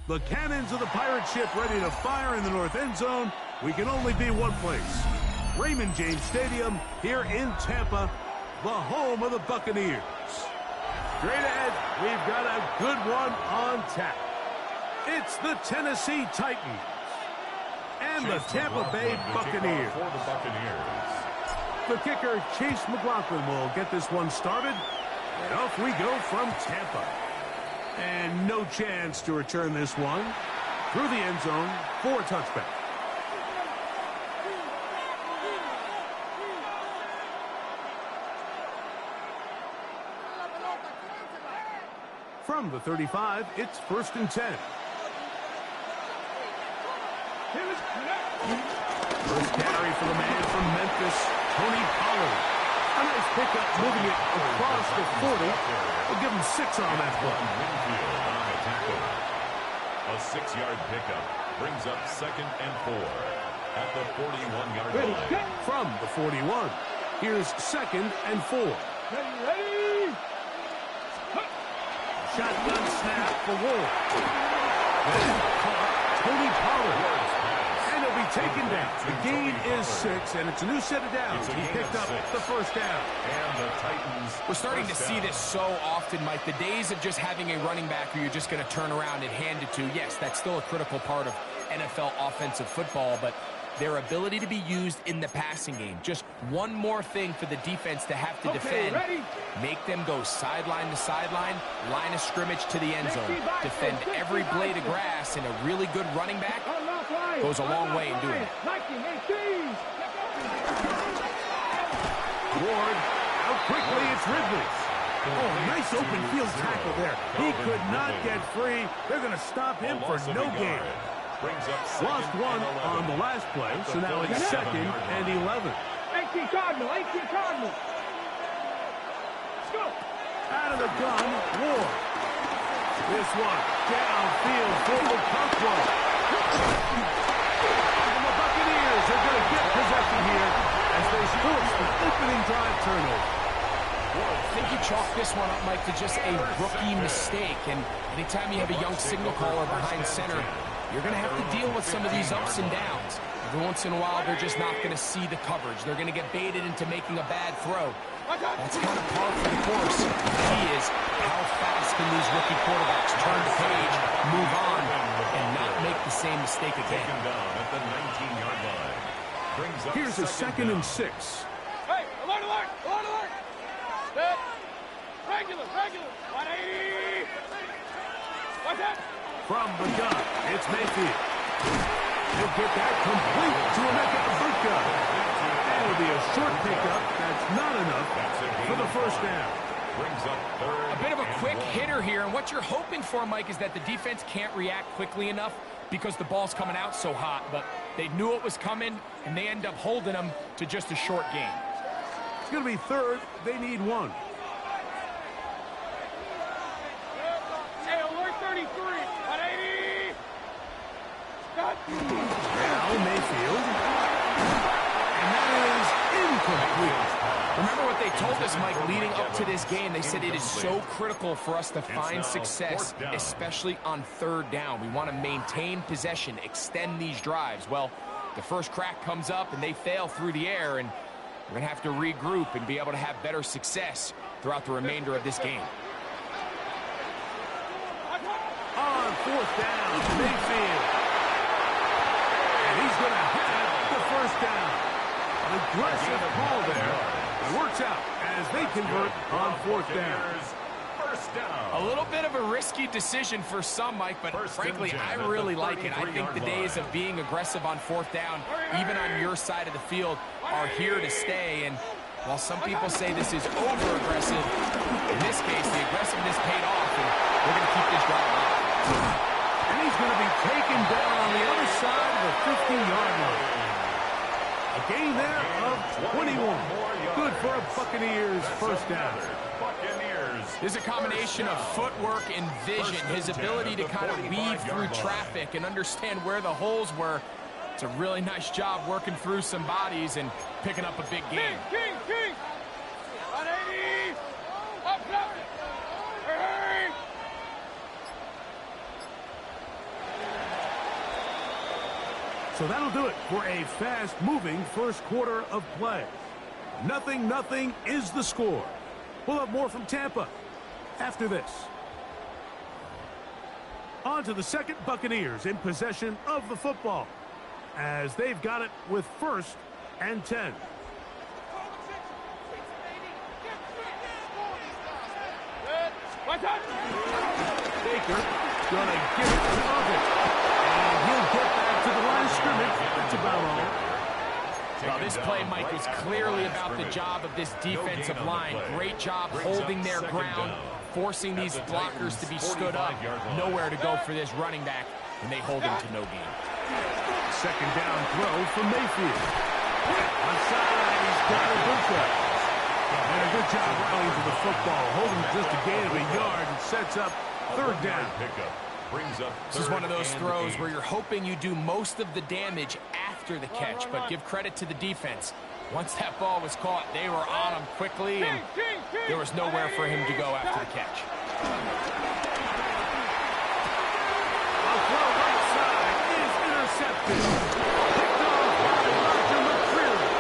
The cannons of the pirate ship ready to fire in the north end zone. We can only be one place. Raymond James Stadium here in Tampa, the home of the Buccaneers. Straight ahead, we've got a good one on tap. It's the Tennessee Titans and the Tampa Bay Buccaneers. For the Buccaneers. The kicker, Chase McLaughlin, will get this one started. And off we go from Tampa. And no chance to return this one through the end zone for a touchback. From the 35, it's 1st and 10. First carry for the man from Memphis, Tony Pollard. A nice pickup, moving it across the 40. We'll give him 6 on that play. A 6-yard pickup brings up 2nd and 4 at the 41-yard line. From the 41, here's 2nd and 4. Ready. Shotgun snap for Ward. Then caught Tony Pollard. And he'll be taken down. The gain is 6, and it's a new set of downs. He picked up the first down. And the Titans. We're starting to see this so often, Mike. The days of just having a running back who you're just going to turn around and hand it to, yes, that's still a critical part of NFL offensive football, but their ability to be used in the passing game. Just one more thing for the defense to have to defend. Ready. Make them go sideline to sideline, line of scrimmage to the end zone. Defend every blade of grass, and a really good running back goes a long way in doing it. Ward, out quickly, it's Ridley. Oh, nice open field tackle there. He could not get free. They're going to stop him for no gain. Lost one on the last play, so now it's 2nd and 11. 18 Cardinal. Let's go. Out of the gun, Ward. This one, downfield for Okonkwo. And the Buccaneers are going to get possession here as they force the opening drive turnover. I think you chalk this one up, Mike, to just a rookie mistake. And anytime you have a young signal caller behind center, you're going to have to deal with some of these ups and downs. Every once in a while, they're just not going to see the coverage. They're going to get baited into making a bad throw. That's kind of par for the course. The key is how fast can these rookie quarterbacks turn the page, move on, and not make the same mistake again. At the 19-yard line. Here's a 2nd and 6. Hey, alert. Set. Regular. 180. What's that? From the gun, it's Mayfield. He'll get that complete to Emeka Egbuka. That'll be a short pickup. That's not enough for the first down. A bit of a quick hitter here, and what you're hoping for, Mike, is that the defense can't react quickly enough because the ball's coming out so hot, but they knew it was coming, and they end up holding them to just a short gain. It's going to be 3rd. They need 1. Hey, alert 33. 180. Got. Now Mayfield. And that is incomplete. Remember what they told us, Mike, leading up to this game. They said it is so critical for us to find success, especially on 3rd down. We want to maintain possession, extend these drives. Well, the first crack comes up, and they fail through the air, and we're going to have to regroup and be able to have better success throughout the remainder of this game. On 4th down, Mayfield. And he's going to have the first down. An aggressive call there. It works out as they convert on 4th down. A little bit of a risky decision for some, Mike, but frankly, I really like it. I think the days of being aggressive on 4th down, even on your side of the field, are here to stay. And while some people say this is over-aggressive, in this case, the aggressiveness paid off, and we're going to keep this drive alive. And he's going to be taken down on the other side of the 50-yard line. A gain there of 21. Good for a Buccaneers first down. There's a combination of footwork and vision, his ability to kind of weave through traffic and understand where the holes were. It's a really nice job working through some bodies and picking up a big game. King. 180. Up. Hurry. So that'll do it for a fast-moving first quarter of play. 0-0 is the score. We'll have more from Tampa after this. On to the second, Buccaneers in possession of the football as they've got it with 1st and 10. Baker gonna give it to Ovid. And he'll get back to the line of scrimmage. That's about all. Well, this play, Mike, was clearly about the job of this defensive line. Great job holding their ground, forcing these blockers to be stood up. Nowhere to go for this running back, and they hold him to no gain. Second down throw from Mayfield. Onside, he's got a good catch. And a good job rallying to the football, holding just a gain of a yard and sets up 3rd down. This is one of those throws where you're hoping you do most of the damage after the catch, but give credit to the defense. Once that ball was caught, they were on him quickly, and there was nowhere for him to go after the catch. A throw right side is intercepted. Picked off by Roger McCreary.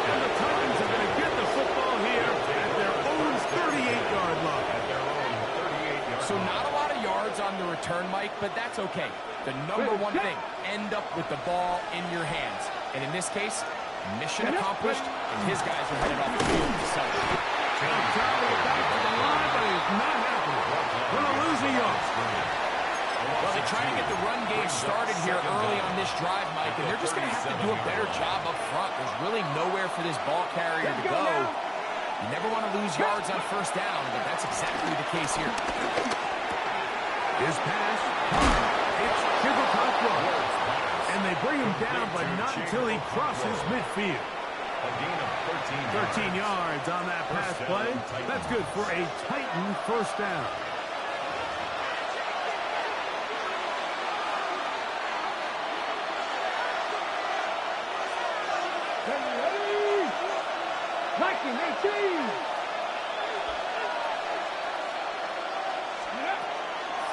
And the Titans are going to get the football here at their own 38-yard line. So not a lot of yards on the return, Mike, but that's okay. The number one thing, end up with the ball in your hands. And in this case, mission accomplished, and his guys are headed off the field to celebrate. Charlie back to the line, but it's not happening. Going to lose a yard. Well, they try to get the run game started here early on this drive, Mike, and they're just going to have to do a better job up front. There's really nowhere for this ball carrier to go. You never want to lose yards on 1st down, but that's exactly the case here. His pass, it's Chivalcock Road. And they bring him down, but not until he crosses midfield. A gain of 13 yards on that pass play. That's good for a Titan 1st down.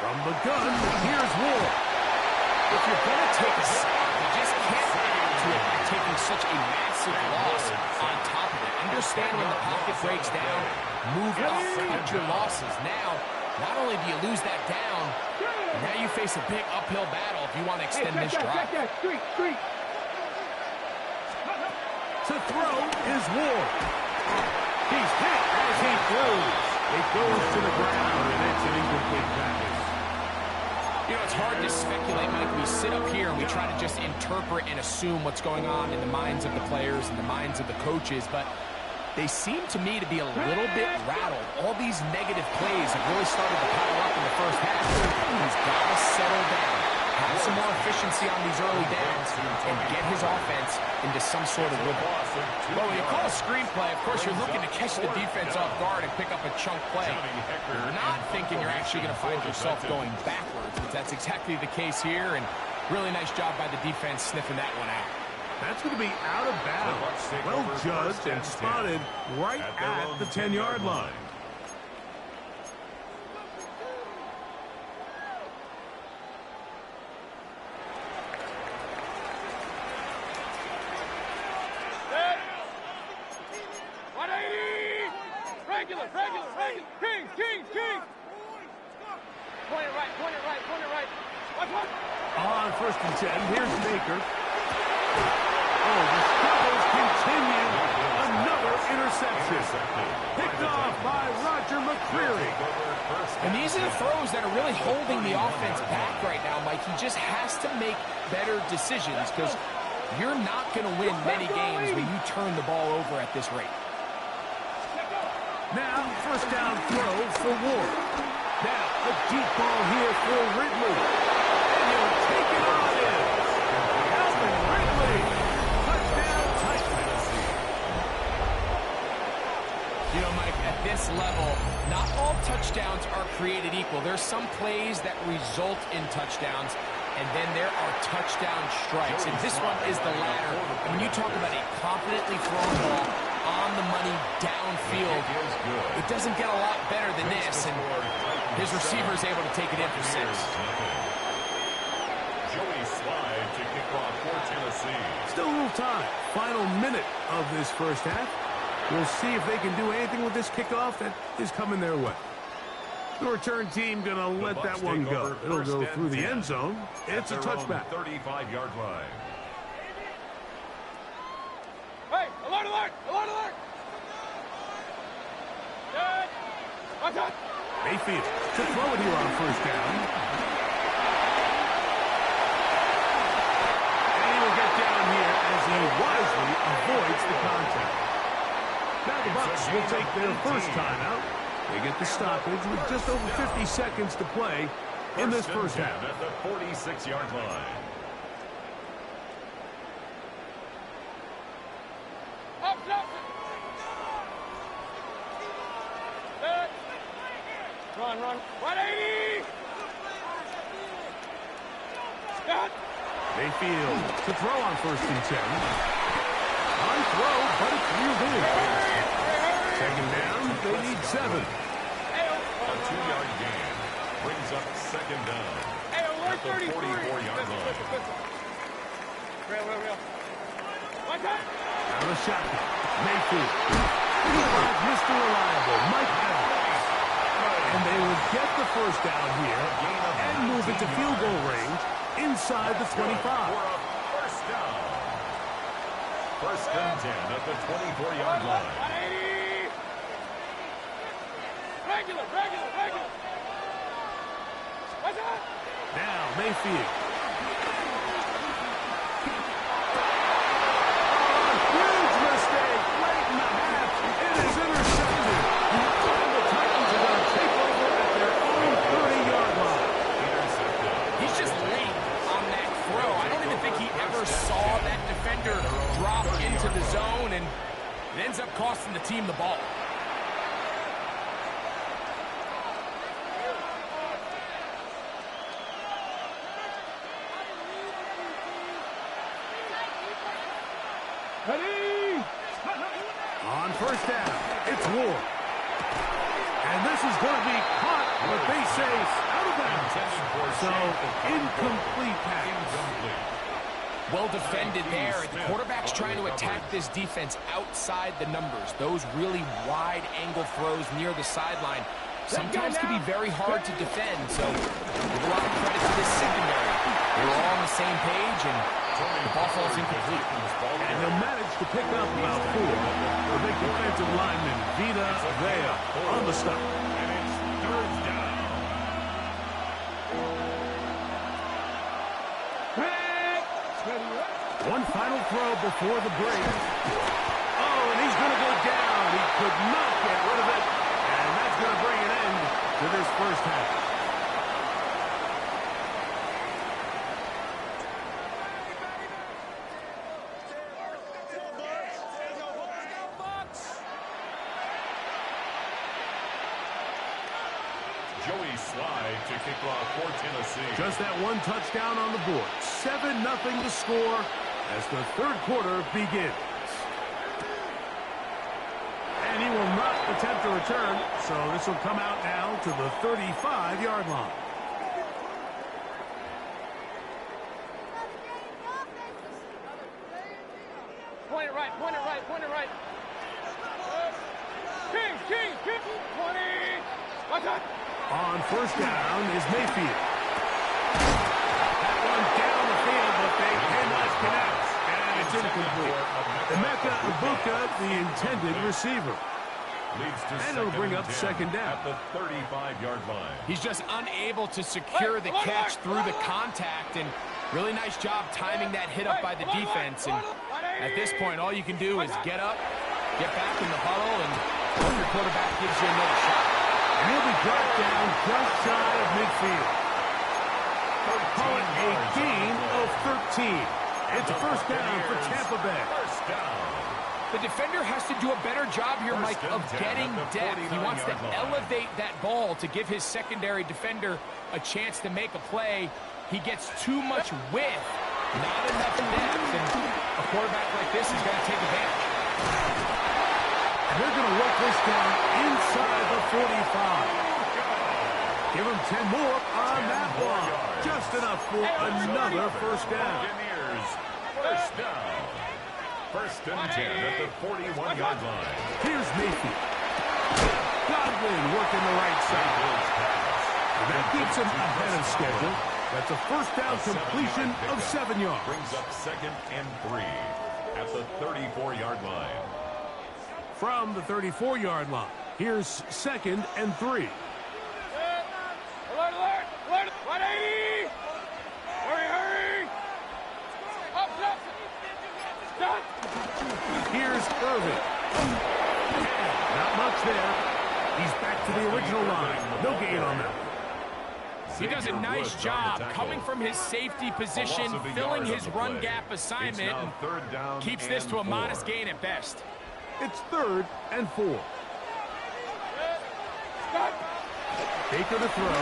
From the gun, here's Ward. If you're going to take a sack, you just can't add to it by taking such a massive loss on top of it. Understand when the pocket breaks down, move up, cut your losses. Now, not only do you lose that down, now you face a big uphill battle if you want to extend this drive. To throw is Ward. He's hit as he throws. It goes to the ground, and it's an incomplete pass. You know, it's hard to speculate, Mike. We sit up here and we try to just interpret and assume what's going on in the minds of the players and the minds of the coaches, but they seem to me to be a little bit rattled. All these negative plays have really started to pile up in the 1st half. He's got to settle down, have some more efficiency on these early downs, and get his offense into some sort of rhythm. Well, when you call a screenplay, of course, you're looking to catch the defense off guard and pick up a chunk play. You're not thinking you're actually going to find yourself going backwards, but that's exactly the case here, and really nice job by the defense sniffing that one out. That's going to be out of bounds. Well judged and spotted right at the 10-yard line. On 1st and 10, here's Baker. Oh, the struggles continue. Another interception. Picked off by Roger McCreary. And these are the throws that are really holding the offense back right now, Mike. He just has to make better decisions because you're not going to win many games when you turn the ball over at this rate. Now, 1st down throw for Ward. Now, a deep ball here for Ridley. And he'll take it on in. Alvin Ridley. Touchdown, Titans. You know, Mike, at this level, not all touchdowns are created equal. There's some plays that result in touchdowns, and then there are touchdown strikes. And this one is the latter. And when you talk about a confidently thrown ball on the money downfield, it doesn't get a lot better than this, and his receiver is able to take it in for 6. Joey slide to kick off for Tennessee. Still a little time. Final minute of this first half. We'll see if they can do anything with this kickoff that is coming their way. The return team going to let that one go. It'll go through the end zone. It's a touchback. 35-yard line. Hey, alert, alert, alert, alert. Good. Watch out. Mayfield to throw it here on first down. And he will get down here as he wisely avoids the contact. Now the Bucs will take their first timeout. They get the stoppage with just over 50 seconds to play in this first half. At the 46-yard line. Up, up. Good. Run, run. 180. Good. Mayfield to throw on first and 10. On throw, but it's reeled in. Second down, they need 7. A 2-yard gain brings up second down. Hey, alert, At the 44-yard line. Real. Watch out. Out of the shotgun. Mayfield. Mr. Reliable, Mike Evans. And they will get the first down here and move it to field goal range inside the 25. First down. First and 10 at the 24-yard line. 180. Regular. Watch out. Now Mayfield. Huge mistake late in the half. It is intercepted. And the Titans are going to take over at their own 30-yard line. Intercepted. He's just late on that throw. I don't even think he ever saw that defender drop into the zone, and it ends up costing the team the ball. Ready. On first down, it's Ward. And this is going to be caught, but they say out of bounds. So, incomplete pass. Well defended there. The quarterback's trying to attack this defense outside the numbers. Those really wide angle throws near the sideline sometimes can be very hard to defend. So give a lot of credit to this secondary. They were all on the same page, and the ball falls incomplete. And they'll manage to pick up about 4. The big defensive lineman, Vita Vea, on the stop. And it's third down. One final throw before the break. Oh, and he's going to go down. He could not get rid of it. And that's going to bring an end to this first half. Joey slide to kick off for Tennessee. Just that one touchdown on the board. 7-0 to score as the third quarter begins. And he will not attempt a return, so this will come out now to the 35-yard line. Point it right. King. 20. Watch out. On first down is Mayfield. That one down the field, but they cannot connect. And it's incomplete. Emeka Ibuka, the intended receiver. Leads to And it'll bring up second down. At the 35-yard line. He's just unable to secure the catch through the contact, and really nice job timing that hit up by the defense. And at this point, all you can do is get up, get back in the huddle, and hope your quarterback gives you another shot. And he'll be dropped down just shy of midfield. Call it a gain of 13. It's a first down for Tampa Bay. First down. The defender has to do a better job here, Mike, of getting depth. He wants to elevate that ball to give his secondary defender a chance to make a play. He gets too much width, not enough depth, and a quarterback like this is going to take advantage. And they're going to work this down inside the 45. Give him 10 more on that one. Just enough for another first down. Buccaneers, first down. First and 10 at the 41-yard line. Here's Mayfield. Godwin working the right side. That keeps him ahead of schedule. That's a first down completion of 7 yards. Brings up second and 3 at the 34-yard line. From the 34-yard line, here's second and 3. Alert, alert, alert, 180. Hurry, hurry. Up, up. Stop. Here's Irving. Not much there. He's back to the original line. No gain on that. He does a nice job coming from his safety position, filling his run gap assignment, and keeps this to a modest gain at best. It's 3rd and 4. Stop. Baker to throw.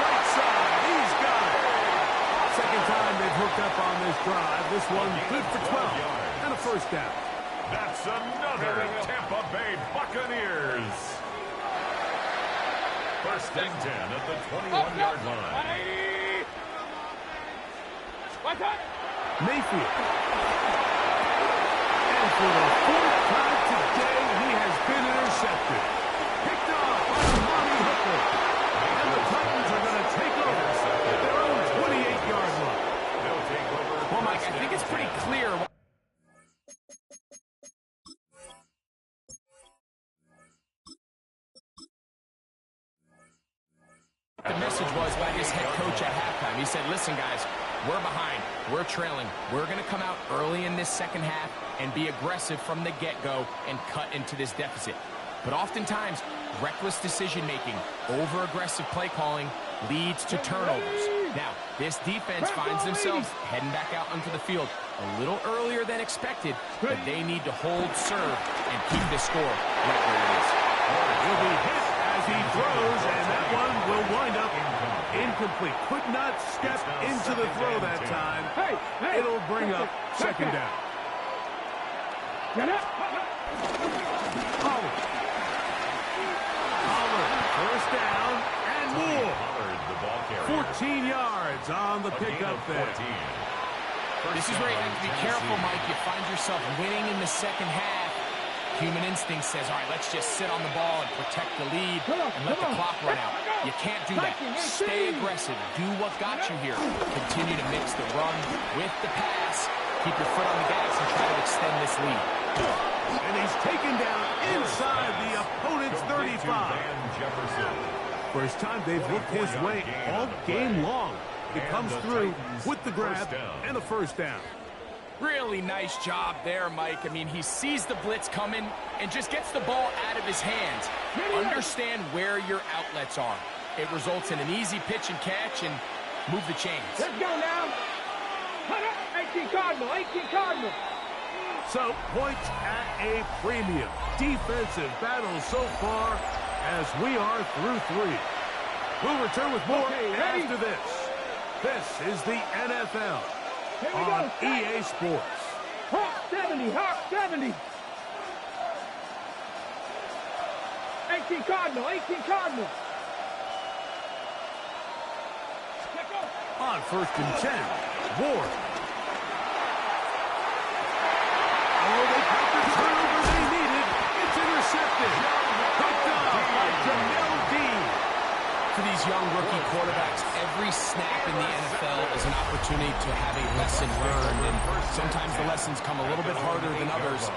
Right side. He's got it. Second time they've hooked up on this drive. This one good for 12 and a first down. That's another Tampa Bay Buccaneers. First and 10 at the 21-yard line. 180. What's up? Mayfield. And for the 4th time today, he has been intercepted. Picked off by Monty Hooker. And the Titans are going to take over at their own 28-yard line. They'll take over. Well, Mike, I think it's pretty clear. The message was by his head coach at halftime. He said, listen, guys, we're behind. We're trailing. We're going to come out early in this second half and be aggressive from the get-go and cut into this deficit. But oftentimes, reckless decision-making, over-aggressive play calling leads to turnovers. Now, this defense finds themselves heading back out onto the field a little earlier than expected, but they need to hold serve and keep this score right where it is. He'll be hit as he throws, and that one will wind up incomplete. Could not step into the throw that time. It'll bring up second down. Pollard, first down, and more. 14 yards on the pickup there. This is where you have to be careful, Mike. You find yourself winning in the second half. Human instinct says, all right, let's just sit on the ball and protect the lead and let the clock run out. You can't do that. Stay aggressive. Do what got you here. Continue to mix the run with the pass. Keep your foot on the gas and try to extend this lead. And he's taken down inside the opponent's 35. First time they've looked his way all game long. He comes through with the grab and a first down. Really nice job there, Mike. I mean, he sees the blitz coming and just gets the ball out of his hands. Understand where your outlets are. It results in an easy pitch and catch and move the chains. Let's go now. 18 Cardinal, 18 Cardinal. So, points at a premium. Defensive battle so far as we are through 3. We'll return with more after this. This is the NFL on EA Sports. Hawk 70, Hawk 70. 18 Cardinal, 18 Cardinal. On 1st and 10, Ward. Oh, they got the turnover they needed. It's intercepted. Picked up by Jamel Dean. For these young rookie quarterbacks, every snap in the NFL is an opportunity to have a lesson learned, and sometimes the lessons come a little bit harder than others.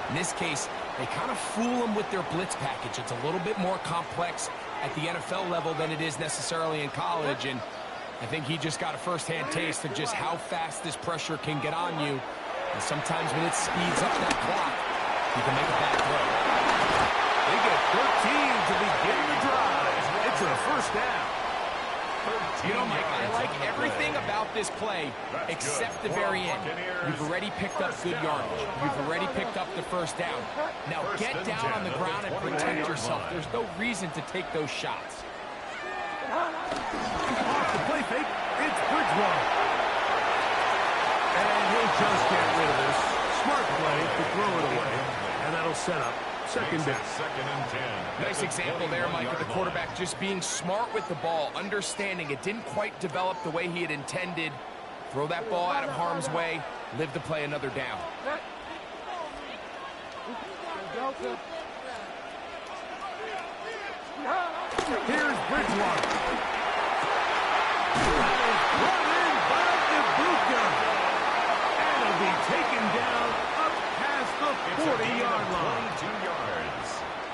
In this case, they kind of fool them with their blitz package. It's a little bit more complex at the NFL level than it is necessarily in college, and I think he just got a first-hand taste of just how fast this pressure can get on you, and sometimes when it speeds up that clock, you can make a bad throw. They get 13 to begin the drive. It's a first down. You know, Mike, I like everything about this play except the very end. You've already picked up good yardage. You've already picked up the first down. Now get down on the ground and protect yourself. There's no reason to take those shots. Off the play fake, it's Bridgewater. And he'll just get rid of this. Smart play to throw it away. And that'll set up second down. Second and 10. Nice example there, Mike, of the quarterback just being smart with the ball, understanding it didn't quite develop the way he had intended. Throw that ball out of harm's way, live to play another down. Here's Bridgewater. That is brought in by Ibuka. And it'll be taken down up past the 40-yard line. 22 yards.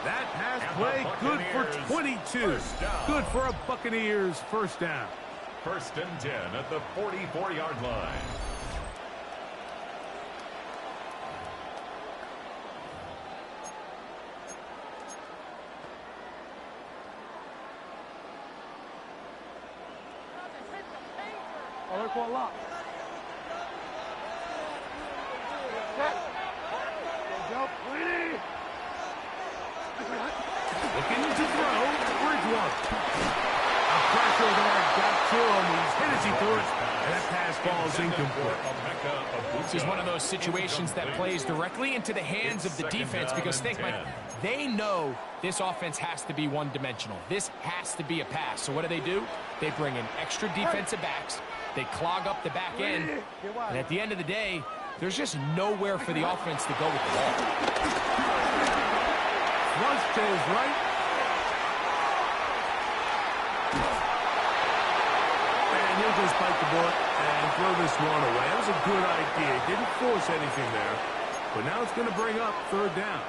That pass play good for 22. Good for a Buccaneers first down. First and 10 at the 44-yard line. Looking to throw, Bridgewater. A pressure there got to him. He's hit as he threw it, and that pass falls incomplete. This is one of those situations that plays directly into the hands of the defense because think, Mike, they know this offense has to be one-dimensional. This has to be a pass. So what do? They bring in extra defensive backs. They clog up the back end. And at the end of the day, there's just nowhere for the offense to go with the ball. Flush to his right. And he'll just bite the bullet and throw this one away. That was a good idea. Didn't force anything there. But now it's going to bring up third down.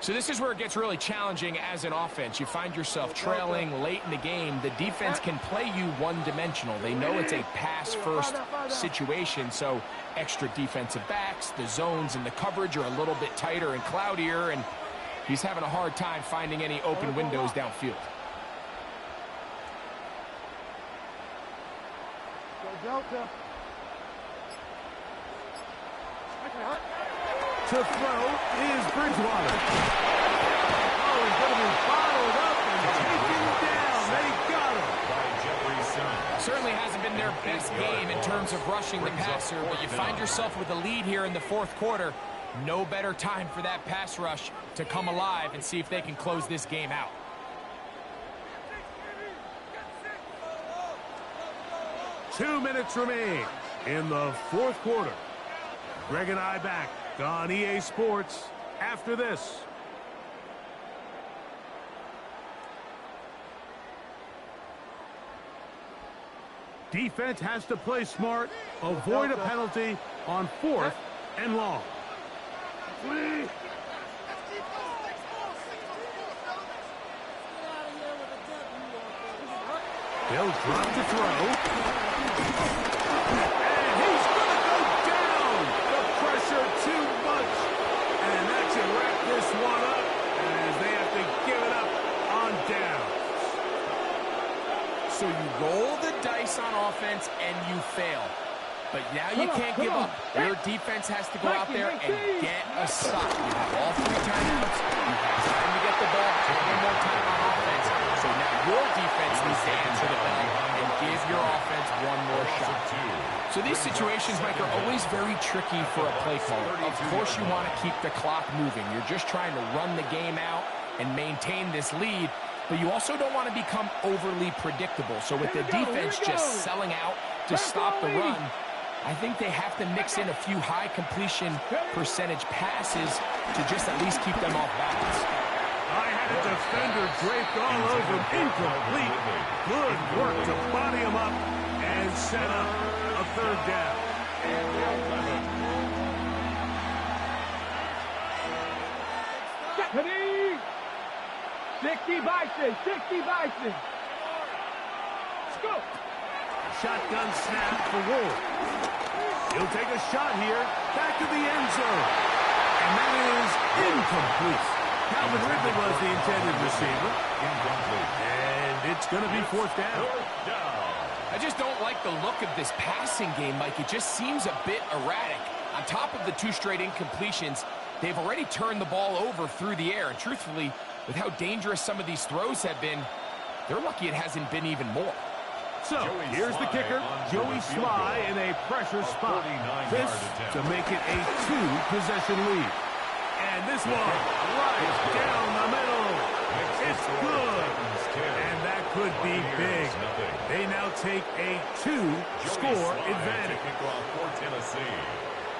So this is where it gets really challenging as an offense. You find yourself trailing late in the game. The defense can play you one-dimensional. They know it's a pass-first situation, so extra defensive backs, the zones and the coverage are a little bit tighter and cloudier, and he's having a hard time finding any open windows downfield. To throw is Bridgewater. Oh, he's going to be followed up and taken down. They got him. By Jeffrey's son. Certainly hasn't been their best game in terms of rushing the passer, but you find yourself with a lead here in the fourth quarter. No better time for that pass rush to come alive and see if they can close this game out. Two minutes remain in the fourth quarter. Greg and I back on EA Sports after this. Defense has to play smart, avoid a penalty on fourth and long. They'll drop to throw. And he's going to go down. The pressure too much. And that should wrap this one up as they have to give it up on downs. So you roll the dice on offense and you fail. But now you can't give up. Your defense has to go out there and get a stop. You have all three timeouts. You have time to get the ball. One more time on offense. So now your defense needs to answer the bell and give your offense one more shot. So these situations, Mike, are always very tricky for a play caller. Of course you want to keep the clock moving. You're just trying to run the game out and maintain this lead. But you also don't want to become overly predictable. So with the defense just selling out to stop the run, I think they have to mix in a few high completion percentage passes to just at least keep them off balance. I had a defender draped all over him. Incomplete. Good work to body him up and set up a third down. 60 Bison, 60 Bison. Let's go. Shotgun snap for Wolf. He'll take a shot here. Back to the end zone. And that is incomplete. Calvin Ridley was the intended receiver. Incomplete. And it's going to be fourth down. I just don't like the look of this passing game, Mike. It just seems a bit erratic. On top of the two straight incompletions, they've already turned the ball over through the air. And truthfully, with how dangerous some of these throws have been, they're lucky it hasn't been even more. So, here's the kicker, Joey Sly in a pressure spot. This to make it a two-possession lead. And this one right down the middle. It's good. And that could be big. They now take a 2-score advantage.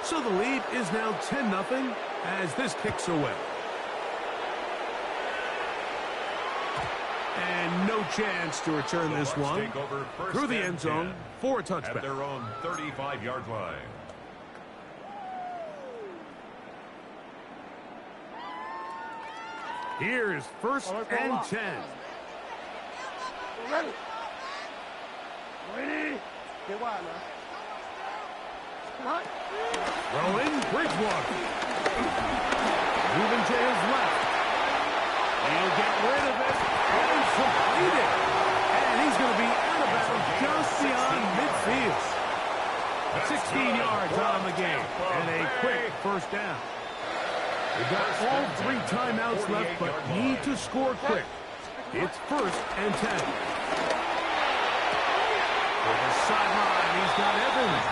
So the lead is now 10-0 as this kicks away. And no chance to return this one through the end zone for a touchback. At their own 35-yard line. Here's first and 10. Ready. Ready. Get wide now. Throwing Bridgewater. Moving to his left. He'll get rid of it. And completed. And he's going to be out of bounds just beyond midfield. 16 yards on the game. And a quick first down. We've got all 3 timeouts left, but need to score quick. It's first and 10. For the sideline, he's got Evans.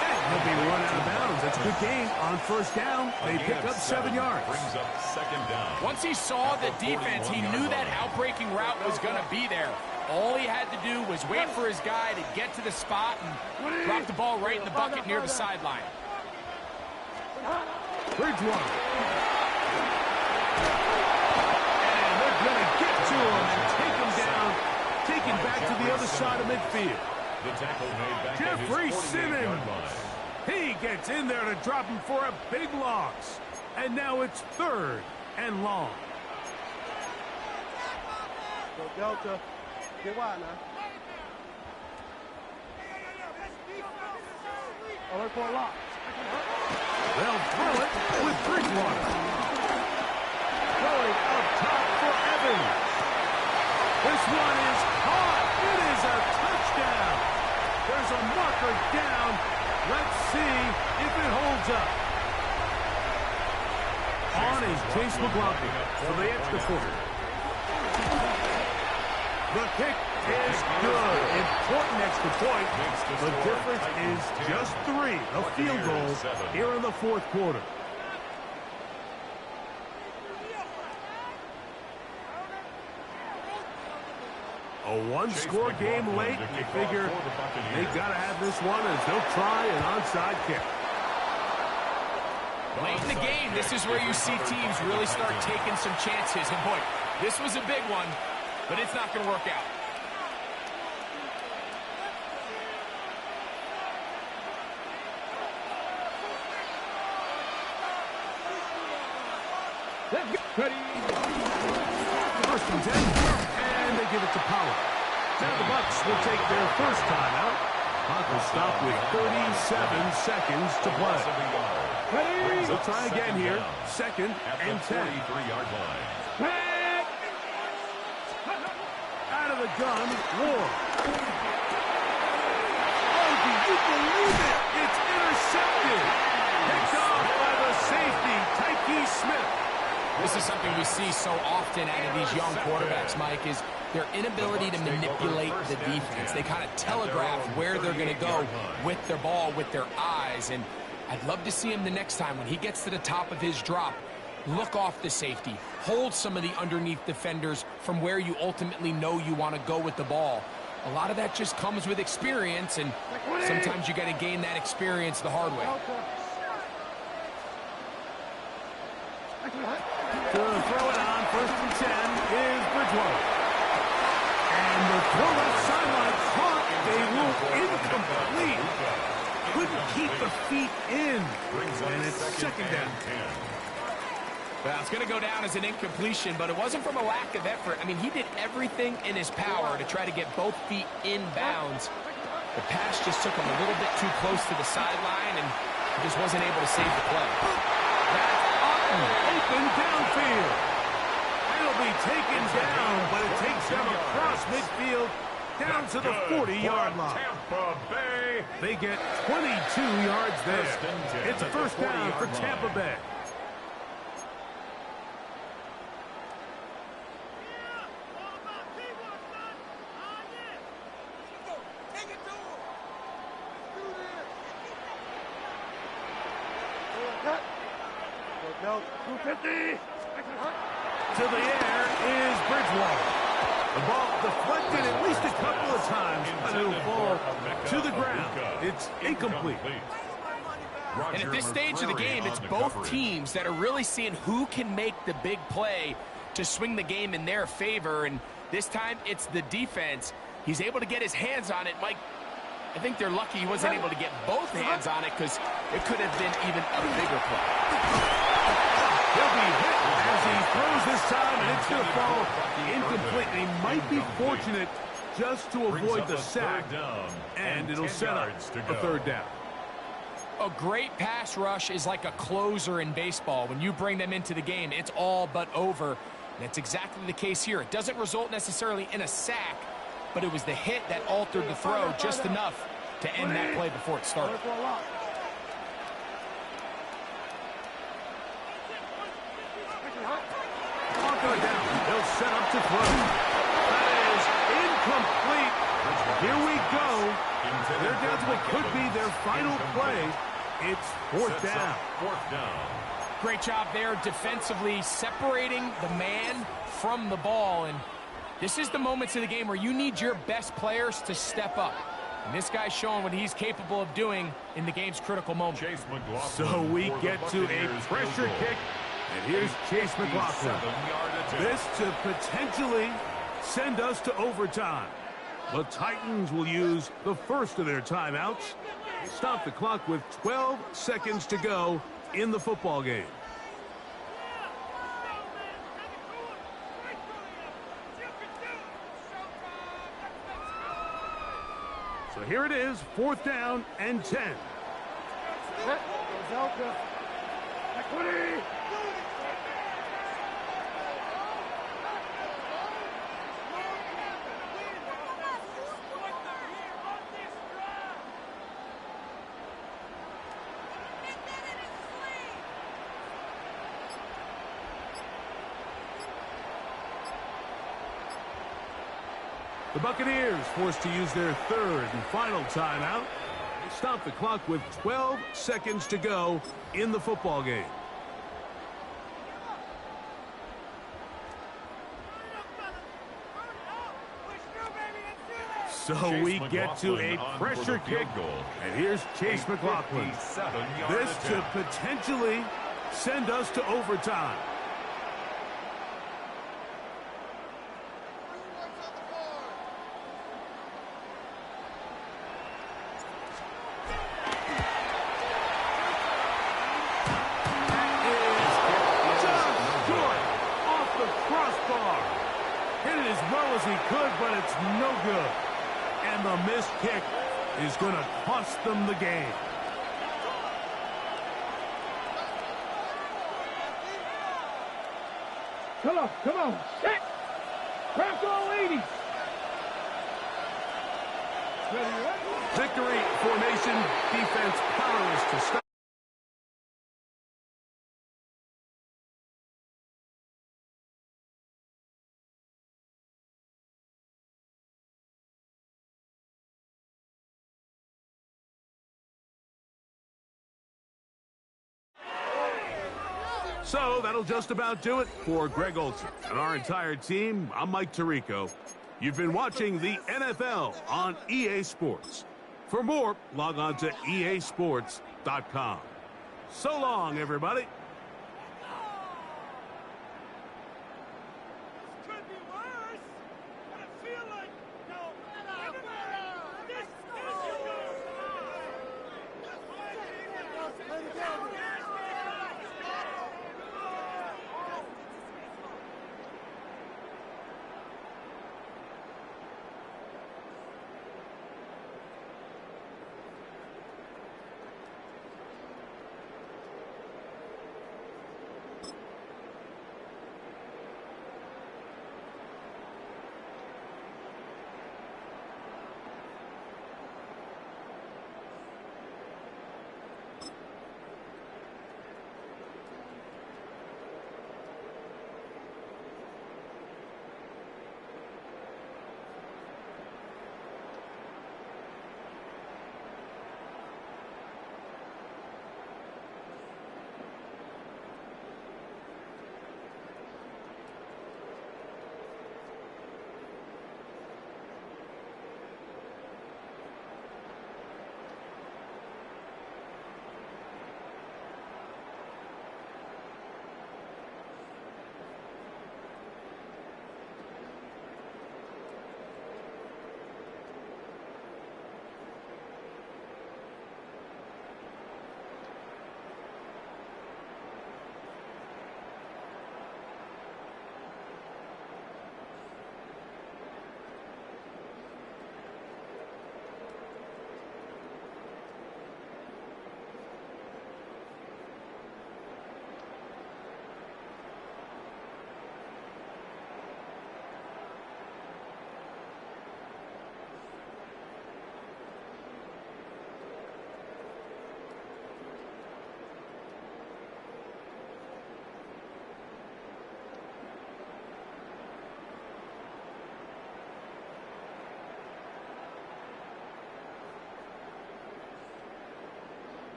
And he'll be run out of bounds. That's a good gain on first down. They pick up 7 yards. Brings up second down. Once he saw the defense, he knew that outbreaking route was going to be there. All he had to do was wait for his guy to get to the spot and drop the ball right in the bucket near the sideline. Bridgewater. And they're going to get to him and take him down, taken back to the other side of midfield. The tackle made back Jeffrey at his 48-yard Simmons. line. He gets in there to drop him for a big loss. And now it's third and long. Go Delta. Get wide now. Alert for a lock. They'll throw it with Bridgewater. Throwing up top for Evans. This one is caught. It is a touchdown. There's a marker down. Let's see if it holds up. On is Chase McLaughlin for the extra point. The kick is good. Important extra point. The difference is just 3. A field goal here in the fourth quarter. A one-score game late. You figure they got to have this one as they'll try an onside kick. Late in the game, this is where you see teams really start taking some chances. And boy, this was a big one, but it's not going to work out. Ready. First and 10, and they give it to Power. Now the Bucs will take their first timeout. Clock will stop with 37 seconds to play. Ready. They'll try again here. Second and 10. 43-yard line. Out of the gun, Ward. Oh, do you believe it? It's intercepted. Picked off by the safety, Tyke Smith. This is something we see so often out of these young quarterbacks, Mike, is their inability to manipulate the defense. They kind of telegraph where they're going to go with their ball, with their eyes. And I'd love to see him the next time when he gets to the top of his drop. Look off the safety. Hold some of the underneath defenders from where you ultimately know you want to go with the ball. A lot of that just comes with experience, and sometimes you got to gain that experience the hard way. To throw it on, first and 10 is Bridgewater. And the throw left sideline caught. They will incomplete. Couldn't keep the feet in. And it's second down. Well, it's going to go down as an incompletion, but it wasn't from a lack of effort. I mean, he did everything in his power to try to get both feet in bounds. The pass just took him a little bit too close to the sideline, and he just wasn't able to save the play. That's open downfield. It'll be taken down, but it takes them across midfield down to the 40-yard line. Tampa Bay. They get 22 yards there. It's a first down for Tampa Bay. To the air is Bridgewater. The ball deflected at least a couple of times, but it'll fall to the ground. It's incomplete. And at this stage of the game, it's both teams that are really seeing who can make the big play to swing the game in their favor. And this time, it's the defense. He's able to get his hands on it. Mike, I think they're lucky he wasn't able to get both hands on it because it could have been even a bigger play. He'll be hit as he throws this time, and it's going to fall incomplete. He might be fortunate just to avoid the sack, and it'll set up a third down. A great pass rush is like a closer in baseball. When you bring them into the game, it's all but over. And that's exactly the case here. It doesn't result necessarily in a sack, but it was the hit that altered the throw just enough to end that play before it started. They'll set up to throw. That is incomplete. Here we go. They're down to what could be their final play. It's fourth down. Great job there defensively, separating the man from the ball. And this is the moments of the game where you need your best players to step up. And this guy's showing what he's capable of doing in the game's critical moment. So we get to a pressure kick. And here's Chase McLaughlin. This to potentially send us to overtime. The Titans will use the first of their timeouts. Stop the clock with 12 seconds to go in the football game. So here it is, fourth down and 10. The Buccaneers forced to use their third and final timeout. Stop the clock with 12 seconds to go in the football game. So we get to a pressure kick, and here's Chase McLaughlin. This to potentially send us to overtime. As he could, but it's no good. And the missed kick is going to cost them the game. Come on, set. Crack all 80s. Victory formation, defense powerless to stop. So that'll just about do it for Greg Olson and our entire team. I'm Mike Tirico. You've been watching the NFL on EA Sports. For more, log on to easports.com. So long, everybody.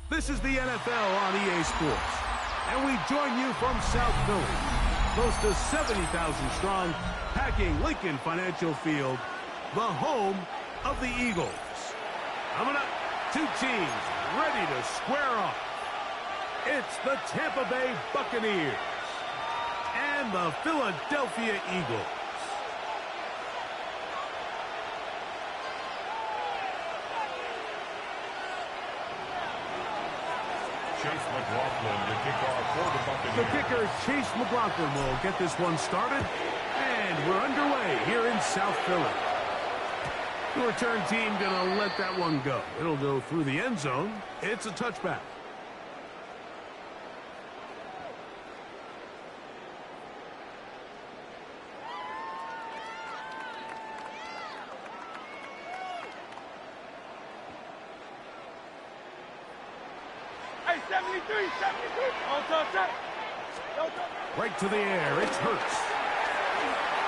This is the NFL on EA Sports, and we join you from South Philly, close to 70,000 strong, packing Lincoln Financial Field, the home of the Eagles. Coming up, two teams ready to square off. It's the Tampa Bay Buccaneers and the Philadelphia Eagles. Chase McLaughlin to kick off for the Buccaneers. The kicker, Chase McLaughlin, will get this one started. And we're underway here in South Philly. The return team gonna let that one go. It'll go through the end zone. It's a touchback. Hey, 73, 73. Don't touch that. Don't touch that. Right to the air. It's Hurts.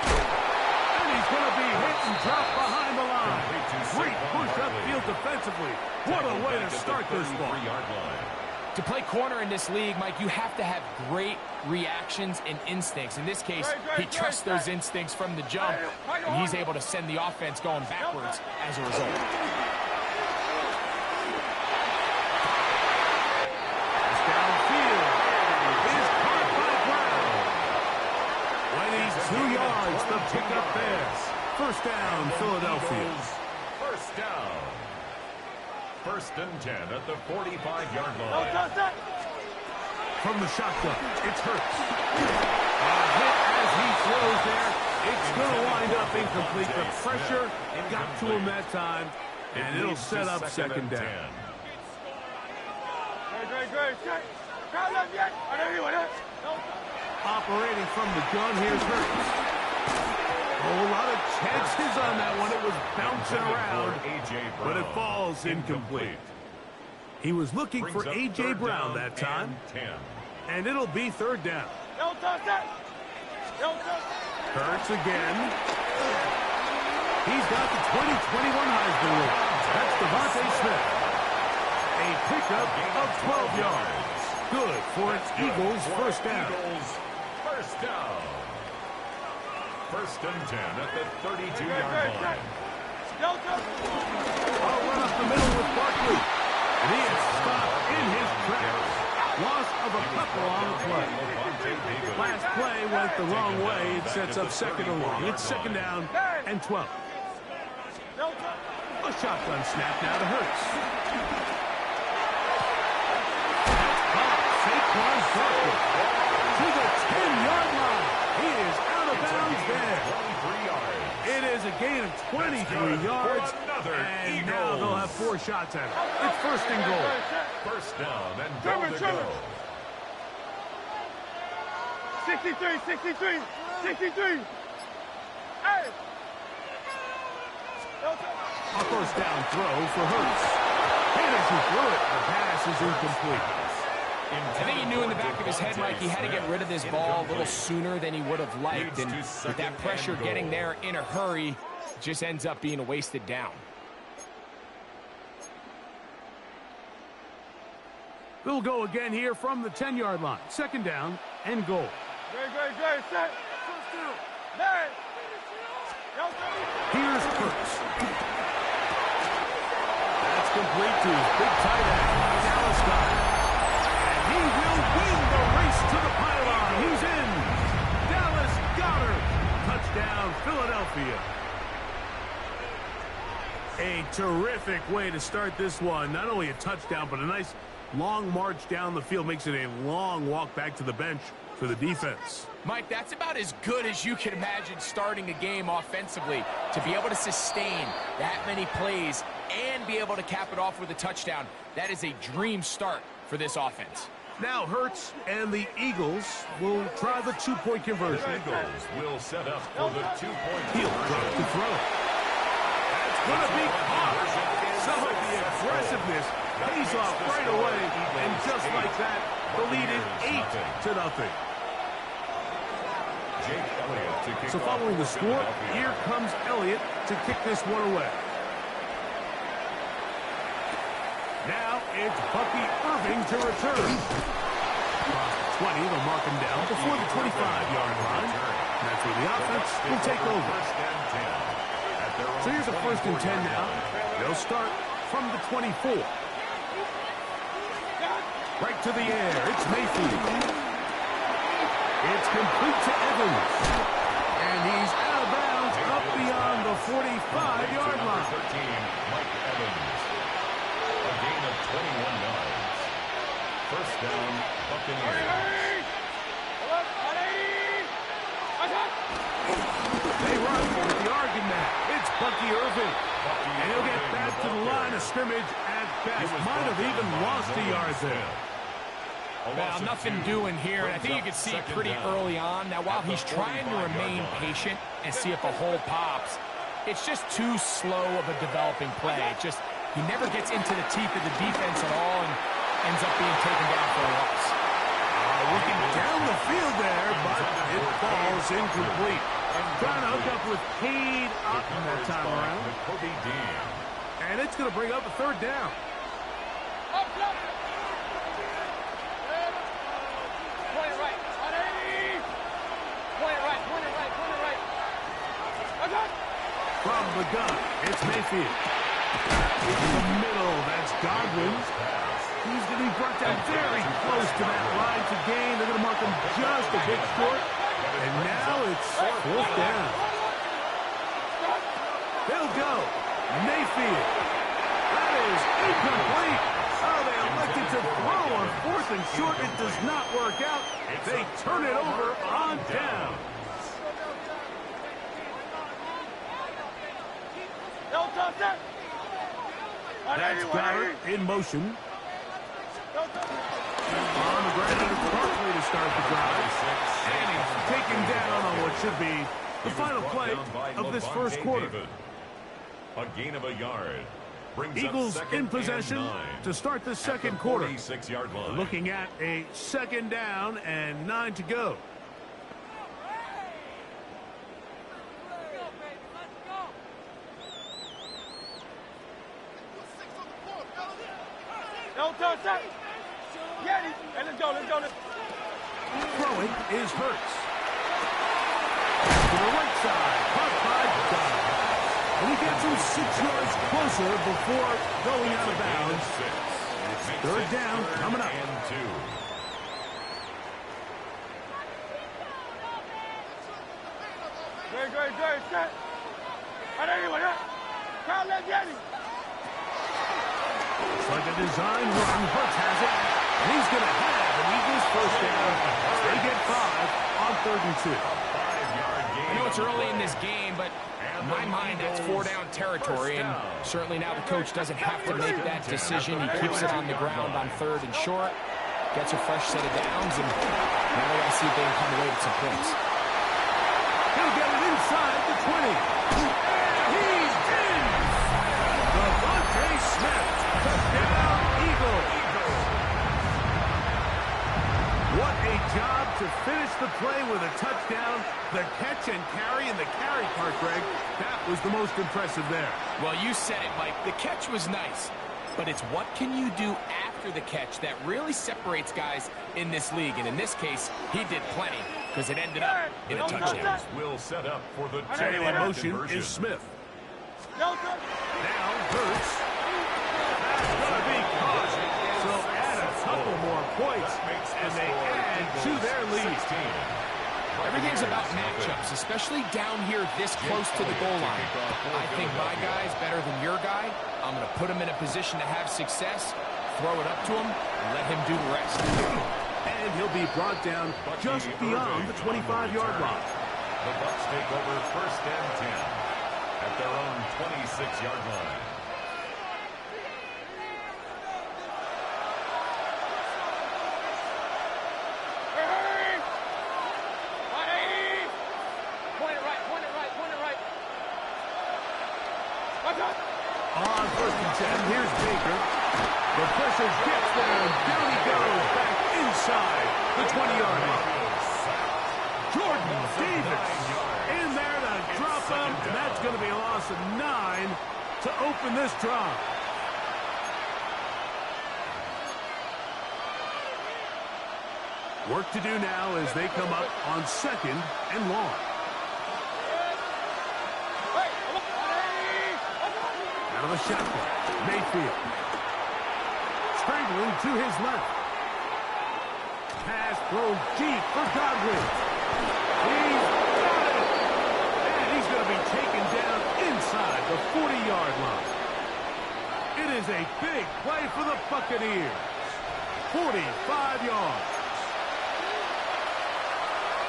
And he's going to be hit and dropped behind the line. Great push upfield defensively. What a way to start this ball. To play corner in this league, Mike, you have to have great reactions and instincts. In this case, he trusts those instincts from the jump, and he's able to send the offense going backwards as a result. Downfield is caught by Brown. When he's 2 yards, the pickup there. First down, Philadelphia. First down. First and 10 at the 45-yard Don't line. touch that. From the shotgun, it's Hurts. A hit as he throws there. It's going to wind up incomplete. The pressure got to him that time, and it'll set up second down. Great. Grab that yet. I know you want it. Operating from the gun, here's Hurts. A lot of chances on that one. It was bouncing around, but it falls incomplete. He was looking for A.J. Brown that time, and it'll be third down. Don't touch that. Don't touch that. Hurts again. He's got the 2021 Heisman winner. That's Devontae Smith. A pickup of 12 yards. Good for its Eagles first down. First down. First and 10 at the 32-yard line. Don't touch that. I'll run up the middle with Barkley. And he is stopped in his tracks. Loss of a couple on the play. Last play went the wrong way. It sets up second and long. It's second down and 12. A shotgun snap now to Hurts. Saquon Barkley to the 10-yard line. He is out of bounds there. It is a gain of 23 yards, and now they'll have 4 shots at it. It's first and goal. First down and goal to go. 63. Hey. A first down throw for Hurts. Anderson threw it. The pass is incomplete. I think he knew in the back of his head, Mike, he had to get rid of this ball a little sooner than he would have liked. And with that pressure getting there in a hurry, it just ends up being a wasted down. They'll go again here from the 10-yard line. Second down and goal. Great. Set. Hey. Here's Hurts. That's complete to his big tight end, Dallas Goedert. And he will win the race to the pylon. He's in. Dallas Goedert. Touchdown, Philadelphia. A terrific way to start this one. Not only a touchdown, but a nice long march down the field. Makes it a long walk back to the bench for the defense. Mike, that's about as good as you can imagine starting a game offensively. To be able to sustain that many plays and be able to cap it off with a touchdown, that is a dream start for this offense. Now Hurts and the Eagles will try the two-point conversion. The Eagles will set up for the two-point He'll drop to throw. That's going to be caught. Some of the aggressiveness pays off right away, and just like that, the lead is 8-0. So following the score, here comes Elliott to kick this one away. Now It's Bucky Irving to return. Across the 20, they'll mark him down before the 25-yard line. And that's where the offense will take over. So here's a 1st and 10 now. They'll start from the 24. Right to the air. It's Mayfield. It's complete to Evans. And he's out of bounds up beyond the 45-yard line. 13, Mike Evans. A gain of 21 yards. 1st down, Buccaneers. They run with the argument. It's Bucky Irving. And he'll get back to the line of scrimmage at best. Might have even lost a yard there. Well, nothing doing here, and I think you can see pretty early on. Now, while he's trying to remain patient and see if a hole pops, it's just too slow of a developing play. It just, he never gets into the teeth of the defense at all and ends up being taken down for a loss. Looking down the field there, but it falls incomplete. Trying to hook up with Cade Otten that time around. And it's going to bring up a 3rd down. From the gun, it's Mayfield. In the middle, that's Godwin. He's going to be brought down very close to that line to gain. They're going to mark him just a bit short. And now it's 4th down. They'll go. Mayfield. That is incomplete. Oh, they elected to throw on 4th and short. It does not work out. They turn it over on down. That's Goddard in motion. On the ground, it's Barkley to start the drive. And he's taken down on what should be the final play of this 1st quarter. A gain of a yard. Eagles in possession to start the 2nd quarter. 46-yard line. Looking at a 2nd down and 9 to go. Throwing is Hurts. To the right side, caught by Goddard. And he gets him 6 yards closer before going out of bounds. It's 3rd down coming up. And 2. Good, set. It's like a design run. Hurts has it. And he's going to have an Eagles 1st down. They get 5 on 3rd and 2. I know it's early in this game, but in my mind, that's 4-down territory. And certainly now the coach doesn't have to make that decision. He keeps it on the ground on 3rd and short. Gets a fresh set of downs. And now they got to see if they can come away with some points. He'll get it inside the 20. He's in. Devontae Smith. Touchdown, Eagles. What a job to finish the play with a touchdown. The catch and carry, and the carry part, Greg, that was the most impressive there. Well, you said it, Mike. The catch was nice, but it's what can you do after the catch that really separates guys in this league. And in this case, he did plenty because it ended up in a touchdown. Will set up for the Staying in motion is Smith. Now Hurts. That's going to be caught. So add a couple more points, and they add to their lead. Everything's about matchups, especially down here this close to the goal line. I think my guy's better than your guy. I'm going to put him in a position to have success, throw it up to him, and let him do the rest. And he'll be brought down just beyond the 25-yard line. The Bucs take over 1st and 10 at their own 26-yard line. On 1st and 10, here's Baker. The pressure gets there, and down he goes back inside the 20-yard line. Jordan Davis in there to drop him, and that's going to be a loss of 9 to open this drive. Work to do now as they come up on 2nd and long. Out of the shotgun, Mayfield. Scrambling to his left. Pass thrown deep for Godwin. He's got it. And he's going to be taken down inside the 40-yard line. It is a big play for the Buccaneers. 45 yards.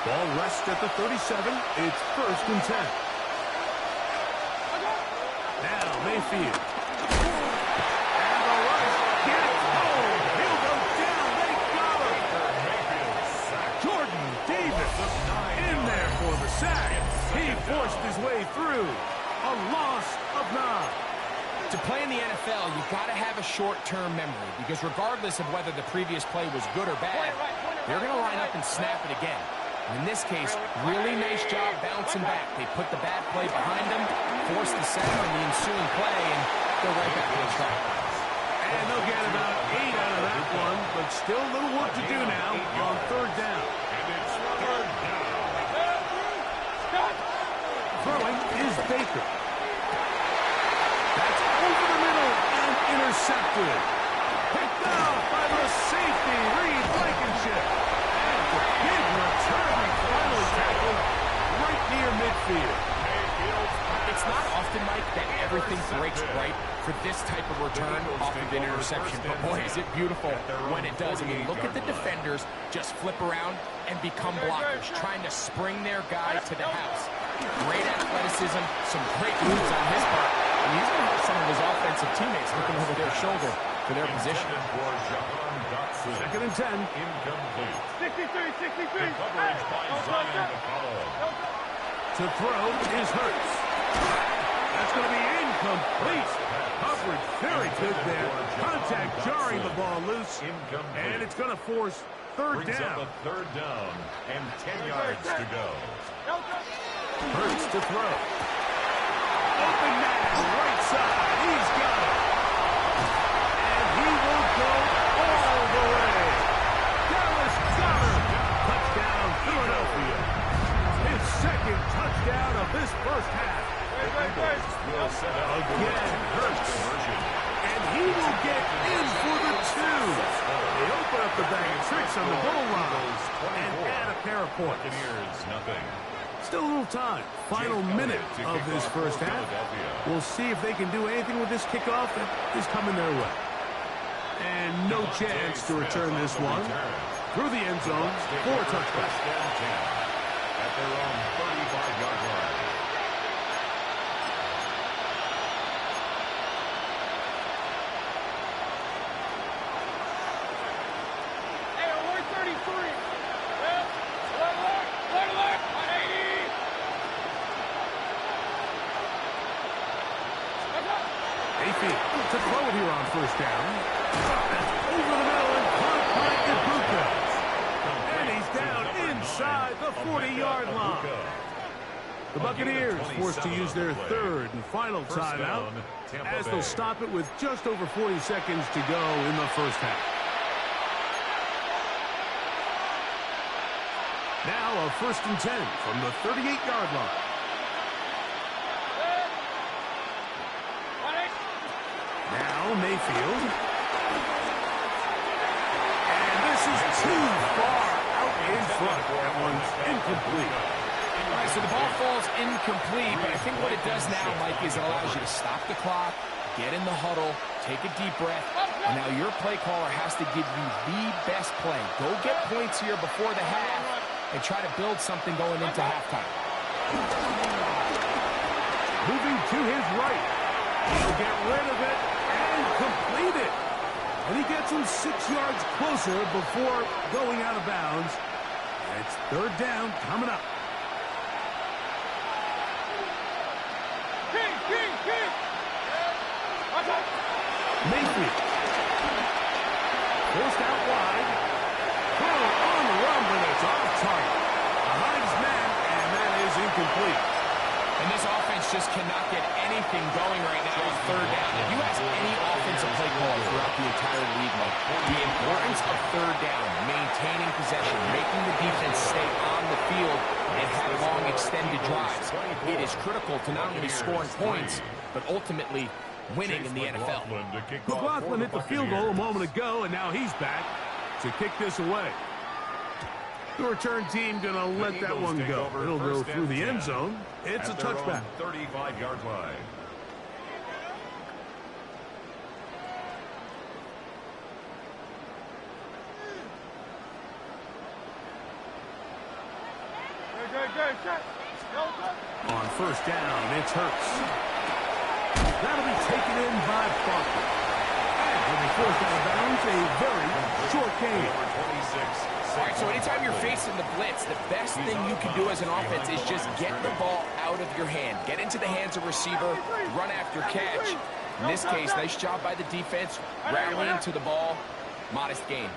Ball rests at the 37. It's 1st and 10. Now Mayfield. And the rush gets home. He'll go down. They got him. Jordan Davis in there for the sack. He forced his way through. A loss of 9. To play in the NFL, you've got to have a short-term memory because regardless of whether the previous play was good or bad, they're going to line up and snap it again. In this case, really nice job bouncing back. They put the bad play behind them, forced the sack on the ensuing play, and they're right back on track. And they'll get about 8 out of that one, but still a little work to do now on 3rd down. And it's 3rd down. Throwing is Baker. That's over the middle and intercepted. Picked off by the safety, Reed Blankenship. And the big return finally tackled right near midfield. It's not often, Mike, that everything breaks right for this type of return off of an interception. But boy, is it beautiful when it does. I mean, look at the defenders just flip around and become blockers, trying to spring their guy to the house. Great athleticism, some great moves on his part. And he's going to have some of his offensive teammates looking over their shoulder for their position. 2nd and 10. Incomplete. 63. Coverage by Zion to follow. To throw is Hurts. That's going to be incomplete. Coverage very good there. Contact jarring the ball loose. And it's going to force 3rd Brings down. up a 3rd down and 10 yards to go. Hurts to throw. Open man, right side. He's got it. And he will go all the way. Dallas Goedert. Touchdown, Philadelphia. His 2nd touchdown of this 1st half. Again, Hurts. And he will get in for the 2. They open up the bag of tricks on the goal line and add a pair of points. Buccaneers, nothing. Still a little time. Final minute of this 1st half. We'll see if they can do anything with this kickoff that is coming their way. And no chance to return this one. Through the end zone for a touchdown. At their own 35-yard line. Hey, we're 33. Alert, on 80. Mayfield to throw it here on 1st down. That's over the middle and caught by Ibuka. And he's down inside the 40-yard line. The Buccaneers forced to use their 3rd and final timeout as they'll stop it with just over 40 seconds to go in the 1st half. Now a 1st and 10 from the 38-yard line. Now Mayfield. And this is too far out in front. That one's incomplete. All right, so the ball falls incomplete, but I think what it does now, Mike, is it allows you to stop the clock, get in the huddle, take a deep breath, and now your play caller has to give you the best play. Go get points here before the half and try to build something going into halftime. Moving to his right. He'll get rid of it and complete it. And he gets him 6 yards closer before going out of bounds. It's 3rd down coming up. Mayfield. Forced out wide. Throw on the run, but it's off target. Behind his man, and that is incomplete. And this offense defense just cannot get anything going right now on third down. If you ask any offensive play caller throughout the entire league, the importance of third down, maintaining possession, making the defense stay on the field and have long extended drives, it is critical to not only scoring points, but ultimately winning in the NFL. McLaughlin hit the field goal a moment ago, and now he's back to kick this away. The return team going to let that one go. It'll go through the end zone. It's a touchback. 35-yard line. On first down, it's Hurts. That'll be taken in by Barkley. And he'll be forced out of bounds, a very short game. All right, so anytime you're facing the blitz, the best thing you can do as an offense is just get the ball out of your hand. Get into the hands of receiver, run after catch. In this case, nice job by the defense, rallying to the ball. Modest gain.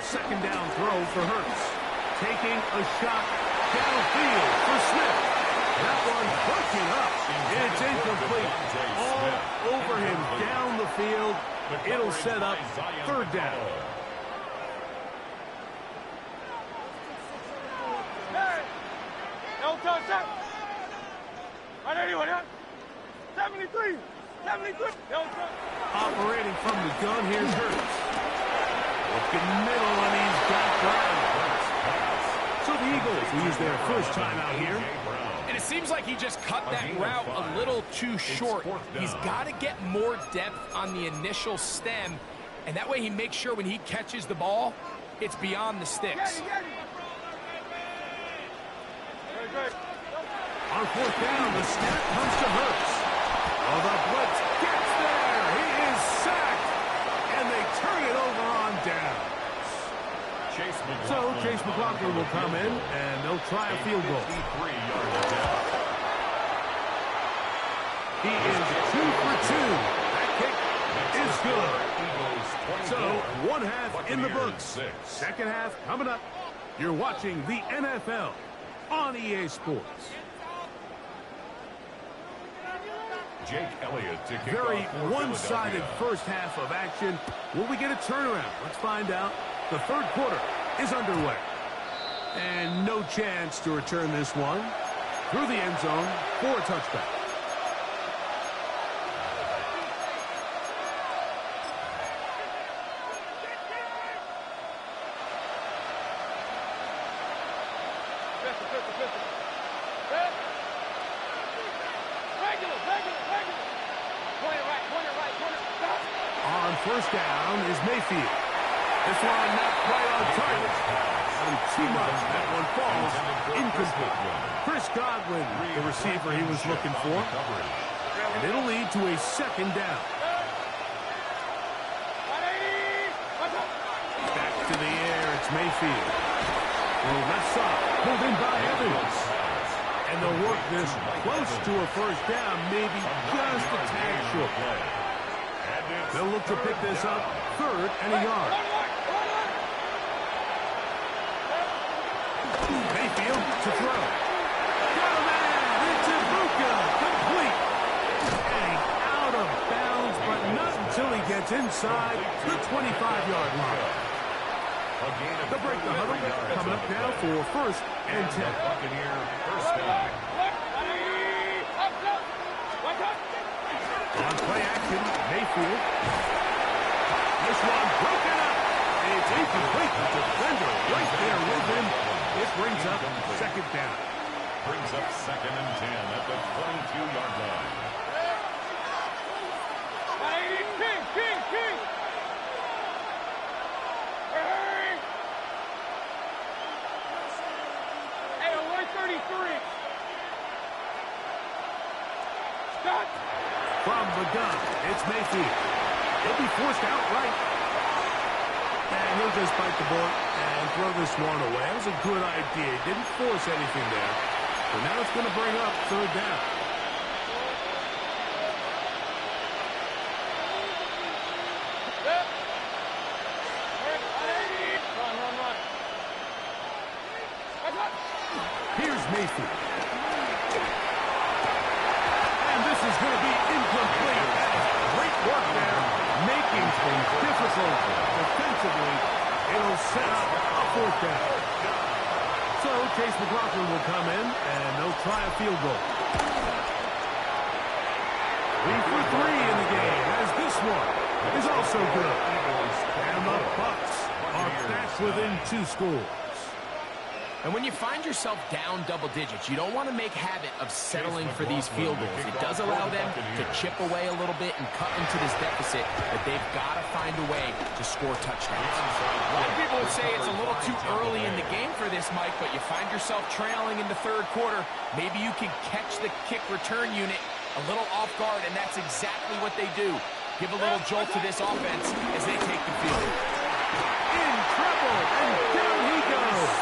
Second down throw for Hurts. Taking a shot downfield for Smith. That one broken up. It's incomplete. All over him down the field. It'll set up third down. Hey! 73! 73! Operating from the gun, here's Hurts. Looking middle, and he's got ground. So the Eagles will use their first time out here. And it seems like he just cut that route a little too short. He's got to get more depth on the initial stem, and that way he makes sure when he catches the ball, it's beyond the sticks. On fourth down, the snap comes to Hurts. Oh, the blitz gets there. He is sacked, and they turn it over on down. So Chase McLaughlin will come in, and they'll try a field goal. He is 2 for 2. That kick is good. So one half in the books. Second half coming up. You're watching the NFL on EA Sports. Jake Elliott to kick Very off for one-sided Philadelphia. first half of action. Will we get a turnaround? Let's find out. The third quarter is underway. And no chance to return this one through the end zone for a touchback. On first down is Mayfield. This one not quite on target. And too much. That one falls incomplete. Chris Godwin, the receiver he was looking for. And it'll lead to a second down. Back to the air, it's Mayfield. Well, left side, pulled in by Evans. And they'll work this close to a first down, maybe just a tad short. They'll look to pick this up, third and a yard. Mayfield to throw. Got a man, it's Ibuka, complete. And out of bounds, but not until he gets inside the 25-yard line. They'll break the huddle, coming up now for first and 10. Buccaneer first down. On play action, Mayfield. This one broken up. It's incomplete. The defender right there with him. It brings up second down. Brings up second and 10 at the 22-yard line. King! Hey, 133. Stop. From the gun, it's Mayfield. He'll be forced outright. And he'll just bite the bullet and throw this one away. That was a good idea. He didn't force anything there. But now it's going to bring up third down. Here's Mayfield. difficult. Defensively, it'll set up a 4th down. So Chase McLaughlin will come in, and they'll try a field goal. 3 for 3 in the game, as this one is also good. And the Bucs are back within 2 scores. And when you find yourself down double digits, you don't want to make habit of settling for these field goals. It does allow them to chip away a little bit and cut into this deficit, but they've got to find a way to score touchdowns. A lot of people would say it's a little too early in the game for this, Mike, but you find yourself trailing in the 3rd quarter. Maybe you can catch the kick return unit a little off guard, and that's exactly what they do. Give a little jolt to this offense as they take the field. In trouble, and down he goes.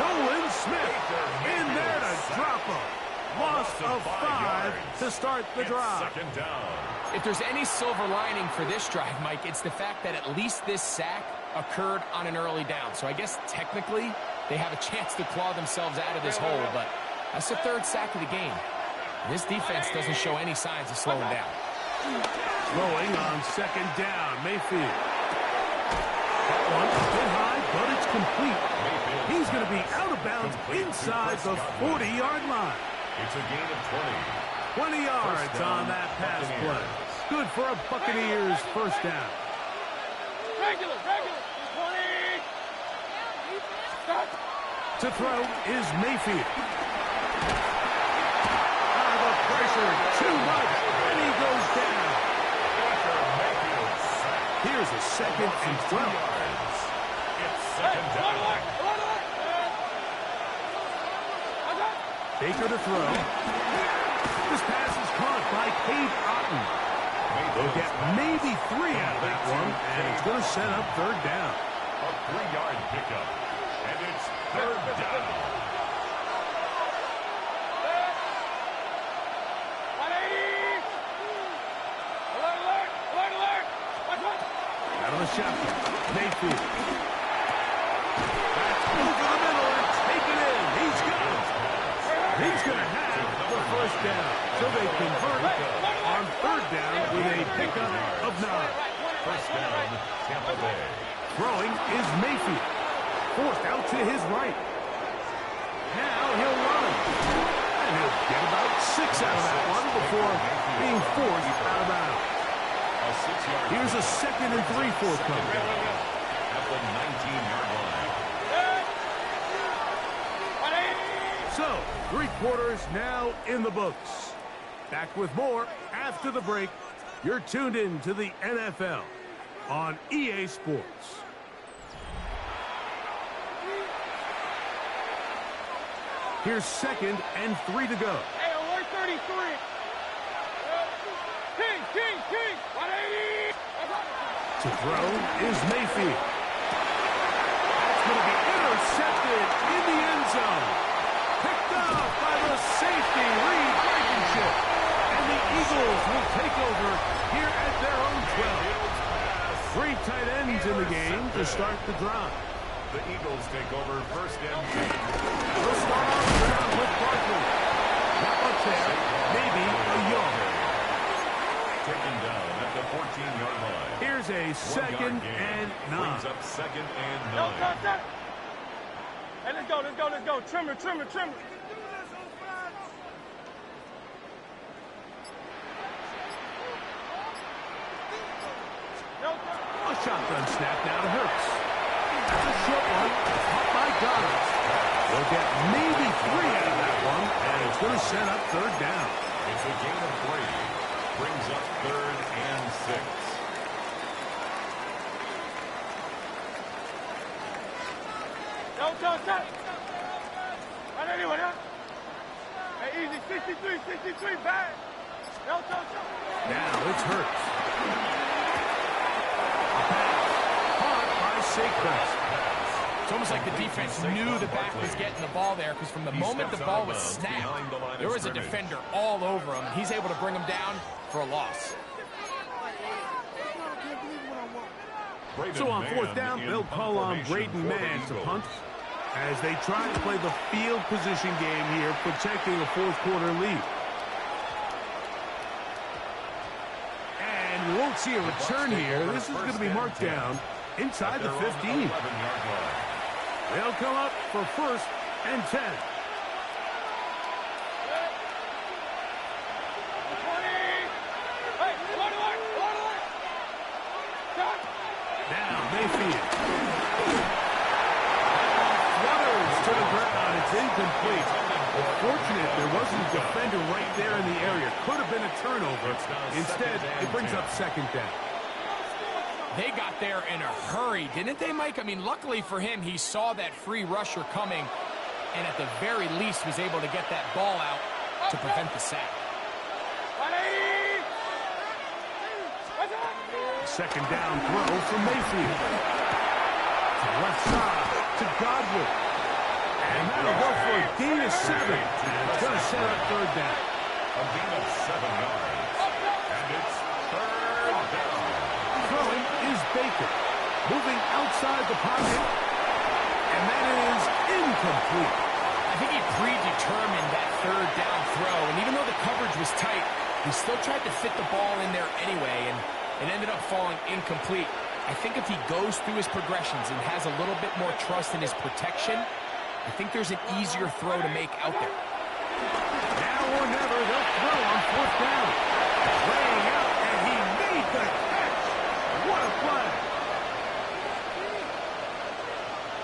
Nolan Smith in there to drop him. Loss of 5 to start the drive. 2nd down. If there's any silver lining for this drive, Mike, it's the fact that at least this sack occurred on an early down. So I guess technically they have a chance to claw themselves out of this hole, but that's the 3rd sack of the game. This defense doesn't show any signs of slowing down. Throwing on 2nd down, Mayfield. That one a bit high, but it's complete. He's going to be out of bounds inside the 40-yard line. It's a gain of 20. 20 yards on that pass play. Good for a Buccaneers 1st down. Regular. 20. Stop. To throw is Mayfield. The pressure, too much, and he goes down. Here's a 2nd and 12. It's 2nd down. Baker to throw. This pass is caught by Cade Otton. They'll get maybe 3 out of that one, and it's going to set up 3rd down. A 3-yard pickup, and it's 3rd down. Out of the shotgun, Mayfield. That's over the middle and taken in. He's got it. He's going to have the 1st down. So they convert on 3rd down with a pickup of 9. 1st down, Tampa Bay. Throwing is Mayfield. Forced out to his right. Now he'll run. And he'll get about 6 out of that one before being forced out of bounds. Here's a 2nd and 3 forthcoming. At the 19-yard line. So, 3 quarters now in the books. Back with more after the break. You're tuned in to the NFL on EA Sports. Here's 2nd and 3 to go. Hey, alert 33. King. 180. To throw is Mayfield. That's going to be intercepted in the end zone. Picked up by the safety, Reed Blankenship. And the Eagles will take over here at their own 12. 3 tight ends in the game to start the drive. The Eagles take over 1st and 10. They'll start off the ground with Barkley. Not much there, maybe a yard. Taken down at the 14-yard line. Here's a 2nd and 9. Brings up 2nd and 9. No, hey, let's go. Trimmer. A shotgun snap now to Hurts. That's a short one. Caught by Dobbs. They'll get maybe 3 out of that one, and it's going to set up 3rd down. It's a gain of 3. Brings up 3rd and 6. No, right anyway, huh? Hey, easy, 63, back. No. Now it's Hurts. Caught by Saquon. It's almost like the defense knew the back was getting the ball there, because from the moment the ball was snapped, there was a defender all over him. He's able to bring him down for a loss. So on 4th down, they'll call on Braden Mann to punt as they try to play the field position game here, protecting a 4th quarter lead. And won't won't see a return here. This is going to be marked down inside the 15. They'll come up for 1st and 10. Now Mayfield. Flutters to the ground. It's incomplete. Fortunate there wasn't a defender right there in the area. Could have been a turnover. Instead, it brings up 2nd down. They got there in a hurry, didn't they, Mike? I mean, luckily for him, he saw that free rusher coming, and at the very least was able to get that ball out to prevent the sack. 2nd down throw from Mayfield. To the left side to Godwin. And that'll go for a gain of 7. And it's going to set up 3rd down. A gain of 7 yards. And it's 3rd down. Throwing is Baker. Moving outside the pocket. And that is incomplete. I think he predetermined that 3rd down throw. And even though the coverage was tight, he still tried to fit the ball in there anyway. And it ended up falling incomplete. I think if he goes through his progressions and has a little bit more trust in his protection, I think there's an easier throw to make out there. Now or never, they'll throw on 4th down. Laying out, and he made the catch. What a play.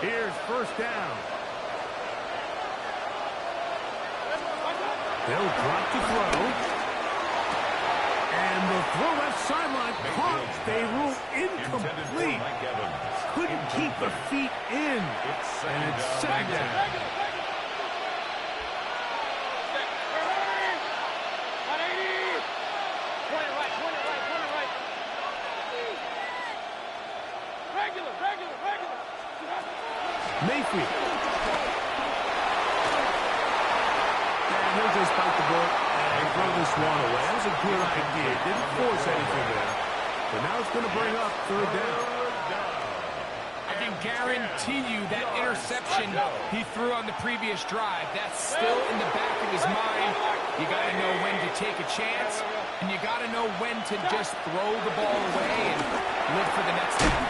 Here's 1st down. They'll drop to throw. And the throw left sideline caught. They rule incomplete. Couldn't keep the feet in. And it's 2nd down. Mayfield. And he'll just bite the bullet and throw this one away. That was a good idea. Didn't force anything there. But now it's going to bring up 3rd down. I can guarantee you that interception he threw on the previous drive, that's still in the back of his mind. You got to know when to take a chance, and you got to know when to just throw the ball away and live for the next down.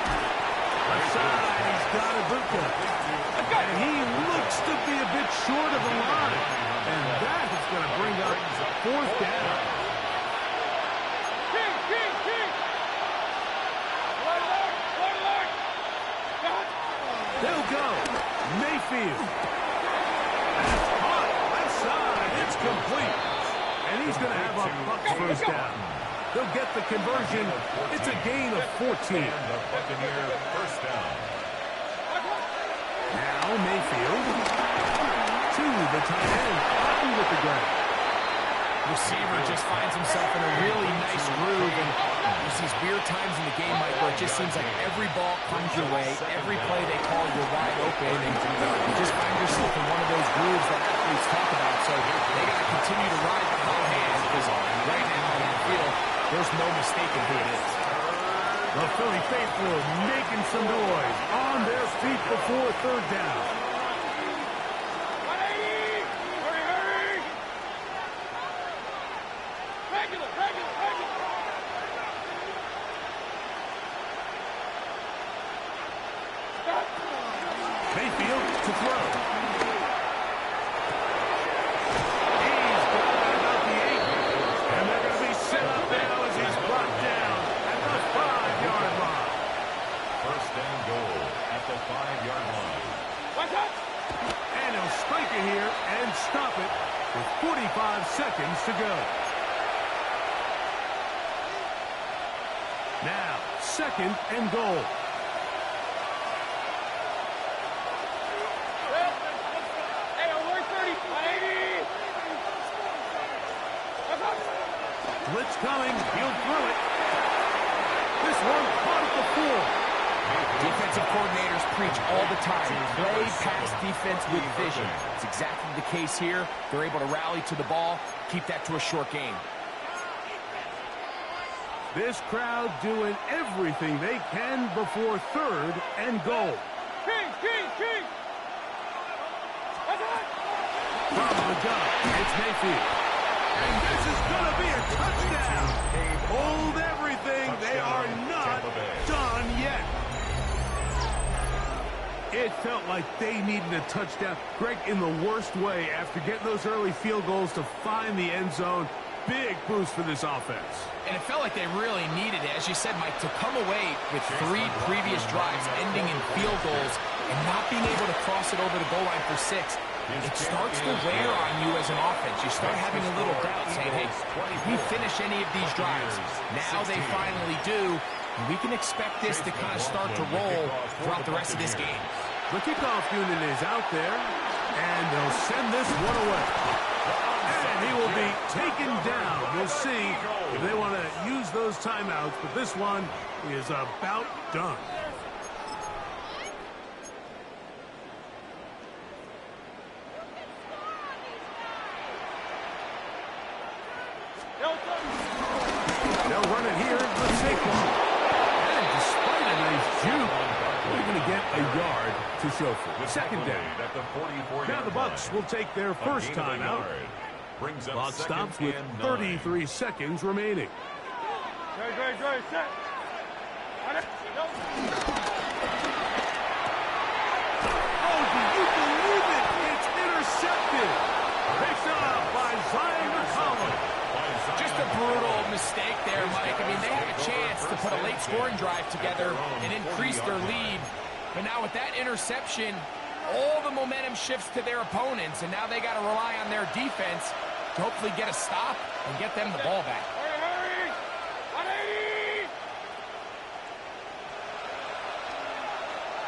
Left side, he's got Ibuka. And he looks to be a bit short of the line. And that is going to bring up 4th down. They'll go. Mayfield. That's caught. Left side. It's complete. And he's going to have a Bucs 1st down. They'll get the conversion. It's a gain of 14. The Buccaneer 1st down. Now Mayfield to the tight end. Happy with the ground. Receiver just finds himself in a really nice groove, and there's these weird times in the game, Mike, where it just seems like every ball comes your way, every play they call, you're wide open, and you just find yourself in one of those grooves that athletes talk about. So they got to continue to ride the hot hand, because right now on the field, there's no mistaking who it is. The Philly faithful making some noise on their feet before 3rd down. Mayfield to throw. He's got about the 8. And they're going to be set up now as he's brought down at the 5-yard line. 1st and goal at the 5-yard line. And he'll strike it here and stop it with 45 seconds to go. Now, 2nd and goal. Blitz coming. He'll throw it. This one caught at the 4. Defensive coordinators preach all the time. Play pass defense with vision. It's exactly the case here. They're able to rally to the ball, keep that to a short game. This crowd doing everything they can before 3rd and goal. King! From the gun, it's Mayfield. And this is going to be a touchdown. Hold everything. They are not done yet. It felt like they needed a touchdown. Greg, in the worst way, after getting those early field goals to find the end zone. Big boost for this offense. And it felt like they really needed it, as you said, Mike, to come away with 3 previous drives ending in field goals and not being able to cross it over the goal line for 6. It starts to wear on you as an offense. You start having a little doubt, saying, hey, if we finish any of these drives, now they finally do, and we can expect this to kind of start to roll throughout the rest of this game. The kickoff unit is out there, and they'll send this one away. And he will be taken down. We'll see if they want to use those timeouts, but this one is about done. They'll run it here into the Saquon. And despite a nice juke, they're going to get a yard to show for it. Second down. Now the Bucs will take their first timeout. Clock stops with 33 seconds remaining. Set. Oh, do you believe it? It's intercepted. Picked up by Zion McCollum. Just a brutal mistake there, Mike. I mean, they had a chance to put a late scoring drive together and increase their lead. But now with that interception, all the momentum shifts to their opponents, and now they got to rely on their defense to hopefully get a stop and get them the ball back. Hurry! 180!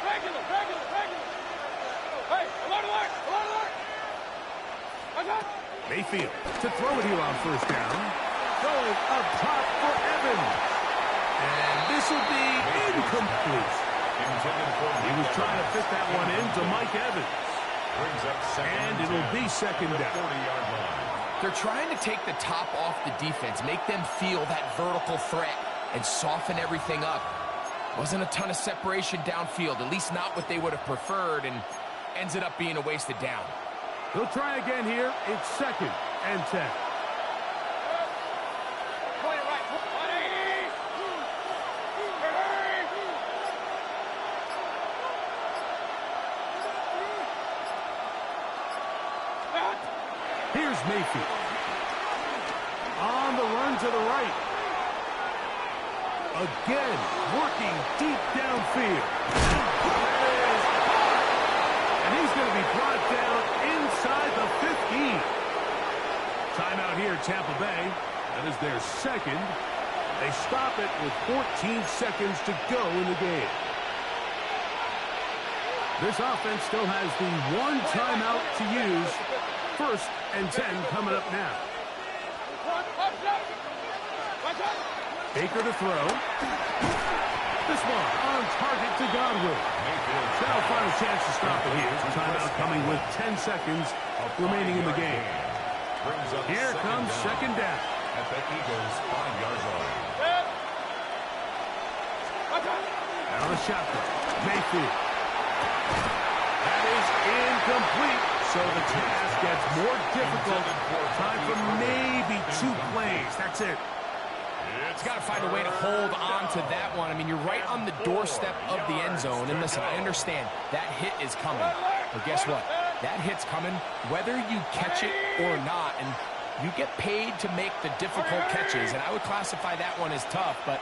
Regular! Hey, alert! Mayfield to throw it here on first down. Going up top for Evans. And this will be incomplete. He was trying to fit that one into Mike Evans. And it'll be second down. They're trying to take the top off the defense, make them feel that vertical threat, and soften everything up. Wasn't a ton of separation downfield, at least not what they would have preferred, and ends it up being a wasted down. They'll try again here. It's second and 10. Here's Mayfield. On the run to the right. Again, working deep downfield. And he's going to be brought down inside the 15. Timeout here, Tampa Bay. That is their second. They stop it with 14 seconds to go in the game. This offense still has the one timeout to use. First and 10 coming up now. Baker to throw. This one on target to Godwin. That'll find a chance to stop it here. Timeout coming with 10 seconds remaining in the game. Here comes second down. At the Eagles' 5-yard line. Out of the shotgun. Mayfield. That is incomplete. So the task gets more difficult. Time for maybe 2 plays. That's it. It's got to find a way to hold on to that one. I mean, you're right on the doorstep of the end zone. And listen, I understand that hit is coming. But guess what? That hit's coming whether you catch it or not. And you get paid to make the difficult catches. And I would classify that one as tough. But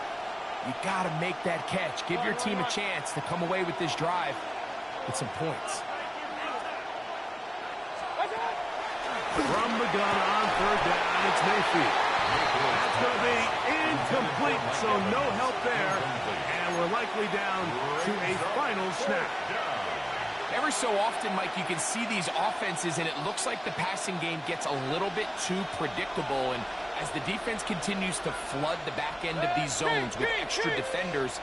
you got to make that catch. Give your team a chance to come away with this drive with some points. From the gun on third down, it's Mayfield. That's going to be incomplete, so no help there. And we're likely down to a final snap. Every so often, Mike, you can see these offenses, and it looks like the passing game gets a little bit too predictable. And as the defense continues to flood the back end of these zones with extra defenders,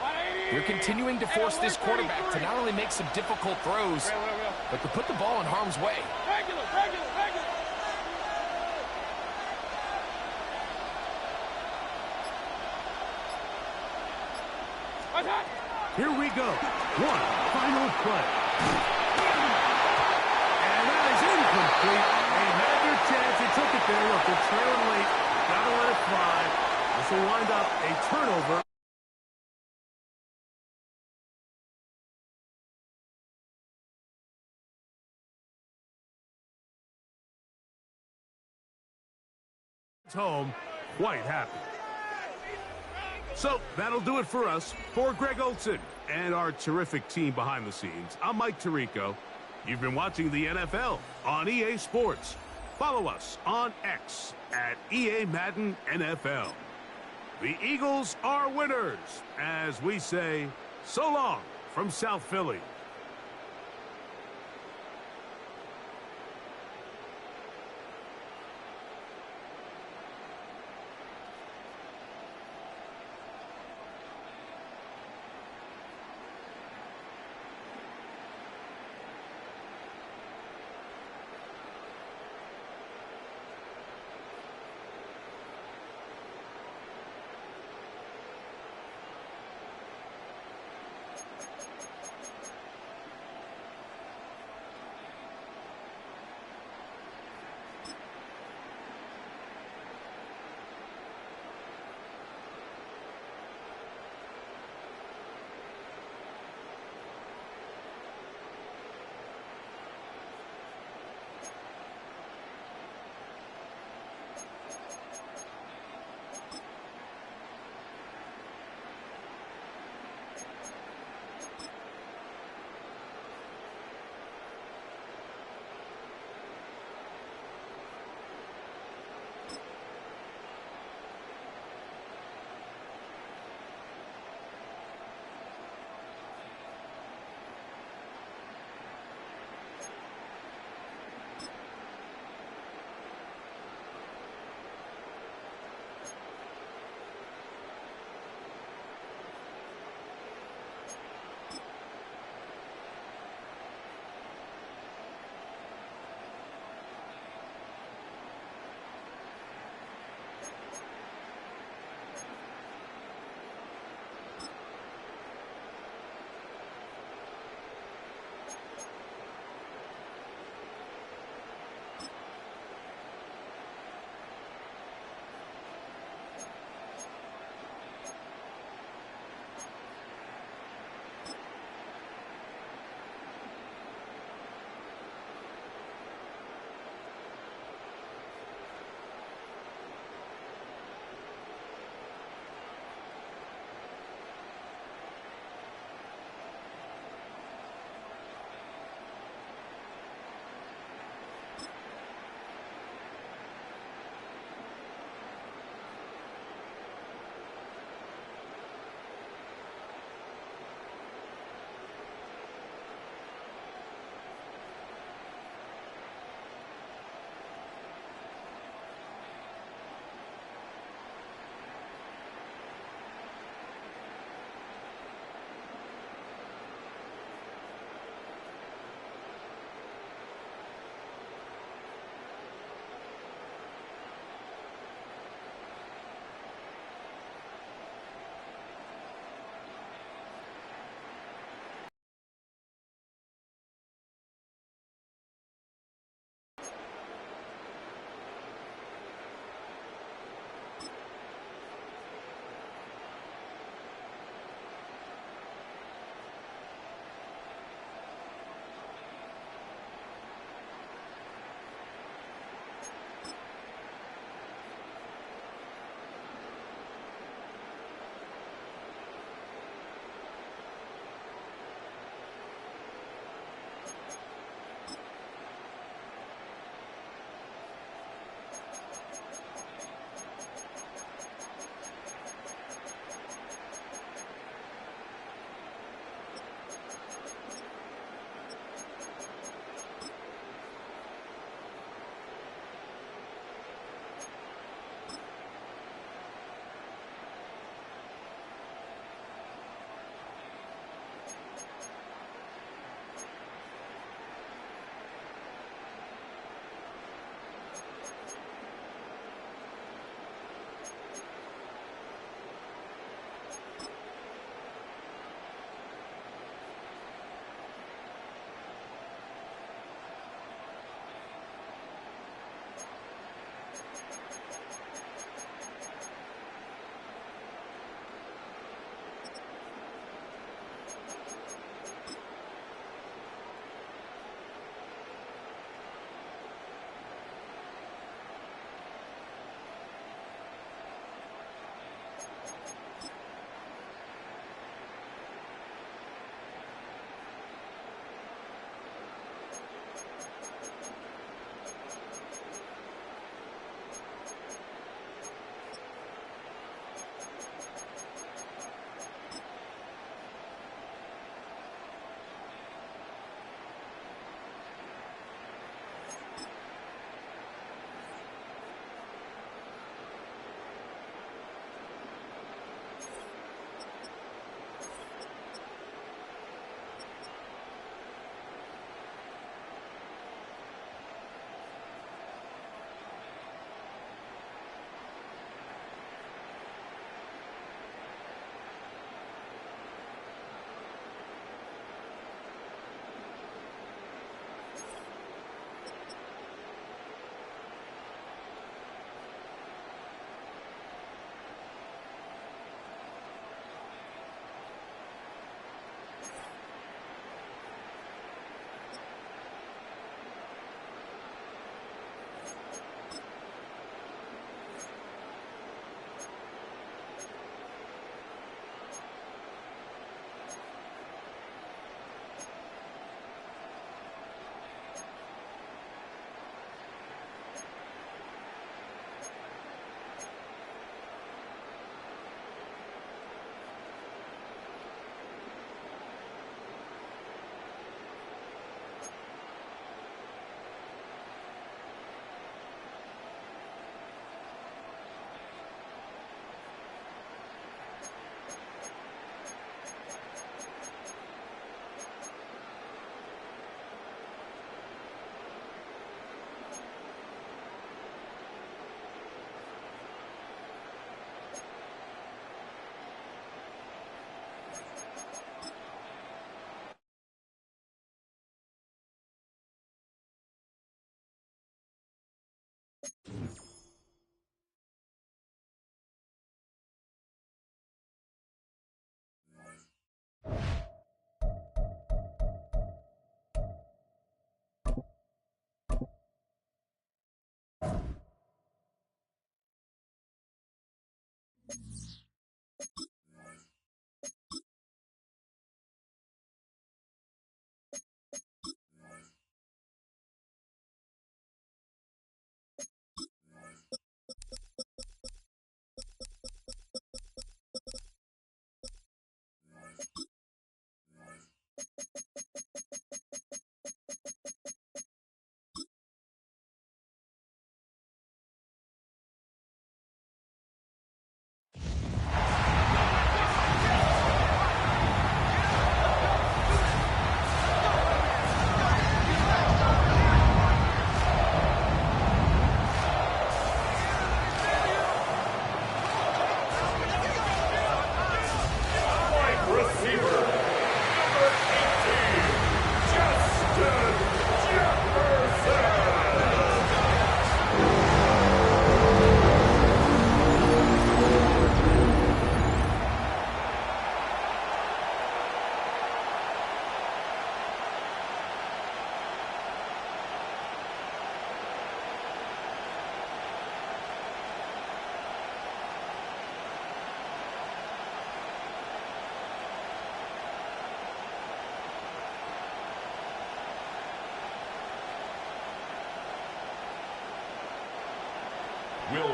they're continuing to force this quarterback to not only make some difficult throws, but to put the ball in harm's way. Here we go. One final play. And that is incomplete. They had their chance. They took it there. Look, they're trailing late. wind up a turnover. Home quite happy. So that'll do it for us. For Greg Olson and our terrific team behind the scenes, I'm Mike Tirico. You've been watching the NFL on EA Sports. Follow us on X at EA Madden NFL. The Eagles are winners, as we say, so long from South Philly.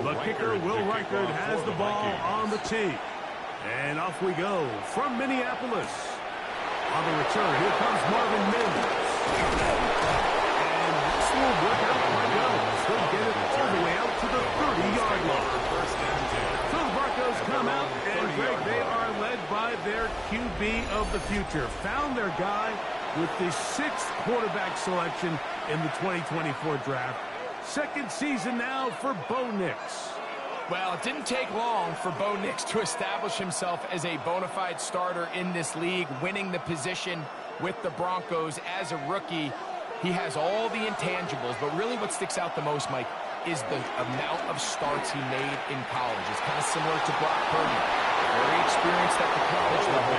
The kicker, Will Reichard, has the ball on the tee. And off we go from Minneapolis. On the return, here comes Marvin Mims. And this will work out quite well. He'll get it all the way out to the 30-yard line. So the Broncos come out, and Greg, they are led by their QB of the future. Found their guy with the 6th quarterback selection in the 2024 draft. Second season now for Bo Nix. Well, it didn't take long for Bo Nix to establish himself as a bona fide starter in this league, winning the position with the Broncos as a rookie. He has all the intangibles, but really what sticks out the most, Mike, is the amount of starts he made in college. It's kind of similar to Brock Purdy. Very experienced at the college level.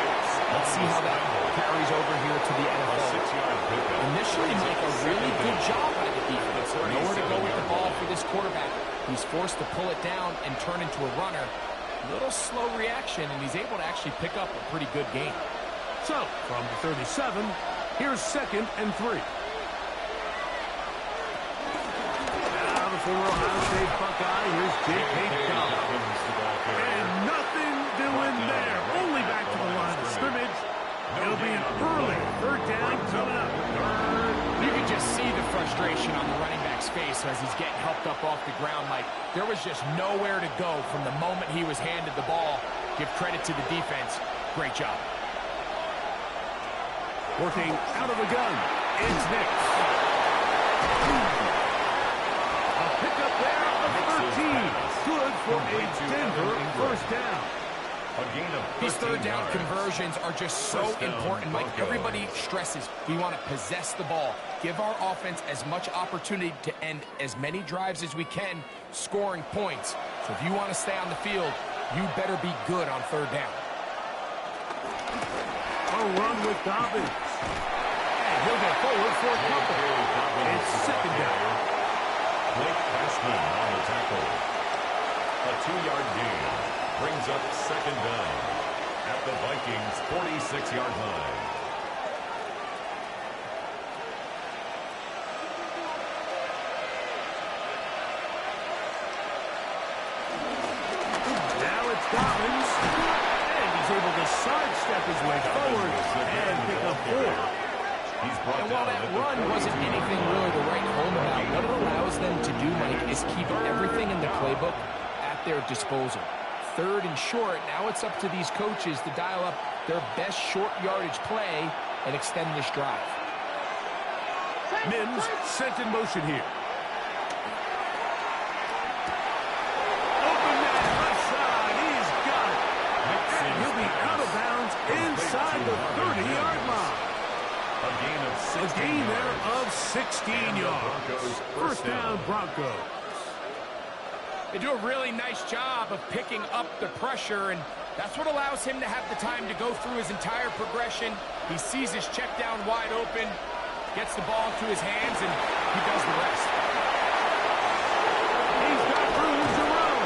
Let's see how that carries over here to the NFL. Initially, Mike, a really good job by the defense. Nowhere to go with the ball for this quarterback. He's forced to pull it down and turn into a runner. Little slow reaction, and he's able to actually pick up a pretty good game. So, from the 37, here's 2nd and 3. Now the former Ohio State Buckeye, here's J.K. Dobbins. And nothing doing there. Only back to the line of scrimmage. It'll be an early 3rd down coming up. You can just see the frustration on the running back's face as he's getting helped up off the ground. Like, there was just nowhere to go from the moment he was handed the ball. Give credit to the defense. Great job. Working out of the gun. It's Nix. A pickup there of 13. Good for a Denver 1st down. These 3rd down conversions are just so important, Mike. Everybody stresses we want to possess the ball, give our offense as much opportunity to end as many drives as we can, scoring points. So if you want to stay on the field, you better be good on 3rd down. A run with Dobbins. And he'll get forward for a couple. It's 2nd down. Blake Cashman on the tackle. A 2-yard gain. Brings up 2nd down at the Vikings' 46-yard line. Now it's Dobbins, and he's able to sidestep his way forward and pick up 4. And while that run wasn't anything really to write home about, what it allows them to do, Mike, is keep everything in the playbook at their disposal. 3rd and short, now it's up to these coaches to dial up their best short yardage play and extend this drive. Mims sent in motion here. Open man left side, he's got it. And he'll be out of bounds inside the 30-yard line. A gain there of 16 yards. 1st down Broncos. They do a really nice job of picking up the pressure, and that's what allows him to have the time to go through his entire progression. He sees his check down wide open, gets the ball into his hands, and he does the rest. He's got room to run.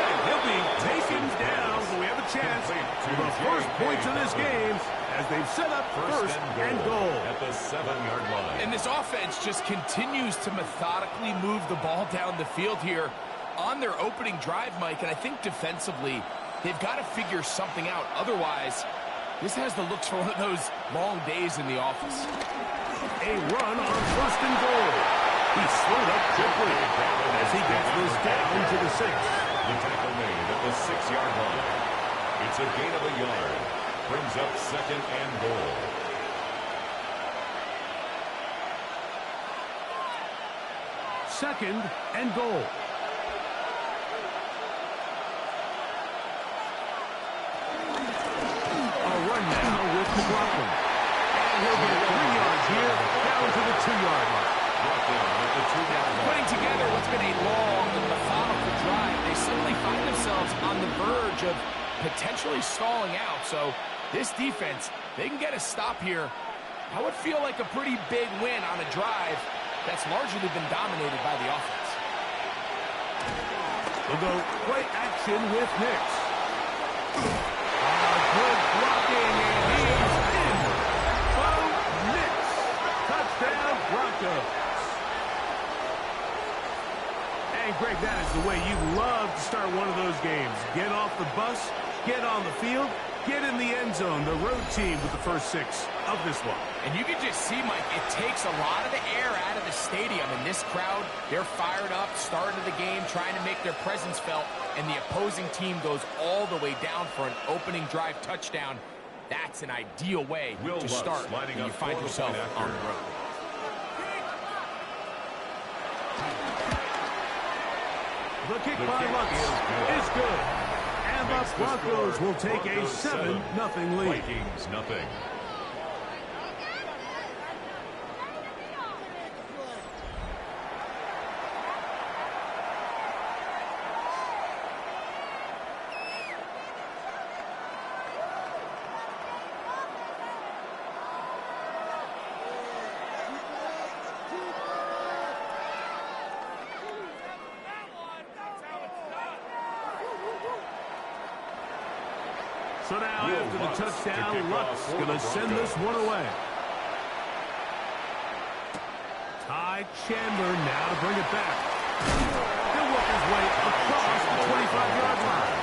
And he'll be taken down, but we have a chance for the first points of this game as they've set up first and goal. At the 7-yard line. And this offense just continues to methodically move the ball down the field here on their opening drive, Mike, and I think defensively they've got to figure something out. Otherwise, this has the looks for one of those long days in the office. A run on first and goal. He slowed up quickly as he gets this down to the 6. The tackle made at the 6-yard line. It's a gain of a yard. Brings up second and goal. Second and goal. McLaughlin. And he'll get 3 yards here, down to the 2-yard line. Putting together what's been a long and methodical drive, they suddenly find themselves on the verge of potentially stalling out. So this defense, they can get a stop here. That would feel like a pretty big win on a drive that's largely been dominated by the offense. We'll go play action with Nix. Good blocking, and he is in. Bo Nix. Touchdown, Broncos. And Greg, that is the way you love to start one of those games. Get off the bus, get on the field, get in the end zone. The road team with the first 6 of this one. And you can just see, Mike, it takes a lot of the air out of the stadium. And this crowd, they're fired up, starting the game, trying to make their presence felt. And the opposing team goes all the way down for an opening drive touchdown. That's an ideal way to start when you find yourself on the road. The kick by Lutz is good. And the Broncos will take a 7-0 lead. Vikings nothing. So now, after the touchdown, Lutz going to send this one away. Ty Chandler now to bring it back. He'll work his way across the 25-yard line.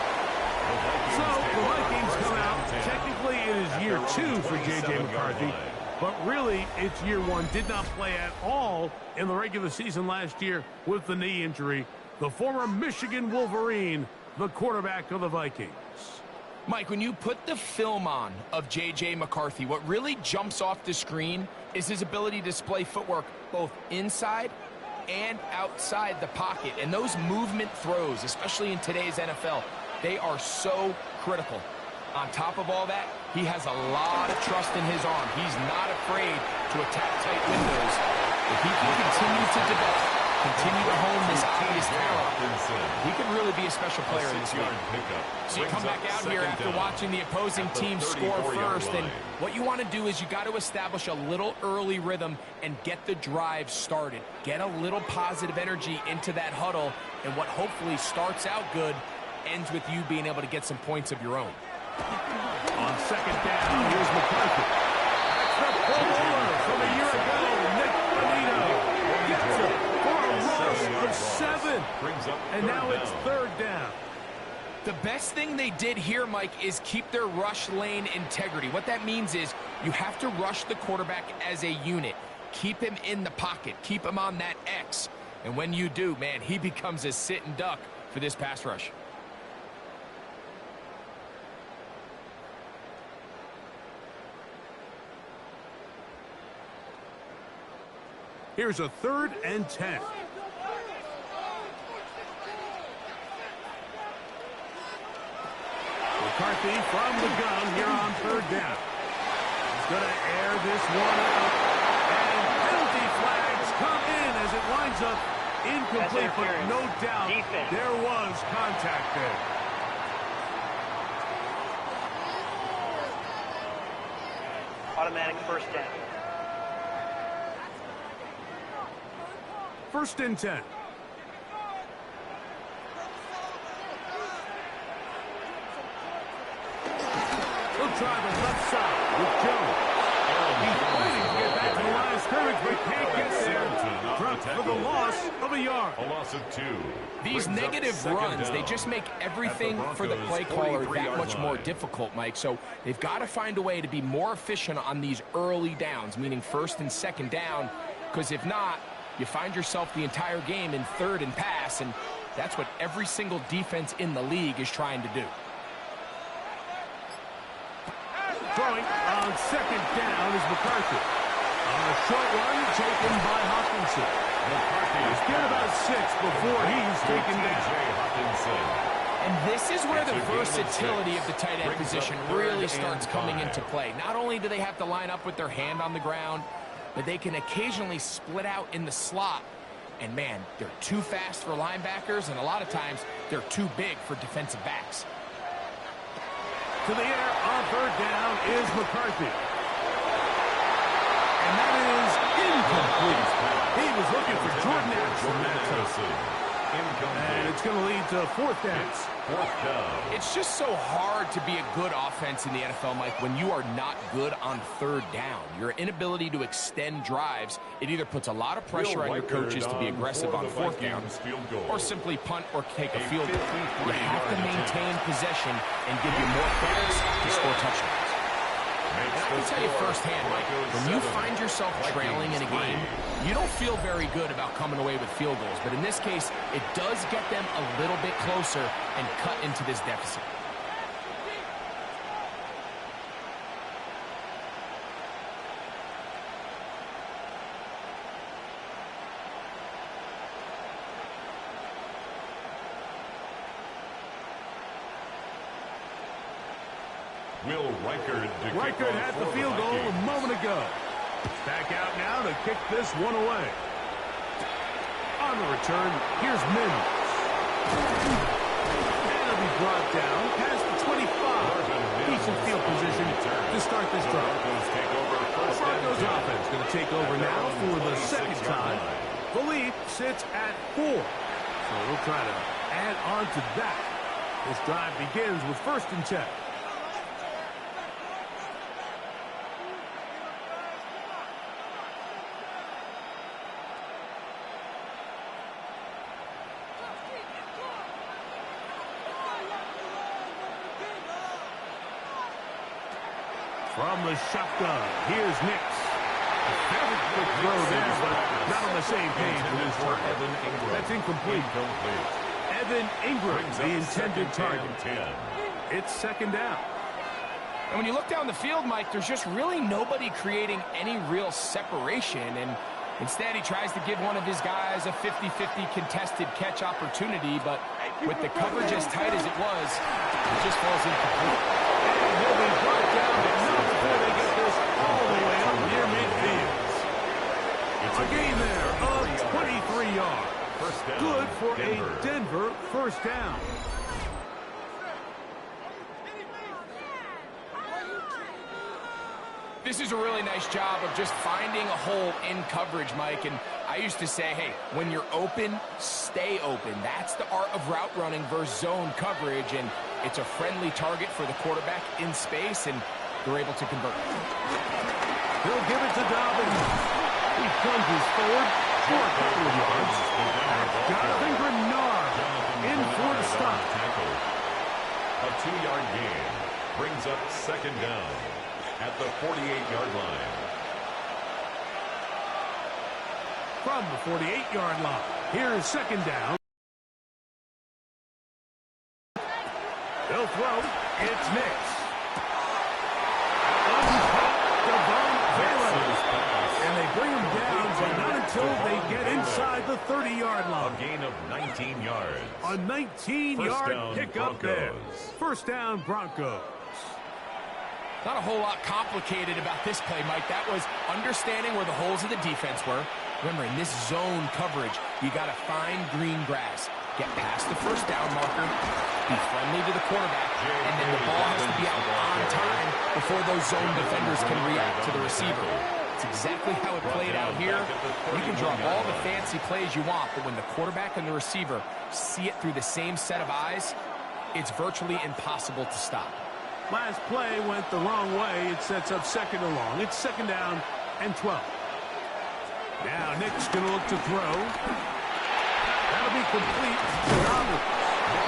So the Vikings come out. Technically, it is year 2 for J.J. McCarthy. But really, it's year 1. Did not play at all in the regular season last year with the knee injury. The former Michigan Wolverine, the quarterback of the Vikings. Mike, when you put the film on of J.J. McCarthy, what really jumps off the screen is his ability to display footwork both inside and outside the pocket. And those movement throws, especially in today's NFL, they are so critical. On top of all that, he has a lot of trust in his arm. He's not afraid to attack tight windows. If he can continue to develop, continue to hone this obvious talent, he could really be a special player in this league. So you come back out here after watching the opposing team score first, and what you want to do is you got to establish a little early rhythm and get the drive started. Get a little positive energy into that huddle, and what hopefully starts out good ends with you being able to get some points of your own. On second down, here's McCarthy. That's the pull-over from a year ago. Nick Bonito gets it for a rush of 7. And now it's third down. The best thing they did here, Mike, is keep their rush lane integrity. What that means is you have to rush the quarterback as a unit. Keep him in the pocket. Keep him on that X. And when you do, man, he becomes a sitting duck for this pass rush. Here's a 3rd and 10. McCarthy from the gun here on 3rd down. He's going to air this one out. And penalty flags come in as it winds up incomplete, but no doubt Defense. there was contact there. Automatic first down. First and 10. He'll try the left side with Jones. He's fighting to get back to the line of scrimmage, but can't get there. Dropped for the loss of a yard. A loss of 2. These negative runs, they just make everything for the play caller that much more difficult, Mike. So they've got to find a way to be more efficient on these early downs, meaning first and second down, because if not, you find yourself the entire game in third and pass, and that's what every single defense in the league is trying to do. Throwing on second down is McCarthy. On a short one taken by Hawkinson. McCarthy is Get about 6 before he's taken down. Hawkinson. And this is where the versatility of the tight end position really starts coming into play. Not only do they have to line up with their hand on the ground, but they can occasionally split out in the slot. And man, they're too fast for linebackers, and a lot of times they're too big for defensive backs. To the air on third down is McCarthy. And that is incomplete. He was looking for Jordan Addison that time. And it's going to lead to fourth down. Fourth down. It's just so hard to be a good offense in the NFL, Mike, when you are not good on third down. Your inability to extend drives, it either puts a lot of pressure on your coaches to be aggressive on fourth down, or simply punt or take a field goal. You have to maintain possession and give you more points to score touchdowns. And I can tell you firsthand, Mike, when you find yourself trailing in a game, you don't feel very good about coming away with field goals. But in this case, it does get them a little bit closer and cut into this deficit. Will Reichard had the field goal a moment ago. Back out now to kick this one away. On the return, here's Mims. And he'll be brought down past the 25. Decent field position to start this drive. The Broncos offense going to take over now for the second time. The lead sits at 4. So we'll try to add on to that. This drive begins with first and 10. From the shotgun, here's Nix. Very quick throw there, but not on the same page with his target. That's incomplete. Evan Ingram, the intended target. It's second down. And when you look down the field, Mike, there's just really nobody creating any real separation. And instead, he tries to give one of his guys a 50-50 contested catch opportunity. But with the coverage as tight as it was, it just falls incomplete. And he'll be brought down, but not before they get this all the way up near midfield. It's a gain there of 23 yards. Good for a Denver first down. This is a really nice job of just finding a hole in coverage, Mike. And I used to say, hey, when you're open, stay open. That's the art of route running versus zone coverage. And it's a friendly target for the quarterback in space, and they're able to convert. He'll give it to Dobbins. He plunges forward for a couple of yards. Jonathan Grenard in for the stop. A 2-yard gain brings up second down at the 48-yard line. From the 48-yard line, here's second down. They'll throw. It's Nix. And they bring him down, but not until they get inside the 30-yard line. A gain of 19 yards. A 19-yard pickup there. First down, Broncos. Not a whole lot complicated about this play, Mike. That was understanding where the holes of the defense were, Remember, in this zone coverage, you got to find green grass. Get past the first down marker, be friendly to the quarterback, and then the ball has to be out on time before those zone defenders can react to the receiver. It's exactly how it played out here. You can draw all the fancy plays you want, but when the quarterback and the receiver see it through the same set of eyes, it's virtually impossible to stop. Last play went the wrong way. It sets up second and long. It's second down and 12. Now Nick's going to look to throw. That'll be complete to Roberts.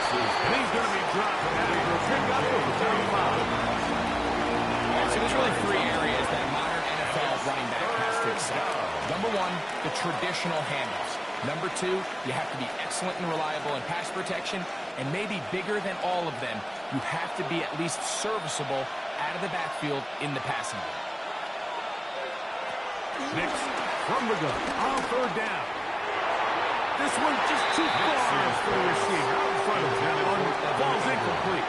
And he's going to be dropped after a pickup of 35. So there's really three areas that modern NFL running back has to accept. Number one, the traditional handoffs. Number two, you have to be excellent and reliable in pass protection. And maybe bigger than all of them, you have to be at least serviceable out of the backfield in the passing game. Nick's from the gun on third down. This one just too far for the receiver. Out in front of him. That one falls incomplete.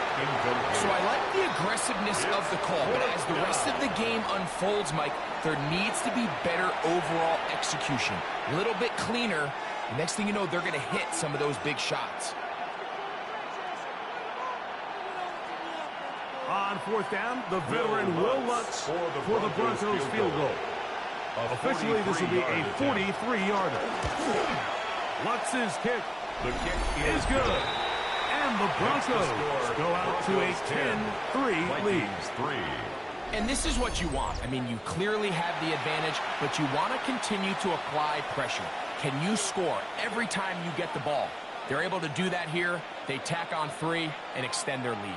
So I like the aggressiveness of the call, but as the rest of the game unfolds, Mike, there needs to be better overall execution. A little bit cleaner. Next thing you know, they're going to hit some of those big shots. On fourth down, the veteran Will Lutz for the Broncos field goal. Officially, this will be a 43-yarder. Lutz's kick is good. And the Broncos go out to a 10-3 lead. And this is what you want. I mean, you clearly have the advantage, but you want to continue to apply pressure. Can you score every time you get the ball? They're able to do that here. They tack on 3 and extend their lead.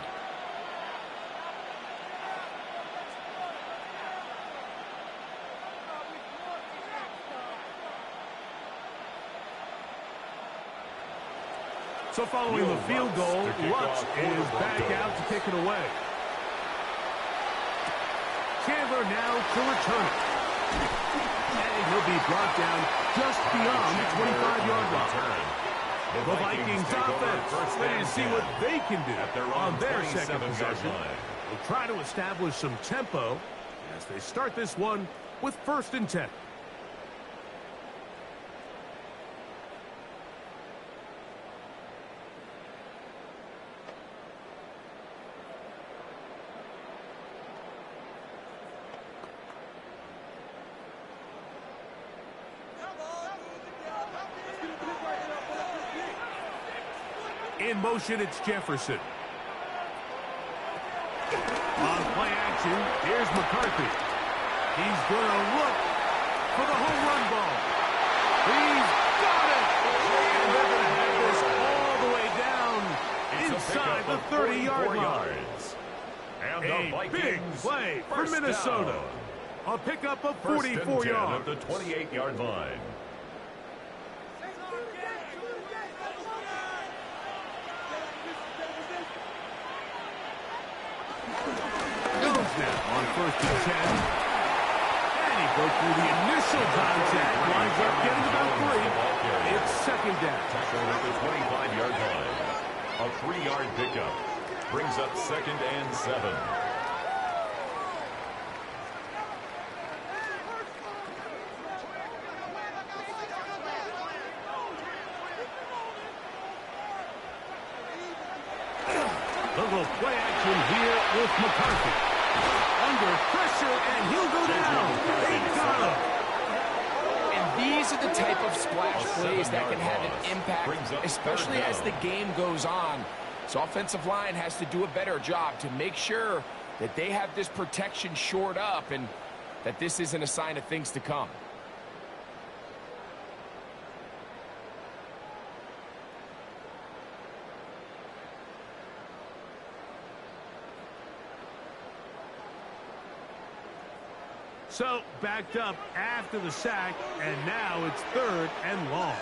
So following the field goal, Lutz is back out to kick it away. Chandler now to return it. And he'll be brought down just beyond the 25-yard line. The Vikings offense ready to see what they can do on their second possession. They'll try to establish some tempo as they start this one with 1st and 10. In motion, it's Jefferson. On play action, here's McCarthy. He's going to look for the home run ball. He's got it! And they're going to have this all the way down inside the 30-yard line. And the A big play for Minnesota. A pickup of 44 yards. At the 28-yard line. Now on 1st and 10. And he broke through the initial contact. Winds up getting about 3. It's 2nd down. Tackled at the 25-yard line. A 3-yard pickup. Brings up 2nd and 7. Little play action here with McCarthy. Under pressure, and he'll go down. They got him. And these are the type of splash plays that can have an impact, especially as the game goes on. So offensive line has to do a better job to make sure that they have this protection shored up and that this isn't a sign of things to come. So backed up after the sack, and now it's 3rd and long.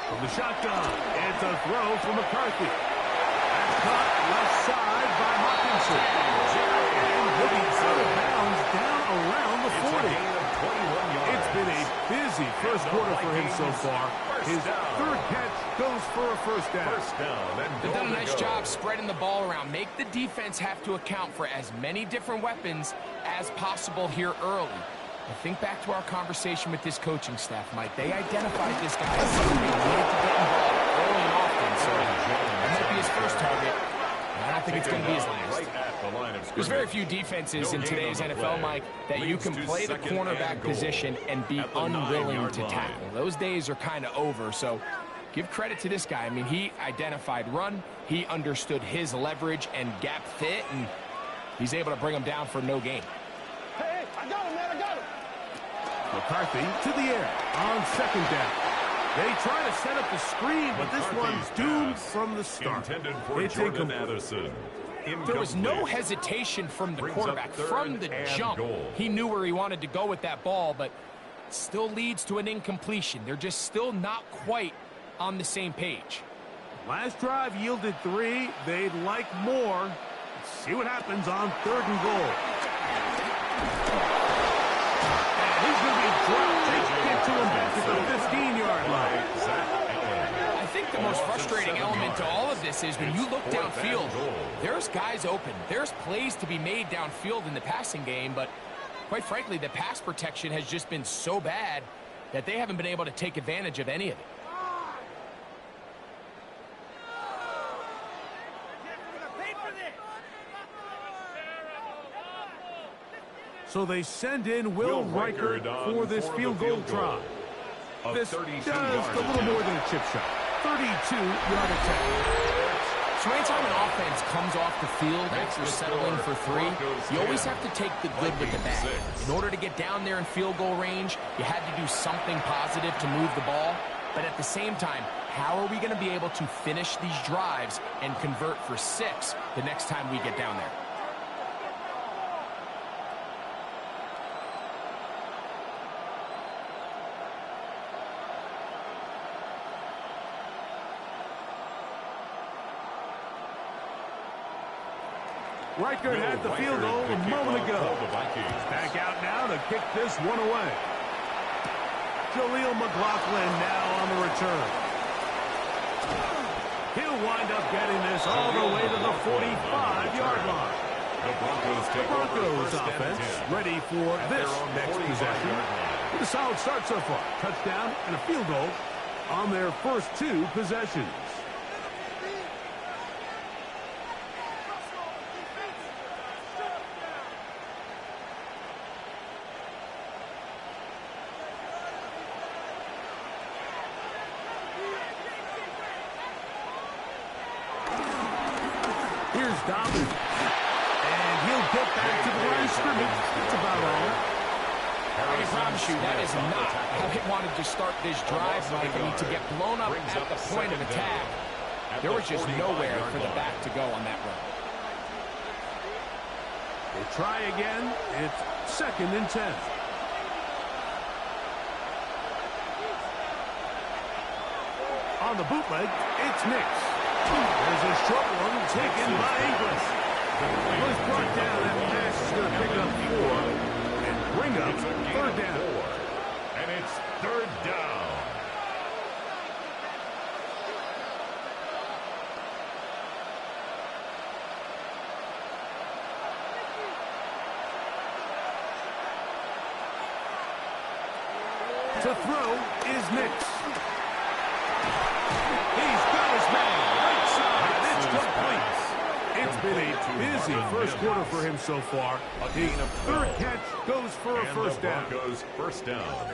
From the shotgun, it's a throw from McCarthy. That's caught left side by Hawkinson. And he'll be out of bounds down around the 40. It's been a busy first quarter for him so far. His 3rd catch goes for a 1st down. They've done a nice job spreading the ball around. Make the defense have to account for as many different weapons as possible here early. I think back to our conversation with this coaching staff, Mike. They identified this guy as somebody who needed to get involved early and often, so that might be his first target. I don't think it's going to be his last. There's very few defenses in today's NFL, Mike, that you can play the cornerback position and be unwilling to tackle. Those days are kind of over, so give credit to this guy. I mean, he identified run, he understood his leverage and gap fit, and he's able to bring him down for no gain. Hey, I got him, man, I got him. McCarthy to the air on second down. They try to set up the screen, but this one's doomed from the start. It's incomplete. There was no hesitation from the quarterback. From the jump, he knew where he wanted to go with that ball, but still leads to an incompletion. They're just still not quite on the same page. Last drive yielded 3. They'd like more. Let's see what happens on 3rd and goal. And he's going to be dropped. They get to him back at the 15-yard line. I think the most frustrating element to all of this is when you look downfield, there's guys open. There's plays to be made downfield in the passing game, but quite frankly, the pass protection has just been so bad that they haven't been able to take advantage of any of it. So they send in Will Reichert for this field goal try. This does a little more than a chip shot. 32-yard attempt. So anytime an offense comes off the field after settling for 3, you always have to take the good with the bad. In order to get down there in field goal range, you had to do something positive to move the ball. But at the same time, how are we going to be able to finish these drives and convert for 6 the next time we get down there? Reichert had the field goal a moment ago. Back out now to kick this one away. Jaleel McLaughlin now on the return. He'll wind up getting this all the way to the 45-yard line. The Broncos offense ready for this next possession. With a solid start so far. Touchdown and a field goal on their first 2 possessions. Dobbins. And he'll get back to the line of scrimmage. That's about all. I can promise you that is not how they wanted to start this drive, Mike. I mean, to get blown up at the point of attack, there was just nowhere for the back to go on that run. They try again. It's 2nd and 10. On the bootleg, it's Nix. There's a short one taken by Inglis. Was brought down, and pass is going to pick up 4 and bring up 3rd down. And it's 3rd down. To throw is Nix. He's got his man. Right side. It's complete. It's been a busy first quarter for him so far. His 3rd catch goes for a first down. Broncos first down.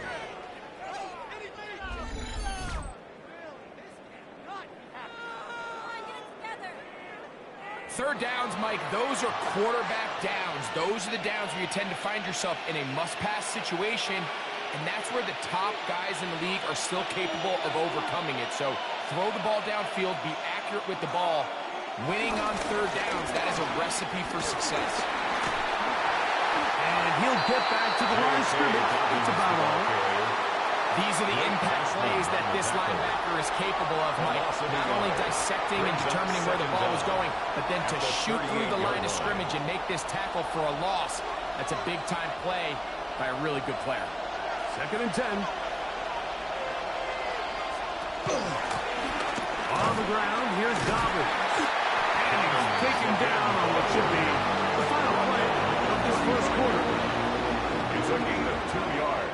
Third downs, Mike, those are quarterback downs. Those are the downs where you tend to find yourself in a must-pass situation, and that's where the top guys in the league are still capable of overcoming it. So throw the ball downfield, be accurate with the ball. Winning on third downs, that is a recipe for success. And he'll get back to the line of scrimmage. That's about all. These are the impact plays that this linebacker is capable of, Mike. Not only dissecting and determining where the ball was going, but then to shoot through the line of scrimmage and make this tackle for a loss. That's a big-time play by a really good player. 2nd and 10. On the ground, here's Dobbins. And he's taken down on what should be the final play of this first quarter. It's a gain of 2 yards.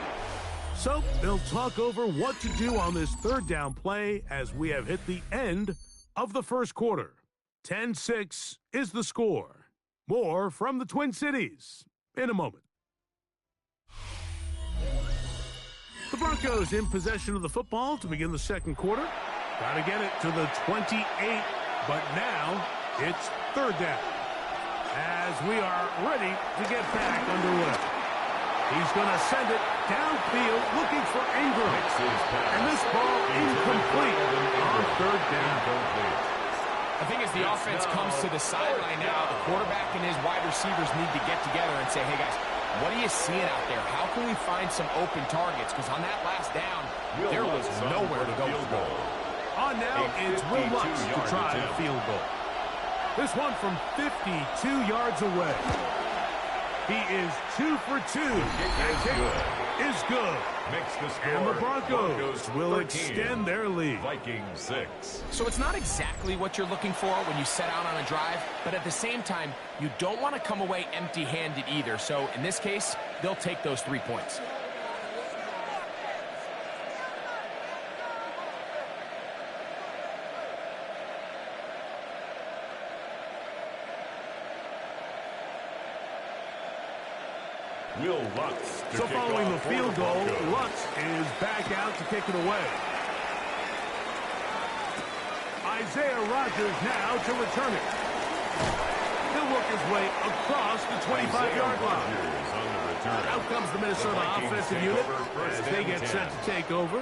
So they'll talk over what to do on this third down play as we have hit the end of the first quarter. 10-6 is the score. More from the Twin Cities in a moment. The Broncos in possession of the football to begin the second quarter. Got to get it to the 28, but now it's third down. As we are ready to get back underway. He's going to send it downfield looking for Ingram. And this ball incomplete on third down. I think as the offense comes to the sideline now, the quarterback and his wide receivers need to get together and say, hey, guys, what are you seeing out there? How can we find some open targets? Because on that last down, there was nowhere to go for goal. On now, it's Will Lutz to try the field goal. This one from 52 yards away. He is 2 for 2. That kick is good. Makes the score. And the Broncos will 13, extend their lead. Vikings 6. So it's not exactly what you're looking for when you set out on a drive, but at the same time, you don't want to come away empty-handed either. So in this case, they'll take those 3 points. Will Lutz. So following the field goal, Lutz is back out to kick it away. Isaiah Rodgers now to return it. He'll work his way across the 25-yard line. Out comes the Minnesota offensive unit as they get set to take over.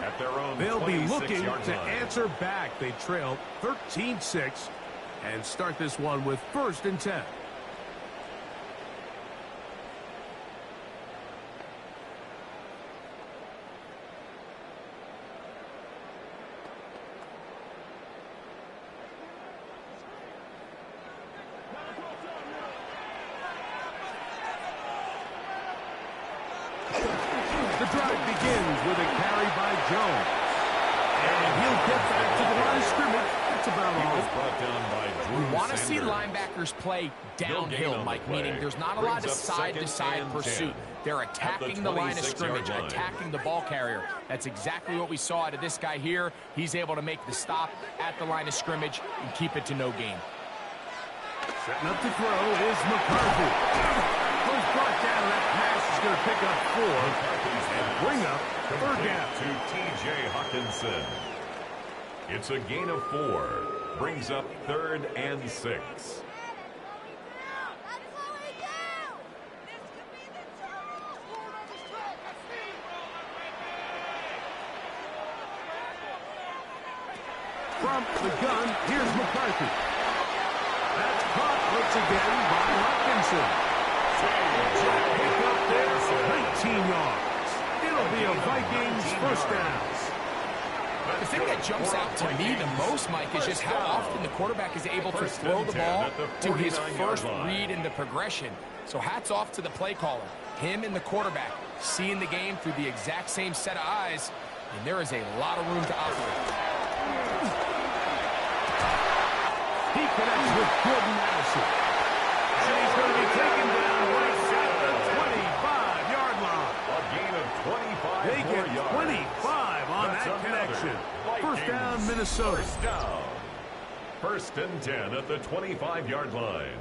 They'll be looking to answer back. They trail 13-6 and start this one with 1st and 10. The drive begins with a carry by Jones. And he'll get back to the line of scrimmage. That's about all. Brought down by Drew We want to Sanders. see linebackers play downhill, Mike, meaning there's not a lot of side-to-side pursuit. They're attacking the line of scrimmage, attacking the ball carrier. That's exactly what we saw out of this guy here. He's able to make the stop at the line of scrimmage and keep it to no gain. Setting up to throw is McCarthy. Goes brought down. That pass is going to pick up 4 and bring up third down. To T.J. Hawkinson. It's a gain of 4. Brings up 3rd and 6. From the gun, here's McCarthy. That's caught once again by Hawkinson. Pick up there for 19 yards. It'll be a Vikings first down. The thing that jumps out to me the most, Mike, is just how often the quarterback is able to throw the ball to his first read in the progression. So hats off to the play caller. Him and the quarterback seeing the game through the exact same set of eyes, and there is a lot of room to operate. He connects with Jordan Madison. And he's going to be taken down right at the 25-yard line. A gain of 25 They get yards. 25 on That's that connection. First down, Minnesota. First down. 1st and 10 at the 25-yard line.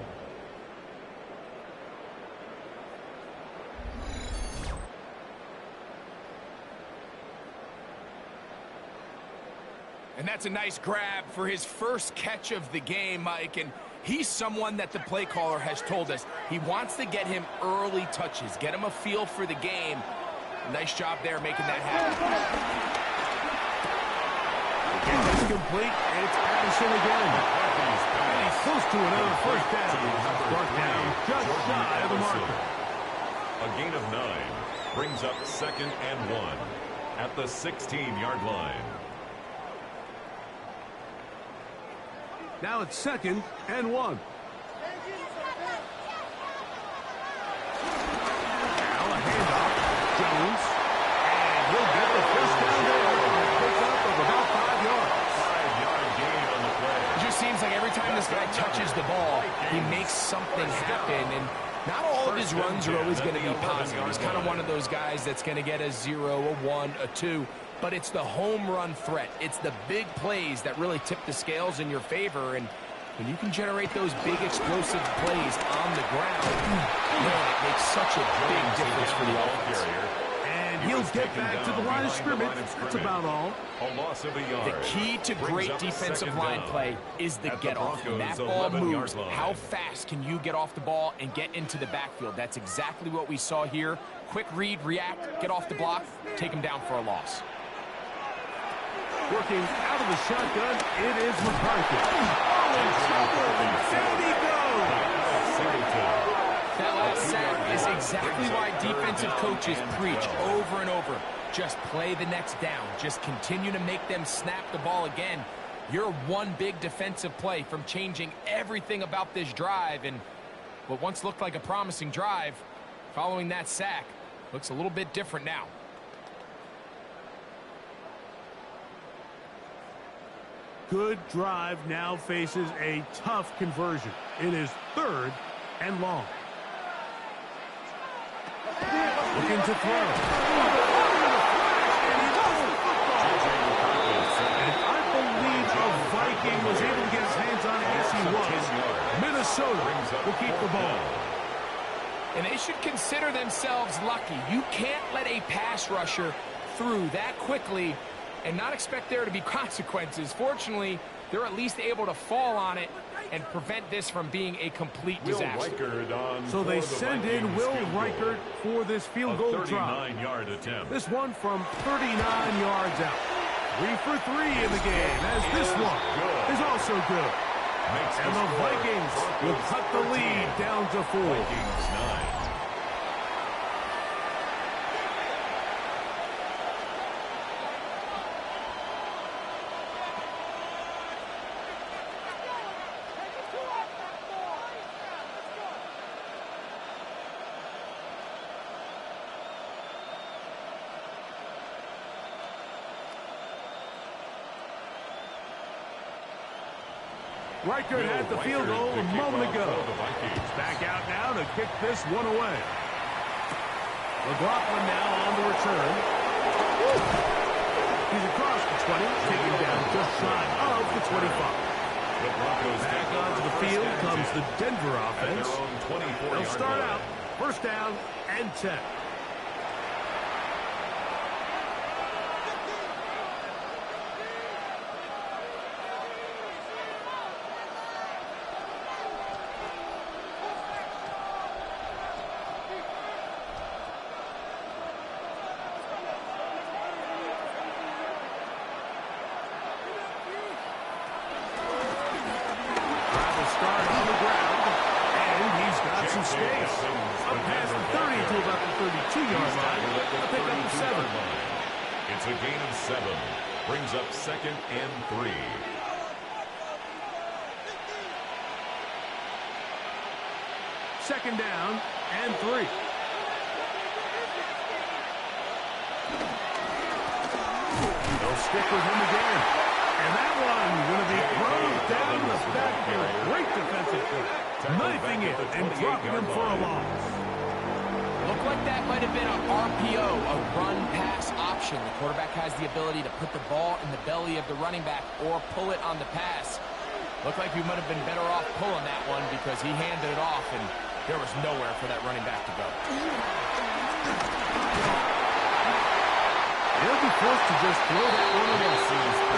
And that's a nice grab for his first catch of the game, Mike. And he's someone that the play caller has told us he wants to get him early touches, get him a feel for the game. Nice job there making that happen. It's complete, and it's Addison again. And he's close to another first down. Brought down just shy of the marker. A gain of 9 brings up 2nd and 1 at the 16-yard line. Now it's 2nd and 1. Now a handoff. Jones. And he'll get the first down there on a pickup of about 5 yards. 5-yard gain on the play. It just seems like every time this guy touches the ball, he makes something happen. And Not all of his runs are always going to be positive. He's kind of one of those guys that's going to get a 0, a 1, a 2. But it's the home run threat. It's the big plays that really tip the scales in your favor. And when you can generate those big explosive plays on the ground, man, it makes such a big difference for the offense. And he'll get back to the line of scrimmage. That's about all. A loss of a yard. The key to great defensive line play is the get-off. When that ball moves, how fast can you get off the ball and get into the backfield? That's exactly what we saw here. Quick read, react, get off the block, take him down for a loss. Working out of the shotgun, it is McCarthy. Oh, in trouble. Down he goes. That last sack is exactly why defensive coaches preach over and over. Just play the next down. Just continue to make them snap the ball again. You're one big defensive play from changing everything about this drive. And what once looked like a promising drive, following that sack, looks a little bit different now. Good drive now faces a tough conversion. It is 3rd and long. Looking to throw. And I believe a Viking was able to get his hands on it. Yes, he was. Minnesota will keep the ball. And they should consider themselves lucky. You can't let a pass rusher through that quickly and not expect there to be consequences. Fortunately, they're at least able to fall on it and prevent this from being a complete disaster. So they send in Will Reichert for this field goal try. 39-yard attempt. This one from 39 yards out. 3 for 3 in the game, as this one is also good. And the Vikings will cut the lead down to 4. Vikings 9. Reichert had the field goal a moment ago. Back out now to kick this one away. McLaughlin now on the return. He's across the 20, taken down just shy of the 25. Back onto the field comes the Denver offense. They'll start out 1st down and 10. It's a gain of 7. Brings up 2nd and 3. Second down and 3. They'll stick with him again. And that one going to be thrown down the backfield. Great defensive play. Knifing it and dropping him for a loss. Looked like that might have been an RPO, a run-pass option. The quarterback has the ability to put the ball in the belly of the running back or pull it on the pass. Looked like we might have been better off pulling that one because he handed it off, and there was nowhere for that running back to go. He'll be forced to just throw that one away.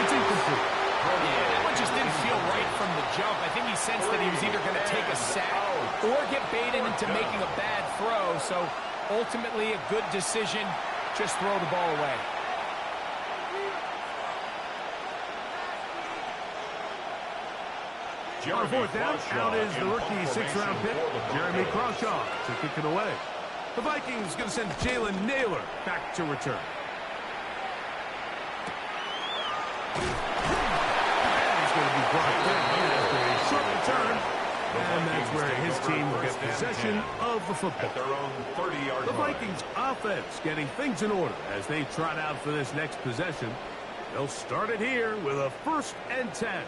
It's incomplete. Yeah, that one just didn't feel right from the jump. I think he sensed that he was either going to take a sack or get baited into making a bad throw. So ultimately a good decision. Just throw the ball away. On 4th down, out is the rookie 6th-round pick, Jeremy Crawshaw, to kick it away. The Vikings going to send Jalen Naylor back to return. Going to be brought down after a short return, and that's where his team will get possession of the football. At their own 30-yard The Vikings offense getting things in order as they trot out for this next possession. They'll start it here with a 1st and 10.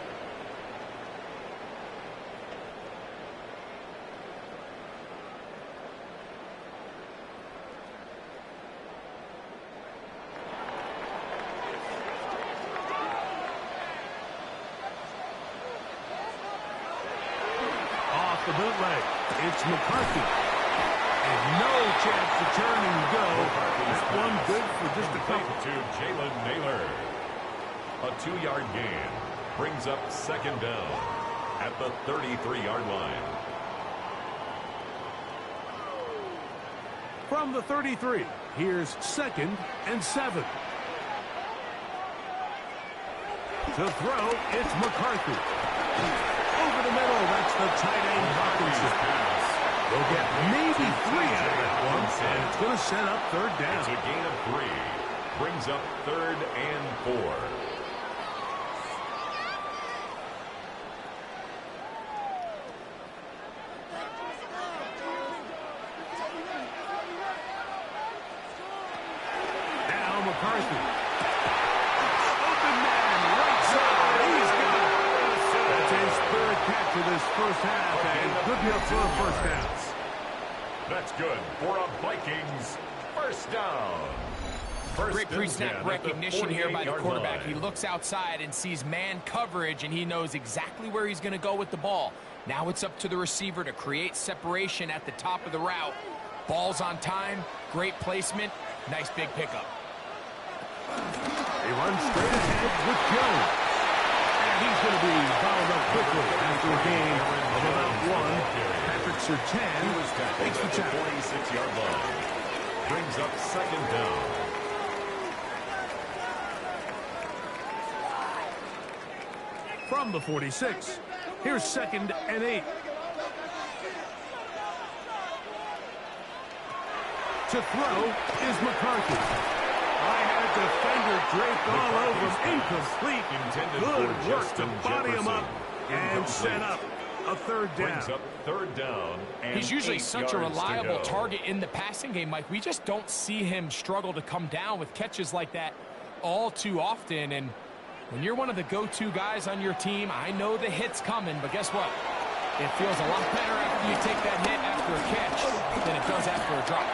bootleg. It's McCarthy. And no chance to turn and go. That one good for just a couple. To Jalen Naylor. A 2-yard gain brings up second down at the 33-yard line. From the 33, here's 2nd and 7. To throw, it's McCarthy. Over the middle, that's the tight end Hawkinson. They'll get maybe 3 out of that one, and it's going to set up third down. It's a gain of 3. Brings up 3rd and 4. Now McCarthy. Open man, right side. He's got it. That's his 3rd catch of this first half, and good enough for a first down. That's good for a Vikings first down. Great pre-snap recognition here by the quarterback. He looks outside and sees man coverage, and he knows exactly where he's going to go with the ball. Now it's up to the receiver to create separation at the top of the route. Ball's on time, great placement, nice big pickup. He runs straight ahead with Jones. And he's going to be fouled up quickly after a gain of about 1. Patrick Surtain makes the tackle. 46-yard line. Brings up second down. From the 46, here's 2nd and 8. To throw is McCarthy. I had a defender draped all over him. Incomplete. Good work to body him up and set up a third down. Brings up third down. And he's usually such a reliable target in the passing game, Mike. We just don't see him struggle to come down with catches like that all too often. And when you're one of the go-to guys on your team, I know the hit's coming, but guess what? It feels a lot better after you take that hit after a catch than it does after a drop.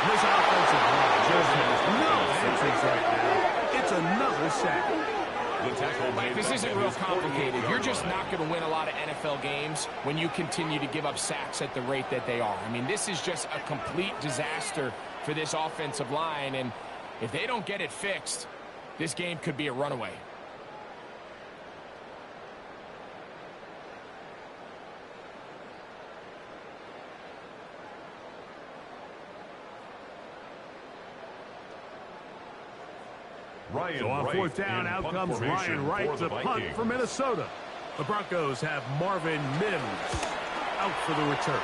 This offensive line just has no answers right now. It's another sack. Mike, this isn't real complicated. You're just not going to win a lot of NFL games when you continue to give up sacks at the rate that they are. I mean, this is just a complete disaster for this offensive line, and if they don't get it fixed, this game could be a runaway. So on 4th down, out comes Ryan Wright to punt for Minnesota. The Broncos have Marvin Mims out for the return.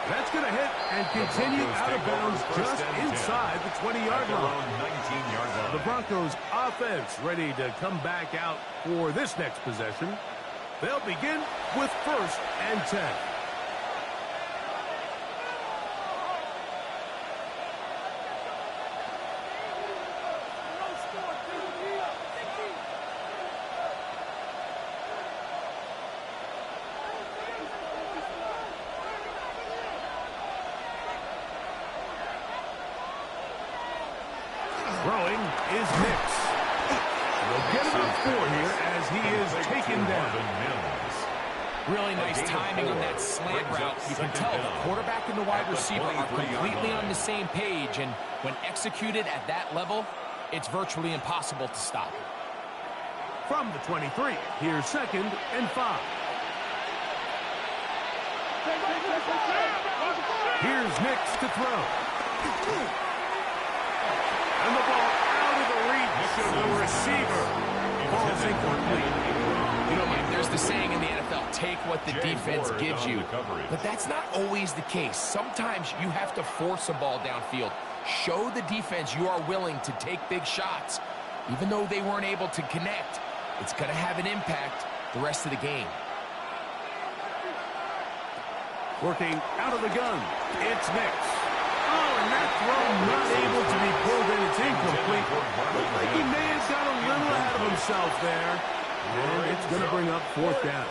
That's going to hit and continue out of bounds just inside the 20-yard line. 19-yard line. The Broncos offense ready to come back out for this next possession. They'll begin with 1st and 10. Throwing is Nix. They'll get about 4 here as he is taken down. Really nice timing on that slant route. You can tell the quarterback and the wide receiver are completely on the same page, and when executed at that level, it's virtually impossible to stop. From the 23, here's 2nd and 5. Here's Nix to throw. And the ball out of the reach of the receiver. Ball's incomplete. You know, Mike, there's the saying in the NFL, take what the defense gives you. But that's not always the case. Sometimes you have to force a ball downfield. Show the defense you are willing to take big shots. Even though they weren't able to connect, it's going to have an impact the rest of the game. Working out of the gun, it's Nix. Oh, and that throw not able to be pulled in. It's incomplete. Looks like he may have got a little ahead of himself there. And it's going to bring up 4th down.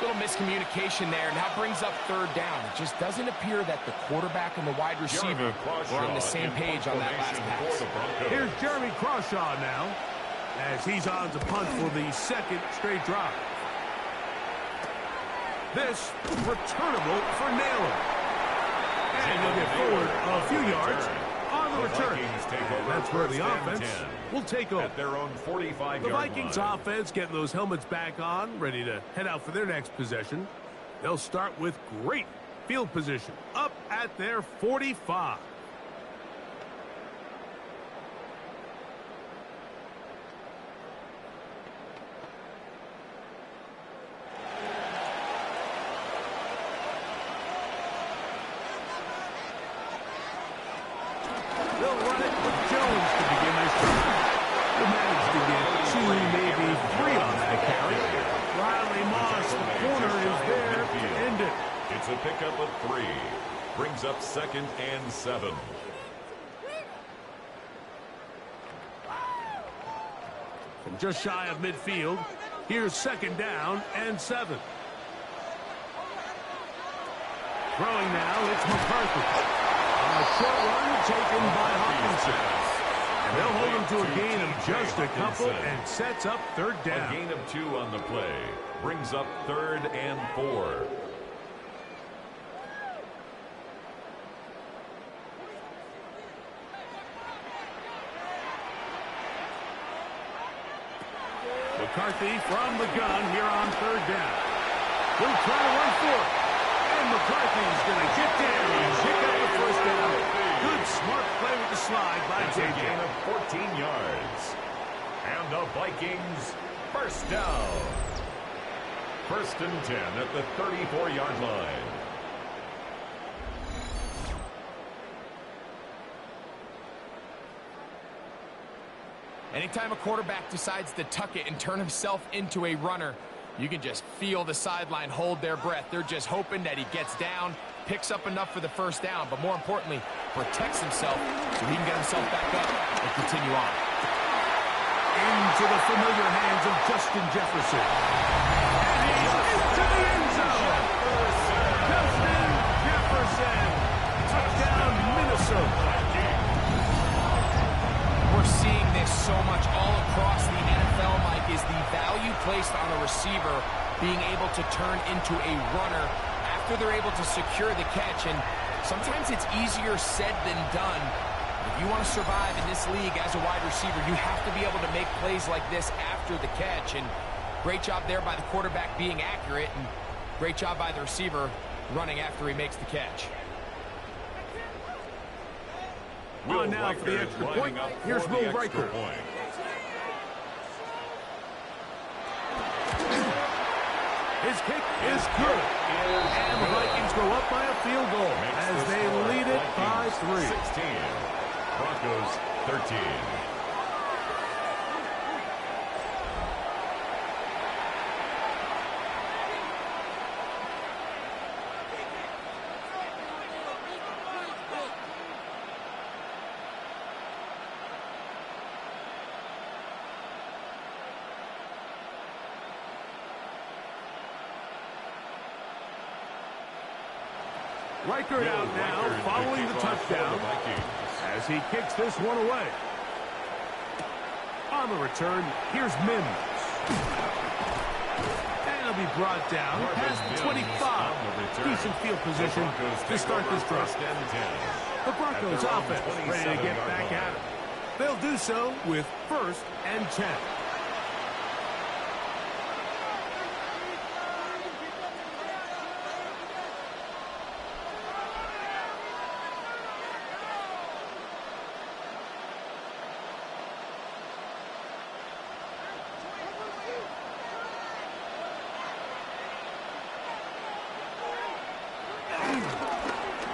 Little miscommunication there. Now brings up 3rd down. It just doesn't appear that the quarterback and the wide receiver were on the same page on that last pass. Here's Jeremy Crawshaw now as he's on to punt for the 2nd straight drive. This returnable for Naylor. And he'll get forward a few yards on the return. And that's where the offense will take over. At their own 45-yard The Vikings line. offense getting those helmets back on, ready to head out for their next possession. They'll start with great field position up at their 45. They'll run it with Jones to begin this drive. They'll manage to get 2, maybe 3 on that carry. Riley Moss, the corner, is there to end it. It's a pickup of 3. Brings up 2nd and 7. From just shy of midfield, here's 2nd down and 7. Throwing now, it's McCarthy. A short run taken by Hawkinson. And they'll hold him to a gain of just a couple and sets up 3rd down. A gain of 2 on the play. Brings up 3rd and 4. McCarthy from the gun here on 3rd down. He'll try to run for it. And McCarthy's going to get down and pick up the 1st down. Good, smart play with the slide by It's a JJ. gain of 14 yards. And the Vikings, 1st down. 1st and 10 at the 34-yard line. Anytime a quarterback decides to tuck it and turn himself into a runner, you can just feel the sideline hold their breath. They're just hoping that he gets down, picks up enough for the 1st down, but more importantly, protects himself so he can get himself back up and continue on. Into the familiar hands of Justin Jefferson. And he's into the end zone. Justin Jefferson. Touchdown, Minnesota. We're seeing this so much all across the NFL, Mike, is the value placed on a receiver being able to turn into a runner after they're able to secure the catch. And sometimes it's easier said than done. If you want to survive in this league as a wide receiver, you have to be able to make plays like this after the catch. And great job there by the quarterback being accurate, and great job by the receiver running after he makes the catch. On now for the extra point. Here's Will Riker. His kick is good. And the Vikings go up by a field goal as they lead it by 3. 16. Broncos 13. Riker out now following the touchdown as he kicks this one away. On the return, here's Mims. And he'll be brought down past the 25. Decent field position to start this drive. The Broncos offense ready to get back at it. They'll do so with 1st and 10.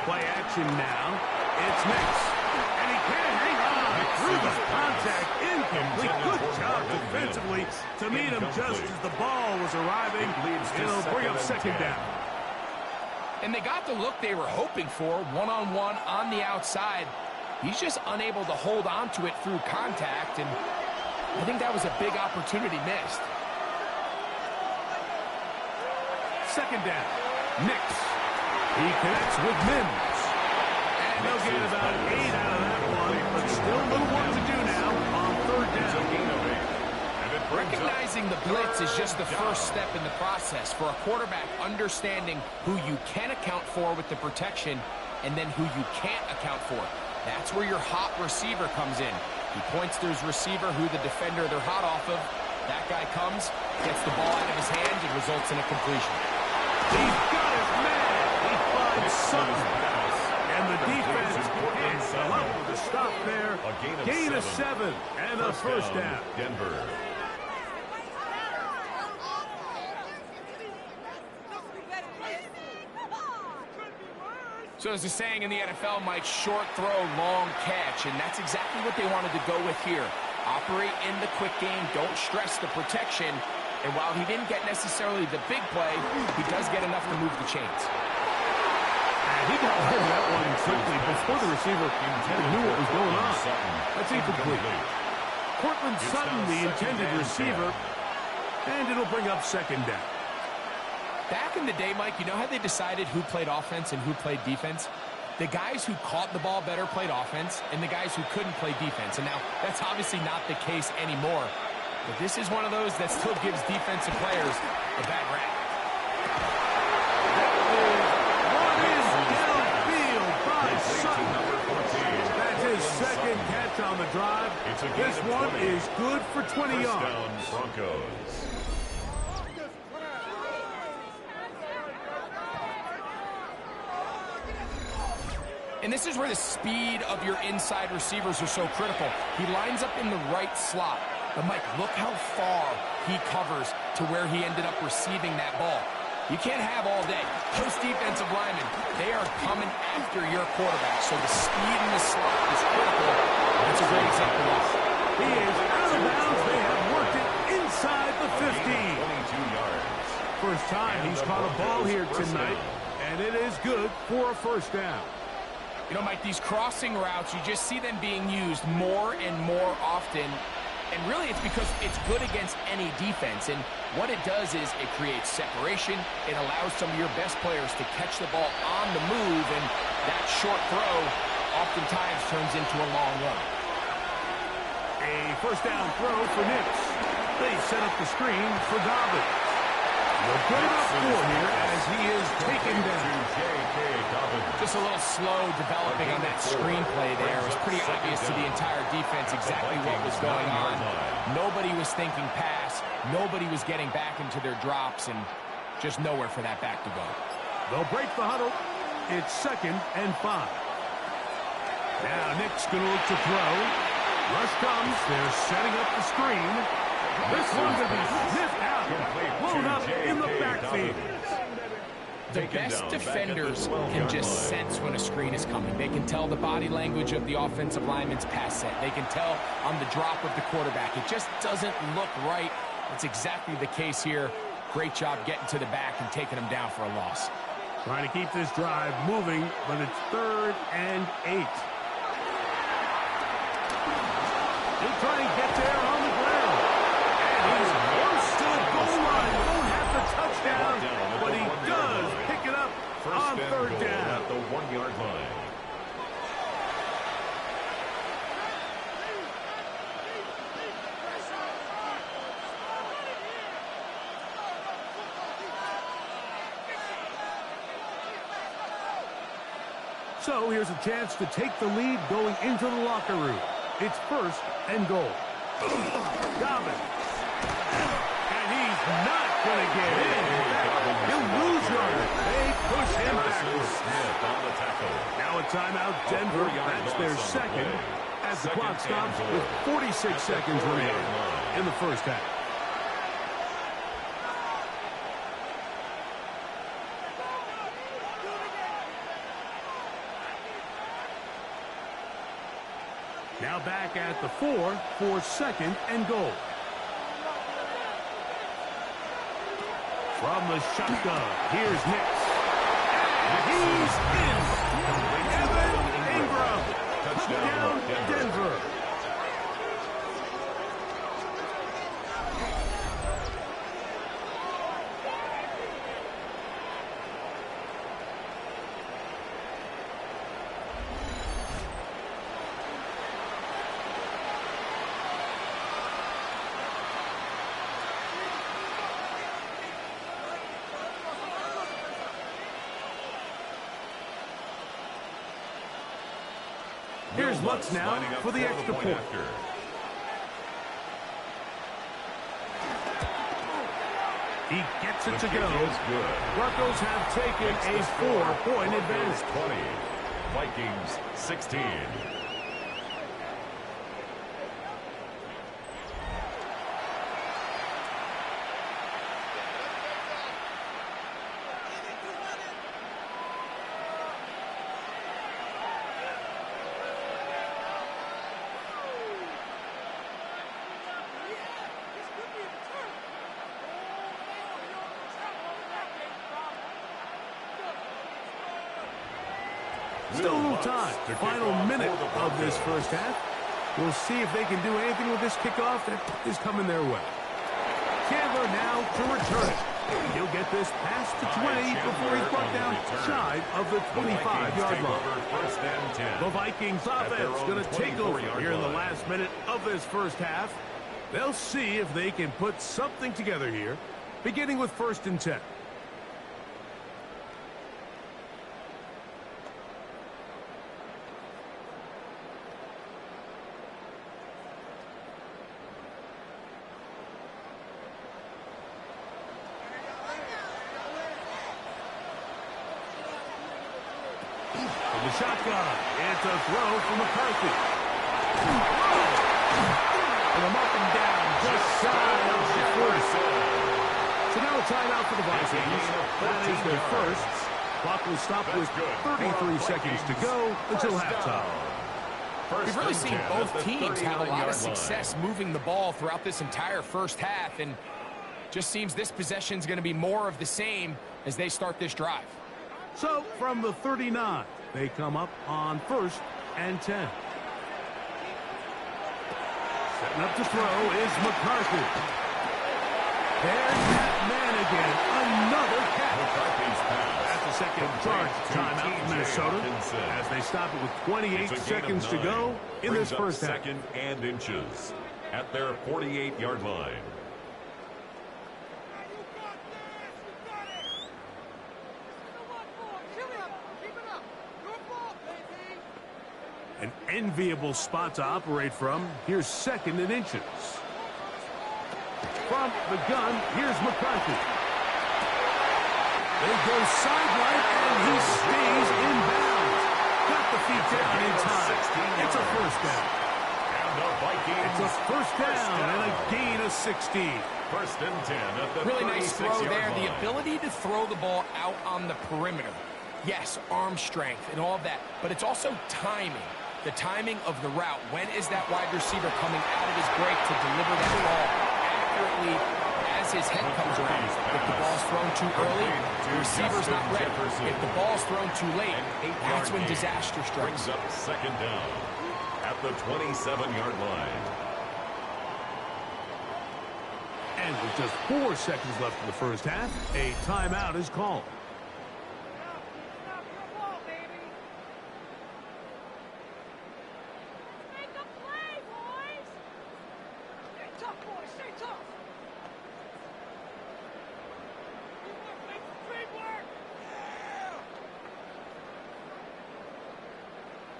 Play action now. It's Nix. And he can't hang on through the contact. Incomplete. Good job defensively to meet him just as the ball was arriving. It'll bring up 2nd down. And they got the look they were hoping for, one-on-one on the outside. He's just unable to hold on to it through contact, and I think that was a big opportunity missed. 2nd down. Nix. He connects with Mims. And they'll get about 8 out of that one, but still a little work to do now on 3rd down. Recognize Utilizing the blitz is just the first step in the process for a quarterback understanding who you can account for with the protection and then who you can't account for. That's where your hot receiver comes in. He points to his receiver who the defender they're hot off of. That guy comes, gets the ball out of his hands, and results in a completion. He's got his man. He finds something. And the defense can't come up with a stop there. Gain of 7 and a first down. Denver. So as the saying in the NFL, Mike, short throw, long catch, and that's exactly what they wanted to go with here. Operate in the quick game, don't stress the protection, and while he didn't get necessarily the big play, he does get enough to move the chains. And he got rid of that one simply before the receiver knew what was going on. That's incomplete. Cortland Sutton, the intended receiver, and it'll bring up second down. Back in the day, Mike, you know how they decided who played offense and who played defense? The guys who caught the ball better played offense, and the guys who couldn't play defense. And now, that's obviously not the case anymore. But this is one of those that still gives defensive players a bad rap. That is downfield by Sutton. That's his second catch on the drive. This one is good for 20 yards. Down Broncos. And this is where the speed of your inside receivers are so critical. He lines up in the right slot. But, Mike, look how far he covers to where he ended up receiving that ball. You can't have all day. Those defensive linemen, they are coming after your quarterback. So the speed in the slot is critical. That's a great example of that. He is out of bounds. They have worked it inside the 15. 22 yards. First time he's caught a ball here tonight, and it is good for a first down. You know, Mike, these crossing routes, you just see them being used more and more often. And really, it's because it's good against any defense. And what it does is it creates separation. It allows some of your best players to catch the ball on the move. And that short throw oftentimes turns into a long run. A first down throw for Nix. They set up the screen for Dobbins. They'll put it up for here as he is taken down. Just a little slow developing on that screenplay there. It was pretty obvious to the entire defense exactly what was going on. Nobody was thinking pass. Nobody was getting back into their drops, and just nowhere for that back to go. They'll break the huddle. It's 2nd and 5. Now Nick's going to look to throw. Rush comes. They're setting up the screen. This one's going to be sniffed out. Blown up in the backfield. The best defenders can just sense when a screen is coming. They can tell the body language of the offensive lineman's pass set. They can tell on the drop of the quarterback. It just doesn't look right. That's exactly the case here. Great job getting to the back and taking them down for a loss. Trying to keep this drive moving, but it's 3rd and 8. He'll try and get there on the ground. And he's close to the goal line. Won't have the touchdown, but he does pick it up on 3rd down. At the 1-yard line. So here's a chance to take the lead going into the locker room. It's 1st and goal. Dobbins. And he's not going to get in. He'll lose yardage. They push him backwards. Smith on the tackle. Now a timeout, Denver. That's their 2nd. As the clock stops with 46 seconds remaining in the first half. Now back at the 4 for 2nd and goal. From the shotgun, here's Nix. And he's in. Evan Ingram. Touchdown, Denver. Here's Lutz now for the extra point. He gets it to go. Broncos have taken a 4-point advantage. 20, Vikings 16. Still a little time. Final minute of this first half. We'll see if they can do anything with this kickoff that is coming their way. Chandler now to return it. He'll get this past the 20 before he's brought down shy of the 25-yard line. The Vikings offense going to take over here in the last minute of this first half. They'll see if they can put something together here, beginning with 1st and 10. The shotgun. It's a throw from McCarthy. And a up and down just shy of the 40. So now a timeout for the Vikings. That is their first. Clock will stop with 33 seconds to go until halftime. We've really seen both teams have a lot of success moving the ball throughout this entire first half, and just seems this possession is going to be more of the same as they start this drive. So from the 39, they come up on 1st and 10. Setting up to throw is McCarthy. There's that man again. Another catch. That's the second charge timeout in Minnesota as they stop it with 28 seconds to go in this first half. 2nd and inches at their 48-yard line. An enviable spot to operate from. Here's 2nd and inches. From the gun, here's McCarthy. They go sideline, and he stays in bounds. Got the feet down in time. It's a first down. It's a first down and a gain of 16. 1st and 10 at the really nice throw there. line. The ability to throw the ball out on the perimeter. Yes, arm strength and all of that, but it's also timing. The timing of the route. When is that wide receiver coming out of his break to deliver that ball accurately as his head comes around? If the ball's thrown too early, the receiver's not ready. If the ball's thrown too late, that's when disaster strikes. Brings up 2nd down at the 27-yard line. And with just 4 seconds left in the first half, a timeout is called.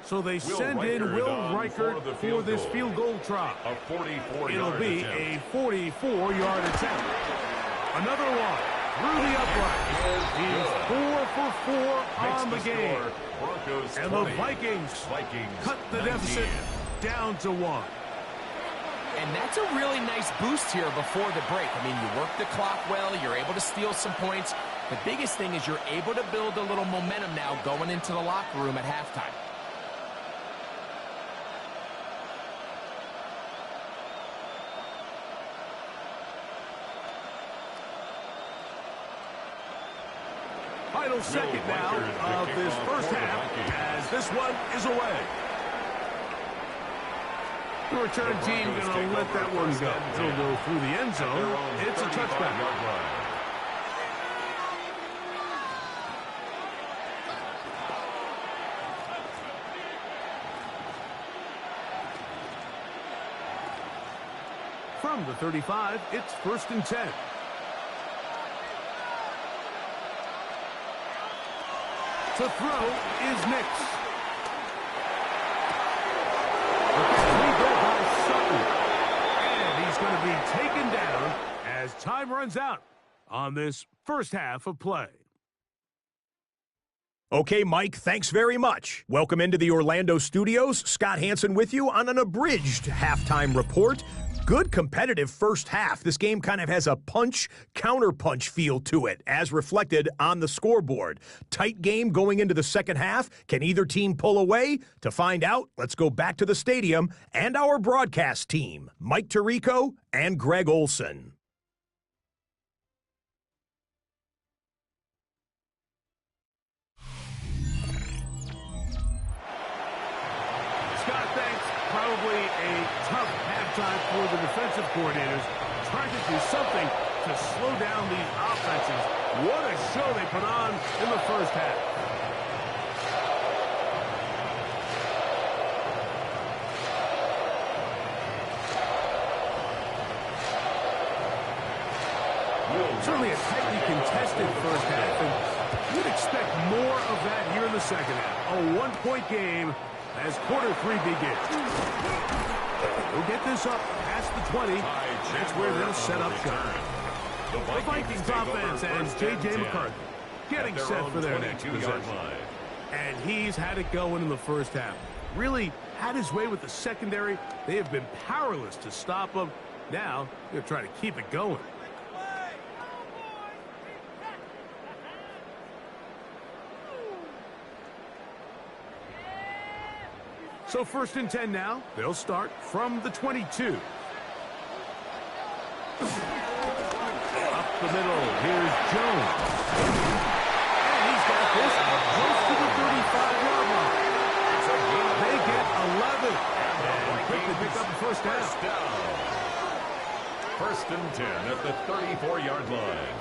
So they send in Will Reichert for this field goal try. It'll be a 44-yard attempt. Another one through the upright. He's 4 for 4 on the game. And the Vikings cut the deficit down to 1. And that's a really nice boost here before the break. I mean, you work the clock well, you're able to steal some points. The biggest thing is you're able to build a little momentum now going into the locker room at halftime. Final second now of this first half as this one is away. The return team going to let that one go. It'll go through the end zone. It's a touchback. From the 35, it's 1st and 10. To throw is Nix. time runs out on this first half of play. Okay, Mike, thanks very much. Welcome into the Orlando studios. Scott Hansen with you on an abridged halftime report. Good competitive first half. This game kind of has a punch-counterpunch feel to it, as reflected on the scoreboard. Tight game going into the second half. Can either team pull away? To find out, let's go back to the stadium and our broadcast team, Mike Tirico and Greg Olson. Probably a tough halftime for the defensive coordinators, trying to do something to slow down these offenses. What a show they put on in the first half. Certainly a tightly contested first half, and you'd expect more of that here in the second half. A one-point game as quarter three begins. We'll get this up past the 20. That's where they'll set up shop. The Vikings offense and J.J. McCarthy getting set for their next possession. And he's had it going in the first half. Really had his way with the secondary. They have been powerless to stop him. Now they're trying to keep it going. So 1st and 10 now. They'll start from the 22. Up the middle. Here's Jones. And he's got this close to the 35-yard line. They get 11. And quickly pick up the first down. 1st and 10 at the 34-yard line.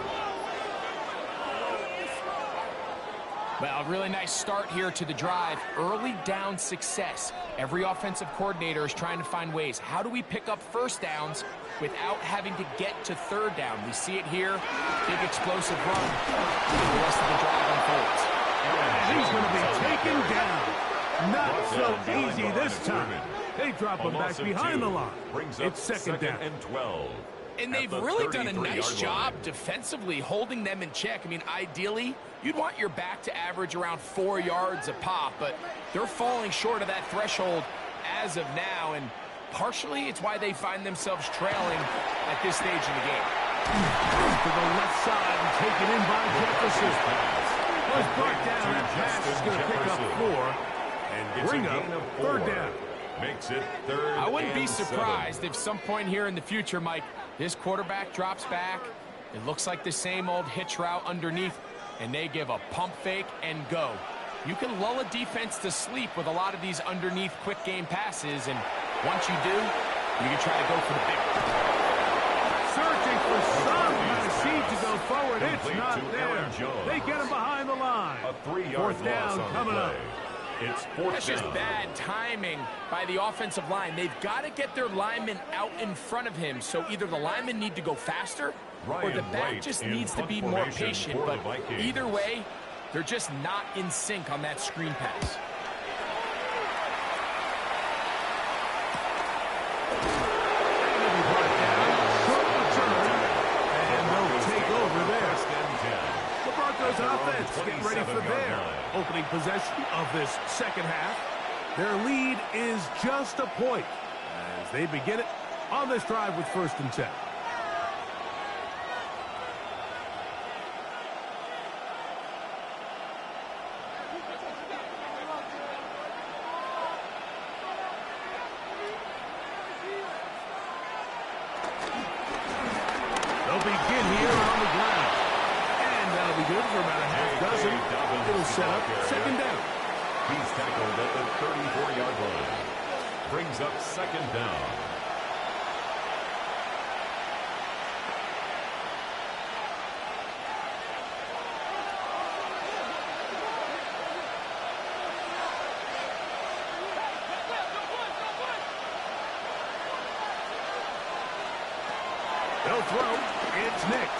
Well, a really nice start here to the drive. Early down success. Every offensive coordinator is trying to find ways. How do we pick up first downs without having to get to third down? We see it here. Big explosive run. The rest of the drive unfolds. And he's going to be taken down. Not so easy this time. They drop him back behind the line. It's second down. And 12. And they've really done a nice job defensively holding them in check. I mean, ideally, you'd want your back to average around 4 yards a pop, but they're falling short of that threshold as of now, and partially it's why they find themselves trailing at this stage in the game. To the left side and taken in by Jefferson. Was brought down. That pass is going to pick up 4 and bring up third down. Makes it third. I wouldn't be and surprised 7. if some point here in the future, Mike, this quarterback drops back. It looks like the same old hitch route underneath, and they give a pump fake and go. You can lull a defense to sleep with a lot of these underneath quick game passes, and once you do, you can try to go for the big one. Searching for some kind of seed to go forward. It's not there. They get him behind the line. A 3-yard Fourth down loss on coming the up. play. It's fourth That's down. just bad timing by the offensive line. They've got to get their linemen out in front of him, so either the linemen need to go faster or the back just needs to be more patient. But either way, they're just not in sync on that screen pass. And they'll take over there. The Broncos offense getting ready for their opening possession of this second half. Their lead is just a point as they begin it on this drive with 1st and 10. They'll begin here on the ground. And that'll be good for about a half dozen. It'll set up second down. He's tackled at the 34-yard line. Brings up second down. They'll throw. It's Nix.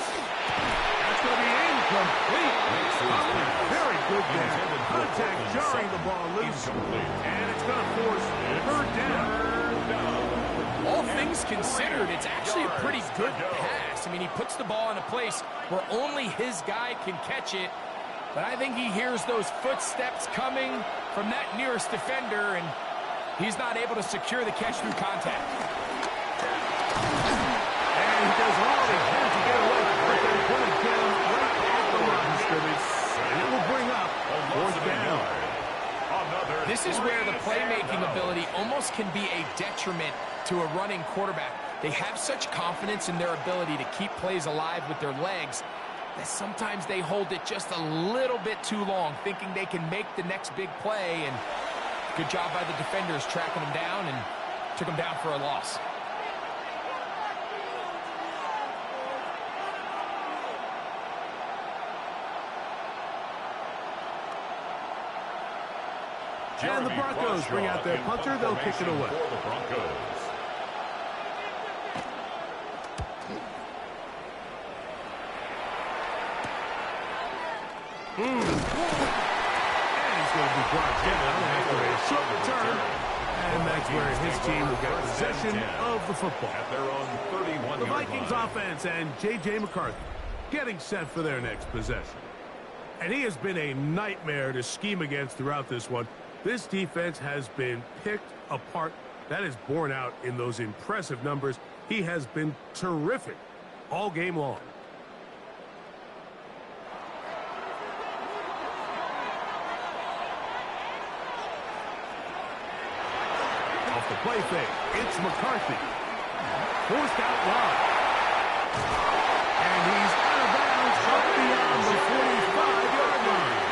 That's going to be incomplete. Very good there. Contact jarring the ball loose. And it's going to force third down. All things considered, it's actually a pretty good pass. I mean, he puts the ball in a place where only his guy can catch it. But I think he hears those footsteps coming from that nearest defender, and he's not able to secure the catch through contact. And he does all he can to get away, but they put it down right at the line of scrimmage. And it will bring up fourth down. This is where the playmaking ability almost can be a detriment to a running quarterback. They have such confidence in their ability to keep plays alive with their legs that sometimes they hold it just a little bit too long, thinking they can make the next big play. And good job by the defenders tracking him down and took him down for a loss. And the Broncos bring out their punter. They'll kick it away. And he's going to be brought down after a short return. And that's where his team will get possession of the football. At their own 31-yard The Vikings line. offense and J.J. McCarthy getting set for their next possession. And he has been a nightmare to scheme against throughout this one. This defense has been picked apart. That is borne out in those impressive numbers. He has been terrific all game long. Off the play fake, it's McCarthy. Forced out wide. And he's out of bounds up beyond the 45-yard line.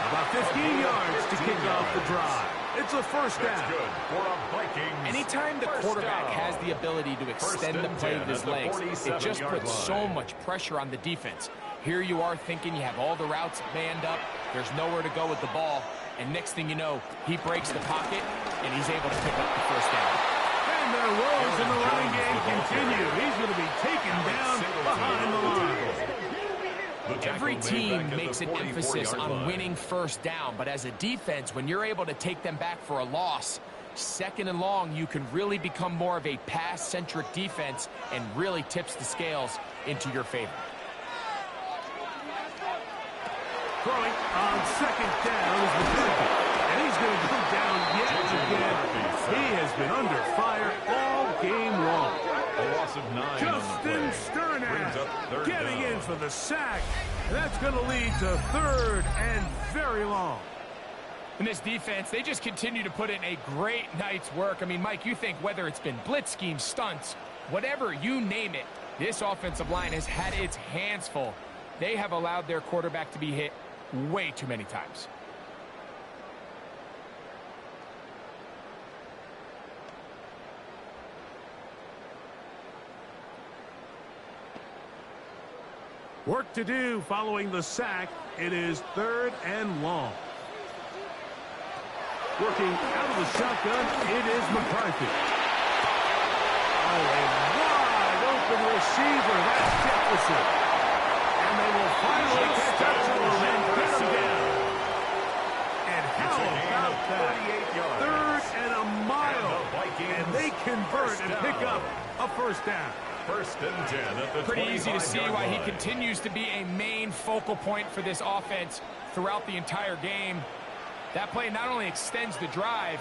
About 15 yards to kick off the drive. It's a first down. That's good for a Vikings. Anytime the quarterback has the ability to extend the play with his legs, it just puts so much pressure on the defense. Here you are thinking you have all the routes manned up, there's nowhere to go with the ball, and next thing you know, he breaks the pocket, and he's able to pick up the first down. And their woes in the running game continue. He's going to be taken down behind the line. Every team makes an emphasis on winning first down, but as a defense, when you're able to take them back for a loss, second and long, you can really become more of a pass-centric defense and really tips the scales into your favor. Throwing on second down is McCarthy. And he's going to go down yet again. He has been under fire all game long. A loss of 9 Justin Sternack getting in for the sack. That's going to lead to third and very long. In this defense, they just continue to put in a great night's work. I mean, Mike, you think whether it's been blitz schemes, stunts, whatever you name it, this offensive line has had its hands full. They have allowed their quarterback to be hit way too many times. Work to do following the sack. It is third and long. Working out of the shotgun, it is McCarthy. Oh, a wide open receiver. That's Jefferson. And they will finally catch up to him and get him down. And how about that? Third and a mile. And they convert and pick up a first down. First and 10 at the Pretty easy to see 25-yard why he line. continues to be a main focal point for this offense throughout the entire game. That play not only extends the drive,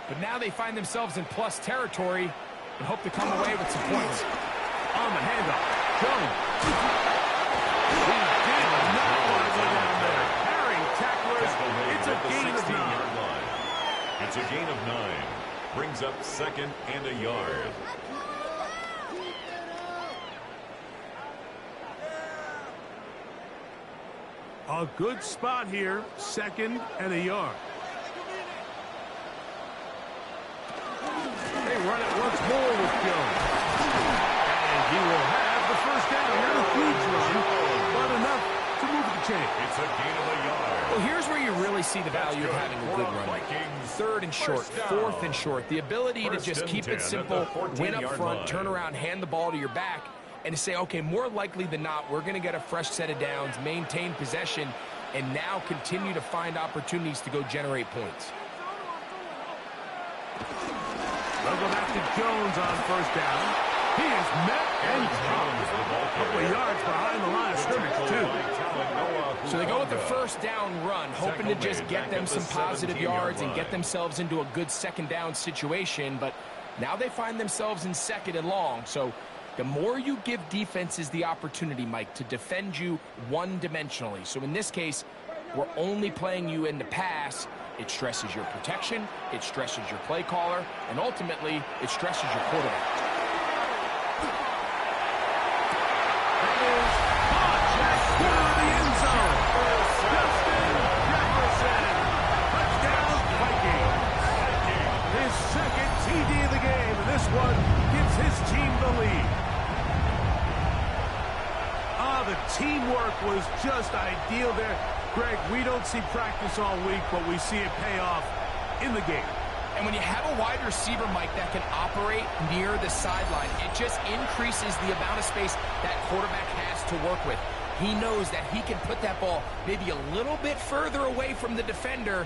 but now they find themselves in plus territory and hope to come away with some points. On the handoff, Jones. He did not want to go down there. Carrying tacklers. It's a gain of 9. It's a gain of 9. Brings up second and a yard. A good spot here, second and a yard. They run it once more with Jones. And he will have the first down. Not a huge run, but enough to move the chain. It's a gain of a yard. Well, here's where you really see the value of having a good run. Third and short, fourth and short. The ability to just keep it simple, win up front, turn around, hand the ball to your back, and to say, okay, more likely than not, we're going to get a fresh set of downs, maintain possession, and now continue to find opportunities to go generate points. They'll go back to Jones on first down. He is met and dropped. A couple of yards behind the line of scrimmage, too. So they go with the first down run, hoping to just get them some positive yards and get themselves into a good second down situation, but now they find themselves in second and long. So the more you give defenses the opportunity, Mike, to defend you one-dimensionally. So in this case, we're only playing you in the pass. It stresses your protection, it stresses your play caller, and ultimately, it stresses your quarterback. That is caught just through the end zone. Justin Jefferson. Touchdown, Vikings. His second TD of the game, and this one gives his team the lead. The teamwork was just ideal there. Greg, we don't see practice all week, but we see it pay off in the game. And when you have a wide receiver, Mike, that can operate near the sideline, it just increases the amount of space that quarterback has to work with. He knows that he can put that ball maybe a little bit further away from the defender,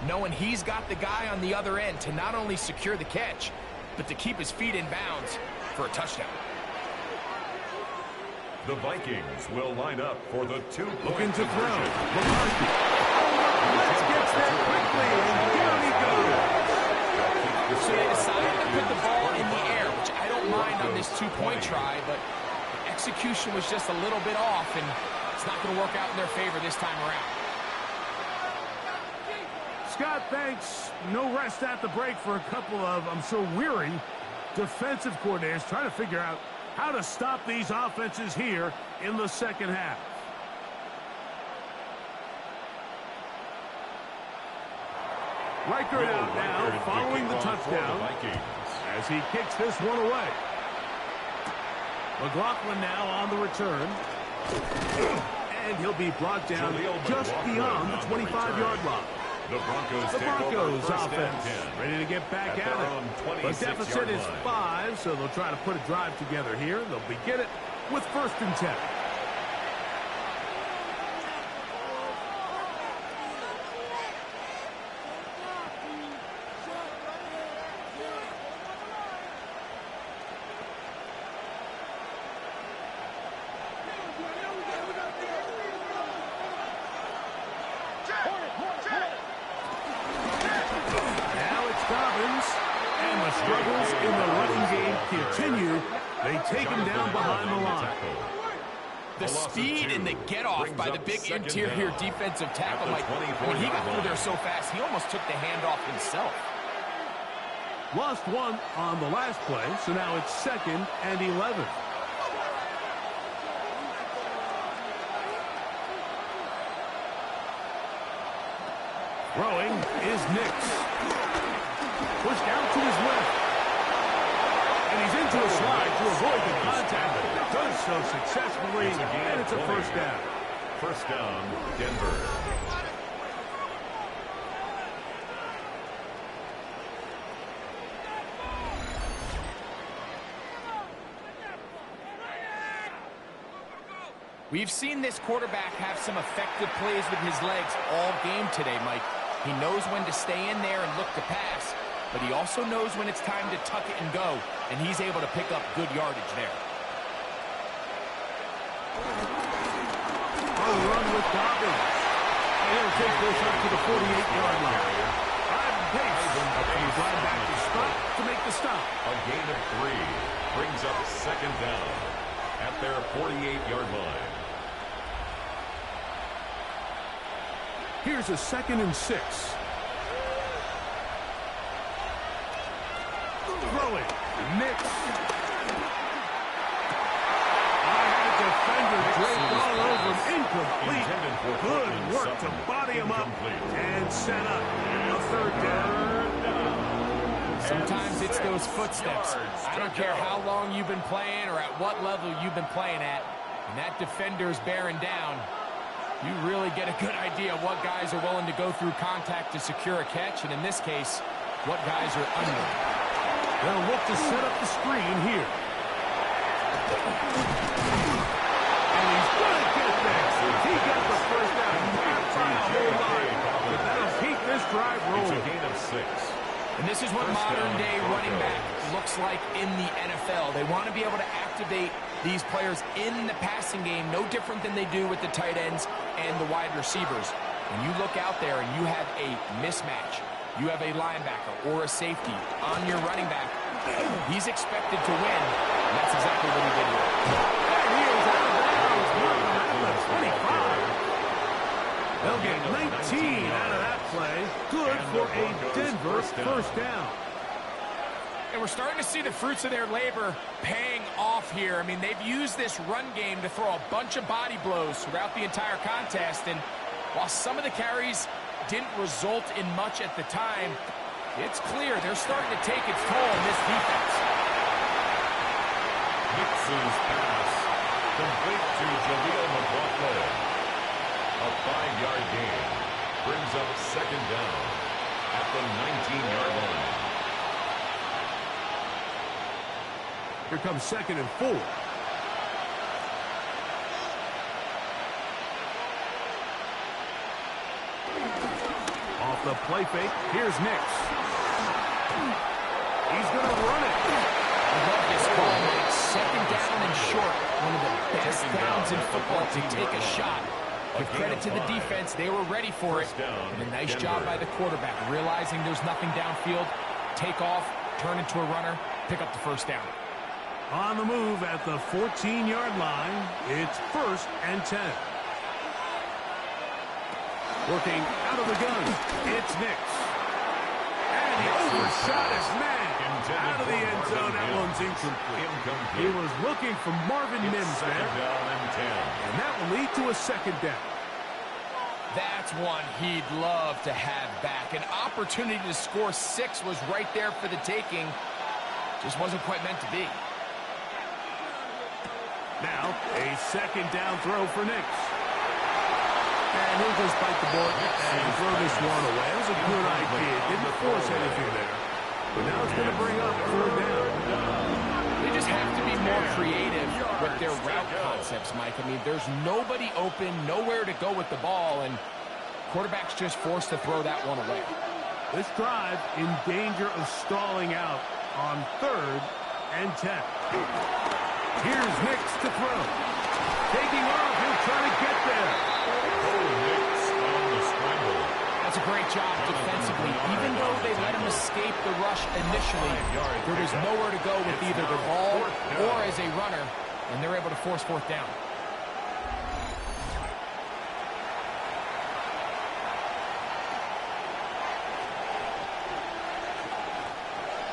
knowing he's got the guy on the other end to not only secure the catch, but to keep his feet in bounds for a touchdown. The Vikings will line up for the two-point Looking to throw. conversion. McCarthy. Let's get there quickly, and down he goes. So they decided to put the ball in the air, which I don't mind on this two-point try, but the execution was just a little bit off, and it's not going to work out in their favor this time around. Scott, thanks. No rest at the break for a couple of, I'm sure, weary defensive coordinators trying to figure out how to stop these offenses here in the second half. Riker out now, following the touchdown as he kicks this one away. McLaughlin now on the return. And he'll be brought down just beyond the 25-yard line. The Broncos offense ready to get back at it. The deficit is 5, so they'll try to put a drive together here. They'll begin it with 1st and 10. Struggles in the running game continue. They take him down behind the line. The speed and the get-off by the big interior defensive tackle, Mike. When he got through there so fast, he almost took the handoff himself. Lost one on the last play, so now it's 2nd and 11. Throwing is Nix. Pushed out to his left. And he's into a slide to avoid the contact. Does so successfully, and it's a 1st down. 1st down, Denver. We've seen this quarterback have some effective plays with his legs all game today, Mike. He knows when to stay in there and look to pass, but he also knows when it's time to tuck it and go, and he's able to pick up good yardage there. A run with Dobbins. And he'll take this up to the 48-yard line. Driving pace. And he's right back to spot to make the stop. A gain of 3 brings up 2nd down at their 48-yard line. Here's a 2nd and 6. Throwing. Nix. Defender draped all over him. Incomplete. Good work to body him up and set up a 3rd down. Sometimes it's those footsteps. I don't care how long you've been playing or at what level you've been playing at. And that defender's bearing down. You really get a good idea of what guys are willing to go through contact to secure a catch, and in this case, what guys are unwilling. They'll look to set up the screen here. And he's going to get there. He got the 1st down. Not by a whole lot. But that'll keep this drive rolling. It's a gain of 6. And this is what modern-day running back looks like in the NFL. They want to be able to activate these players in the passing game, no different than they do with the tight ends and the wide receivers. When you look out there and you have a mismatch, you have a linebacker or a safety on your running back, he's expected to win, and that's exactly what he did here. And he is out of bounds, marking at the 25. They'll get 19 out of that play. Good for a Denver first down. And we're starting to see the fruits of their labor paying off here. I mean, they've used this run game to throw a bunch of body blows throughout the entire contest, and while some of the carries didn't result in much at the time, it's clear they're starting to take its toll on this defense. Nixon's pass complete to Jaleel McLaughlin. A 5-yard gain brings up second down at the 19-yard line. Here comes 2nd and 4. Off the play fake, here's Nix. He's going to run it. I love this call. Second down and short. One of the best downs in football to take a shot. Give credit to the defense. They were ready for it. And a nice job by the quarterback, realizing there's nothing downfield. Take off, turn into a runner, pick up the first down. On the move at the 14-yard line, it's 1st and 10. Working out of the gun, it's Nix. And he overshot his man. Out of the end zone, that one's incomplete. He was looking for Marvin Mims there. And that will lead to a second down. That's one he'd love to have back. An opportunity to score 6 was right there for the taking. Just wasn't quite meant to be. Now, a second down throw for Nix. And he'll just bite the board and throw this one away. It was a good idea. Didn't force anything there. But now it's going to bring up 4th down. They just have to be more creative with their route concepts, Mike. I mean, there's nobody open, nowhere to go with the ball, and quarterback's just forced to throw that one away. This drive in danger of stalling out on 3rd and 10. Here's Nix to throw. Taking off, he'll try to get there. Nix on the scramble. That's a great job defensively. Even though they let him escape the rush initially, there was nowhere to go with either the ball or as a runner, and they're able to force 4th down.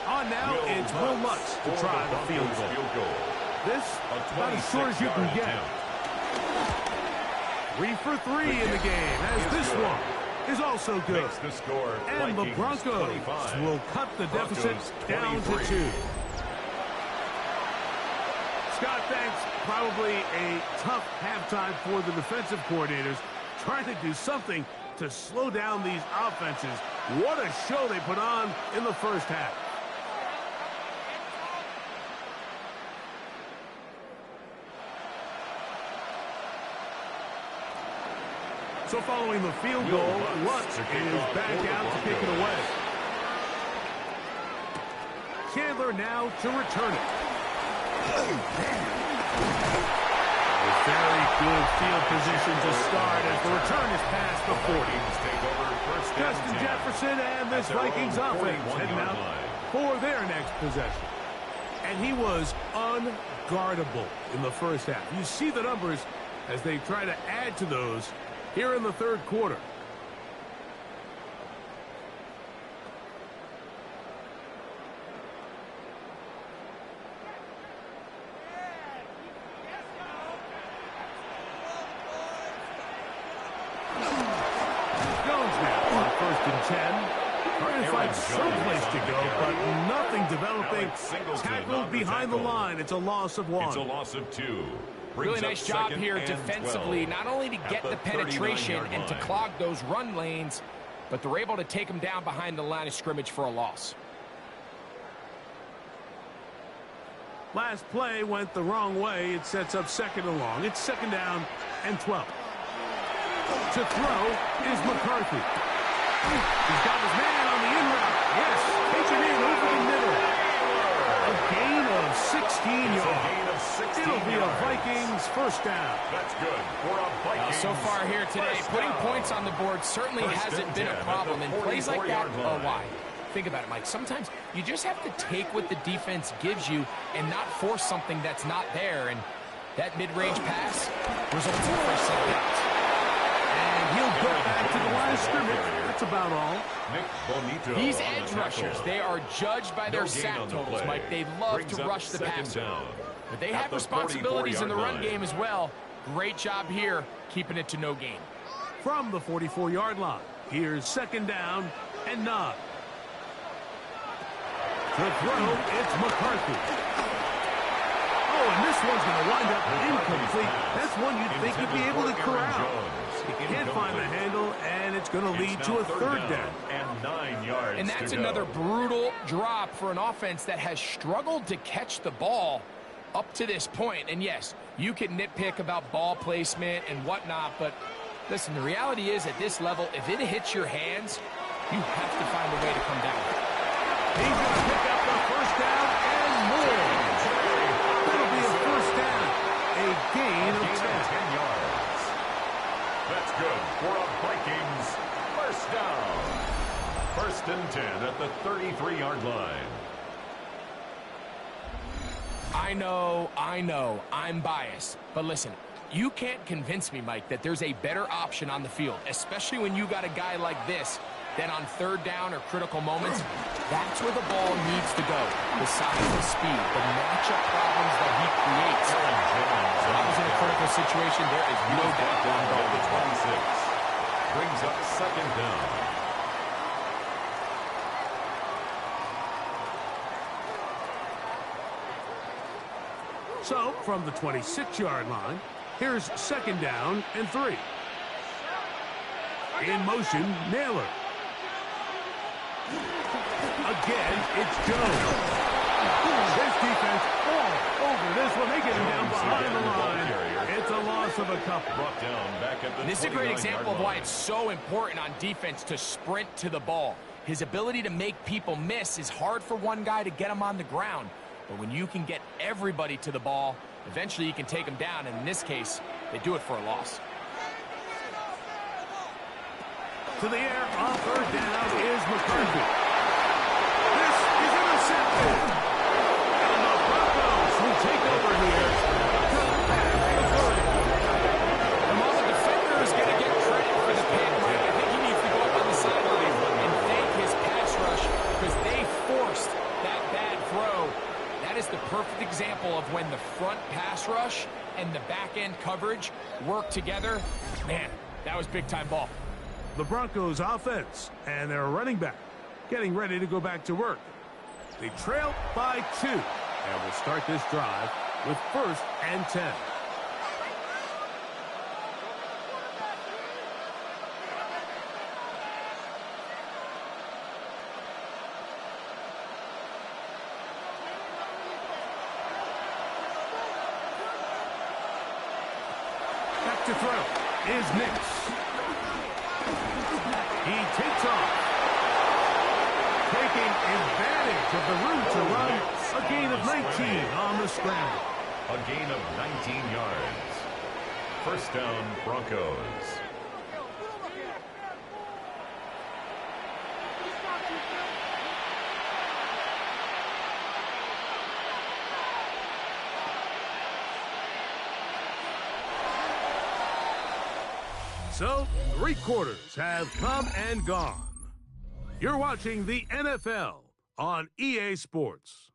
On now, it's Will Lutz to try the field goal. This, about as short as you can get. 3 for 3 in the game, as this one is also good. And the Broncos will cut the deficit down to 2. Scott, thanks. Probably a tough halftime for the defensive coordinators, trying to do something to slow down these offenses. What a show they put on in the first half. So following the field goal, Lutz is back out to kick it away. Chandler now to return it. Very good field position to start as the return is past the 40. Justin Jefferson and this Vikings offense heading out for their next possession. And he was unguardable in the first half. You see the numbers as they try to add to those here in the 3rd quarter. Jones now on 1st and 10. Trying to find someplace to go, but nothing developing. Tackled behind the line. It's a loss of 1. It's a loss of 2. Really nice job here defensively, not only to get the penetration and to clog those run lanes, but they're able to take them down behind the line of scrimmage for a loss. Last play went the wrong way. It sets up 2nd and long. It's 2nd down and 12. To throw is McCarthy. He's got his man on the in route. Yes, takes it in over the middle. A gain of of 16 It's a yards. gain of 16 It'll be a yards. Vikings first down. That's good for a Vikings. So far here today, first putting down. points on the board certainly First hasn't and been 10 a at problem. the And plays like that 44-yard are line. why. Think about it, Mike. Sometimes you just have to take what the defense gives you and not force something that's not there. And that mid-range pass results in first set downs. And he'll go back to the line of scrimmage. That's about all. Nick Bonito These on the edge tackle. rushers, they are judged by their No gain sack on the totals, play. Mike. They love Brings to up rush the second passer. down. But they At have the responsibilities in the 44-yard run line. game as well. Great job here, keeping it to no gain. From the 44-yard line, here's second down and 9. To throw, it's McCarthy. Oh, and this one's going to wind up incomplete. That's one you'd think you'd be able to corral. He can't find the handle, and it's going to lead to a third down. And 9 yards. And that's to go. another brutal drop for an offense that has struggled to catch the ball up to this point. And yes, you can nitpick about ball placement and whatnot, but listen, the reality is at this level, if it hits your hands, you have to find a way to come down. He's going to pick up the first down and more. That'll be a first down. A gain of 10. 10 yards. That's good for a Vikings first down. First and 10 at the 33-yard line. I know, I'm biased. But listen, you can't convince me, Mike, that there's a better option on the field, especially when you got a guy like this, that on third down or critical moments, that's where the ball needs to go. The size and speed, the matchup problems that he creates. If I was in a critical situation, there is no doubt Down I'm going at the with 26. Brings up second down. So, from the 26-yard line, here's second down and 3. In motion, Naylor. Again, it's Jones. This defense all over this one. They get him down behind the line. It's a loss of a couple. Brought down back at the This is a great 29-yard example of why line. it's so important on defense to sprint to the ball. His ability to make people miss is hard for one guy to get him on the ground. But when you can get everybody to the ball, eventually you can take them down. And in this case, they do it for a loss. To the air on third down is McCarthy. This is intercepted. And the Broncos will take over here. And while the defender is going to get credit for the pick, Mike, I think he needs to go up on the sideline and thank his pass rush because they forced that bad throw. That is the perfect example of when the front pass rush and the back-end coverage work together. Man, that was big-time ball. The Broncos offense and their running back getting ready to go back to work. They trail by 2 and will start this drive with first and 10. Back to throw is Nix. He takes off, taking advantage of the room to run. A gain of 19 on the scramble. A gain of 19 yards. First down, Broncos. So, 3 quarters have come and gone. You're watching the NFL on EA Sports.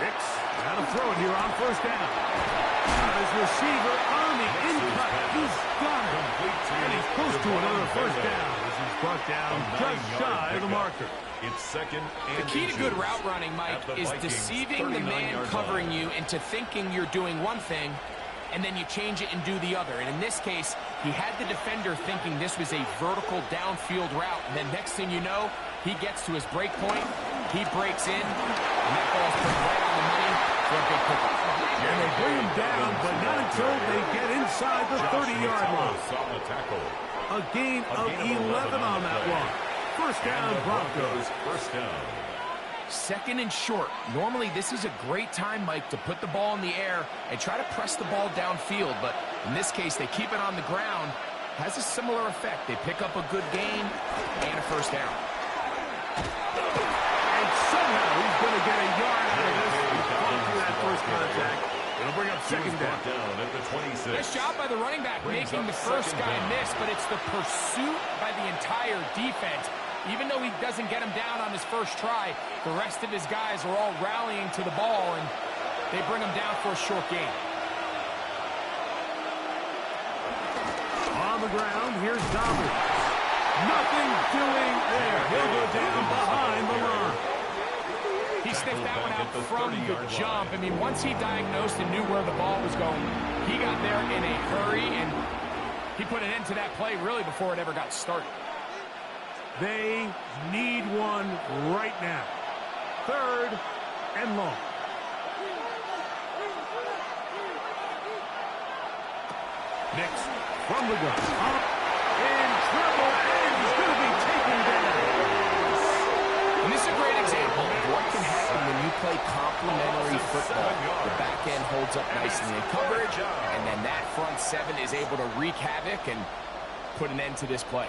Nix, now to throw it here on first down. His receiver on the in-cut. He's got it. And he's close to another first down as he's brought down just shy of the marker. It's second and the key to good route running, Mike, is deceiving the man covering you into thinking you're doing one thing, and then you change it and do the other. And in this case, he had the defender thinking this was a vertical downfield route, and then next thing you know, he gets to his break point, he breaks in, and that ball's put right on the money for a big pickup. And they bring him down, but not until they get inside the 30-yard line. A gain of 11 on that one. First down, Broncos. First down. Second and short. Normally, this is a great time, Mike, to put the ball in the air and try to press the ball downfield. But in this case, they keep it on the ground. Has a similar effect. They pick up a good gain and a first down. And somehow he's going to get a yard out of this. He's gone through that first contact. It'll bring up second down. At the 26. Nice job by the running back making the first guy miss, but it's the pursuit by the entire defense. Even though he doesn't get him down on his first try, the rest of his guys are all rallying to the ball, and they bring him down for a short gain. On the ground, here's Dobbins. Nothing doing there. He'll go down behind the line. He sniffed that one out from the jump. I mean, once he diagnosed and knew where the ball was going, he got there in a hurry, and he put an end to that play really before it ever got started. They need one right now. Third and long. Next, from the gun. Up in trouble, and he's going to be taken down. And this is a great example of what can happen when you play complementary football. The back end holds up nicely in coverage, and then that front seven is able to wreak havoc and put an end to this play.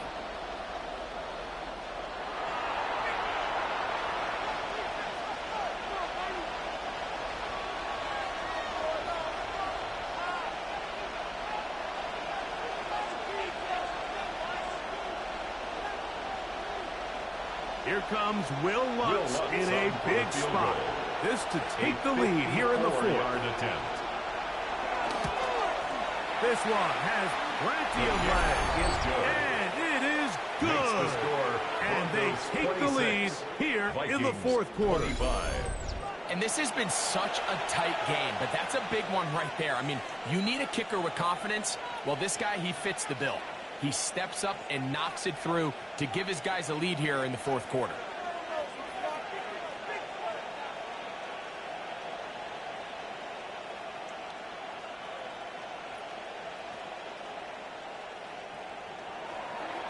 Here comes Will Lutz in a big spot. This to take the lead here in the fourth. This one has plenty of legs, and it is good. And they take the lead here in the fourth quarter. And this has been such a tight game, but that's a big one right there. I mean, you need a kicker with confidence. Well, this guy, he fits the bill. He steps up and knocks it through to give his guys a lead here in the fourth quarter.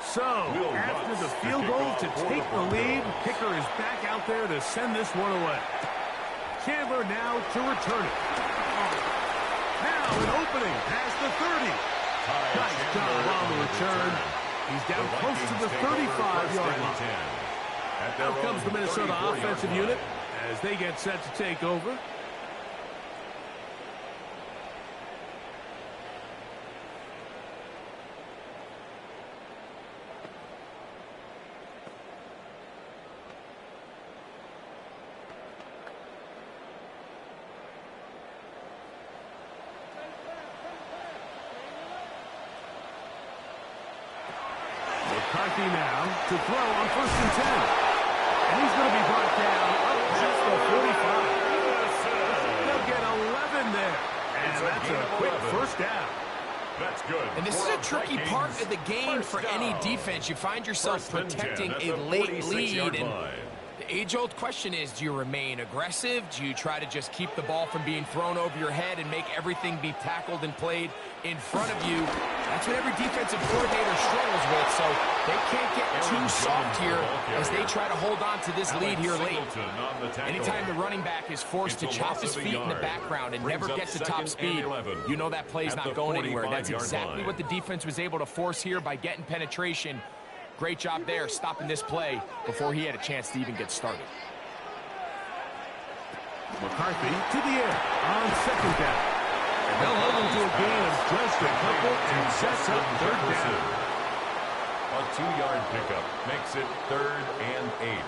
So, after the field goal to take the lead, kicker is back out there to send this one away. Chandler now to return it. Now an opening past the 30. Nice job on the return. He's down close to the 35-yard line. Out comes the Minnesota offensive unit as they get set to take over. McCarthy now to throw on 1st and 10. And he's going to be brought down up just the 45. They'll get 11 there. And that's a quick first down. That's good. And this is a tricky part of the game for any defense. You find yourself protecting a late lead. And the age-old question is, do you remain aggressive? Do you try to just keep the ball from being thrown over your head and make everything be tackled and played in front of you? That's what every defensive coordinator struggles with, so they can't get too soft here as they try to hold on to this lead here late. Anytime the running back is forced to chop his feet in the background and never get to top speed, you know that play's not going anywhere. That's exactly what the defense was able to force here by getting penetration. Great job there stopping this play before he had a chance to even get started. McCarthy to the air on 2nd down. And they'll hold him to a gain of just a couple and sets up 3rd down. A 2-yard pickup makes it 3rd and 8.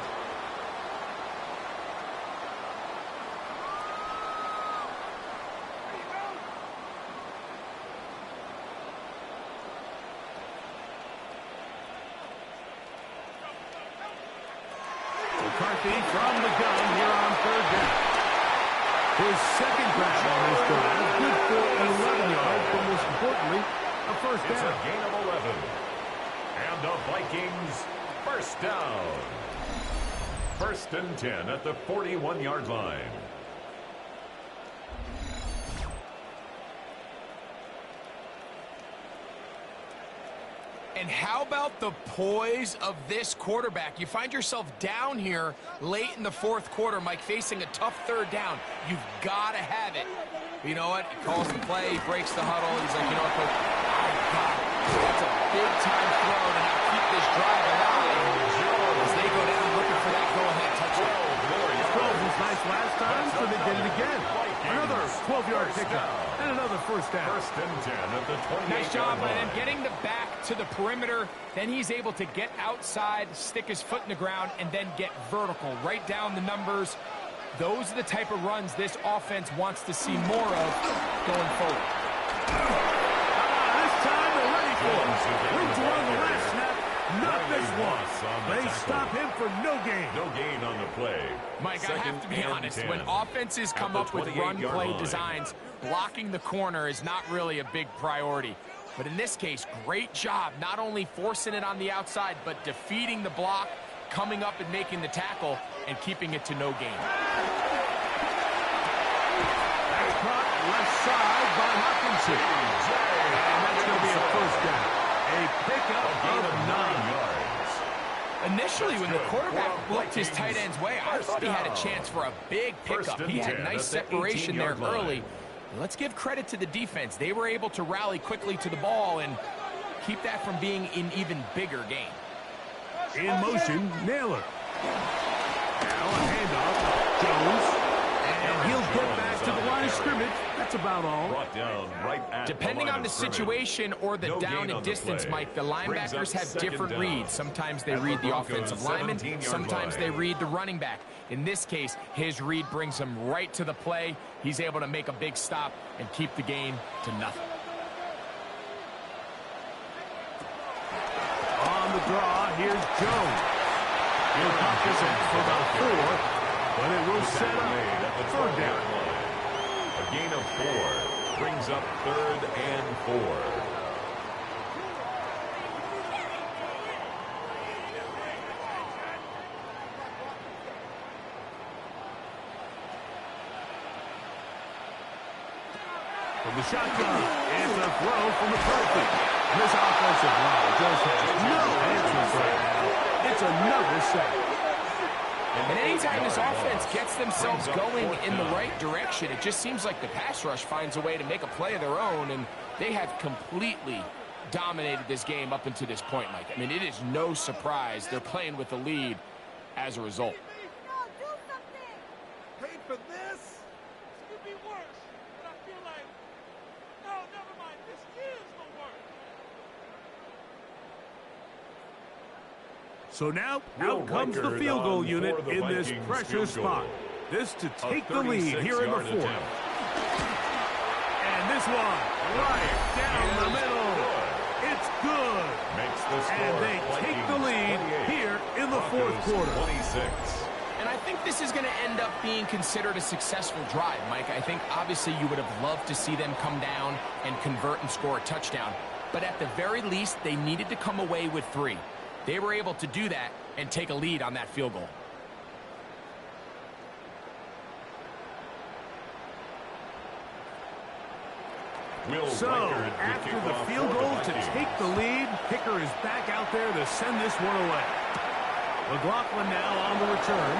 McCarthy from the gun here on third down. His second grab on this drive, good for 11 yards, but most importantly, a first down. It's a gain of 11. And the Vikings first down. 1st and 10 at the 41-yard line. And how about the poise of this quarterback? You find yourself down here late in the fourth quarter, Mike, facing a tough third down. You've got to have it. You know what? He calls the play. He breaks the huddle. He's like, you know what, Coach? I got it. That's a big-time throw to now keep this drive alive as they go down looking for that go-ahead touchdown. 12 was nice last time, so they did it again. Another 12-yard pickup and another first down. 1st and 10 at the 28-yard line. Nice job by them getting the back to the perimeter. Then he's able to get outside, stick his foot in the ground, and then get vertical. Right down the numbers. Those are the type of runs this offense wants to see more of going forward. This time they're ready for it. Room to run the last snap. Not this one. They stop him for no gain. No gain on the play. Mike, I have to be honest. When offenses come up with run-play designs, blocking the corner is not really a big priority. But in this case, great job not only forcing it on the outside, but defeating the block, coming up and making the tackle, and keeping it to no gain. That's caught left side by Hopkinson. And that's going to be a first down. A pickup of 9 yards. Initially, when the quarterback looked his tight end's way, I thought he had a chance for a big pickup. He had nice separation there early. Let's give credit to the defense. They were able to rally quickly to the ball and keep that from being an even bigger game. In motion, Naylor. Now a handoff, Jones. And he'll get back to the line of scrimmage. That's about all. Brought down right at Depending on the situation or the down and distance, Mike, the linebackers have different reads. Sometimes they read the offensive lineman. Sometimes they read the running back. In this case, his read brings him right to the play. He's able to make a big stop and keep the game to nothing. On the draw, here's Jones. He'll pop this in for about 4, but it will set up third down. A gain of 4 brings up 3rd and 4. From the shotgun, it's a throw from McCarthy. This offensive line just has no answers right now. It's another sack. And anytime this offense gets themselves going in the right direction, it just seems like the pass rush finds a way to make a play of their own, and they have completely dominated this game up until this point, Mike. I mean, it is no surprise they're playing with the lead as a result. Paid for this? This could be worse. But I feel like, no, never mind. This is the worst. So now, out comes the field goal unit in this pressure spot. This to take the lead here in the fourth. And this one, right down the middle. It's good. And they take the lead here in the fourth quarter. 26. And I think this is going to end up being considered a successful drive, Mike. I think obviously you would have loved to see them come down and convert and score a touchdown. But at the very least, they needed to come away with 3. They were able to do that and take a lead on that field goal. So, after the field goal to take the lead, kicker is back out there to send this one away. McLaughlin now on the return.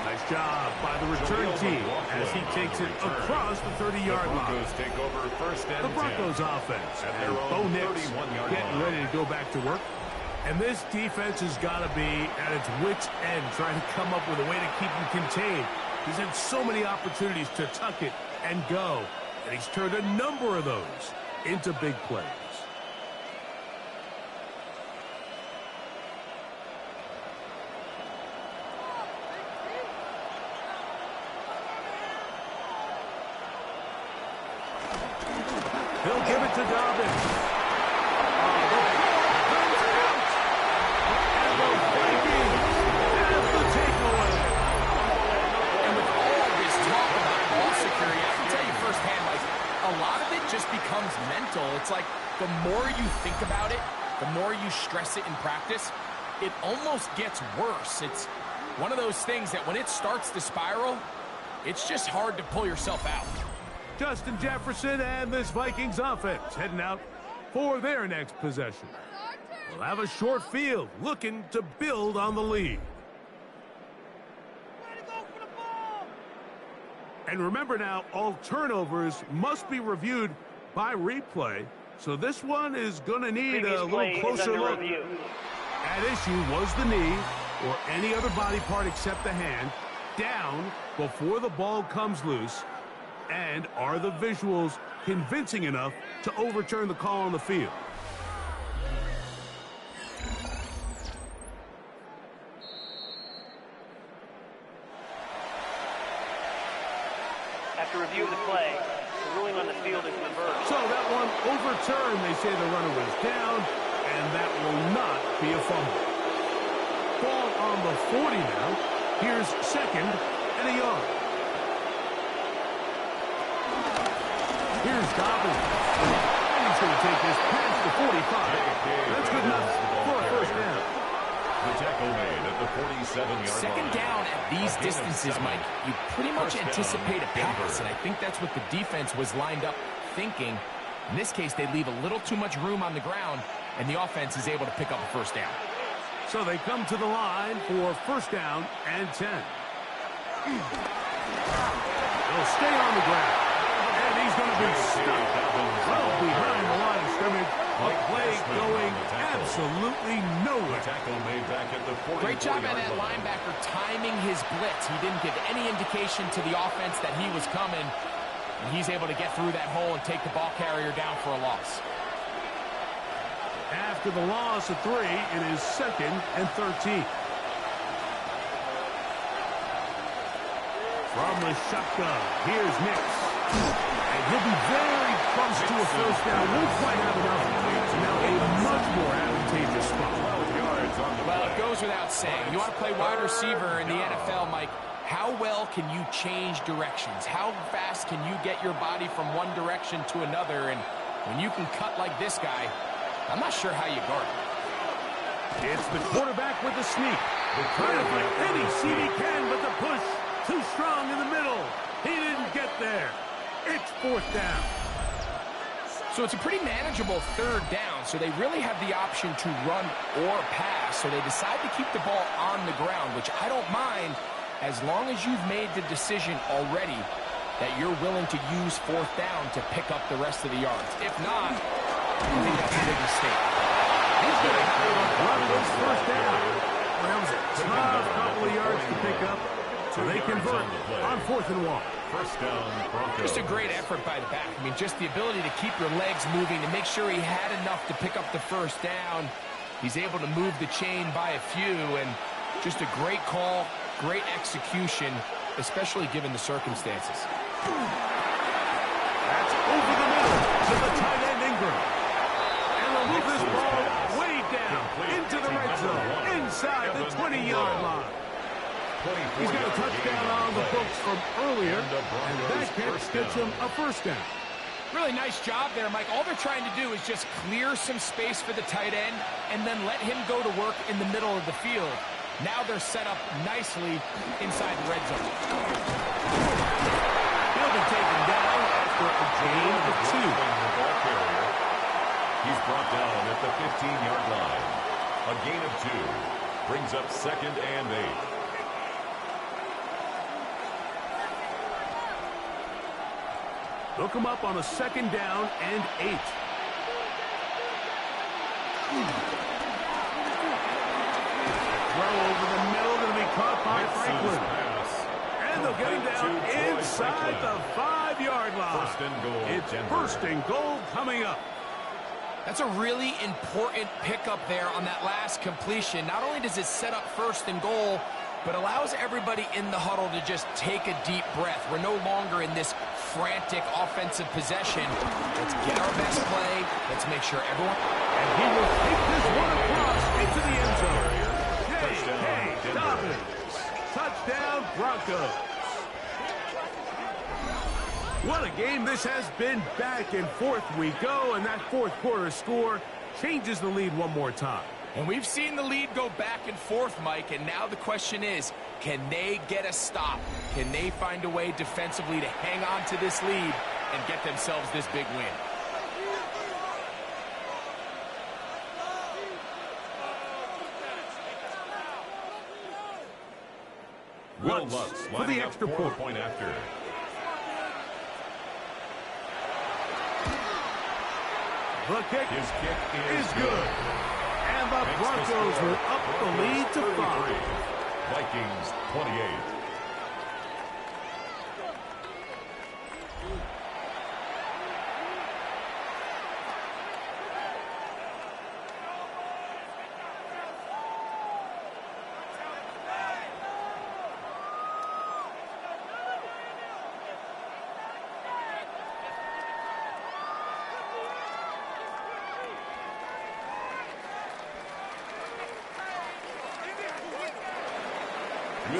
Nice job by the return team as he takes it across the 30-yard line. The Broncos offense and Bo Nix getting ready to go back to work. And this defense has got to be at its wits' end trying to come up with a way to keep him contained. He's had so many opportunities to tuck it and go, and he's turned a number of those into big plays. He'll give it to Dobbins. And the Vikings becomes mental. It's like the more you think about it, the more you stress it in practice, it almost gets worse. It's one of those things that when it starts to spiral, it's just hard to pull yourself out. Justin Jefferson and this Vikings offense heading out for their next possession. We'll have a short field looking to build on the lead. And remember now, all turnovers must be reviewed by replay, so this one is going to need a little closer look. At issue was the knee or any other body part except the hand down before the ball comes loose, and are the visuals convincing enough to overturn the call on the field? After review of the play, the ruling on the field is reversed. So that one overturned. They say the runner was down, and that will not be a fumble. Ball on the 40 now. Here's second and a yard. Here's Dobbins. And he's going to take this past the 45. That's good enough for a first down. The tackle made at the 47-yard line. Second down at these distances, Mike, you pretty much anticipate a pass, and I think that's what the defense was lined up thinking. In this case, they leave a little too much room on the ground, and the offense is able to pick up a first down. So they come to the line for first down and 10. They'll stay on the ground, and he's going to be stopped well behind the line of scrimmage. A play going absolutely nowhere. Tackle made back at the 40. Great job by that linebacker timing his blitz. He didn't give any indication to the offense that he was coming, and he's able to get through that hole and take the ball carrier down for a loss. After the loss of 3, it is second and 13. From the shotgun, here's Nix. And he'll be very close to a first down. Won't quite have enough. Now a much more advantageous spot. 12 yards on the Well, play. it goes without saying. You want to play wide receiver in the NFL, Mike. How well can you change directions? How fast can you get your body from one direction to another? And when you can cut like this guy, I'm not sure how you guard it. It's the quarterback with the sneak. Trying to find any seam he can, but the push too strong in the middle. He didn't get there. It's fourth down. So it's a pretty manageable third down, so they really have the option to run or pass, so they decide to keep the ball on the ground, which I don't mind as long as you've made the decision already that you're willing to use fourth down to pick up the rest of the yards. If not, I think that's a big mistake. He's going to have to run this first down. Well, that was a tough couple of yards to pick up, so they convert on 4th and 1. First down, Broncos. Just a great effort by the back. I mean, just the ability to keep your legs moving to make sure he had enough to pick up the first down. He's able to move the chain by a few, and just a great call, great execution, especially given the circumstances. That's over the middle to the tight end Ingram. And they'll move this ball way down into the red zone, inside the 20-yard line. He's got a touchdown on the books from earlier, and that catch gets him a first down. Really nice job there, Mike. All they're trying to do is just clear some space for the tight end and then let him go to work in the middle of the field. Now they're set up nicely inside the red zone. He'll be taken down after a gain of 2. The ball carrier. He's brought down at the 15-yard line. A gain of 2 brings up second and 8. Look him up on a second down and 8. Throw over the middle, going to be caught by Franklin. And they'll get him down inside the 5-yard line. First and goal. It's first and goal coming up. That's a really important pickup there on that last completion. Not only does it set up first and goal, but allows everybody in the huddle to just take a deep breath. We're no longer in this frantic offensive possession. Let's get our best play. Let's make sure everyone... And he will take this one across into the end zone. Hey, Dobbins. Touchdown, Broncos. What a game this has been. Back and forth we go, and that fourth quarter score changes the lead one more time. And we've seen the lead go back and forth, Mike, and now the question is, can they get a stop? Can they find a way defensively to hang on to this lead and get themselves this big win? Will Lutz for the extra point after. The kick His kick is good. And the Broncos will up the lead to 5. Vikings 28.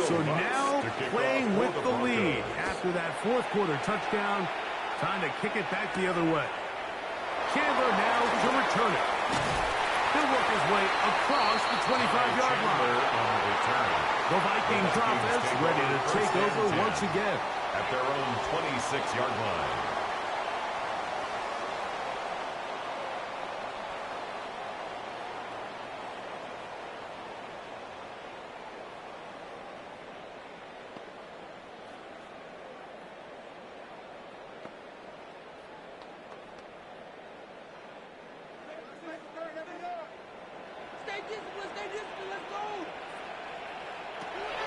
So now playing with the lead after that fourth quarter touchdown. Time to kick it back the other way. Chandler now to return it. He'll work his way across the 25-yard line. The Vikings offense ready to take over once again. At their own 26-yard line.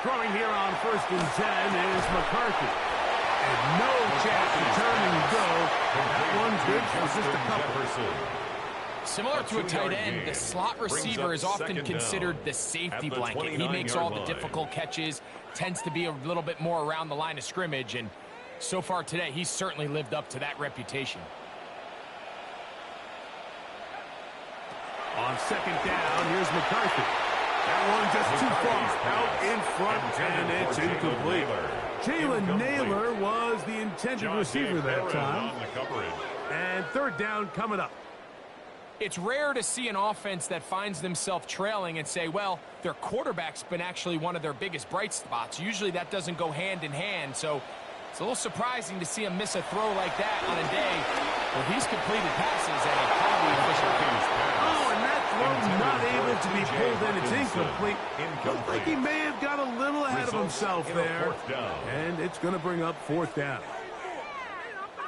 Throwing here on 1st and 10 is McCarthy. And no chance to turn and go. That one's good for just a couple. Similar to a tight end, the slot receiver is often considered the safety blanket. He makes all the difficult catches, tends to be a little bit more around the line of scrimmage, and so far today, he's certainly lived up to that reputation. On 2nd down, here's McCarthy. That one just too far out in front, and it's incomplete. Jalen Naylor was the intended receiver that time. And 3rd down coming up. It's rare to see an offense that finds themselves trailing and say, well, their quarterback's been actually one of their biggest bright spots. Usually that doesn't go hand in hand, so it's a little surprising to see him miss a throw like that on a day where he's completed passes at a highly efficient pace. Oh, and that throw not able to be pulled in. It's incomplete. Looks like he may have got a little ahead of himself there. And it's going to bring up 4th down.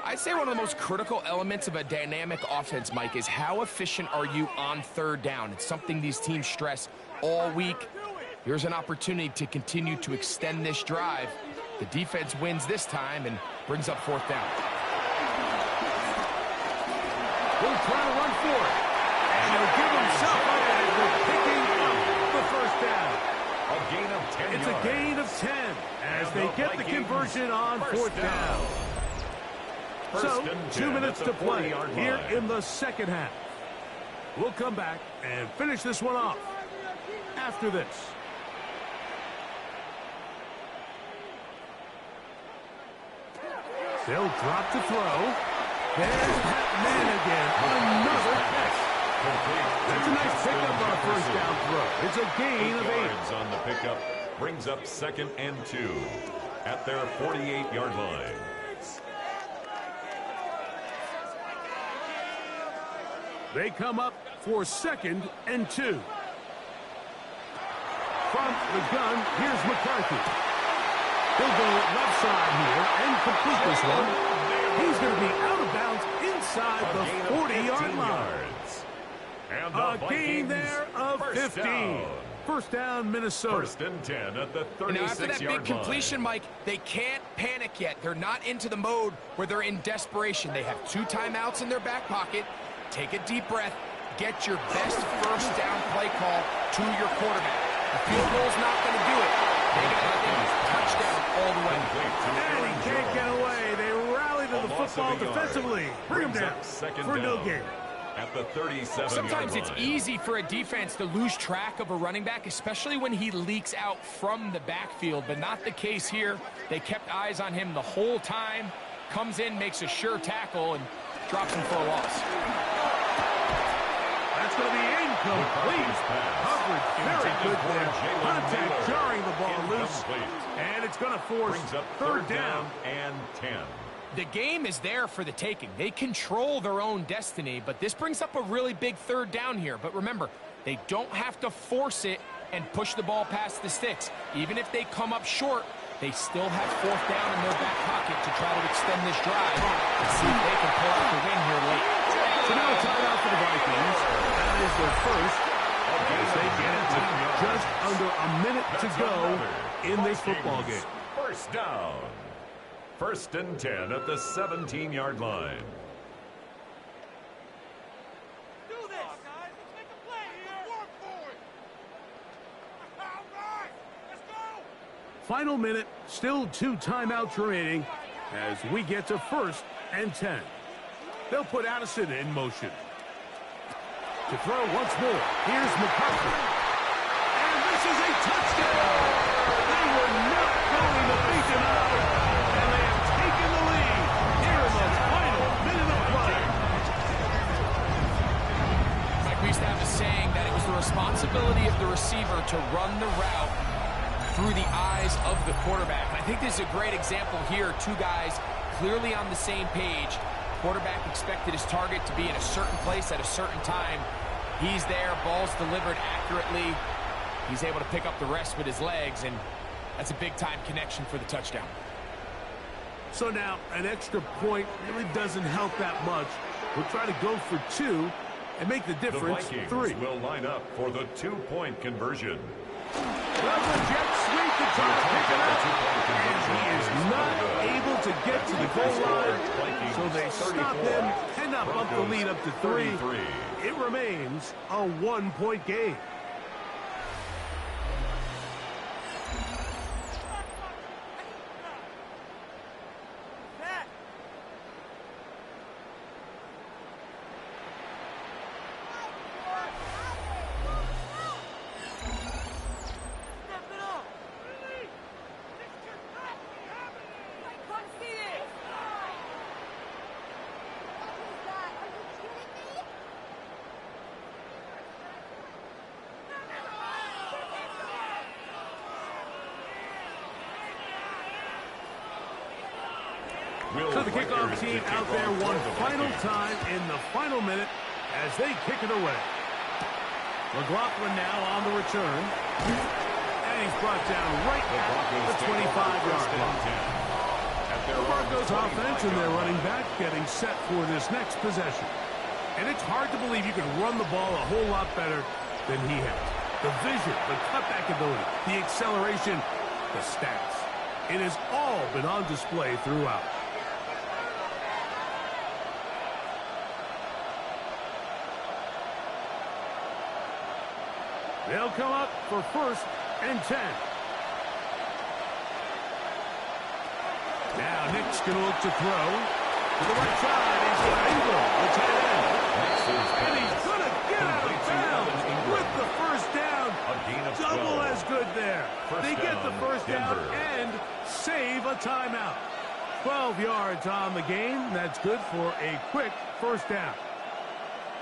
I'd say one of the most critical elements of a dynamic offense, Mike, is how efficient are you on 3rd down. It's something these teams stress all week. Here's an opportunity to continue to extend this drive. The defense wins this time and brings up 4th down. He'll try to run for it. And he'll give himself away with picking up the 1st down. A gain of 10 It's yards. a gain of 10 as they get the conversion on 4th down. So, 2 minutes to play here in the 2nd half. We'll come back and finish this one off after this. They'll drop to throw. There's that man again. Another catch. That's a nice pickup on a 1st down throw. It's a gain of 8. Yards on the pickup brings up 2nd and 2 at their 48-yard line. They come up for 2nd and 2. From the gun, here's McCarthy. He'll go left side here and complete this one. He's going to be out of bounds inside the 40-yard line. A gain there of 15. 1st down, Minnesota. 1st and 10 at the 36-yard line. Now after that big completion, Mike, they can't panic yet. They're not into the mode where they're in desperation. They have 2 timeouts in their back pocket. Take a deep breath. Get your best 1st down play call to your quarterback. The field goal's not going to do it. They got to get a touchdown all the way. And he can't get away. They rally to the football defensively. Bring him down for no gain. At the 37-yard Sometimes line. it's easy for a defense to lose track of a running back, especially when he leaks out from the backfield, but not the case here. They kept eyes on him the whole time, comes in, makes a sure tackle, and drops him for a loss. That's going to be incomplete. Coverage very good there. Contact jarring the ball loose. And it's going to force third down and 10. The game is there for the taking. They control their own destiny, but this brings up a really big third down here. But remember, they don't have to force it and push the ball past the sticks. Even if they come up short, they still have fourth down in their back pocket to try to extend this drive and see if they can pull out the win here late. So now a timeout for the Vikings. That is their first. As they get it with just under a minute to go in this football game. First down. First and 10 at the 17-yard line. Do this! Guys, let's make a play here! Work for it! All right! Let's go! Final minute, still 2 timeouts remaining as we get to first and 10. They'll put Addison in motion. To throw once more, here's McCarthy. And this is a touchdown! They were not going to beat them out, and they have taken the lead here in the final minute of play. Mike, we used to have a saying that it was the responsibility of the receiver to run the route through the eyes of the quarterback. And I think this is a great example here. 2 guys clearly on the same page. Quarterback expected his target to be in a certain place at a certain time. He's there, ball's delivered accurately. He's able to pick up the rest with his legs, and that's a big-time connection for the touchdown. So now, an extra point really doesn't help that much. We'll try to go for 2 and make the difference the Vikings 3. will line up for the 2-point conversion. Well, the jet sweep to try to pick it up, and he is not able to get to the goal line, so they stop him, cannot bump the lead up to 3. It remains a 1-point game. So the kickoff team out there one final time in the final minute as they kick it away. McLaughlin now on the return. And he's brought down right at the 25-yard line. The Broncos offense and their running back getting set for this next possession. And it's hard to believe you can run the ball a whole lot better than he has. The vision, the cutback ability, the acceleration, the stats. It has all been on display throughout. They'll come up for first and 10. Now Nick's going to look to throw. To the right side, he's got Ingram, the tight end. And he's going to get out of bounds with the first down. A gain of 12. Double as good there. They get the first down Denver. and save a timeout. 12 yards on the game. That's good for a quick first down.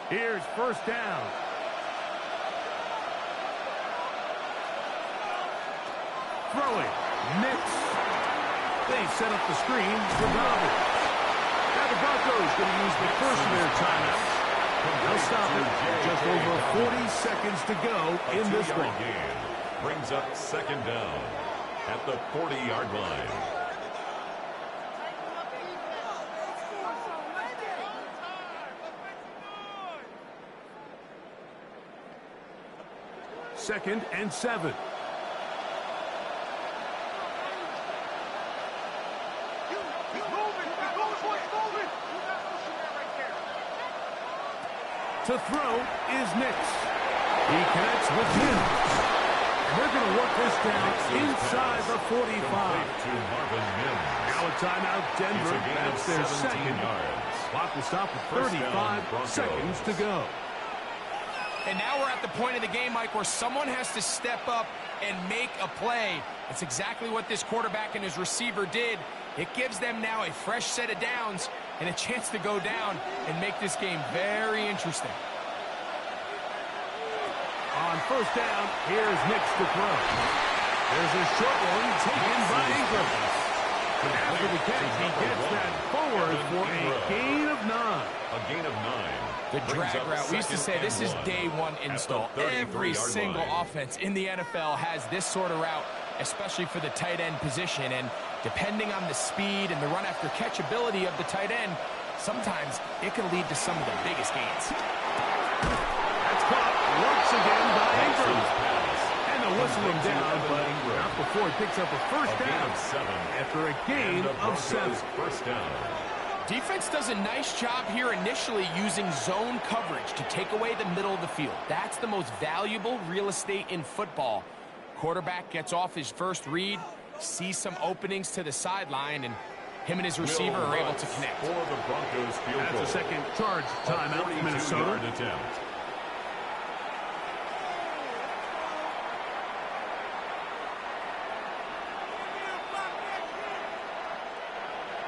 Here's first down. Throwing. Mix. They set up the screen for Dobbins. Now the Broncos going to use the first of their timeouts. They'll stop it. Just over 40 seconds to go in this one. Game brings up second down at the 40-yard line. Second and 7. To throw is Nix. He connects with Mims. And they're going to work this down inside the 45. To Marvin Mims. Now a timeout, Denver. That's their second. Clock will stop with 35 seconds to go. And now we're at the point of the game, Mike, where someone has to step up and make a play. That's exactly what this quarterback and his receiver did. It gives them now a fresh set of downs and a chance to go down and make this game very interesting. On first down, here's Nix to throw. There's a short one taken by Ingram. After the catch, he gets that forward for a gain of 9. A gain of 9. The drag route. We used to say this is day one install. Every single offense in the NFL has this sort of route, especially for the tight end position. And depending on the speed and the run after catch ability of the tight end, sometimes it can lead to some of the biggest gains. That's caught once again by Ingram. And they'll whistle him down, but not before he picks up a first down after a gain of 7. First down. Defense does a nice job here initially using zone coverage to take away the middle of the field. That's the most valuable real estate in football. Quarterback gets off his first read, sees some openings to the sideline, and him and his receiver are able to connect. For the Broncos field goal. That's a second charge timeout for Minnesota. Attempt.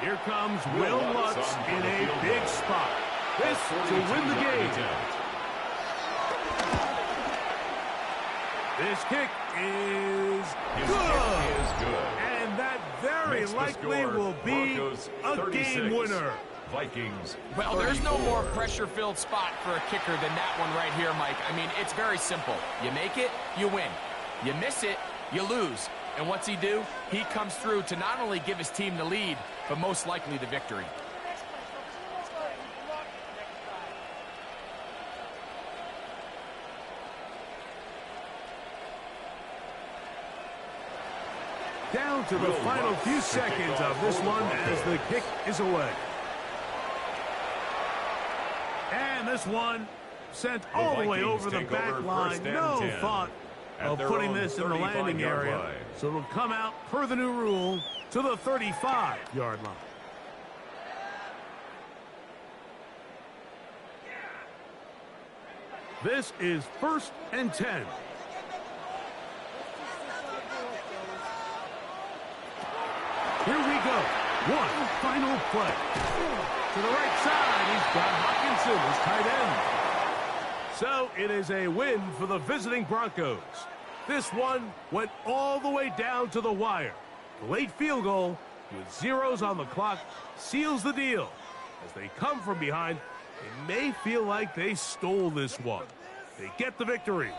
Here comes Will Lutz in a big spot. This to win the game. This kick is good. And that very likely will be a game winner. Vikings. Well, there's no more pressure-filled spot for a kicker than that one right here, Mike. I mean, it's very simple. You make it, you win. You miss it, you lose. And what's he do? He comes through to not only give his team the lead, but most likely the victory. Down to the final few seconds of this one as the kick is away. And this one sent all the way over the back line. No thought of putting this in the landing area. So it'll come out per the new rule to the 35-yard line. This is 1st and 10. Here we go. One final play. To the right side, he's got Hawkinson, his tight end. So it is a win for the visiting Broncos. This one went all the way down to the wire. The late field goal with zeros on the clock seals the deal. As they come from behind, they may feel like they stole this one. They get the victory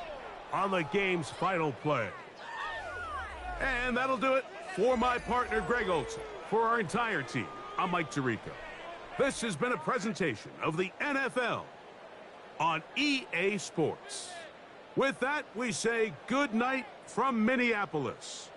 on the game's final play. And that'll do it for my partner, Greg Olson. For our entire team, I'm Mike Tirico. This has been a presentation of the NFL on EA Sports. With that, we say good night from Minneapolis.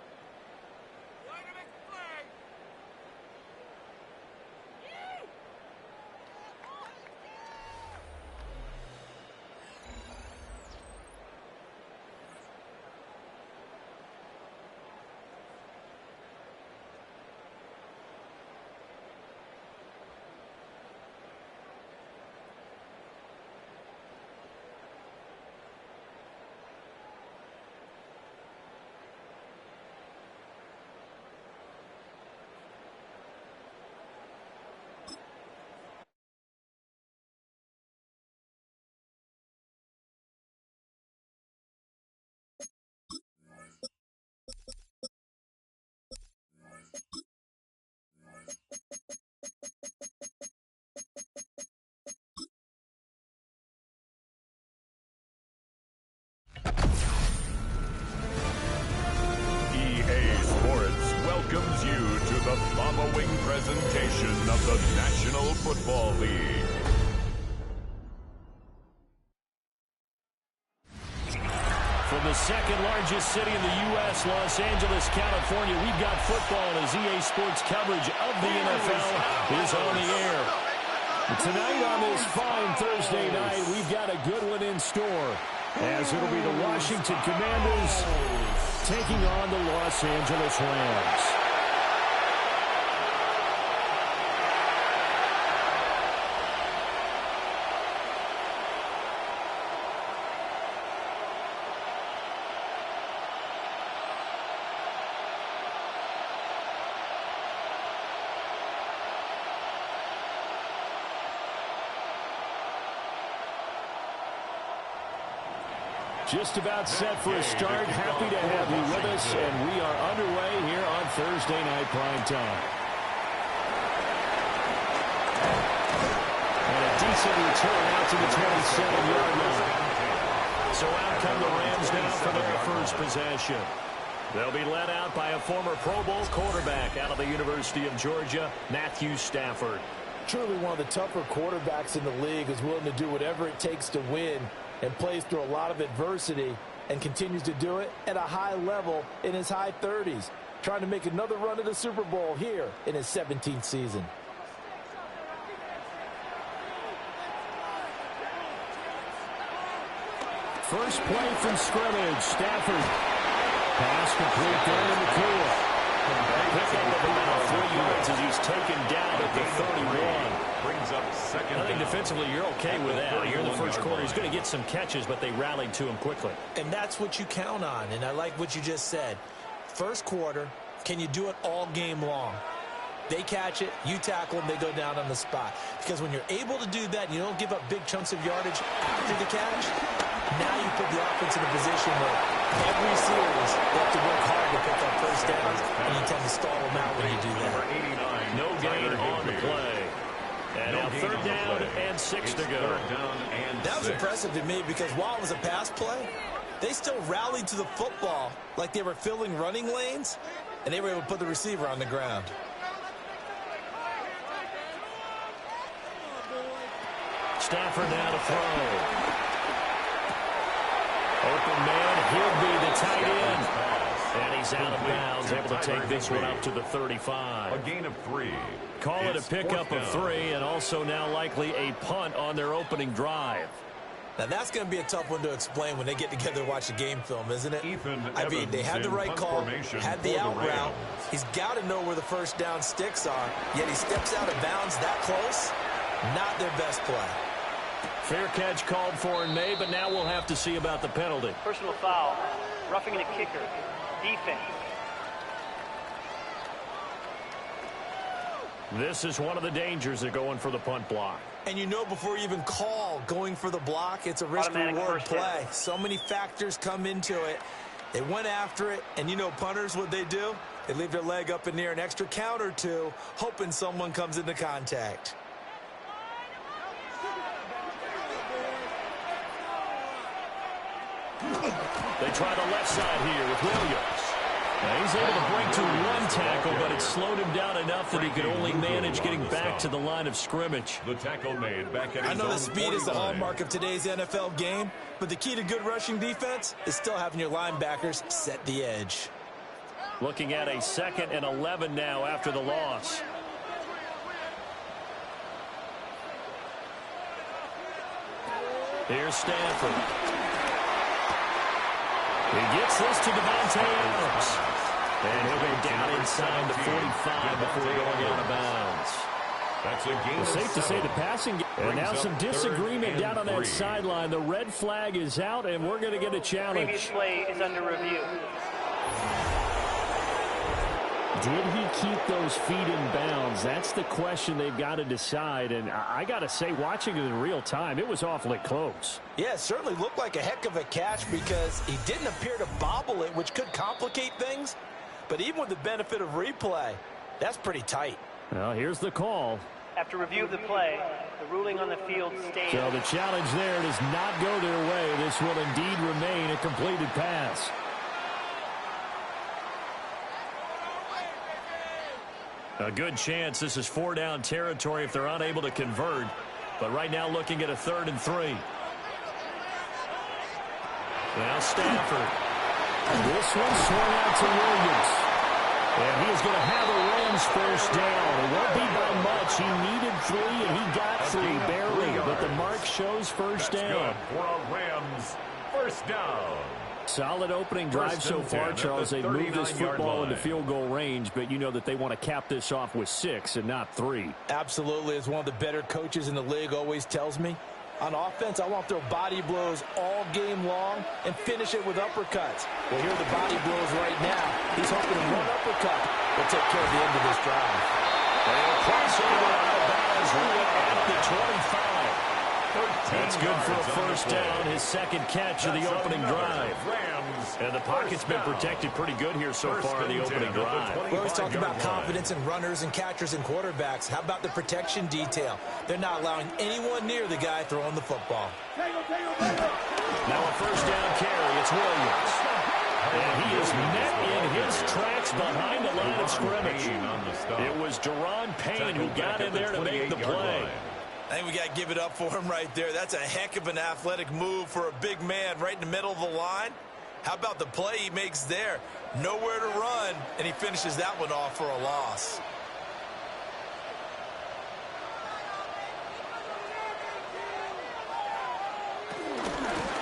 Welcomes you to the following presentation of the National Football League. From the second largest city in the U.S., Los Angeles, California, we've got football as EA Sports coverage of the NFL is on the air. Tonight on this fine Thursday night, we've got a good one in store, as it'll be the Washington Commanders taking on the Los Angeles Rams. Just about set for a start. Happy to have you with us, and we are underway here on Thursday Night Prime Time. And a decent return out to the 27-yard line. So out come the Rams now for their first possession. They'll be led out by a former Pro Bowl quarterback out of the University of Georgia, Matthew Stafford. Truly one of the tougher quarterbacks in the league, is willing to do whatever it takes to win and plays through a lot of adversity and continues to do it at a high level in his high 30s, trying to make another run at the Super Bowl here in his 17th season. First play from scrimmage. Stafford. Pass complete down in the clear. Pick up of about 3 yards as he's taken down at the 31. Brings up second. I think defensively you're okay with that. Here in the first quarter, he's going to get some catches, but they rallied to him quickly. And that's what you count on, and I like what you just said. First quarter, can you do it all game long? They catch it, you tackle them, they go down on the spot. Because when you're able to do that and you don't give up big chunks of yardage after the catch, now you put the offense in a position where every series they have to work hard to pick up first downs, and you tend to stall them out when you do that. No gain on the play. And now third down and 6 to go. That was impressive to me because while it was a pass play, they still rallied to the football like they were filling running lanes, and they were able to put the receiver on the ground. Stafford now to throw. Open man, he'll be the tight end. And he's out of bounds, able to take this one up to the 35. A gain of 3. Call it a pickup of 3, and also now likely a punt on their opening drive. Now that's going to be a tough one to explain when they get together and watch the game film, isn't it? I mean, they had the right call, had the out route. He's got to know where the first down sticks are, yet he steps out of bounds that close. Not their best play. Fair catch called for and made, but now we'll have to see about the penalty. Personal foul, roughing the kicker, defense. This is one of the dangers of going for the punt block. And you know before you even call going for the block, it's a risk-reward play. So many factors come into it. They went after it, and you know punters, what they do? They leave their leg up in the air an extra count or two, hoping someone comes into contact. They try the left side here with Williams. Now he's able to break to one tackle, but it slowed him down enough that he could only manage getting back to the line of scrimmage. The tackle made back at his I know the speed is the 49. hallmark of today's NFL game, but the key to good rushing defense is still having your linebackers set the edge. Looking at a 2nd and 11 now after the loss. Here's Stafford. He gets this to Devontae Adams. And he'll go down inside the 45 before going out of bounds. That's a gain. It's safe to say the passing game. And now some disagreement down on that 3. sideline. The red flag is out, and we're going to get a challenge. Previous play is under review. Did he keep those feet in bounds? That's the question they've got to decide. And I got to say, watching it in real time, it was awfully close. Yeah, it certainly looked like a heck of a catch because he didn't appear to bobble it, which could complicate things. But even with the benefit of replay, that's pretty tight. Well, here's the call. After review of the play, the ruling on the field stands. So the challenge there does not go their way. This will indeed remain a completed pass. A good chance this is 4-down territory if they're unable to convert. But right now looking at a 3rd and 3. Now Stafford. This one swung out to Williams. And he is going to have a Rams first down. It won't be by much. He needed 3 and he got 3 barely. But the mark shows first down. For a Rams first down. Solid opening drive so far, Charles. They've moved this football into field goal range, but you know that they want to cap this off with 6 and not 3. Absolutely. As one of the better coaches in the league always tells me, on offense, I want to throw body blows all game long and finish it with uppercuts. Well, here are the body blows right now. He's hoping one uppercut will take care of the end of this drive. And crossover out of bounds at the 25. That's good for a first down, his second catch of the opening drive. And the pocket's been protected pretty good here so far in the opening drive. We always talk about confidence in runners and catchers and quarterbacks. How about the protection detail? They're not allowing anyone near the guy throwing the football. Now a first down carry. It's Williams. And he is met in his tracks behind the line of scrimmage. It was Deron Payne who got in there to make the play. I think we got to give it up for him right there. That's a heck of an athletic move for a big man right in the middle of the line. How about the play he makes there? Nowhere to run, and he finishes that one off for a loss.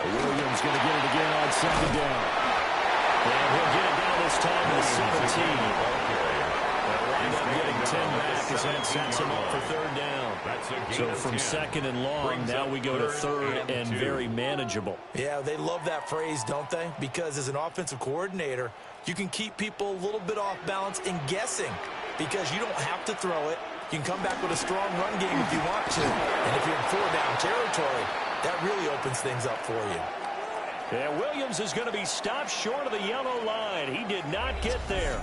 Williams going to get it again on second down. And he'll get it down this time to 17. Getting 10 back as that sets him up for third down. So from second and long, now we go to third and very manageable. Yeah, they love that phrase, don't they? Because as an offensive coordinator, you can keep people a little bit off balance and guessing because you don't have to throw it. You can come back with a strong run game if you want to. And if you're in four-down territory, that really opens things up for you. Yeah, Williams is going to be stopped short of the yellow line. He did not get there.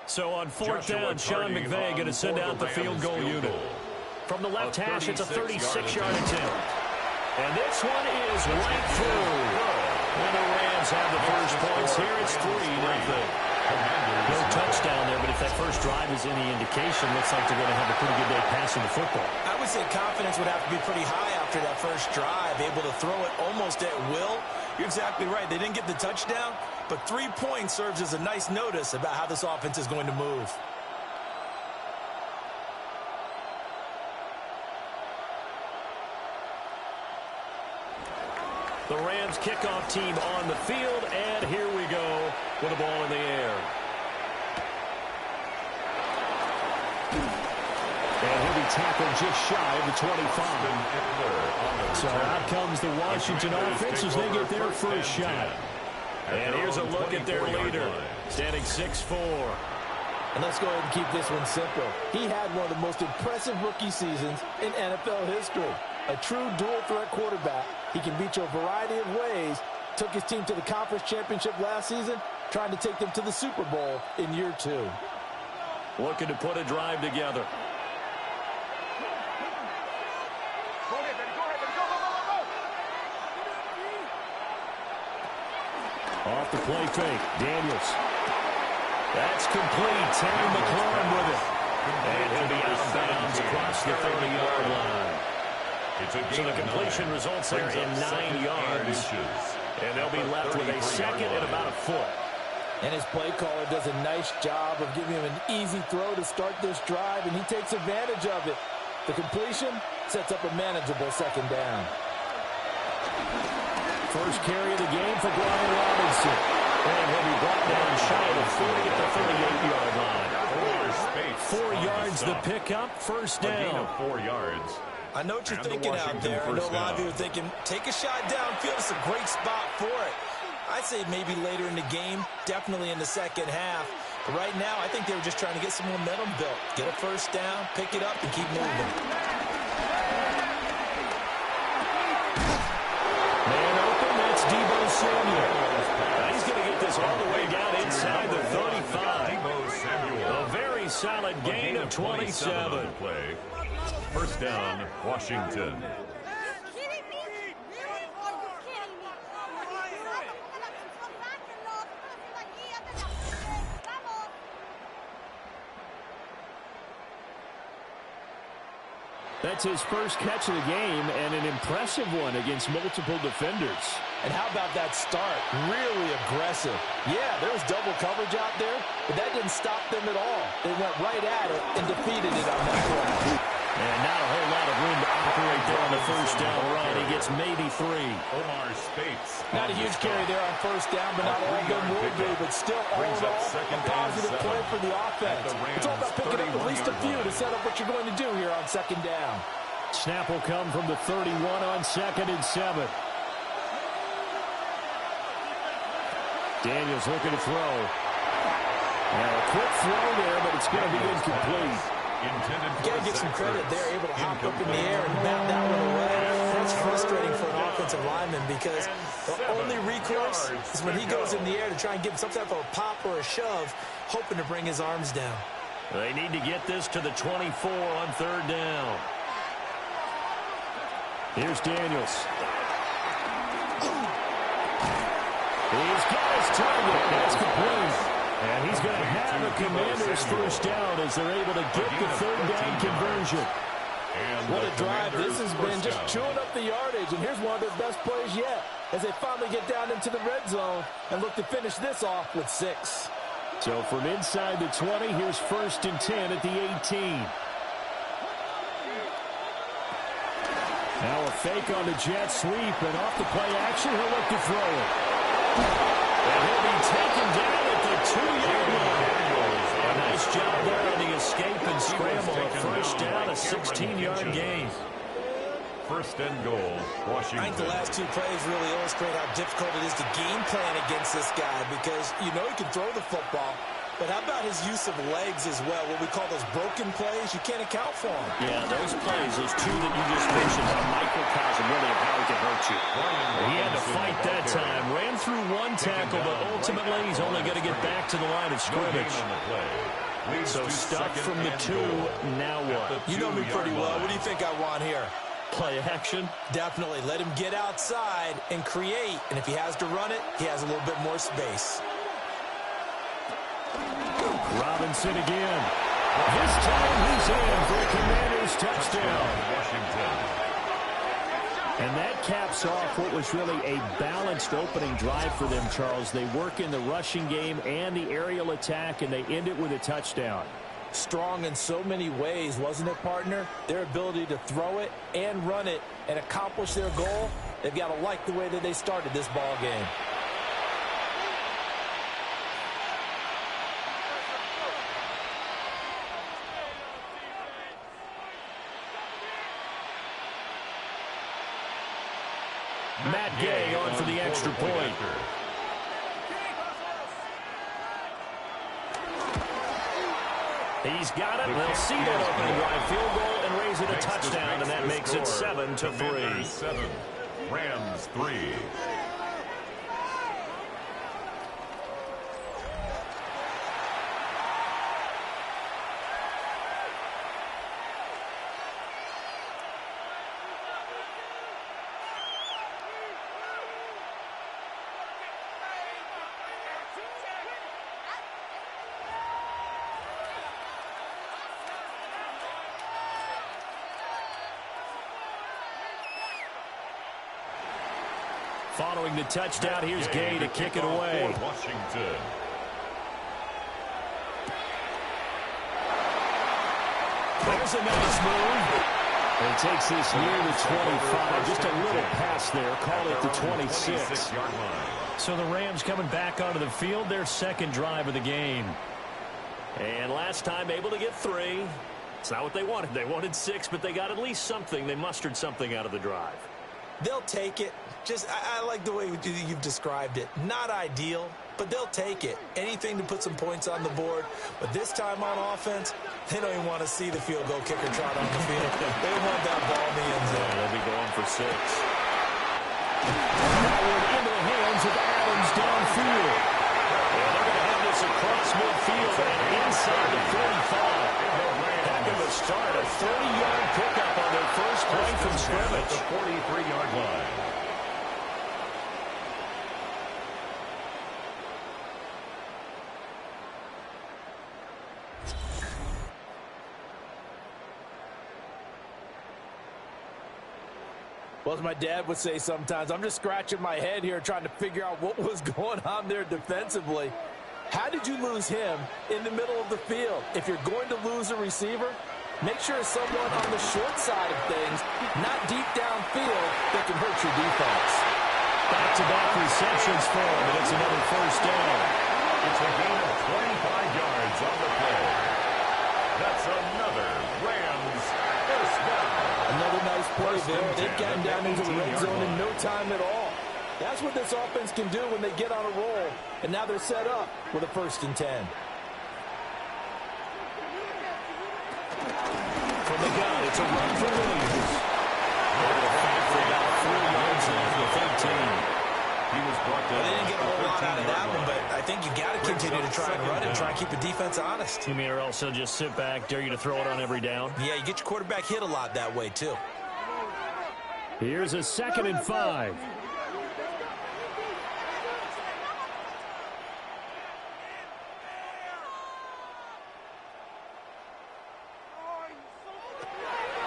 So on fourth down, Sean McVay going to send out the field goal unit. From the left hash, it's a 36-yard attempt. And this one is right through. And the Rams have the first points here. It's 3-0. No touchdown there, but if that first drive is any indication, looks like they're going to have a pretty good day passing the football. I would say confidence would have to be pretty high after that first drive, able to throw it almost at will. You're exactly right. They didn't get the touchdown, but 3 points serves as a nice notice about how this offense is going to move. The Rams kickoff team on the field, and here we go with the ball in the air. And he'll be tackled just shy of the 25. So out comes the Washington offense as they get their first shot. And here's a look at their leader, standing 6'4". And let's go ahead and keep this one simple. He had one of the most impressive rookie seasons in NFL history. A true dual-threat quarterback. He can beat you a variety of ways. Took his team to the conference championship last season, trying to take them to the Super Bowl in year 2. Looking to put a drive together. Off the play fake, Daniels. That's complete. Terry McLaurin with it. And he'll be out of bounds across the 30-yard line. So the completion results there in 9 yards. And they'll be left with a second and about a foot. And his play caller does a nice job of giving him an easy throw to start this drive, and he takes advantage of it. The completion sets up a manageable second down. First carry of the game for Brian Robinson. And he'll be brought down shy of the 40 at the 38-yard line. 4 yards the pickup, first down. A gain of 4 yards. I know what you're thinking out there. I know a lot of you are thinking, take a shot downfield. It's a great spot for it. I'd say maybe later in the game, definitely in the second half. But right now, I think they were just trying to get some momentum built. Get a first down, pick it up, and keep moving. Man open, that's Deebo Samuel. He's going to get this all the way down inside the 35. A very solid gain of 27. First down, Washington. That's his first catch of the game, and an impressive one against multiple defenders. And how about that start? Really aggressive. Yeah, there was double coverage out there, but that didn't stop them at all. They went right at it and defeated it on that play. And not a whole lot of room to operate there on the first down run. He gets maybe 3. Omar Spates. Not a huge carry there on first down, but not all of them will be. But still, all in all, a positive play for the offense. It's all about picking up at least a few to set up what you're going to do here on second down. Snap will come from the 31 on 2nd and 7. Daniels looking to throw. Now a quick throw there, but it's going to be incomplete. You got to give some credit. They're able to hop up in the air and bat that one away. That's frustrating for an offensive lineman because the only recourse is when he goes in the air to try and get some type of a pop or a shove, hoping to bring his arms down. They need to get this to the 24 on 3rd down. Here's Daniels. He's got his target. That's complete. And he's going to have a Commanders first down as they're able to get the 3rd down conversion. What a drive this has been, just chewing up the yardage. And here's one of their best plays yet as they finally get down into the red zone and look to finish this off with 6. So from inside the 20, here's 1st and 10 at the 18. Now a fake on the jet sweep, and off the play action, he'll look to throw it. And he'll be taken down at the 2-yard line. A nice job there on the escape and scramble. A first down, a 16-yard gain. 1st and goal, Washington. I think the last 2 plays really illustrate how difficult it is to game plan against this guy because you know he can throw the football, but how about his use of legs as well? What we call those broken plays, you can't account for them. Yeah, those plays, those 2 that you just mentioned, are a microcosm really of how he can hurt you. He had to fight that time. Ran through 1 tackle, but ultimately he's only going to get back to the line of scrimmage. So stuck from the 2, now what? You know me pretty well. What do you think I want here? Play action? Definitely. Let him get outside and create. And if he has to run it, he has a little bit more space. Robinson again. This time he's in for a Commanders touchdown. Washington. And that caps off what was really a balanced opening drive for them, Charles. They work in the rushing game and the aerial attack, and they end it with a touchdown. Strong in so many ways, wasn't it, partner? Their ability to throw it and run it and accomplish their goal, they've got to like the way that they started this ball game. Matt Gay on for the extra point. He's got it. They'll see that opening drive field goal and raise it a touchdown, and that makes it 7-3. 7, Rams 3. Following the touchdown, here's Gay to kick it away. Washington. There's a nice move. And he takes this near the 25. Just a little pass there. Call it the 26. So the Rams coming back onto the field, their 2nd drive of the game. And last time able to get 3. It's not what they wanted. They wanted 6, but they got at least something. They mustered something out of the drive. They'll take it. I like the way you've described it. Not ideal, but they'll take it. Anything to put some points on the board. But this time on offense, they don't even want to see the field goal kicker trot on the field. They want that ball in the end zone. Yeah, they'll be going for 6. Forward into the hands of Adams downfield. And they're going to have this across midfield and inside the 45. Heck of a start. A 30-yard pickup on their first play from scrimmage. The 43-yard line. Well, as my dad would say sometimes, I'm just scratching my head here trying to figure out what was going on there defensively. How did you lose him in the middle of the field? If you're going to lose a receiver, Make sure it's someone on the short side of things, not deep downfield, that can hurt your defense. Back-to-back receptions for him, and it's another first down. It's a gain of 25 yards on the play. That's another Rams first down. Another nice play there. They've gotten down into the red zone in no time at all. That's what this offense can do when they get on a roll. And now they're set up with a 1st and 10. From the gun, it's a run for Williams. Over the back for about 4 yards off the 13. He was brought down. They didn't get a whole lot out of that one, but I think you got to continue to try and run it, try and keep the defense honest. You mean or also just sit back, dare you to throw it on every down? Yeah, you get your quarterback hit a lot that way, too. Here's a 2nd and 5.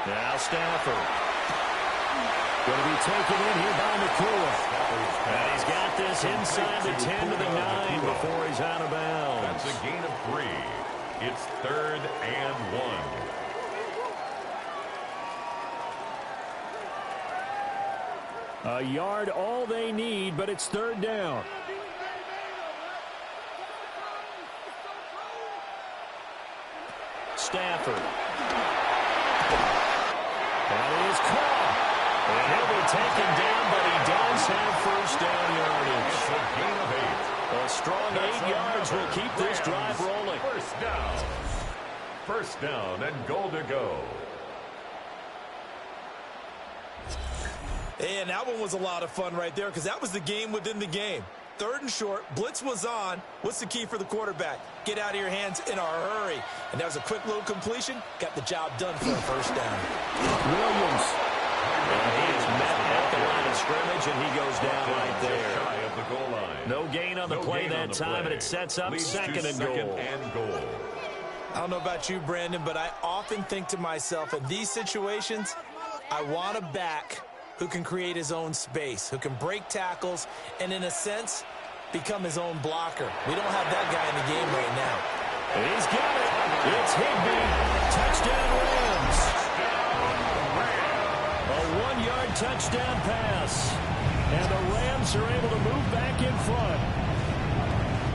Now Stafford. Going to be taken in here by McCoy. And he's got this inside the 10 to the 9 before he's out of bounds. That's a gain of 3. It's 3rd and 1. A yard all they need, but it's 3rd down. Stafford. That is caught. And he'll be taken down, but he does have first down yardage. It's a gain of 8. A strong 8 yards will keep this drive rolling. First down. First down and goal to go. And that one was a lot of fun right there because that was the game within the game. 3rd and short, blitz was on. What's the key for the quarterback? Get out of your hands in a hurry. And that was a quick little completion. Got the job done for a first down. Williams. He is met at the line of scrimmage, and he goes down right there. Shy of the goal line. No gain on the play that time, and it sets up second and goal. I don't know about you, Brandon, but I often think to myself, in these situations, I want a back who can create his own space, who can break tackles, and in a sense, become his own blocker. We don't have that guy in the game right now. He's got it. It's Higbee. Touchdown Rams. A 1-yard touchdown pass. And the Rams are able to move back in front.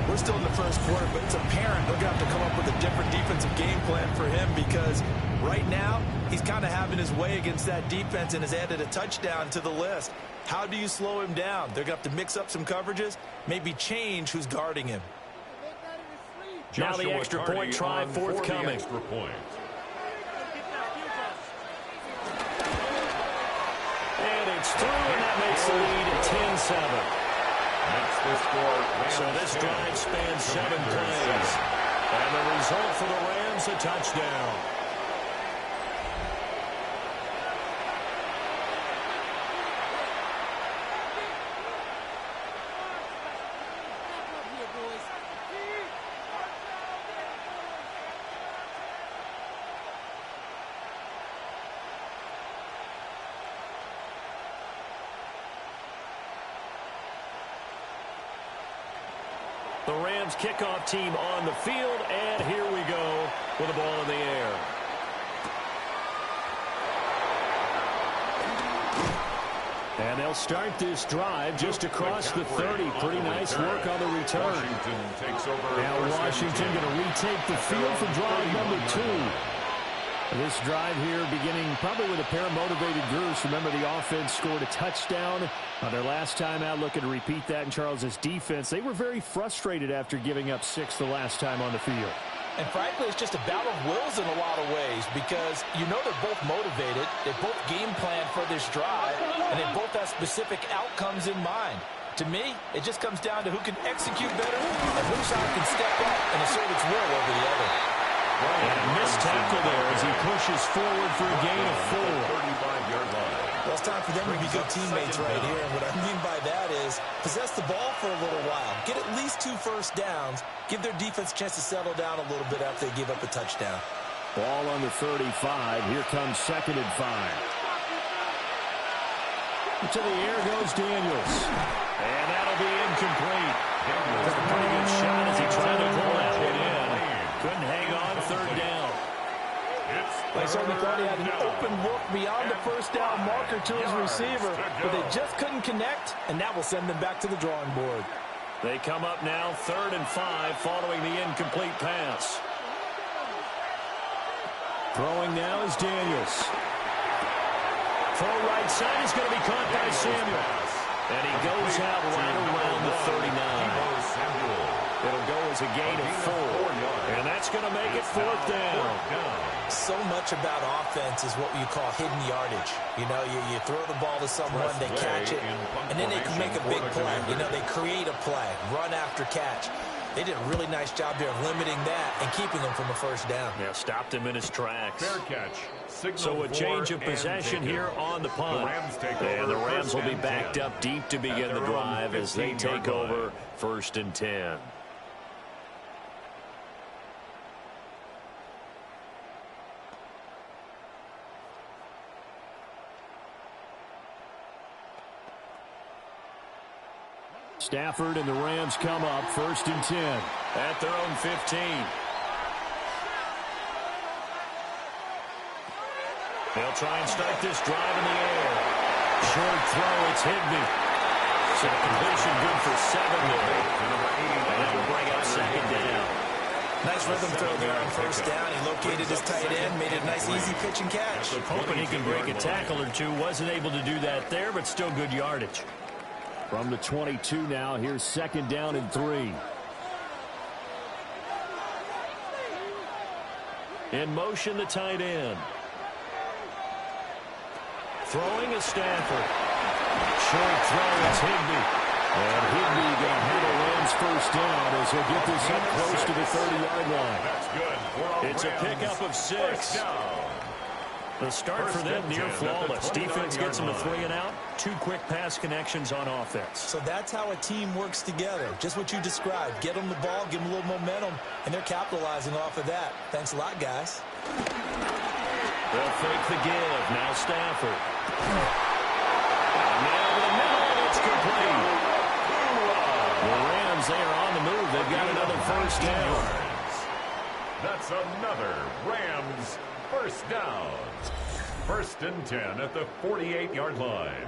We're still in the first quarter, but it's apparent they're going to have to come up with a different defensive game plan for him because right now he's kind of having his way against that defense and has added a touchdown to the list. How do you slow him down? They're going to have to mix up some coverages, maybe change who's guarding him. Now the extra point try forthcoming. And it's through, and that makes the lead 10-7. So this drive spans 7 plays. And the result for the Rams, a touchdown. The Rams kickoff team on the field, and here we go with the ball in the air. And they'll start this drive just across the 30. Pretty nice work on the return. Now Washington going to retake the field for drive number 2. This drive here beginning probably with a pair of motivated groups. Remember, the offense scored a touchdown on their last time out, looking to repeat that in Charles's defense. They were very frustrated after giving up 6 the last time on the field. And frankly, it's just a battle of wills in a lot of ways because you know they're both motivated. They both game plan for this drive, and they both have specific outcomes in mind. To me, it just comes down to who can execute better and which side can step up and assert its will over the other. And a missed tackle there as he pushes forward for a gain of 4. 35-yard line. Well, it's time for them to be good teammates right here. And what I mean by that is possess the ball for a little while. Get at least 2 first downs. Give their defense a chance to settle down a little bit after they give up a touchdown. Ball on the 35. Here comes 2nd and 5. To the air goes Daniels. And that'll be incomplete. Took a pretty good shot as he tried to pull that one in. Couldn't hang on 3rd down. Like certainly thought he had an open look beyond the first down marker to his receiver, but they just couldn't connect, and that will send them back to the drawing board. They come up now 3rd and 5 following the incomplete pass. Throwing now is Daniels. Throw right side is going to be caught by Samuel. And he goes out right around the 39. It'll go as a gain of 4. And that's going to make it 4th down. So much about offense is what you call hidden yardage. You know, you throw the ball to someone, they catch it, and then they can make a big play. You know, they create a play, run after catch. They did a really nice job there of limiting that and keeping him from a first down. Yeah, stopped him in his tracks. Fair catch. So a change of possession here on the punt. And the Rams will be backed up deep to begin the drive as they take over 1st and 10. Stafford and the Rams come up 1st and 10 at their own 15. They'll try and start this drive in the air. Short throw, it's Higbee. So the completion good for 7 there. And that will bring up 2nd down. Nice rhythm throw there on 1st down. He located his tight end, made it a nice easy pitch and catch. Hoping he can break a tackle or two. Wasn't able to do that there, but still good yardage. From the 22 now, here's 2nd down and 3. In motion, the tight end. Throwing is Stafford. Short throw, it's Higbee. And Higbee going to handle Rams 1st down as he'll get this up close to the 30-yard line. That's good. It's a pickup of 6. The start for them near flawless. Defense gets them a 3 and out. 2 quick pass connections on offense. So that's how a team works together. Just what you described. Get them the ball, give them a little momentum, and they're capitalizing off of that. Thanks a lot, guys. They'll fake the give. Now Stafford. Now to the middle, and it's complete. The Rams, they are on the move. They've got another 1st down. That's another Rams 1st down. 1st and 10 at the 48-yard line.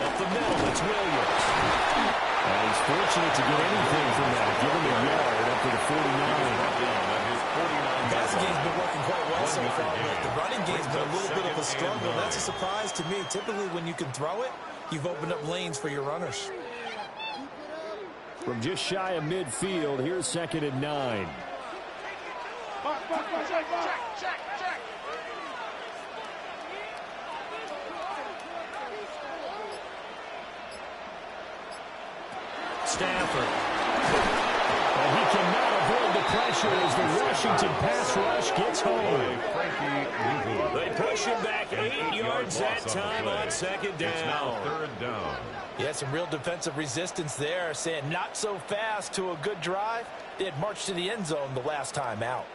Up the middle, it's Williams. And he's fortunate to get anything from that. Give him a yard up to the 49. Passing game's been working quite well so far, but the running game's been a little bit of a struggle. That's a surprise to me. Typically, when you can throw it, you've opened up lanes for your runners. From just shy of midfield, here's 2nd and 9. Check. Stafford. And he cannot avoid the pressure as the Washington pass rush gets home. They push him back 8 yards that time on 2nd down. It's now 3rd down. Yeah, some real defensive resistance there, saying not so fast to a good drive. They had marched to the end zone the last time out.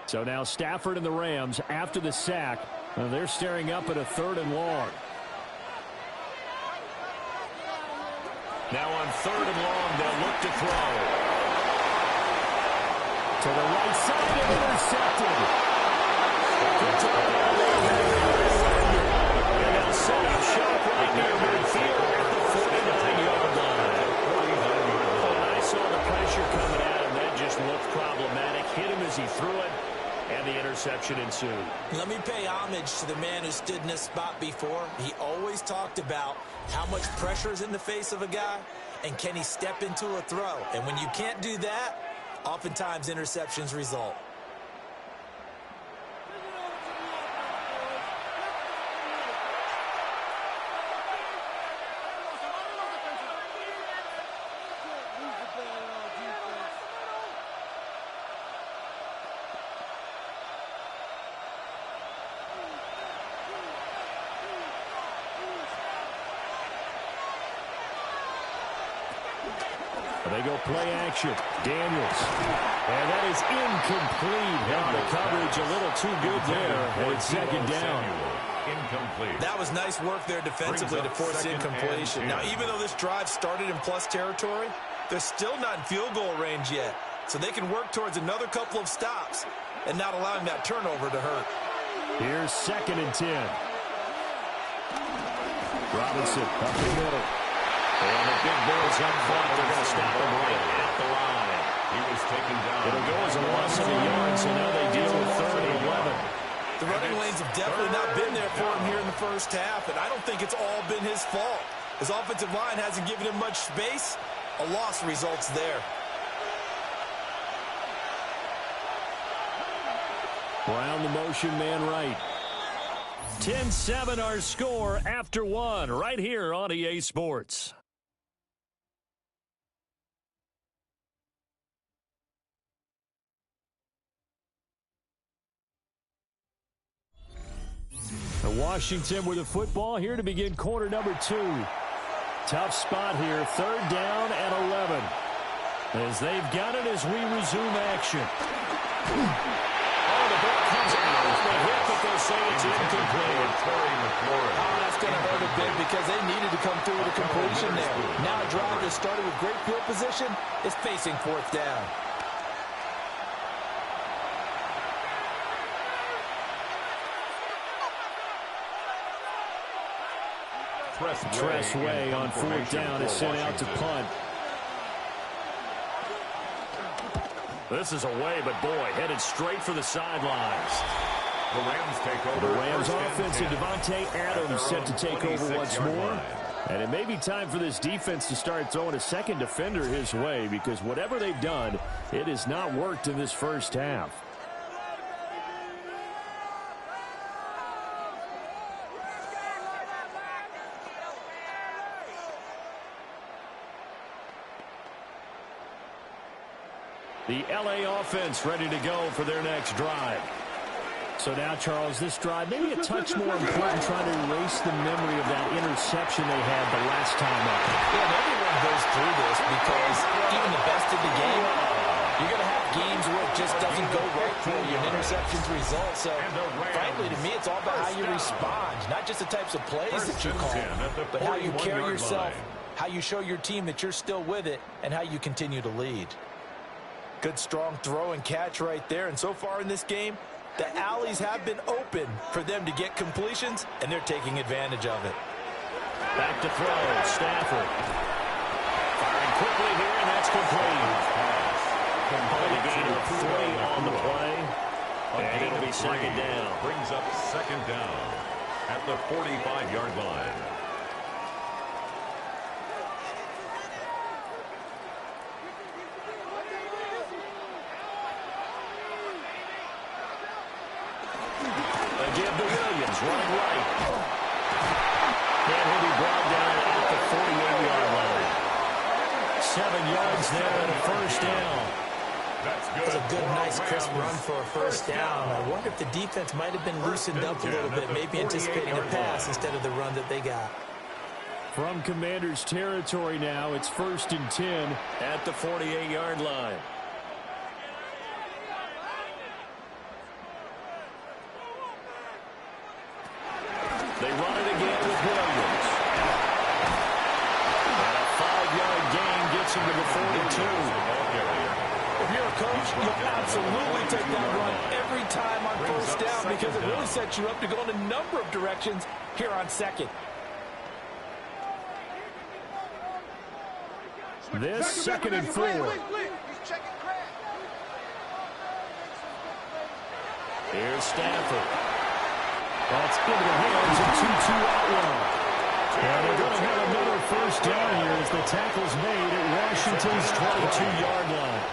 So now Stafford and the Rams, after the sack, they're staring up at a 3rd and long. Now on 3rd and long, they'll look to throw. To the right side and intercepted. And they'll set up shop right near midfield at the 49-yard line. I saw the pressure coming at him. That just looked problematic. Hit him as he threw it. And the interception ensued. Let me pay homage to the man who stood in this spot before. He always talked about how much pressure is in the face of a guy and can he step into a throw. And when you can't do that, oftentimes interceptions result. They go play action. Daniels. And that is incomplete. And the coverage a little too good there. And it's second down. Incomplete. That was nice work there defensively to force incompletion. Now, even though this drive started in plus territory, they're still not in field goal range yet. So they can work towards another couple of stops and not allowing that turnover to hurt. Here's 2nd and 10. Robinson up the middle. And the big boys up front. They're going to stop him right at the line. He was taken down. It'll go as a loss of a yard, so now they deal with 3rd and 11. The running lanes have definitely not been there for him here in the first half, and I don't think it's all been his fault. His offensive line hasn't given him much space. A loss results there. Brown the motion man right. 10-7 our score after 1 right here on EA Sports. Washington with the football here to begin quarter number 2. Tough spot here, 3rd down and 11. As they've got it as we resume action. Oh, the ball comes out of the hit, but they'll say it's incomplete. Oh, that's going to hurt a bit because they needed to come through with a completion there. Now a drive that started with great field position is facing 4th down. Tressway on 4th down is sent out to punt. This is away, but boy, headed straight for the sidelines. The Rams take over. The Rams offense and Devontae Adams set to take over once more. And it may be time for this defense to start throwing a second defender his way, because whatever they've done, it has not worked in this first half. The LA offense ready to go for their next drive. So now, Charles, this drive maybe a touch more important, trying to erase the memory of that interception they had the last time up. Yeah, everyone goes through this because even the best of the game, you're going to have games where it just doesn't go right for you. An interception's result. So, frankly, to me, it's all about how you respond. Not just the types of plays that you call, but how you carry yourself, how you show your team that you're still with it, and how you continue to lead. Good, strong throw and catch right there. And so far in this game, the alleys have been open for them to get completions, and they're taking advantage of it. Back to throw, Stafford. Firing quickly here, and that's complete. A gain of 3 on the play. And it'll be 2nd down. Brings up 2nd down at the 45-yard line. Running right. And he'll be brought down at the 48-yard line. 7 yards there and a 1st down. That's a good, nice, crisp run for a 1st down. I wonder if the defense might have been loosened up a little bit, maybe anticipating a pass instead of the run that they got. From Commanders territory now, it's 1st and 10 at the 48-yard line. They run it again with Williams. And a 5-yard gain gets him to the 42. If you're a coach, you'll absolutely take that run every time on 1st down because it really sets you up to go in a number of directions here on 2nd. This 2nd and 4. Here's Stafford. That's into the hands of 2-2 out one. And they're going to have another 1st down here as the tackle's made at Washington's 22-yard line.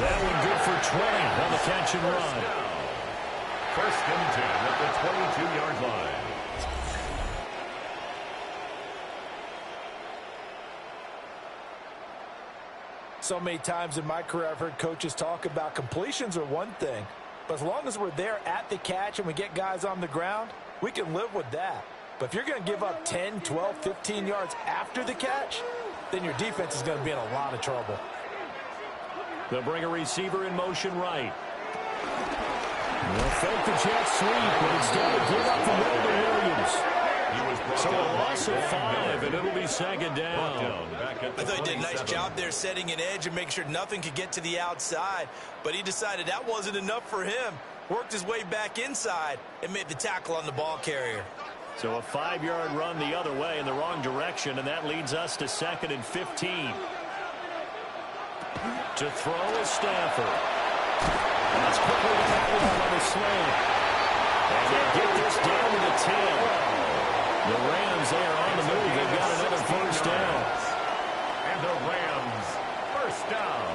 That one good for 20 on the catch and run. 1st and 10 at the 22-yard line. So many times in my career I've heard coaches talk about completions are one thing. But as long as we're there at the catch and we get guys on the ground, we can live with that. But if you're going to give up 10, 12, 15 yards after the catch, then your defense is going to be in a lot of trouble. They'll bring a receiver in motion right. They'll fake the jet sweep, but instead of give up the middle to Williams. So a loss of 5, and it'll be second down. I thought he did a nice job there setting an edge and making sure nothing could get to the outside. But he decided that wasn't enough for him. Worked his way back inside and made the tackle on the ball carrier. So a 5-yard run the other way in the wrong direction, and that leads us to 2nd and 15. To throw is Stafford. That's quickly the ball on the slant. And they get this down to the 10. The Rams, they are on the move. They've got another first down. And the Rams, first down.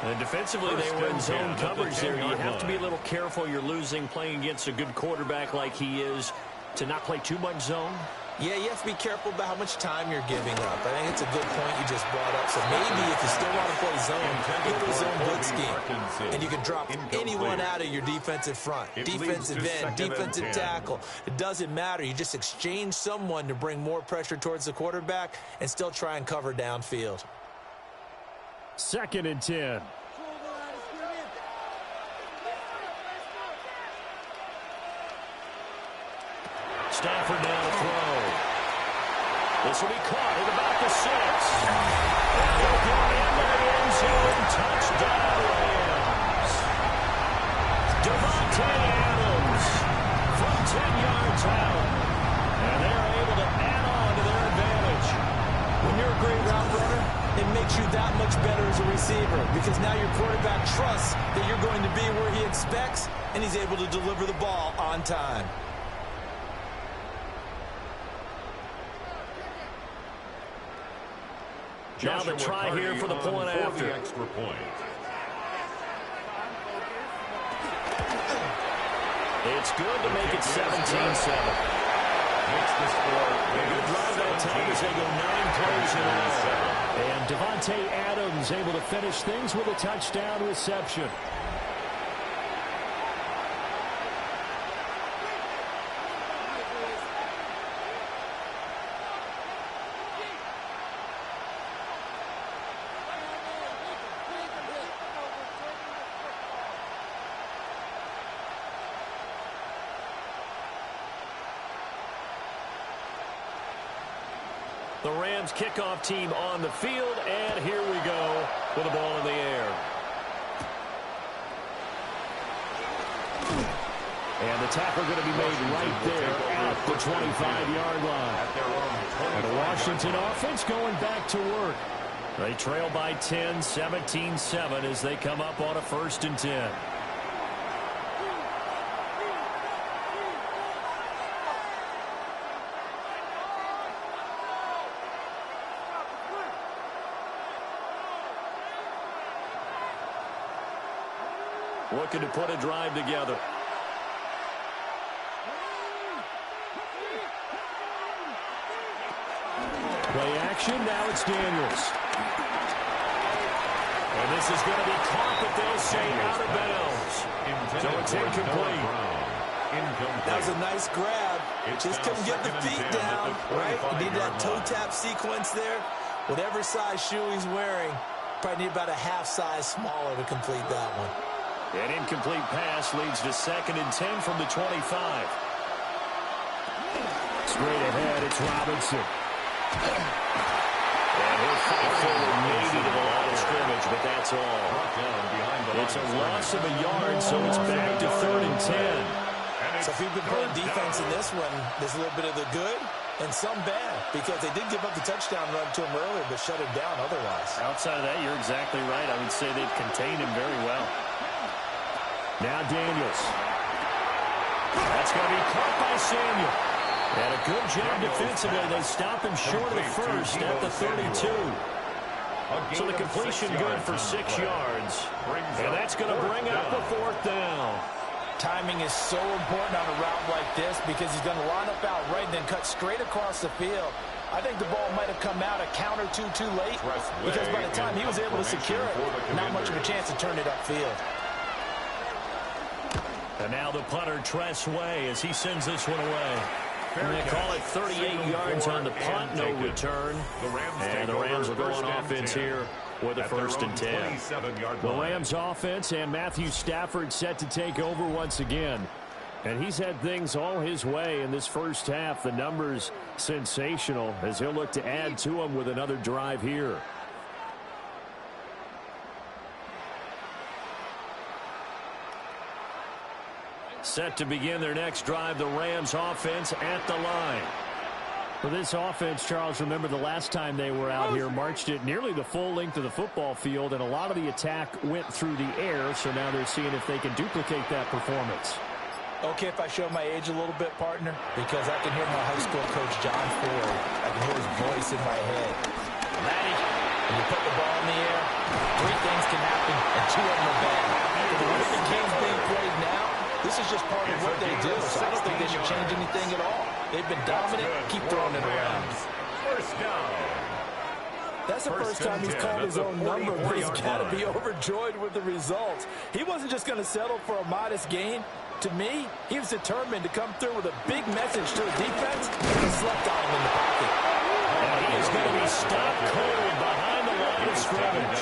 And defensively, they were in zone coverage there. You have to be a little careful. You're losing playing against a good quarterback like he is to not play too much zone. Yeah, you have to be careful about how much time you're giving up. I think it's a good point you just brought up. So maybe if you still want to play zone, go to a zone blitz scheme. And you can drop anyone out of your defensive front. Defensive end, defensive tackle. It doesn't matter. You just exchange someone to bring more pressure towards the quarterback and still try and cover downfield. 2nd and 10. Stafford now to throw. This will be caught at about the 6. And they'll go into the end zone. Touchdown, Rams. Davante Adams from 10 yards out. And they're able to add on to their advantage. When you're a great route runner, it makes you that much better as a receiver because now your quarterback trusts that you're going to be where he expects, and he's able to deliver the ball on time. Now the try here for the point after. Extra point. It's good to make it 17-7. Makes the score. A good drive that time as they go 9 plays in all. And Davante Adams able to finish things with a touchdown reception. The Rams kickoff team on the field, and here we go with the ball in the air. And the tackle going to be made right there at the 25-yard line. And the Washington offense going back to work. They trail by 10, 17-7 as they come up on a 1st and 10. Looking to put a drive together. Play action, now it's Daniels. And this is going to be caught, but they'll say out of bounds. So it's incomplete. That was a nice grab. Just couldn't get the feet down, right? You need that toe tap sequence there. Whatever size shoe he's wearing, probably need about a half size smaller to complete that one. An incomplete pass leads to 2nd and 10 from the 25. Straight ahead, it's Robinson. And he'll fight forward maybe to the line of scrimmage, but that's all. It's a loss of a yard, so it's back to 3rd and 10. So if you've been playing defense in this one, there's a little bit of the good and some bad, because they did give up the touchdown run to him earlier, but shut him down otherwise. Outside of that, you're exactly right. I would say they've contained him very well. Now Daniels. That's going to be caught by Samuel. And a good job defensively. They stop him short of the 1st at the 32. So the completion good for 6 yards. And that's going to bring up the 4th down. Timing is so important on a route like this because he's going to line up out right and then cut straight across the field. I think the ball might have come out a count or two too late because by the time he was able to secure it, not much of a chance to turn it upfield. And now the punter, Tress Way, as he sends this one away. And they call it 38 yards on the punt, no return. And the Rams will go on offense here with a 1st and 10. The Rams offense and Matthew Stafford set to take over once again. And he's had things all his way in this first half. The numbers sensational as he'll look to add to them with another drive here. Set to begin their next drive, the Rams offense at the line. For this offense, Charles, remember the last time they were out here, marched it nearly the full length of the football field, and a lot of the attack went through the air, so now they're seeing if they can duplicate that performance. Okay, if I show my age a little bit, partner, because I can hear my high school coach, John Ford. I can hear his voice in my head. Laddie, when you put the ball in the air, 3 things can happen, and 2 of them are bad. The way the game's being played now, this is just part of what they do, so I don't think they should change anything at all. They've been dominant. Keep throwing it around. First down. That's the first time he's called his own number, but he's got to be overjoyed with the results. He wasn't just going to settle for a modest gain. To me, he was determined to come through with a big message to a defense and slept on him in the pocket. And he is going to be stopped cold behind the line of scrimmage.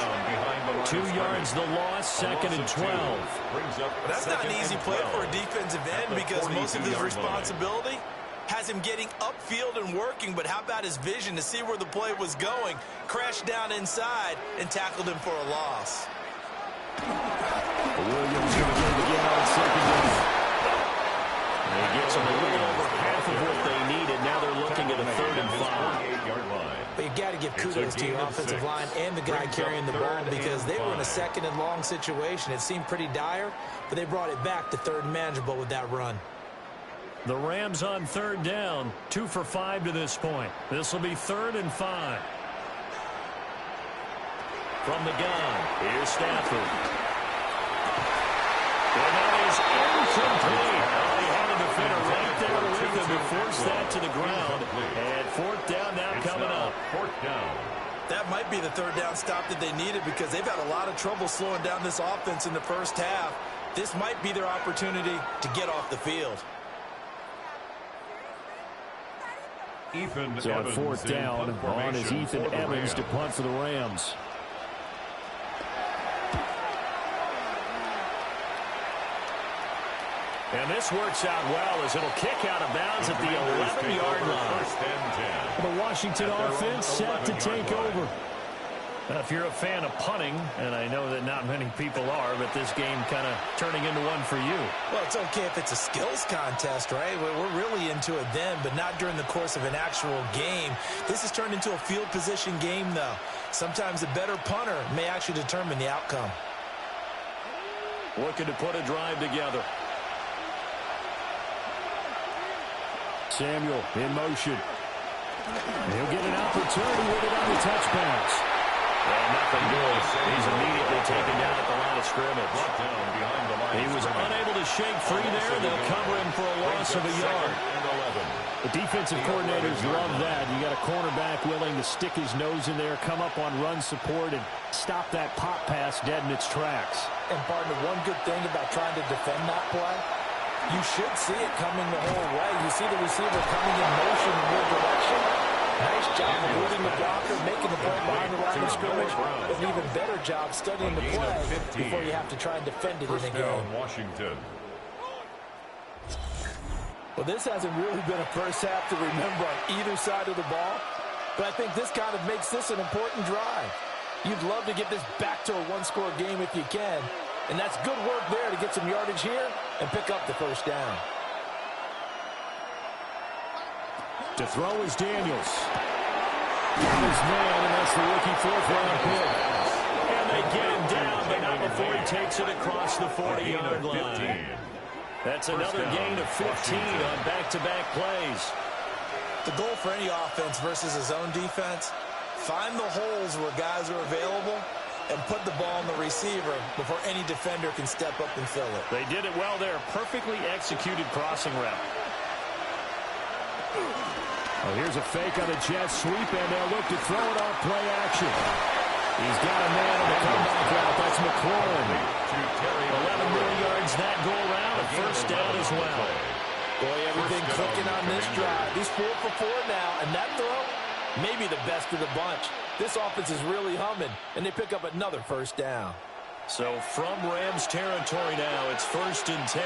2 yards the loss, 2nd and 12. That's not an easy play for a defensive end because most of his responsibility has him getting upfield and working, but how about his vision to see where the play was going, crashed down inside, and tackled him for a loss. Williams going to begin on 2nd down. He gets them a little over half of what they needed. Now they're looking at a 3rd and 5. But you got to give kudos to your offensive line and the guy carrying the ball because they were in a 2nd and long situation. It seemed pretty dire, but they brought it back to 3rd and manageable with that run. The Rams on 3rd down, 2 for 5 to this point. This will be 3rd and 5. From the gun, here's Stafford. And that is incomplete. He had a defender right there with him to force that to the ground. And 4th down now coming up. 4th down. That might be the 3rd down stop that they needed because they've had a lot of trouble slowing down this offense in the first half. This might be their opportunity to get off the field. So on 4th down, on is Ethan Evans to punt for the Rams. And this works out well as it'll kick out of bounds at the 11-yard line. The Washington offense set to take over. Now, if you're a fan of punting, and I know that not many people are, but this game kind of turning into one for you. Well, it's okay if it's a skills contest, right? We're really into it then, but not during the course of an actual game. This has turned into a field position game, though. Sometimes a better punter may actually determine the outcome. Looking to put a drive together. Samuel in motion. He'll get an opportunity with it on the touch pass. And nothing good. He's immediately taken down at the line of scrimmage. He was unable to shake free there. They'll cover him for a loss of a yard. The defensive coordinators love that. You got a cornerback willing to stick his nose in there, come up on run support, and stop that pop pass dead in its tracks. And partner, one good thing about trying to defend that play, you should see it coming the whole way. You see the receiver coming in motion in your direction. Nice job of moving the blocker, making the play behind the line of scrimmage, but an even better job studying the play before you have to try and defend it in a game. Washington. Well, this hasn't really been a first half to remember on either side of the ball, but I think this kind of makes this an important drive. You'd love to get this back to a one-score game if you can, and that's good work there to get some yardage here and pick up the first down. To throw is Daniels. His man, and that's the rookie 4th-round pick. And they get him down, but not before he takes it across the 40-yard line. That's another gain of 15 on back-to-back plays. The goal for any offense versus a zone defense, find the holes where guys are available and put the ball on the receiver before any defender can step up and fill it. They did it well there. Perfectly executed crossing route. Well, here's a fake on a jet sweep, and they'll look to throw it off play action. He's got a man on the comeback route. That's McLaurin. 11 more yards that go around. A first down as well. Boy, everything clicking on this drive. He's 4 for 4 now, and that throw, maybe the best of the bunch. This offense is really humming, and they pick up another first down. So from Rams territory now, it's 1st and 10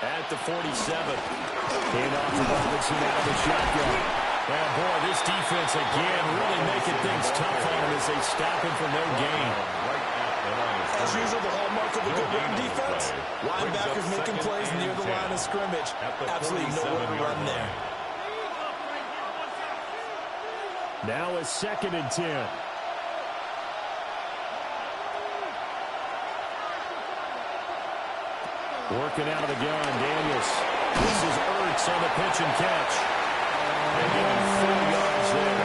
at the 47. Hand off to Robinson out of the shotgun. And boy, this defense again really making things tough on him as they stop him for no gain. As usual, the hallmark of a good run defense, linebackers making plays near the line of scrimmage. Absolutely nowhere to run there. Now it's 2nd and 10. Working out of the gun, Daniels. This is Ertz on the pitch and catch. And getting 4 yards there.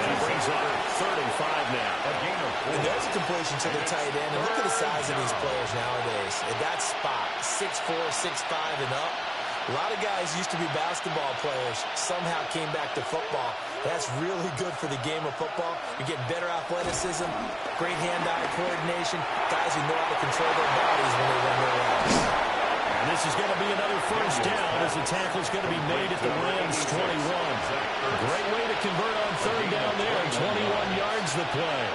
And it brings up 3rd and 5 now. And there's a completion to the tight end. And look at the size of these players nowadays. At that spot, 6'4", 6'5", and up. A lot of guys used to be basketball players, somehow came back to football. That's really good for the game of football. You're getting better athleticism, great hand-eye coordination, guys who know how to control their bodies when they run their routes. And this is going to be another first down as the tackle is going to be made at the Rams 21. Great way to convert on 3rd down there. 21 yards the play.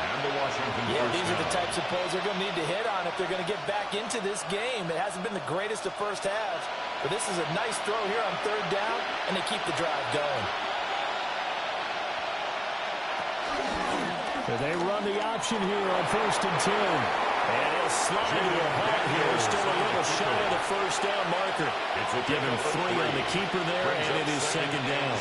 Yeah, these are the types of plays they're going to need to hit on if they're going to get back into this game. It hasn't been the greatest of first halves, but this is a nice throw here on 3rd down, and they keep the drive going. They run the option here on 1st and 10. And he'll slide to a halt here. Still a little shy of the first down marker. Give him 3 on the keeper there, and it is 2nd down.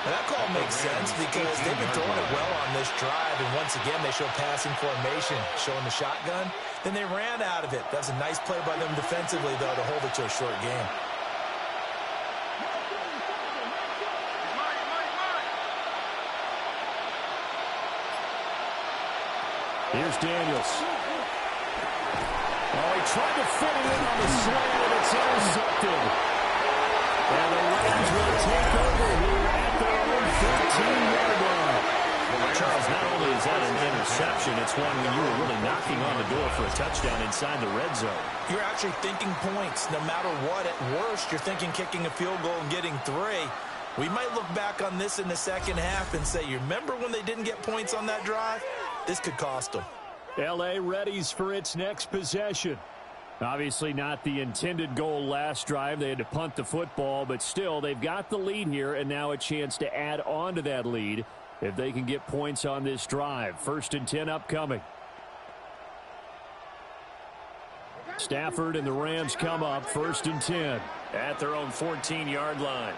Now that call makes sense because they've been throwing it well on this drive, and once again they show passing formation, showing the shotgun. Then they ran out of it. That was a nice play by them defensively, though, to hold it to a short game. Here's Daniels. Oh, he tried to fit it in on the slant, and it's intercepted. And the Rams will take over here at their own 15-yard line. Charles, not only is that an interception, it's one when you were really knocking on the door for a touchdown inside the red zone. You're actually thinking points. No matter what, at worst, you're thinking kicking a field goal and getting 3. We might look back on this in the second half and say, you remember when they didn't get points on that drive? This could cost them. L.A. readies for its next possession. Obviously not the intended goal last drive. They had to punt the football, but still, they've got the lead here, and now a chance to add on to that lead if they can get points on this drive. 1st and 10 upcoming. Stafford and the Rams come up 1st and 10 at their own 14-yard line.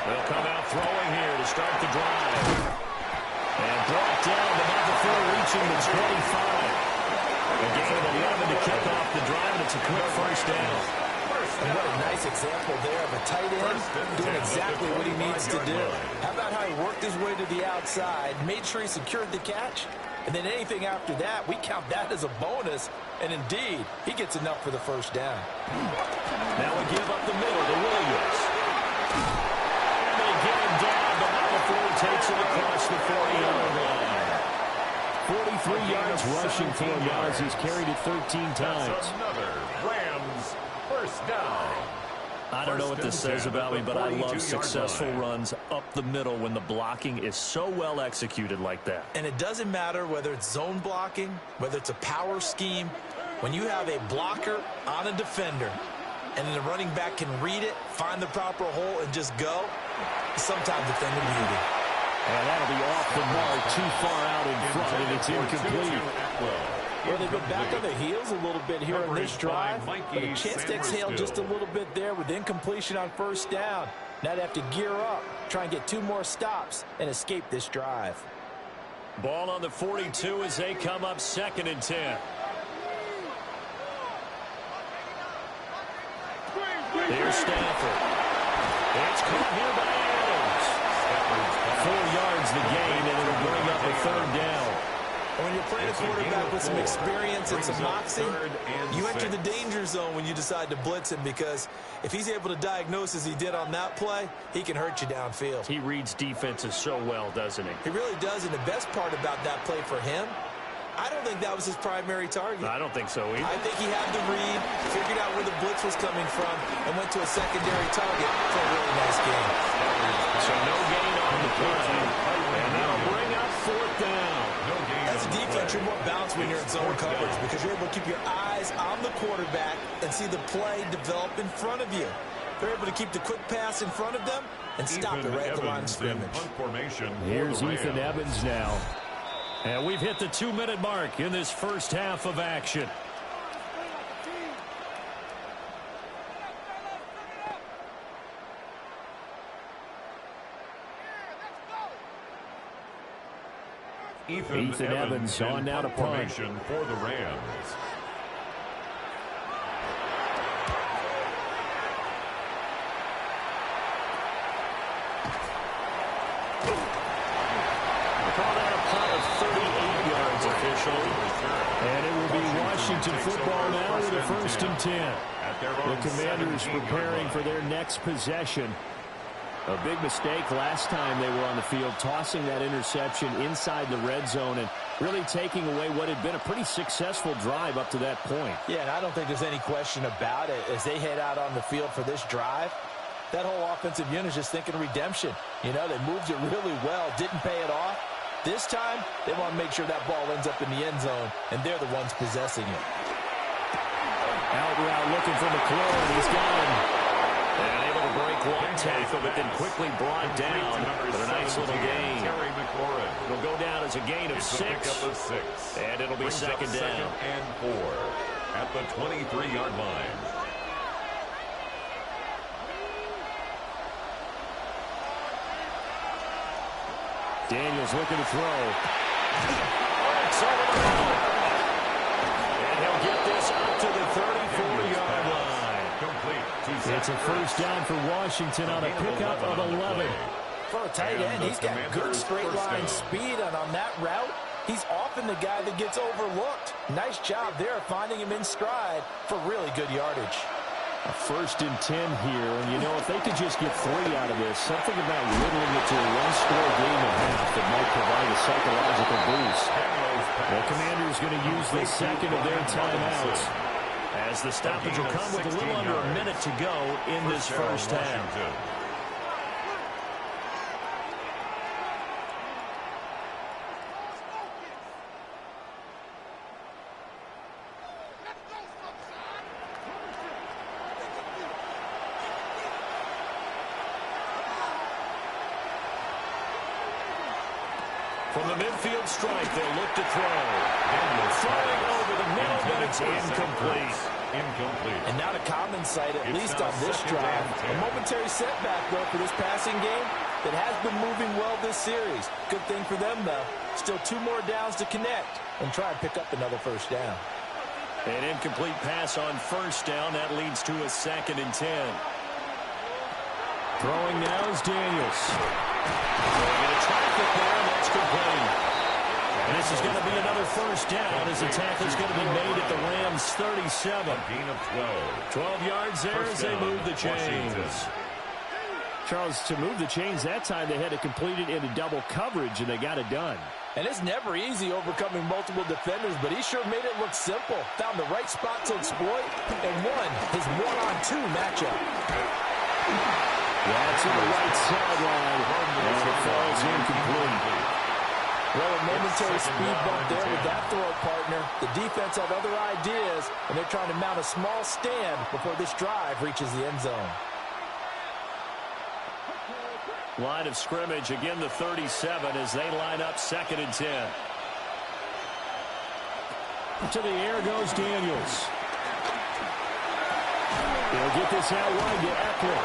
They'll come out throwing here to start the drive. And brought down, but not before reaching the 25. A gain of 11 to kick off the drive, and it's a quick first down. And what a nice example there of a tight end doing exactly what he needs to do. How about how he worked his way to the outside, made sure he secured the catch, and then anything after that, we count that as a bonus. And indeed, he gets enough for the first down. Now we give up the middle to Williams. Get him down, but not before he takes it across the 40-yard line. 43 yards rushing for him now as he's carried it 13 times. Another Rams first down. I don't know what this says about me, but I love successful runs up the middle when the blocking is so well executed like that. And it doesn't matter whether it's zone blocking, whether it's a power scheme. When you have a blocker on a defender, and the running back can read it, find the proper hole, and just go, sometimes defending beauty. And that'll be off the mark, too far out in front, and it's incomplete. Well, they've been back on their heels a little bit here on this drive, but a chance to exhale just a little bit there with incompletion on first down. Now they have to gear up, try and get 2 more stops, and escape this drive. Ball on the 42 as they come up 2nd and 10. Here's Stafford. It's caught here by Adams. 4 yards the gain, and it'll bring up a 3rd down. When you're playing a quarterback with some experience and some moxie, you enter the danger zone when you decide to blitz him, because if he's able to diagnose as he did on that play, he can hurt you downfield. He reads defenses so well, doesn't he? He really does, and the best part about that play for him, I don't think that was his primary target. I don't think so either. I think he had the read, figured out where the blitz was coming from, and went to a secondary target for a really nice game. So no gain on the play, and that'll bring up fourth down. As a defense, you're more balanced when you're in zone coverage because you're able to keep your eyes on the quarterback and see the play develop in front of you. They're able to keep the quick pass in front of them and stop it right at the line of scrimmage. Here's Ethan Evans now. And we've hit the 2-minute mark in this first half of action. Ethan Evans on now to punt. For the Rams. And it will be Washington football now with a 1st and 10. The Commanders preparing for their next possession. A big mistake last time they were on the field, tossing that interception inside the red zone and really taking away what had been a pretty successful drive up to that point. Yeah, and I don't think there's any question about it. As they head out on the field for this drive, that whole offensive unit is just thinking redemption. You know, they moved it really well, didn't pay it off. This time, they want to make sure that ball ends up in the end zone, and they're the ones possessing it. Out route looking for McLaurin. He's got him. And able to break one tackle, but then quickly brought down. But a nice little gain. It'll go down as a gain of 6. And it'll be second down. And 4 at the 23-yard line. Daniels looking to throw. It's over the middle. And he'll get this up to the 34-yard line. It's a first down for Washington on a pickup of 11. For a tight end, he's got good straight line speed, and on that route, he's often the guy that gets overlooked. Nice job there finding him in stride for really good yardage. A 1st and 10 here, and you know, if they could just get 3 out of this, something about whittling it to a one-score game and a half that might provide a psychological boost. The Commanders going to use the second of their timeouts, as the stoppage will come with a little under a minute to go in this first half. From the midfield strike, they'll look to throw. Throwing over the middle, but it's incomplete. And not a common sight, at least on this drive. A momentary setback, though, for this passing game that has been moving well this series. Good thing for them, though. Still 2 more downs to connect and try and pick up another first down. An incomplete pass on first down. That leads to a 2nd and 10. Throwing now is Daniels. Going to traffic there, and that's complete. And this is going to be another first down as the tackle is going to be made at the Rams' 37. A gain of 12. 12 yards there as they move the chains. Charles, to move the chains that time, they had to complete it into double coverage, and they got it done. And it's never easy overcoming multiple defenders, but he sure made it look simple. Found the right spot to exploit and won his 1-on-2 matchup. That's to the right sideline, and it falls incomplete. Well, a momentary speed bump there with that throw partner. The defense had other ideas, and they're trying to mount a small stand before this drive reaches the end zone. Line of scrimmage, again the 37 as they line up 2nd and 10. To the air goes Daniels. They'll get this out wide to Eckler.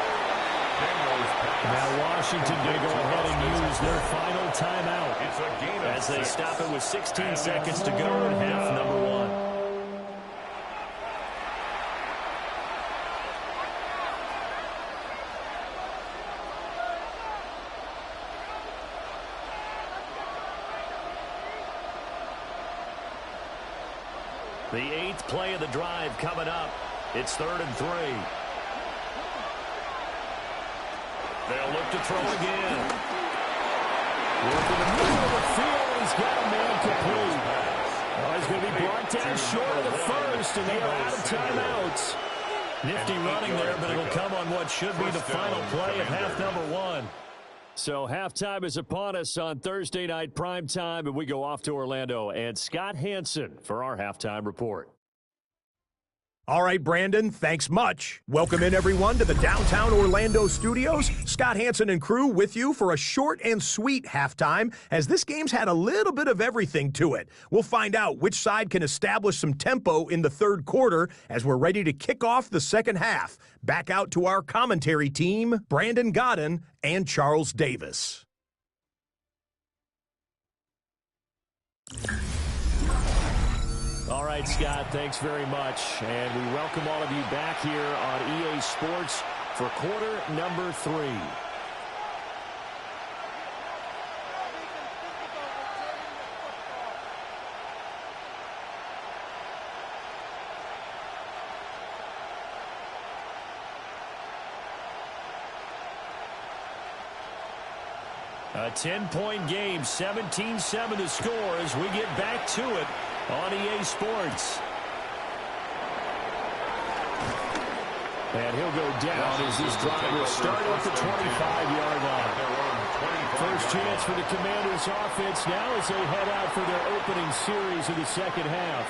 Now Washington going to go ahead and use their final timeout as they stop it with 16 seconds to go in half number 1. The 8th play of the drive coming up. It's 3rd and 3. They'll look to throw again. Working the middle of the field. He's got a man complete. Oh, he's going to be brought down short of the first, and they are out of timeouts. Nifty running there, but it'll come on what should be the final play of half number 1. So halftime is upon us on Thursday night prime time, and we go off to Orlando. And Scott Hansen for our halftime report. All right, Brandon, thanks much. Welcome in, everyone, to the downtown Orlando studios. Scott Hansen and crew with you for a short and sweet halftime, as this game's had a little bit of everything to it. We'll find out which side can establish some tempo in the third quarter as we're ready to kick off the second half. Back out to our commentary team, Brandon Godden and Charles Davis. All right, Scott, thanks very much. And we welcome all of you back here on EA Sports for quarter number 3. A 10-point game, 17-7 to score as we get back to it on EA Sports. And he'll go down as this drive will start at the 25-yard line. First chance for the Commanders offense now as they head out for their opening series of the second half.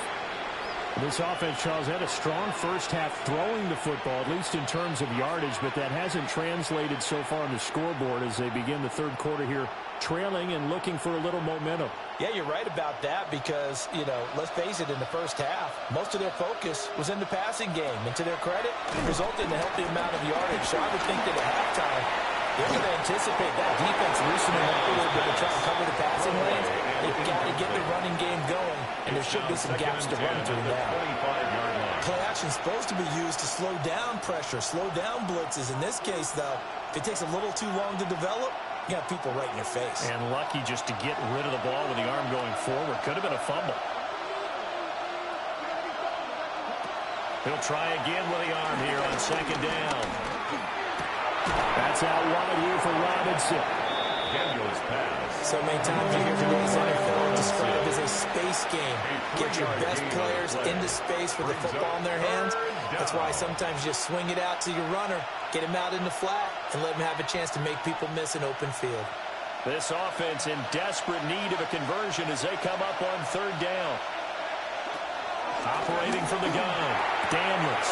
This offense, Charles, had a strong first half throwing the football, at least in terms of yardage, but that hasn't translated so far on the scoreboard as they begin the third quarter here, trailing and looking for a little momentum. Yeah, you're right about that because, let's face it, in the first half, most of their focus was in the passing game. And to their credit, it resulted in a healthy amount of yardage. So I would think that at halftime, they're going to anticipate that defense loosening up a little bit to try and cover the passing lanes. They've got to get the running game going, and there should be some gaps to run through now. Play action is supposed to be used to slow down pressure, slow down blitzes. In this case, though, if it takes a little too long to develop, you have people right in your face. And lucky just to get rid of the ball with the arm going forward. Could have been a fumble. He'll try again with the arm here on second down. That's out wide here for Robinson. Daniels pass. So many times you hear today's NFL described as a space game. Get your best players into space with the football in their hands. That's why sometimes you just swing it out to your runner, get him out in the flat, and let him have a chance to make people miss an open field. This offense in desperate need of a conversion as they come up on third down. Operating from the gun, Daniels.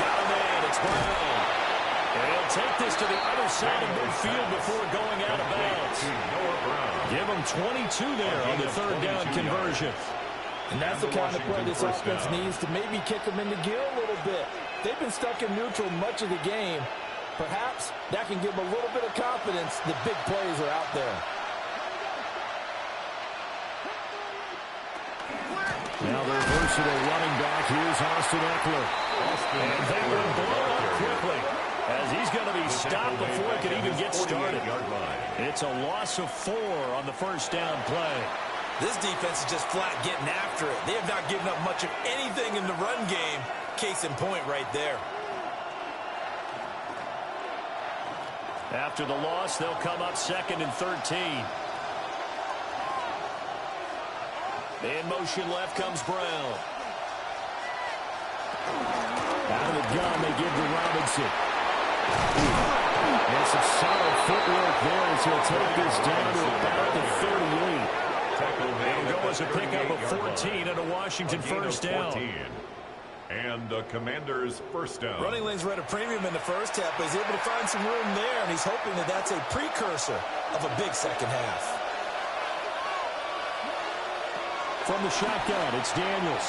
Got him in, it's Brown. And he'll take this to the other side of midfield before going out of bounds. Give him 22 there on the third down conversion. And that's the kind of play this offense needs to maybe kick them into gear a little bit. They've been stuck in neutral much of the game. Perhaps that can give them a little bit of confidence that big plays are out there. Now the versatile running back. Here's Austin Eckler. And that will blow up quickly as he's going to be stopped before it can even get started. It's a loss of 4 on the first down play. This defense is just flat getting after it. They have not given up much of anything in the run game. Case in point right there. After the loss, they'll come up 2nd and 13. In motion left comes Brown. Out of the gun, they give to Robinson. And some solid footwork there as he'll take this down to about the 38. It'll go as a pickup of 14 and a Washington first down. And the Commanders' first down. Running lanes were at a premium in the first half, but he's able to find some room there, and he's hoping that that's a precursor of a big second half. From the shotgun, it's Daniels.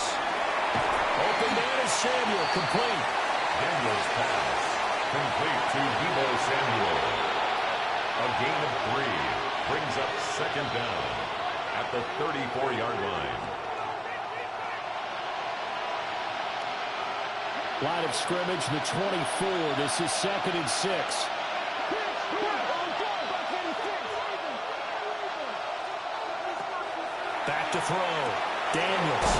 Open man is Samuel, complete. Daniels pass. Complete to Deebo Samuel. A gain of 3 brings up second down at the 34-yard line. Line of scrimmage, the 24. This is 2nd and 6. Back to throw. Daniels.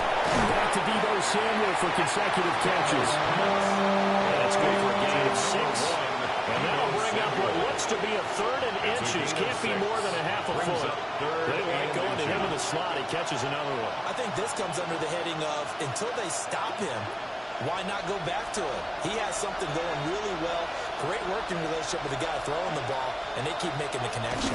Back to Deebo Samuel for consecutive catches. And that's good for a gain of 6. And that'll bring up what looks to to be a 3rd and inches. Can't be more than a half a foot. They like going to him in the slot. He catches another one. I think this comes under the heading of until they stop him, why not go back to it? He has something going really well. Great working relationship with the guy throwing the ball, and they keep making the connection.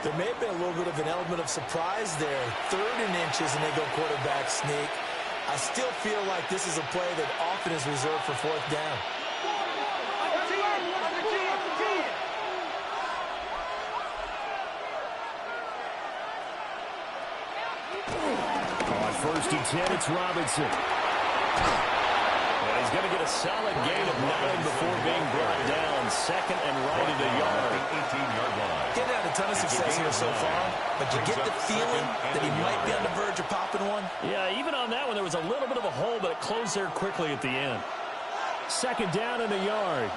There may have been a little bit of an element of surprise there. 3rd and inches, and they go quarterback sneak. I still feel like this is a play that often is reserved for 4th down. On 1st and 10, it's Robinson. And he's going to get a solid gain of 9 before being brought down. 2nd and right at the yard. 18-yard line. Getting had a ton of success here so far, but you get the feeling that he might be on the verge of popping one. Yeah, even on that one, there was a little bit of a hole, but it closed there quickly at the end. 2nd down and a yard.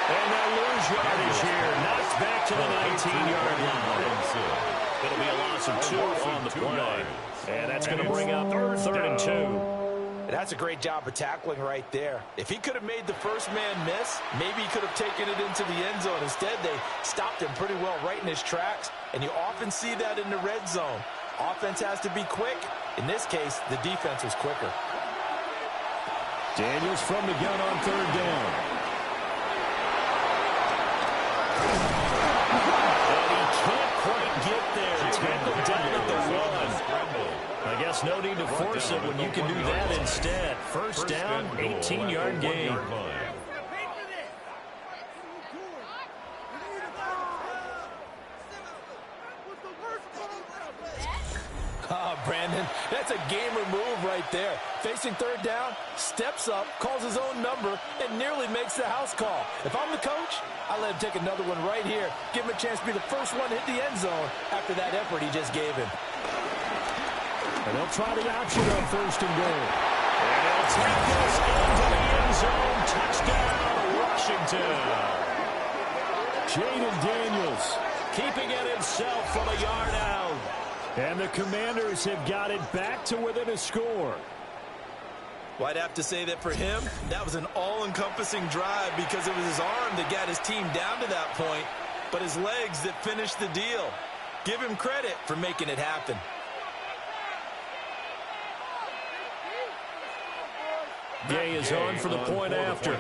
And they'll lose yardage here. Knocked back to the 19-yard line. It'll be a loss of 2 on the play. And that's going to bring up 3rd and 2. That's a great job of tackling right there. If he could have made the first man miss, maybe he could have taken it into the end zone. Instead, they stopped him pretty well right in his tracks, and you often see that in the red zone. Offense has to be quick. In this case, the defense was quicker. Daniels from the gun on 3rd down. And he can't quite get there. Tackled down at the 1. I guess no need to force it when you can do that instead. 1st down, 18-yard gain. Brandon, that's a gamer move right there. Facing 3rd down, steps up, calls his own number, and nearly makes the house call. If I'm the coach, I let him take another one right here. Give him a chance to be the first one to hit the end zone after that effort he just gave him. And they'll try the option on 1st and goal. And he'll take this into the end zone. Touchdown, Washington. Jaden Daniels keeping it himself from a yard out. And the Commanders have got it back to within a score. Well, I'd have to say that for him, that was an all-encompassing drive because it was his arm that got his team down to that point, but his legs that finished the deal. Give him credit for making it happen. Gay is on for the point after.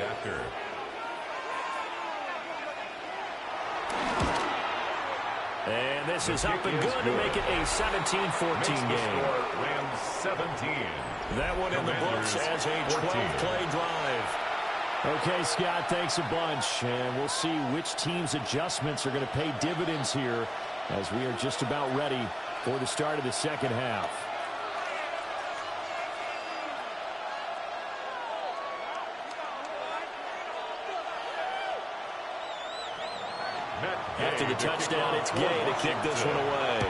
And this is up and good to make it a 17-14 game. Rams 17. That one in the books as a 12-play drive. Okay, Scott, thanks a bunch. And we'll see which team's adjustments are going to pay dividends here as we are just about ready for the start of the 2nd half. After the touchdown, it's Gay to kick this one away.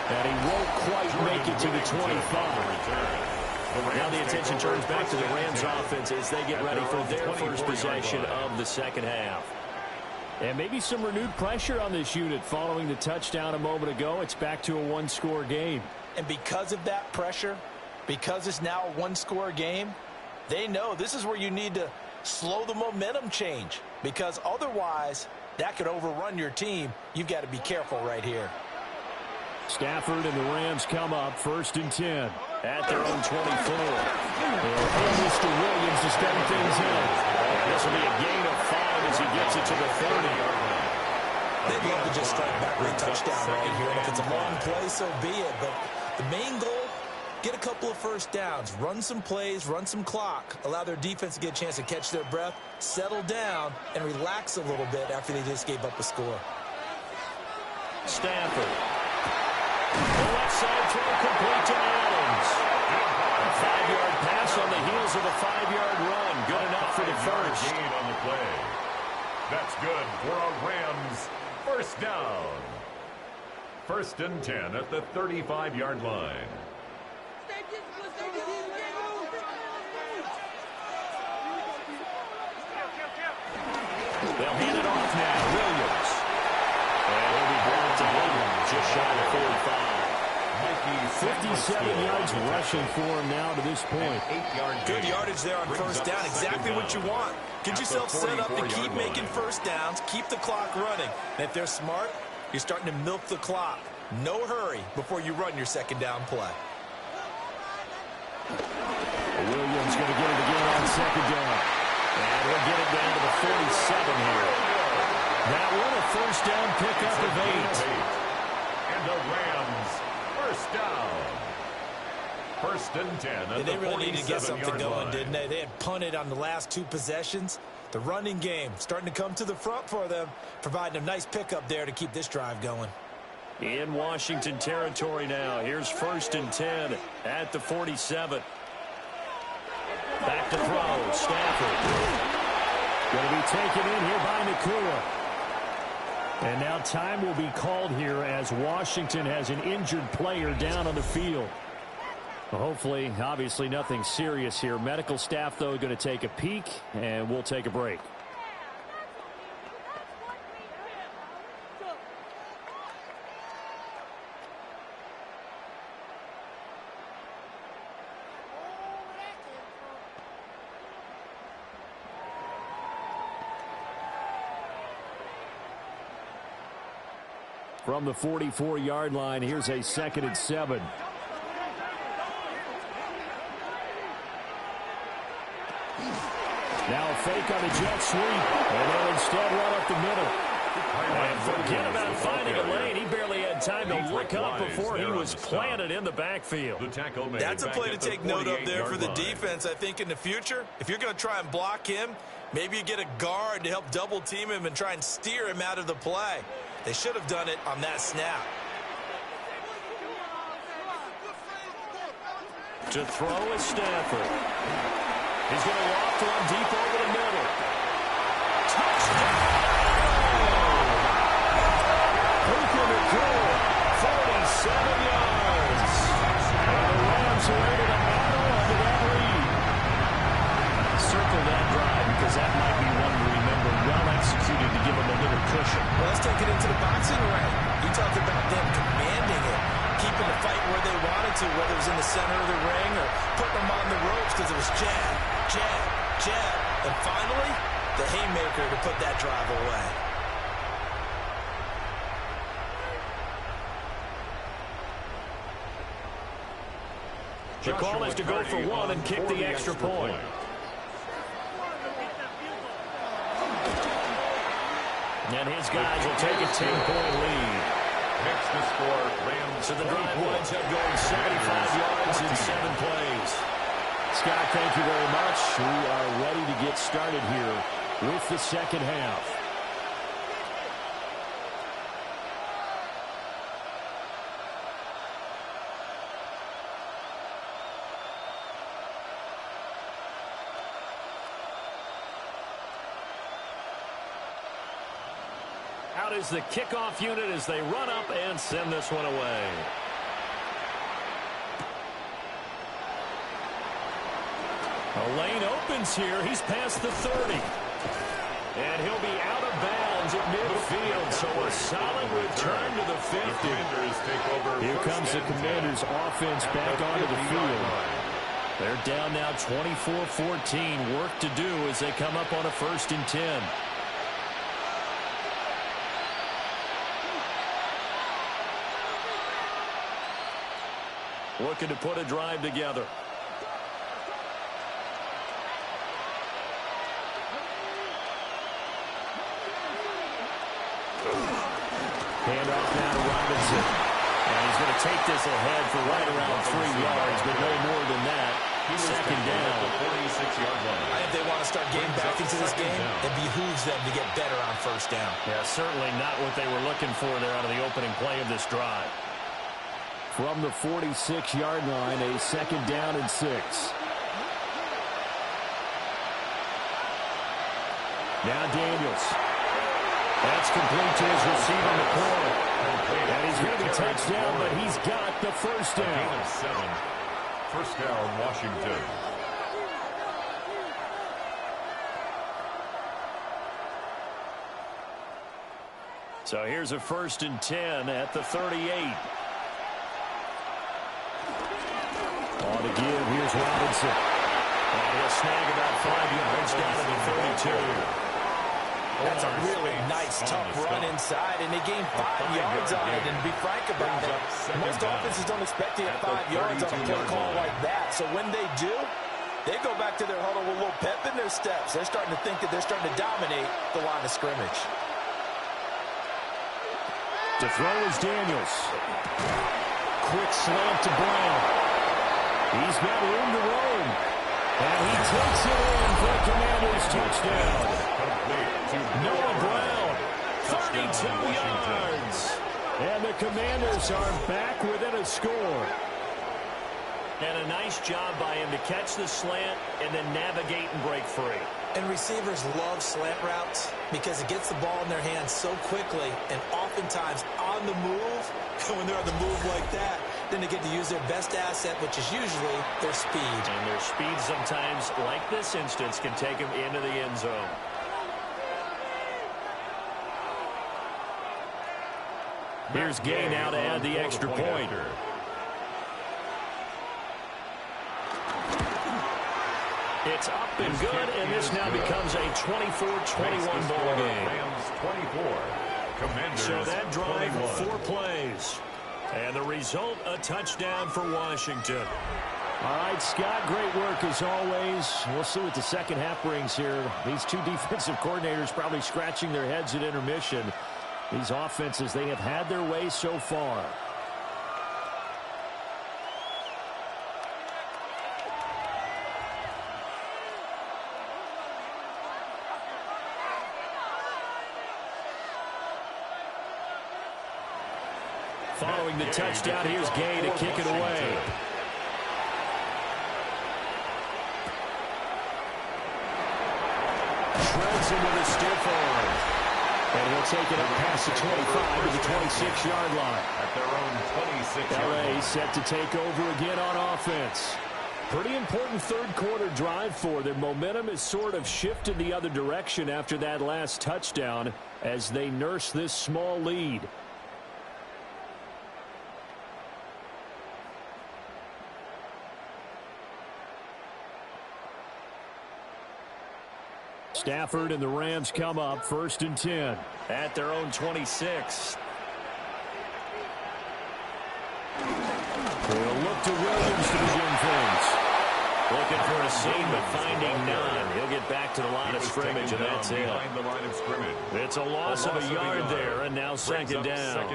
And he won't quite make it to the 25. Now the attention turns back to the Rams offense as they get ready for their first possession of the 2nd half. And maybe some renewed pressure on this unit following the touchdown a moment ago. It's back to a 1-score game. And because of that pressure, because it's now a 1-score game, they know this is where you need to slow the momentum change, because otherwise that could overrun your team. You've got to be careful right here. Stafford and the Rams come up 1st and 10 at their own 24. And Mr. Williams to start things in. And this will be a gain of 5 as he gets it to the 30. They'd love to just strike back with a touchdown right here, and if it's a long play, so be it. But the main goal, get a couple of 1st downs, run some plays, run some clock, allow their defense to get a chance to catch their breath, settle down, and relax a little bit after they just gave up a score. Stafford. The left side throw complete to Adams. A 5-yard pass on the heels of a 5-yard run. Good enough for the first. Gain on the play. That's good for a Rams 1st down. 1st and 10 at the 35-yard line. They'll hand it off now. Williams. And he'll be brought to him just shy of 45. 57 yards rushing for him now to this point. Good yardage there on first down. Exactly what you want. Get yourself set up to keep making first downs, keep the clock running. And if they're smart, you're starting to milk the clock. No hurry before you run your second down play. Williams going to get it again on second down. And he'll get it down to the 47 here. That one a first down pickup of 8. And the Rams first down. First and 10 at They really needed to get 47-yard something going, line. didn't they? They had punted on the last 2 possessions. The running game starting to come to the front for them, providing a nice pickup there to keep this drive going. In Washington territory now. Here's first and 10 at the 47. Back to throw. Stafford. Going to be taken in here by Nakua. And now time will be called here as Washington has an injured player down on the field. Well, hopefully, obviously nothing serious here. Medical staff, though, going to take a peek, and we'll take a break. From the 44-yard line, here's a 2nd and 7. Now a fake on the jet sweep, and they'll instead run up the middle. And forget about finding a lane. He barely had time to look up before he was planted in the backfield. That's a play to take note of there for the defense, I think, in the future. If you're going to try and block him, maybe you get a guard to help double team him and try and steer him out of the play. They should have done it on that snap. To throw is Stafford. He's going to walk one deep over the middle. Touchdown! Puka Nakua, 47 yards. And the Rams are able to add on to that lead. Circle that drive because that might be one to remember. Well executed to give them a little cushion. Well, let's take it into the boxing ring. You talked about them commanding it, keeping the fight where they wanted to, whether it was in the center of the ring or putting them on the ropes because it was jab, jab, jab. And finally, the haymaker to put that drive away. The call is to go for one and kick the extra point. And his guys will take a 10-point lead. Next to score, Rams. So the drive winds up going 75 yards in 7 plays. Scott, thank you very much. We are ready to get started here with the second half. Out is the kickoff unit as they run up and send this one away. A lane opens here. He's past the 30. And he'll be out of bounds at midfield. So a solid return to the 50. Here comes the Commanders' offense back onto the field. They're down now 24-14. Work to do as they come up on a 1st and 10. Looking to put a drive together. Handoff now to Robinson. And he's going to take this ahead for right around 3 yards, but no more than that. Second down. I think they want to start getting back into this game. It behooves them to get better on 1st down. Yeah, certainly not what they were looking for there out of the opening play of this drive. From the 46-yard line, a 2nd down and 6. Now Daniels. That's complete to his receiver, McCoy. And he's going to be touchdown, but he's got the 1st down. 1st down, Washington. So here's a 1st and 10 at the 38. On to give. Here's Robinson. And he'll snag about 5 yards down to the 32. That's a really nice, tough run inside, and they gained 5 yards on it. And to be frank about it, most offenses don't expect to get 5 yards on a play call like that. So when they do, they go back to their huddle with a little pep in their steps. They're starting to think that they're starting to dominate the line of scrimmage. To throw is Daniels. Quick slant to Brown. He's got room to roam. And he takes it in for a Commanders touchdown. Noah Brown, 32 yards. And the Commanders are back within a score. And a nice job by him to catch the slant and then navigate and break free. And receivers love slant routes because it gets the ball in their hands so quickly and oftentimes on the move. When they're on the move like that, then they get to use their best asset, which is usually their speed. And their speed sometimes, like this instance, can take them into the end zone. Here's Gay now to add the extra point. It's up and good, and this now becomes a 24-21 ball game. Rams 24. Commanders so that drive, 21. 4 plays. And the result, a touchdown for Washington. All right, Scott, great work as always. We'll see what the second half brings here. These two defensive coordinators probably scratching their heads at intermission. These offenses, they have had their way so far. Following the touchdown, here's Gay to kick it away. Shreds him with a stiff arm. And he'll take it up past the 25 to the 26-yard line. At their own 26-yard line. LA set to take over again on offense. Pretty important third-quarter drive for them. Momentum is sort of shifted the other direction after that last touchdown as they nurse this small lead. Stafford and the Rams come up 1st and 10 at their own 26. They'll look to Williams to begin things. Looking for a seam, but finding none. He'll get back to the line of scrimmage, and that's it. It's a loss of a yard there, and now second down.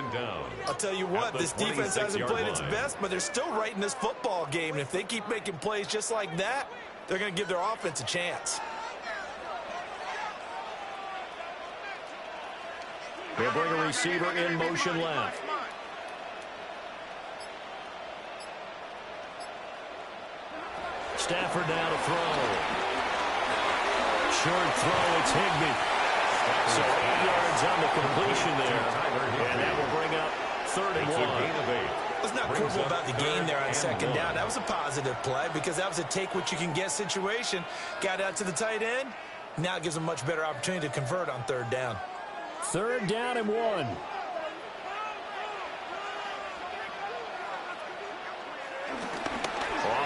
I'll tell you what, this defense hasn't played its best, but they're still right in this football game. And if they keep making plays just like that, they're going to give their offense a chance. They'll bring a receiver in motion left. Stafford now to throw. Short throw, it's Higbee. So 8 yards on the completion there. And that will bring up 3rd and 1. Let's not quibble about the gain there on second down. That was a positive play because that was a take-what-you-can-get situation. Got out to the tight end. Now it gives them a much better opportunity to convert on 3rd down. 3rd down and 1. Off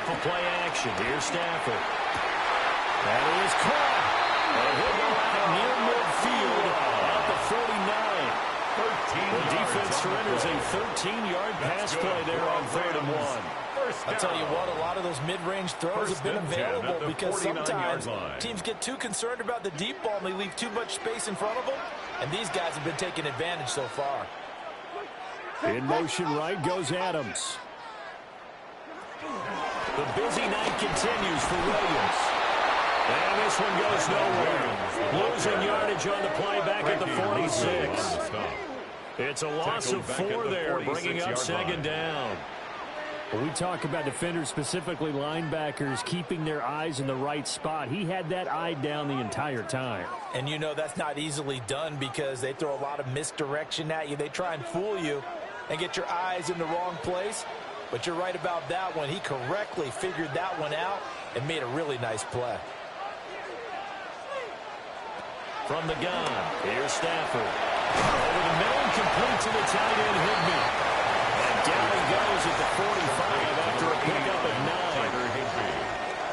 of play action. Here's Stafford. That is caught. And he'll go out near midfield at the 49. The defense surrenders a 13-yard pass play there on 3rd and 1. I'll tell you what, a lot of those mid-range throws have been available because sometimes teams get too concerned about the deep ball and they leave too much space in front of them. And these guys have been taking advantage so far. In motion right goes Adams. The busy night continues for Williams. And this one goes nowhere. Losing yardage on the play back at the 46. It's a loss of 4 there, bringing up second down. When we talk about defenders, specifically linebackers, keeping their eyes in the right spot, he had that eye down the entire time. And you know that's not easily done because they throw a lot of misdirection at you. They try and fool you and get your eyes in the wrong place. But you're right about that one. He correctly figured that one out and made a really nice play. From the gun, here's Stafford. Over the middle, complete to the tight end, Higbee. And down he goes at the 45 after a pickup of 9.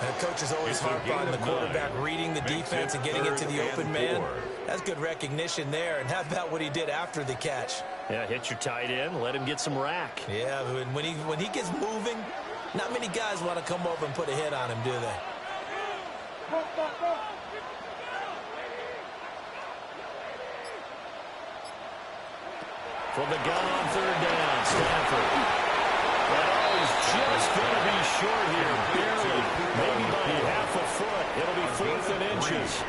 The coach is always harp on the quarterback reading the defense and getting it to the open man. That's good recognition there. And how about what he did after the catch? Yeah, hit your tight end, let him get some rack. Yeah, when he gets moving, not many guys want to come over and put a hit on him, do they? From the gun on third down, Stanford. Oh, he's just going to be short here, barely. Maybe by half a foot. It'll be 4th and inches.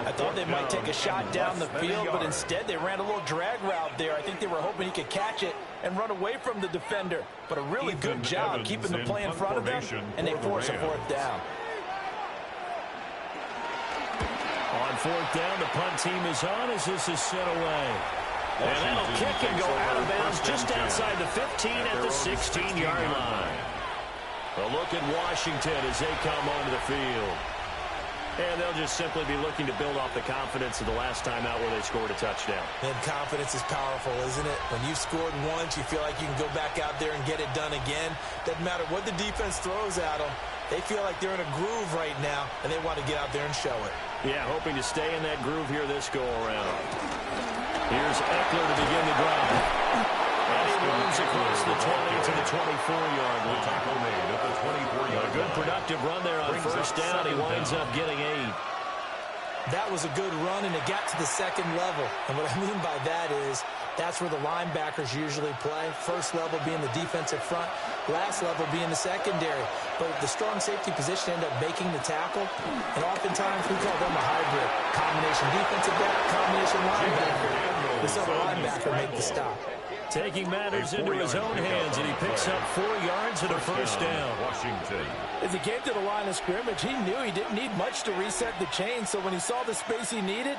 I thought they might take a shot down the field, but instead they ran a little drag route there. I think they were hoping he could catch it and run away from the defender. But a really good job keeping the play in front of them, and they force a 4th down. On 4th down, the punt team is on as this is sent away. And that'll kick and go out of bounds just outside the 15 at the 16-yard line. A look at Washington as they come onto the field. And they'll just simply be looking to build off the confidence of the last time out where they scored a touchdown. And confidence is powerful, isn't it? When you've scored once, you feel like you can go back out there and get it done again. Doesn't matter what the defense throws at them. They feel like they're in a groove right now, and they want to get out there and show it. Yeah, hoping to stay in that groove here this go-around. Here's Eckler to begin the drive. And he runs across the 20 to the 24-yard line. Tackle made at the 24-yard. A good productive run there on first down. He winds up getting 8. That was a good run, and it got to the second level. And what I mean by that is that's where the linebackers usually play. First level being the defensive front, last level being the secondary. But the strong safety position ended up making the tackle, and oftentimes we call them a hybrid. Combination defensive back, combination linebacker. This other linebacker made the stop. Taking matters into his own hands, and he picks up 4 yards and a first down. Washington. As he came to the line of scrimmage, he knew he didn't need much to reset the chain, so when he saw the space he needed,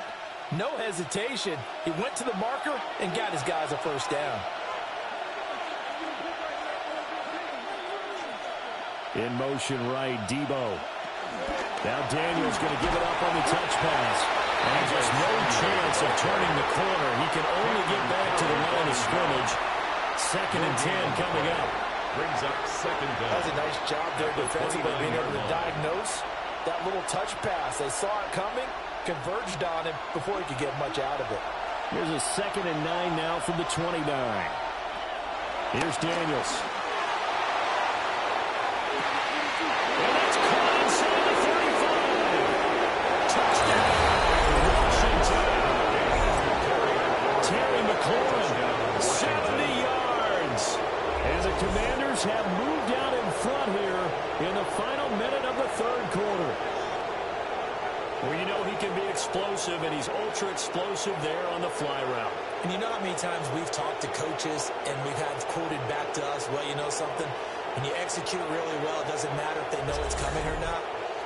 no hesitation. He went to the marker and got his guys a first down. In motion right, Debo. Now Daniel's going to give it up on the touch pass. And just no chance of turning the corner. He can only get back to the line of scrimmage. 2nd and 10 coming up. Brings up 2nd down. That was a nice job there defensively, being able to diagnose that little touch pass. They saw it coming, converged on him before he could get much out of it. Here's a 2nd and 9 now from the 29. Here's Daniels. And that's caught inside the 35. Touchdown, Washington. Terry McLaurin, 70 yards. And the Commanders have moved out in front here in the final minute of the 3rd quarter. Well, you know he can be explosive, and he's ultra-explosive there on the fly route. And you know how many times we've talked to coaches and we've had quoted back to us, well, you know something? When you execute really well, it doesn't matter if they know it's coming or not.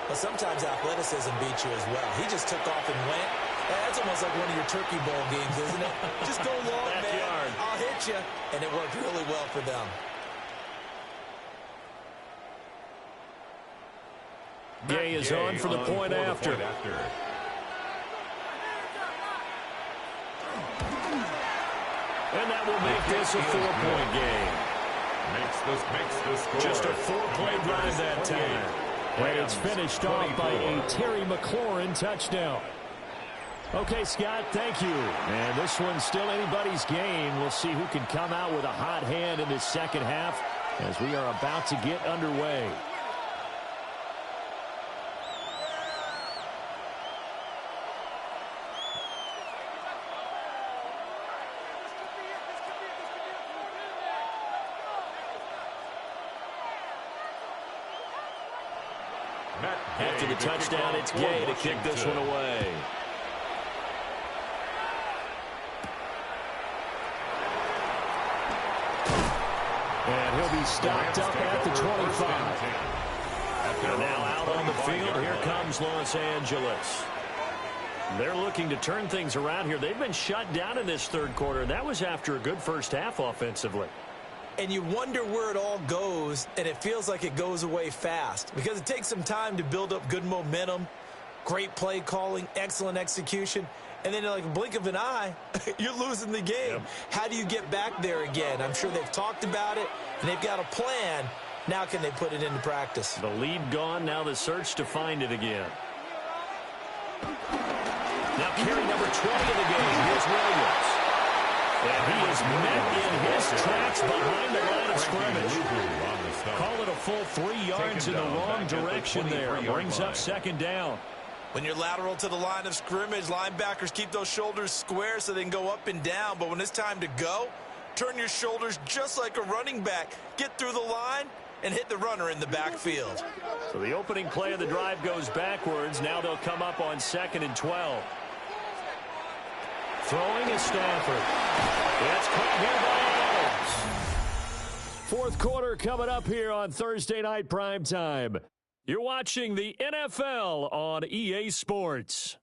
But sometimes athleticism beats you as well. He just took off and went. That's almost like one of your Turkey Bowl games, isn't it? Just go long, man. I'll hit you. And it worked really well for them. Gay is on for the point after. And that will make this a 4-point game. Makes the score. Just a 4-play drive that time. And it's finished off by a Terry McLaurin touchdown. Okay, Scott, thank you. And this one's still anybody's game. We'll see who can come out with a hot hand in this second half as we are about to get underway. After the touchdown, it's Gay to kick this one away. And he'll be stopped up at the 25. And now out on the field, here comes Los Angeles. They're looking to turn things around here. They've been shut down in this 3rd quarter. That was after a good first half offensively. And you wonder where it all goes, and it feels like it goes away fast because it takes some time to build up good momentum, great play calling, excellent execution, and then in like a blink of an eye, you're losing the game. Yep. How do you get back there again? I'm sure they've talked about it, and they've got a plan. Now can they put it into practice? The lead gone, now the search to find it again. Now carry number 20 of the game. Here's Williams. And he is met in his tracks behind the line of scrimmage. Call it a full 3 yards in the wrong direction there. Brings up second down. When you're lateral to the line of scrimmage, linebackers keep those shoulders square so they can go up and down. But when it's time to go, turn your shoulders just like a running back. Get through the line and hit the runner in the backfield. So the opening play of the drive goes backwards. Now they'll come up on 2nd and 12. Throwing is Stafford. It's caught here by Adams. Fourth quarter coming up here on Thursday Night Primetime. You're watching the NFL on EA Sports.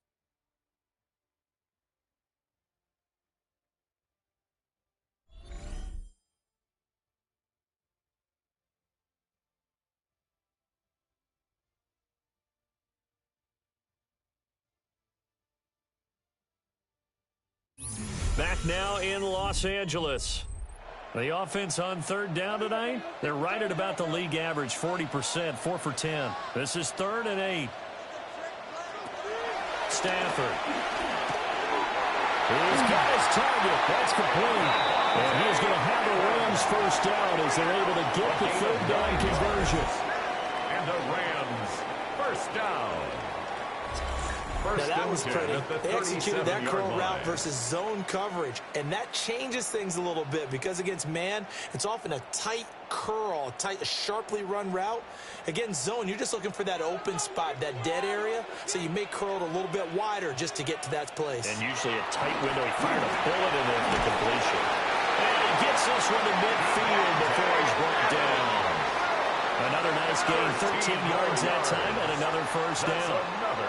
Back now in Los Angeles. The offense on third down tonight, they're right at about the league average, 40%, 4 for 10. This is 3rd and 8. Stafford. He's got his target. That's complete. And he's going to have the Rams first down as they're able to get the third down conversion. And the Rams first down. Now that was pretty. They executed that curl route versus zone coverage, and that changes things a little bit because against man, it's often a tight curl, a sharply run route. Against zone, you're just looking for that open spot, that dead area, so you may curl it a little bit wider just to get to that place. And usually a tight window. He fired a bullet in there for the completion. And he gets this one to midfield before he's brought down. Another nice gain, 13 yards that time, and another first down.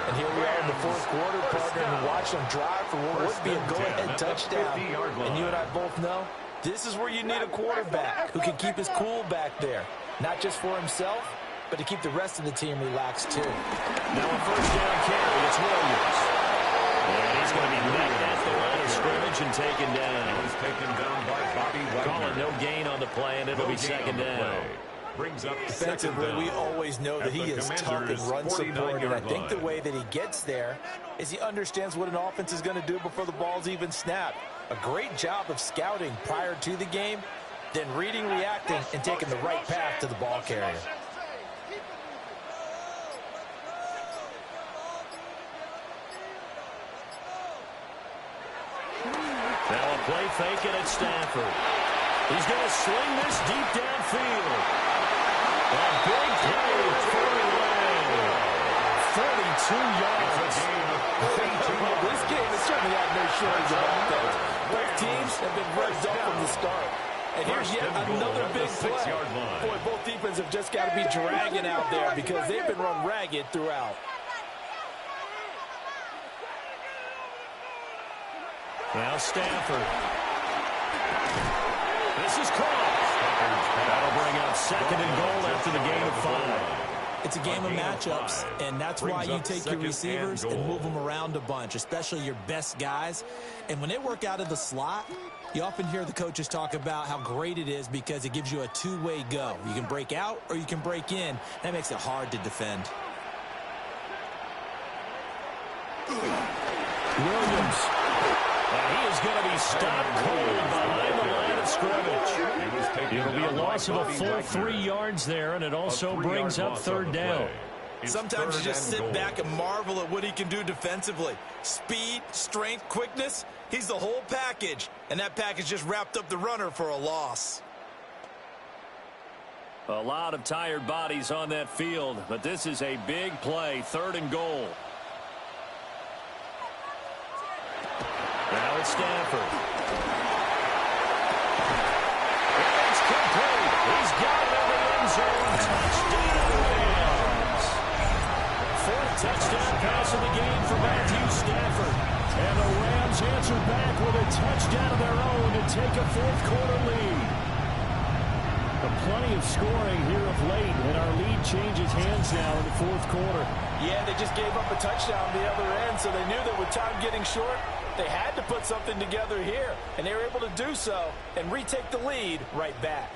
And here we are in the fourth quarter, partner, and watch them drive for what would be a go-ahead touchdown. And you and I both know this is where you need a quarterback who can keep his cool back there, not just for himself, but to keep the rest of the team relaxed too. Now a first down carry, it's Williams. And he's going to be met at the line of scrimmage and taken down. He was taken down by Bobby Wagner. Call it no gain on the play, and it'll be second down. Brings up Defensively, we always know that he is tough in run support, and I think the way that he gets there is he understands what an offense is going to do before the ball's even snapped. A great job of scouting prior to the game, then reading, reacting, and taking the right path to the ball carrier. Now a play fake it at Stafford. He's going to sling this deep downfield. A big play for the way. 42 yards. This game has certainly had no shortage of offense. Both teams have been revved up from the start. And here's yet another big play. Boy, both defenses have just got to be dragging out there because they've been run ragged throughout. Now Stafford. This is caught. That'll bring up 2nd and goal after the gain of 5. It's a game of matchups, and that's why you take your receivers and move them around a bunch, especially your best guys. And when they work out of the slot, you often hear the coaches talk about how great it is because it gives you a two-way go. You can break out or you can break in. That makes it hard to defend. Williams. And he is going to be stopped cold behind the line of scrimmage. It'll be a loss of a full 3 yards there, and it also brings up third down. Sometimes you just sit back and marvel at what he can do defensively. Speed, strength, quickness, he's the whole package. And that package just wrapped up the runner for a loss. A lot of tired bodies on that field, but this is a big play, 3rd and goal. Now it's Stafford. It's complete. He's got it in the end zone. Touchdown, Rams. 4th touchdown pass of the game for Matthew Stafford. And the Rams answer back with a touchdown of their own to take a 4th quarter lead. Plenty of scoring here of late, and our lead changes hands now in the 4th quarter. Yeah, they just gave up a touchdown the other end, so they knew that with time getting short, They had to put something together here, and they were able to do so and retake the lead right back.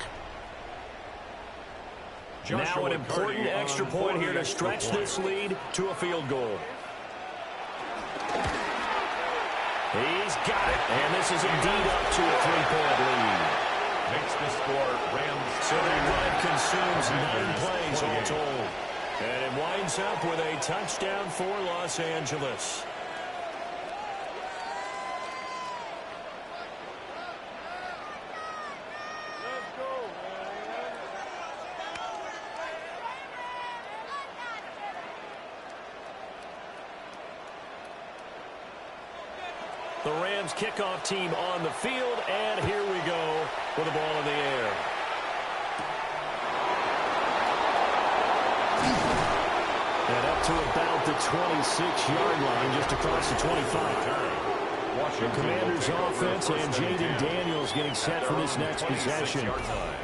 Now an important extra point here to stretch this lead to a field goal. He's got it, and this is indeed up to a 3-point lead. Makes the score Rams. So the drive consumes 9 plays all told. And it winds up with a touchdown for Los Angeles. The Rams kickoff team on the field, and here we go with the ball in the air. And up to about the 26-yard line, just across the 25. The Commanders' offense and Jaden Daniels getting set for this next possession.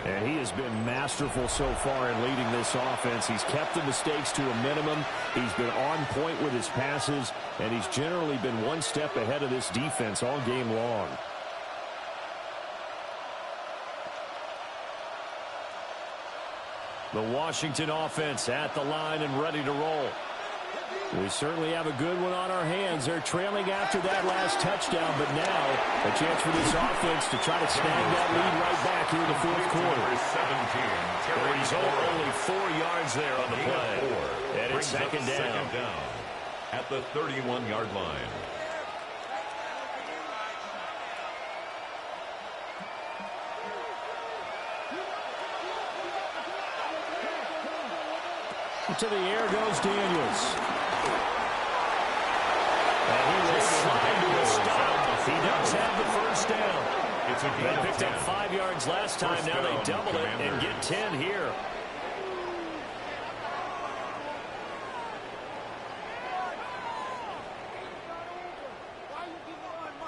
And he has been masterful so far in leading this offense. He's kept the mistakes to a minimum. He's been on point with his passes, and he's generally been one step ahead of this defense all game long. The Washington offense at the line and ready to roll. We certainly have a good one on our hands. They're trailing after that last touchdown, but now a chance for this offense to try to snag that lead right back here in the fourth quarter. The result, only 4 yards there on the play. And it's second down. At the 31-yard line. To the air goes Daniels. And he will slide to a stop. He does have the first down. They picked up 5 yards last time. Now they double it and get 10 here.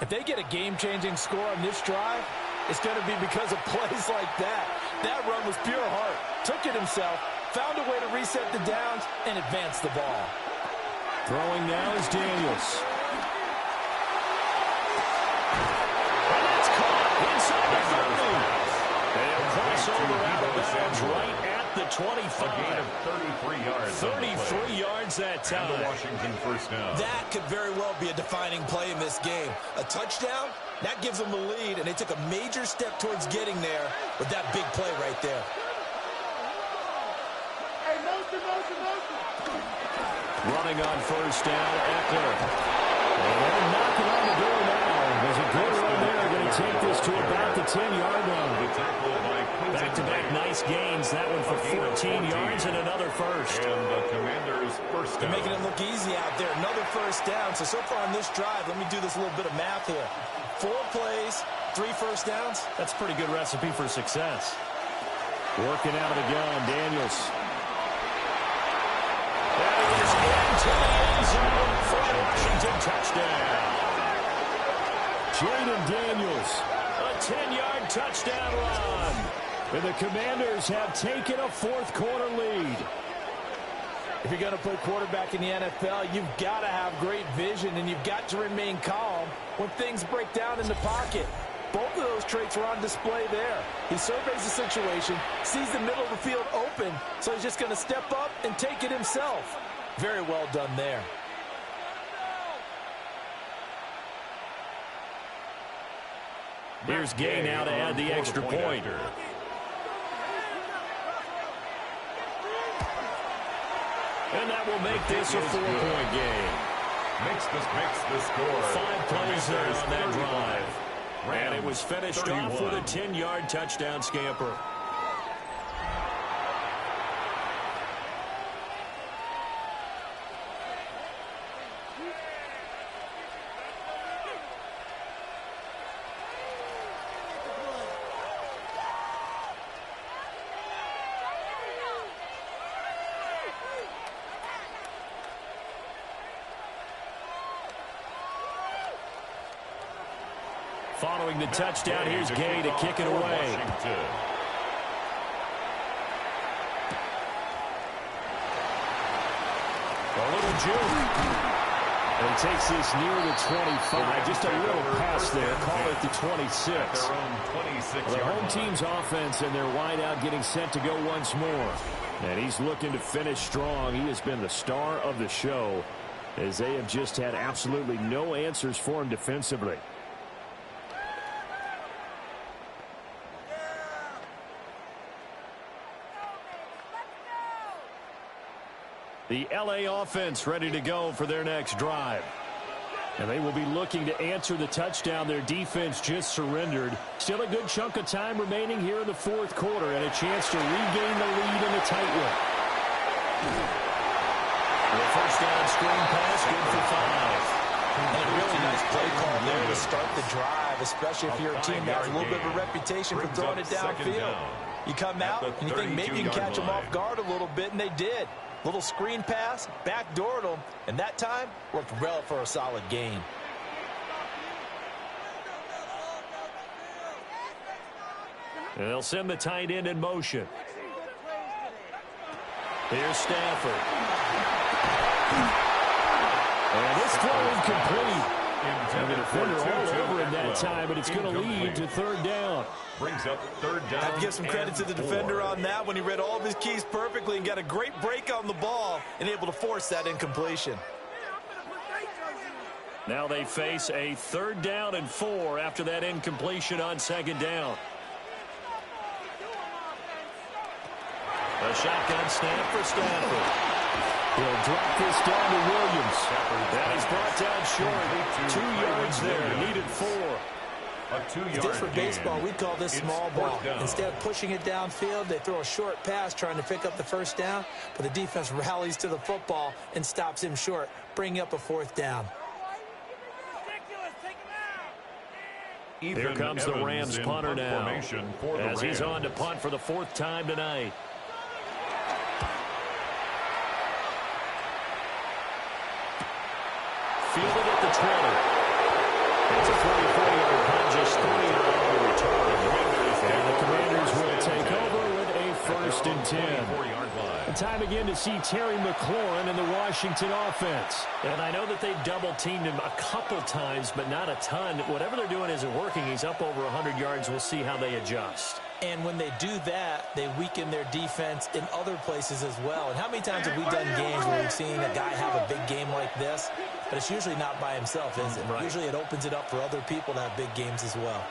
If they get a game-changing score on this drive, it's going to be because of plays like that. That run was pure heart. Took it himself, found a way to reset the downs, and advance the ball. Throwing now is Daniels. And that's caught inside the 30. They'll cross over out of bounds right at the 25. A gain of 33 yards. 33 yards that time. And the Washington first down. That could very well be a defining play in this game. A touchdown, that gives them the lead, and they took a major step towards getting there with that big play right there. Running on first down, Eckler. And they're knocking on the door now. There's a good run there. Going to take this to about the 10-yard line. Back-to-back nice gains. That one for 14 yards and another first. And the Commanders' first down. They're making it look easy out there. Another first down. So far on this drive, let me do this little bit of math here. 4 plays, 3 first downs. That's a pretty good recipe for success. Working out of the gun, Daniels. To the end zone for a Washington touchdown. Jaden Daniels, a 10-yard touchdown run. And the Commanders have taken a fourth quarter lead. If you're going to play quarterback in the NFL, you've got to have great vision, and you've got to remain calm when things break down in the pocket. Both of those traits were on display there. He surveys the situation, sees the middle of the field open, so he's just going to step up and take it himself. Very well done there. Here's Gay now to add the extra point. And that will make this a 4-point game. Makes the score. 5 plays there on that drive. And it was finished 31. Off with a 10-yard touchdown scamper. Following the touchdown, here's Gay to kick it away. A little juke. And he takes this near the 25. Just a little pass there. Call it the 26. The home team's offense and their wideout getting set to go once more. And he's looking to finish strong. He has been the star of the show as they have just had absolutely no answers for him defensively. The LA offense ready to go for their next drive. And they will be looking to answer the touchdown their defense just surrendered. Still a good chunk of time remaining here in the fourth quarter and a chance to regain the lead in a tight one. The first down screen pass, good for 5. And a really nice play call there to start the drive, especially if you're a team that has a little bit of a reputation for throwing it downfield. You come out and you think maybe you can catch them off guard a little bit, and they did. Little screen pass, backdoored them, and that time worked well for a solid gain. And they'll send the tight end in motion. Here's Stafford. And this throw incomplete. And the defender all over him that time, but it's going to lead to third down. Brings up third down. I have to give some credit to the defender on that when he read all of his keys perfectly and got a great break on the ball and able to force that incompletion. Now they face a 3rd down and 4 after that incompletion on 2nd down. A shotgun snap for Stafford. He'll drop this down to Williams. And he's brought down short. 2 yards there, needed 4. If this were baseball, we'd call this small ball. Instead of pushing it downfield, they throw a short pass trying to pick up the first down, but the defense rallies to the football and stops him short, bringing up a 4th down. Here comes the Rams punter now, as he's on to punt for the 4th time tonight. Fielded at the 20. It's a 44-yard punt, just 30 on the return. And the Commanders will take over with a 1st and 10. And time again to see Terry McLaurin in the Washington offense. And I know that they've double-teamed him a couple times, but not a ton. Whatever they're doing isn't working. He's up over 100 yards. We'll see how they adjust. And when they do that, they weaken their defense in other places as well. And how many times have we done games where we've seen a guy have a big game like this? But it's usually not by himself, is it? Right. Usually it opens it up for other people to have big games as well.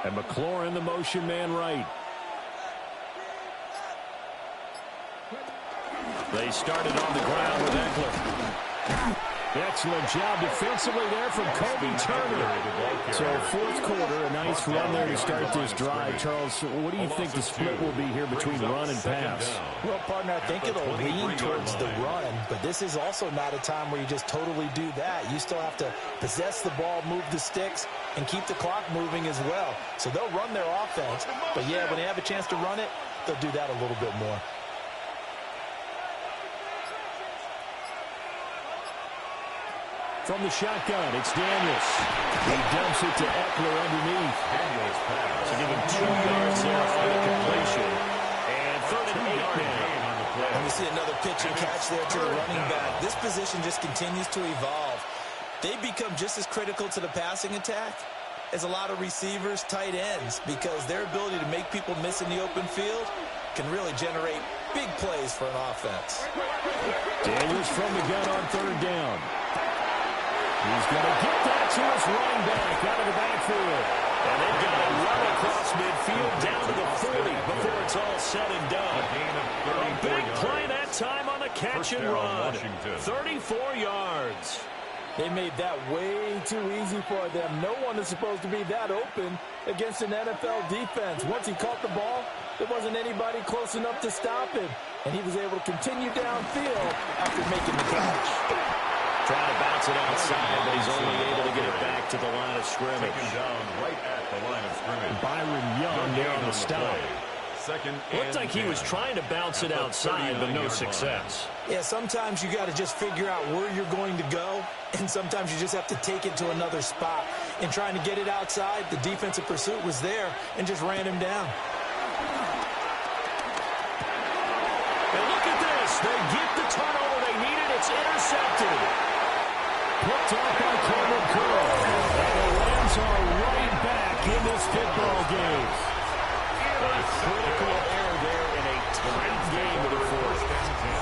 And McLaurin, the motion man right. They started on the ground with Eckler. Excellent job defensively there from Kobe Turner. So 4th quarter, a nice run there to start this drive. Charles, what do you think the split will be here between run and pass? Well, partner, I think it'll lean towards the run, but this is also not a time where you just totally do that. You still have to possess the ball, move the sticks, and keep the clock moving as well. So they'll run their offense, but yeah, when they have a chance to run it, they'll do that a little bit more. From the shotgun, it's Daniels. He dumps it to Eckler underneath. Daniels pass. So give him 2 yards there on the completion. And 3rd and 8 now. And we see another pitch and catch there to the running back. This position just continues to evolve. They become just as critical to the passing attack as a lot of receivers, tight ends, because their ability to make people miss in the open field can really generate big plays for an offense. Daniels from the gun on 3rd down. He's going to get that to his running back out of the backfield. And they've got it well across midfield down to the 40 before it's all said and done. A big play that time on the catch and run. 34 yards. They made that way too easy for them. No one is supposed to be that open against an NFL defense. Once he caught the ball, there wasn't anybody close enough to stop him. And he was able to continue downfield after making the catch. Trying to bounce it outside, but he's only able to get it back to the line of scrimmage. Taken down right at the line of scrimmage. Byron Young there on the stop. Looked like he was trying to bounce it outside, but no success. Yeah, sometimes you got to just figure out where you're going to go, and sometimes you just have to take it to another spot. In trying to get it outside, the defensive pursuit was there and just ran him down. And look at this. They get the turnover they need football game. A critical error there in a tight game of the fourth.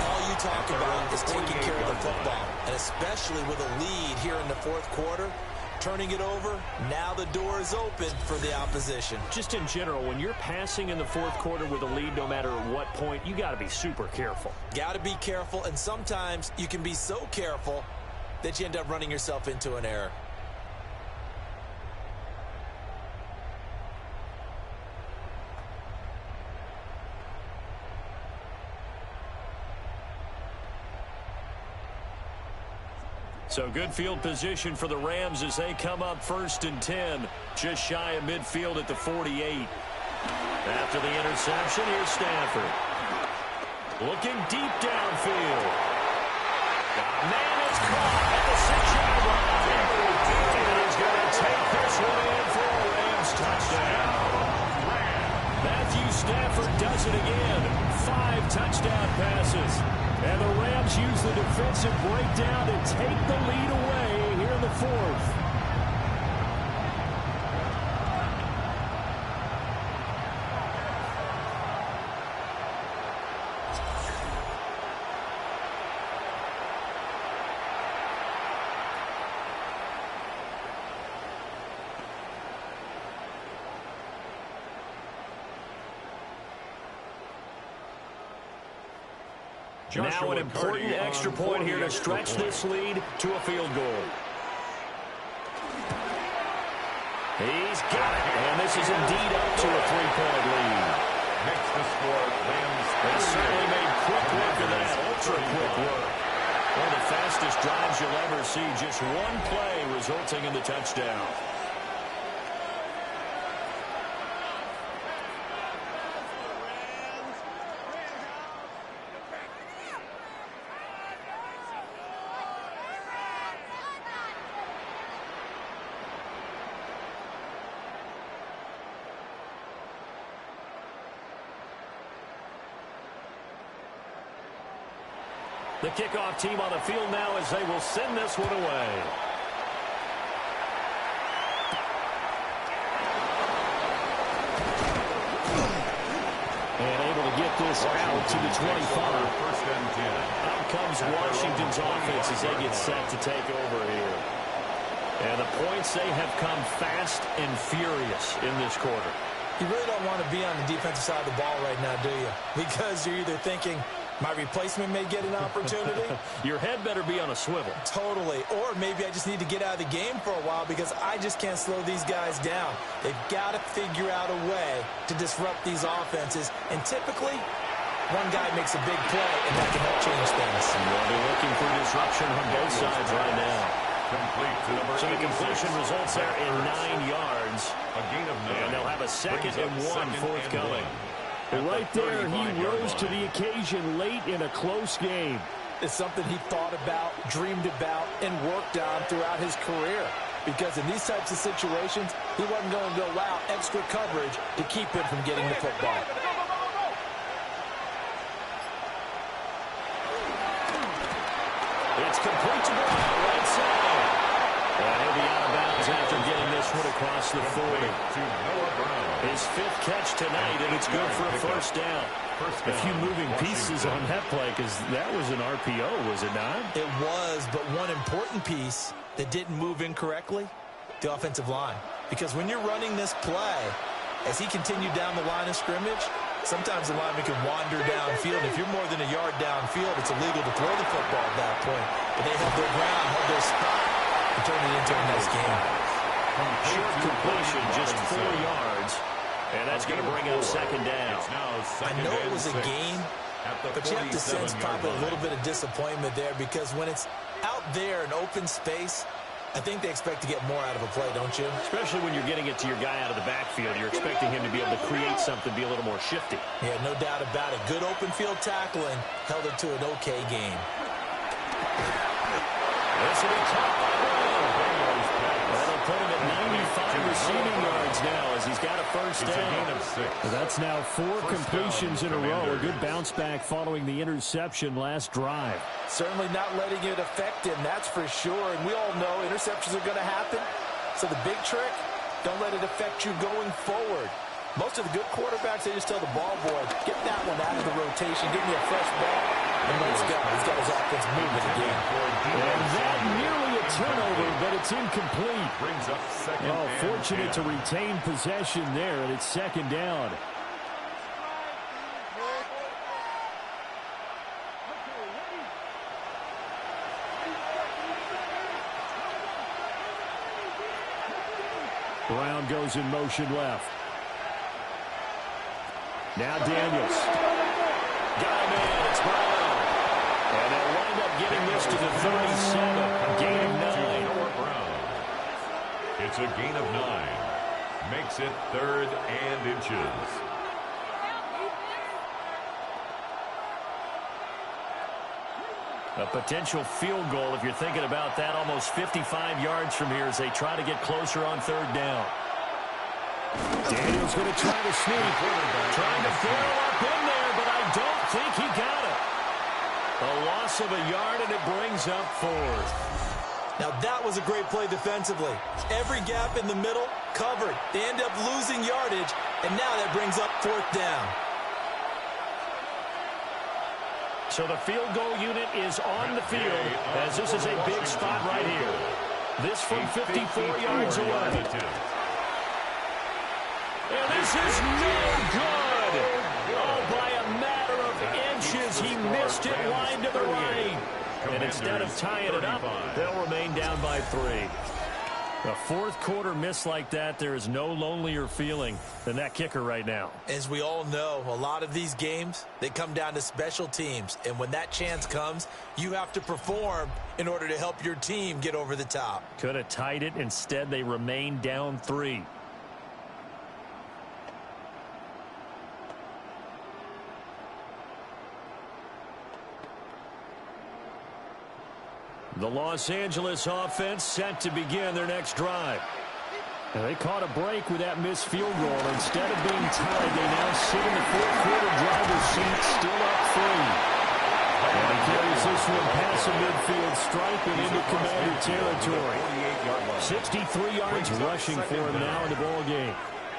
All you talk about is taking care of the football, and especially with a lead here in the fourth quarter, turning it over, now the door is open for the opposition. Just in general, when you're passing in the fourth quarter with a lead, no matter what point, you got to be super careful. Got to be careful, and sometimes you can be so careful that you end up running yourself into an error. So good field position for the Rams as they come up 1st and 10, just shy of midfield at the 48. After the interception, here's Stafford. Looking deep downfield. Man is caught at the 6-yard line. And he's going to take this one in for a Rams touchdown. Matthew Stafford does it again. 5 touchdown passes. And the Rams use the defensive breakdown to take the lead away here in the fourth. Now an important extra point here to stretch this lead to a field goal. He's got it, and this is indeed up to a 3-point lead. Makes the score Rams. They certainly made quick work of that, ultra-quick work. One of the fastest drives you'll ever see, just one play resulting in the touchdown. The kickoff team on the field now as they will send this one away. And able to get this out to the 25. 1st and 10. Out comes Washington's offense as they get set to take over here. And the points, they have come fast and furious in this quarter. You really don't want to be on the defensive side of the ball right now, do you? Because you're either thinking, my replacement may get an opportunity. Your head better be on a swivel. Totally. Or maybe I just need to get out of the game for a while because I just can't slow these guys down. They've got to figure out a way to disrupt these offenses. And typically, one guy makes a big play, and that can help change things. Well, they're looking for disruption on both sides right now. Complete to number So the 86. completion results there in 9 yards. A gain of 9. And they'll have a 2nd and 1 forthcoming. Right there, he rose to the occasion late in a close game. It's something he thought about, dreamed about, and worked on throughout his career. Because in these types of situations, he wasn't going to allow extra coverage to keep him from getting the football. It's complete to Brown, right side. And he'll be out of bounds after getting this one across the 40. His 5th catch tonight, and it's good for a 1st down. A few moving pieces on that play because that was an RPO, was it not? It was, but one important piece that didn't move incorrectly, the offensive line. Because when you're running this play, as he continued down the line of scrimmage, sometimes the lineman can wander downfield. If you're more than a yard downfield, it's illegal to throw the football at that point. But they held their ground, held their spot, and turned it into a nice game. Short completion, just 4 yards. And that's going to bring up 2nd down. I know it was a game, but you have to sense probably a little bit of disappointment there because when it's out there in open space, I think they expect to get more out of a play, don't you? Especially when you're getting it to your guy out of the backfield. You're expecting him to be able to create something, be a little more shifty. Yeah, no doubt about it. Good open field tackling held it to an okay game. This will be caught by that'll put him at 95 receiving yards now as he's got a 1st down. That's now 4 completions in a row. A good bounce back following the interception last drive. Certainly not letting it affect him, that's for sure. And we all know interceptions are going to happen. So the big trick, Don't let it affect you going forward. Most of the good quarterbacks, they just tell the ball boy, get that one out of the rotation, give me a fresh ball, and let's go. He's got his offense moving again. And that nearly a turnover, but it's incomplete. Brings up second. Oh, fortunate to retain possession there, and it's second down. Brown goes in motion left. Now Daniels. Got him in. It's Brown. And they'll wind up getting this to the 37. A gain of 9. Brown. It's a gain of 9. Makes it 3rd and inches. A potential field goal, if you're thinking about that, almost 55 yards from here as they try to get closer on 3rd down. Daniels going to try to sneak. Trying to barrel up in there, but I don't think he got it. A loss of a yard, and it brings up 4th. Now that was a great play defensively. Every gap in the middle covered. They end up losing yardage, and now that brings up 4th down. So the field goal unit is on the field as this is a big spot right here. This from 54 yards away. And this is no good. Oh, by a matter of inches, he missed it wide to the right. And instead of tying it up, they'll remain down by 3. A 4th quarter miss like that, there is no lonelier feeling than that kicker right now. As we all know, a lot of these games, they come down to special teams. And when that chance comes, you have to perform in order to help your team get over the top. Could have tied it. Instead, they remain down 3. The Los Angeles offense set to begin their next drive. And they caught a break with that missed field goal. Instead of being tied, they now sit in the 4th quarter driver's seat, still up 3. And he carries this one past the midfield stripe and into Commander territory. 63 yards rushing for him now in the ball game.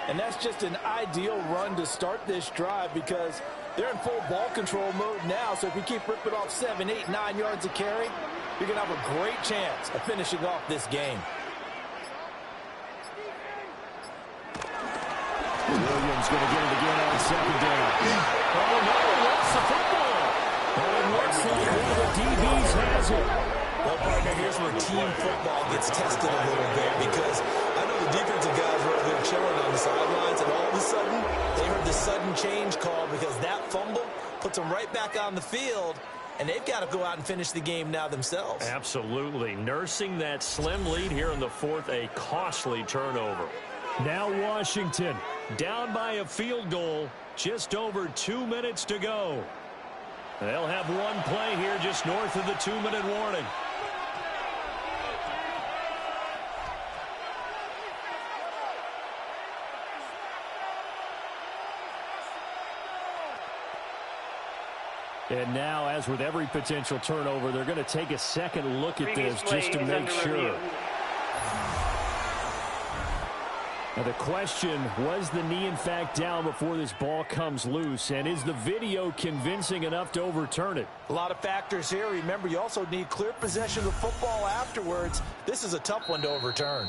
And that's just an ideal run to start this drive because they're in full ball control mode now. So if you keep ripping off 7, 8, 9 yards of carry, you're going to have a great chance of finishing off this game. Williams going to get it again on 2nd down. Oh, no, that's the football. And it looks like one of the DBs has it. Well, partner, here's where team football gets tested a little bit because I know the defensive guys were over there chilling on the sidelines, and all of a sudden, they heard the sudden change call because that fumble puts them right back on the field. And they've got to go out and finish the game now themselves. Absolutely. Nursing that slim lead here in the 4th, a costly turnover. Now Washington down by a field goal, just over 2 minutes to go. They'll have one play here just north of the 2-minute warning. And now, as with every potential turnover, they're going to take a second look at this just to make sure. Now the question, was the knee in fact down before this ball comes loose? And is the video convincing enough to overturn it? A lot of factors here. Remember, you also need clear possession of the football afterwards. This is a tough one to overturn.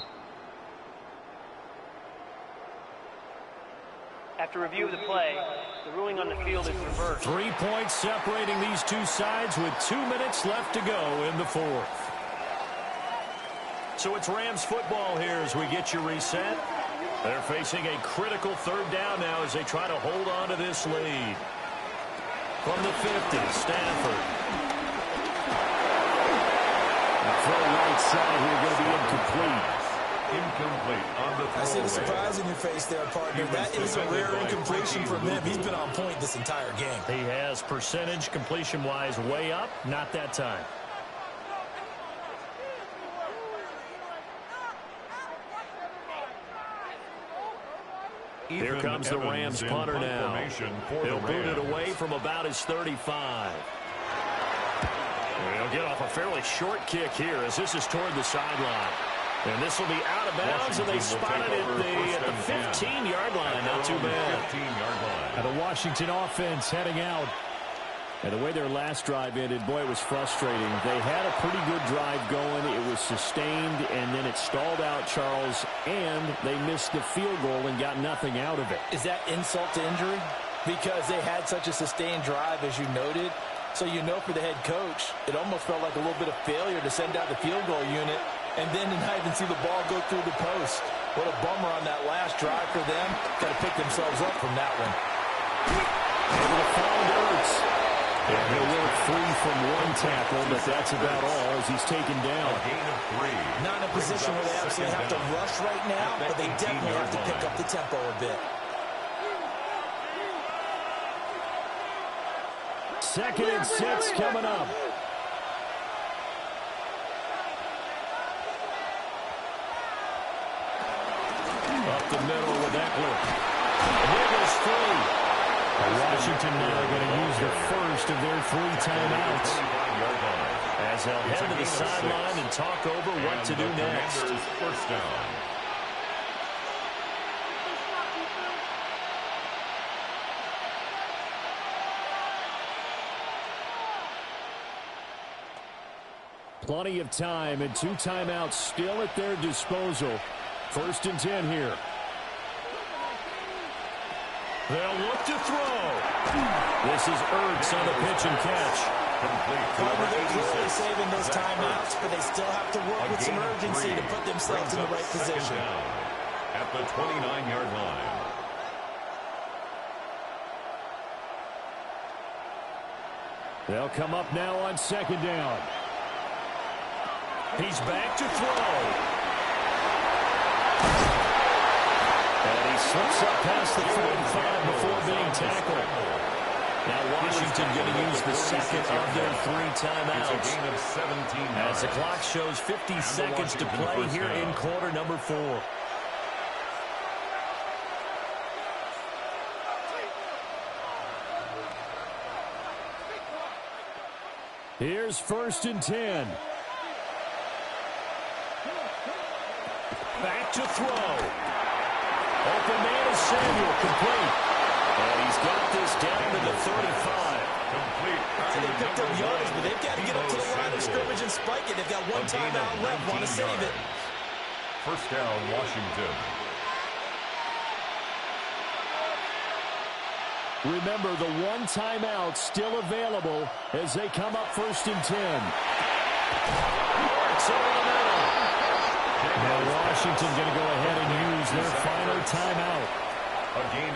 After review of the play, the ruling on the field is reversed. 3 points separating these two sides with 2 minutes left to go in the 4th. So it's Rams football here as we get you reset. They're facing a critical 3rd down now as they try to hold on to this lead. From the 50, Stafford. The throw right side here going to be incomplete. Incomplete on the throw. I see the surprise in your face there, partner. That is a rare incompletion from him. He's been on point this entire game. He has percentage completion-wise way up. Not that time. Here comes the Rams punter now. He'll boot it away from about his 35. He'll get off a fairly short kick here as this is toward the sideline. And this will be out of bounds, and they spot it at the 15-yard line. Not too bad. 15-yard line. And the Washington offense heading out. And the way their last drive ended, boy, it was frustrating. They had a pretty good drive going. It was sustained, and then it stalled out, Charles, and they missed the field goal and got nothing out of it. Is that insult to injury? Because they had such a sustained drive, as you noted. So you know for the head coach, it almost felt like a little bit of failure to send out the field goal unit and then to not even see the ball go through the post. What a bummer on that last drive for them. Got to pick themselves up from that one. Able to find Ertz. And he'll work free from one tackle, but that's about all as he's taken down. A gain of 3. Not in a position where they absolutely have to rush right now, but they definitely have to pick up the tempo a bit. Second and 6 coming up. Up the middle with Eckler. Wiggles free. Washington now going to use the first of their 3 timeouts. As they'll head to the sideline and talk over what to do next. First down. Plenty of time and 2 timeouts still at their disposal. First and 10 here. They'll look to throw. This is Ertz on the pitch and catch. They're clearly saving those timeouts, but they still have to work with some urgency to put themselves in the right position. At the 29-yard line. They'll come up now on second down. He's back to throw. And he slips up past the 45 before being tackled. Now Washington going to use the second of their 3 timeouts. It's a gain of 17 yards. As the clock shows 50 seconds to play here in quarter number 4. Here's first and 10. Back to throw. Open man is Samuel, complete. And he's got this down to the 35. Complete. They picked up yardage, but they've got to get up to the line of scrimmage and spike it. They've got 1 timeout left. Want to save it. First down, Washington. Remember, the 1 timeout still available as they come up first and 10. It's over the middle. Now Washington going to go ahead and use their final timeout.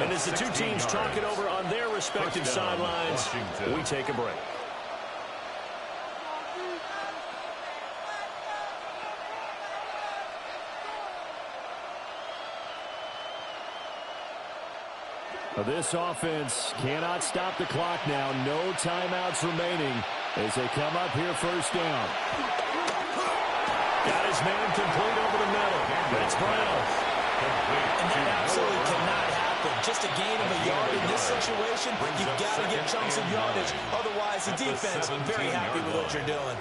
And as the 2 teams talk it over on their respective sidelines, we take a break. This offense cannot stop the clock now. No timeouts remaining as they come up here first down. Got his man complete over the middle. It's Brown. And that absolutely cannot happen. Just a gain of a yard in this situation. You've got to get chunks of yardage. Otherwise, the defense is very happy with what you're doing.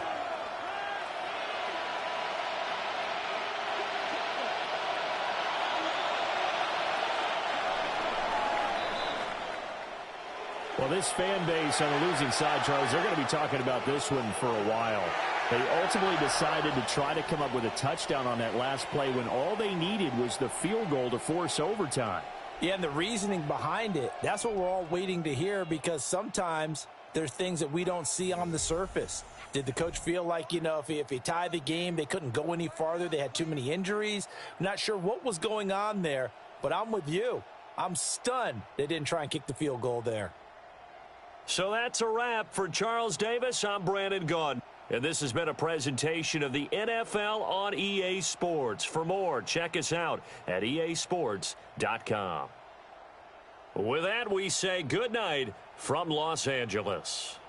Well, this fan base on the losing side, Charles, they're going to be talking about this one for a while. They ultimately decided to try to come up with a touchdown on that last play when all they needed was the field goal to force overtime. Yeah, and the reasoning behind it, that's what we're all waiting to hear, because sometimes there's things that we don't see on the surface. Did the coach feel like, if he tied the game, they couldn't go any farther? They had too many injuries. I'm not sure what was going on there, but I'm with you. I'm stunned they didn't try and kick the field goal there. So that's a wrap for Charles Davis. I'm Brandon Gaudin. And this has been a presentation of the NFL on EA Sports. For more, check us out at easports.com. With that, we say good night from Los Angeles.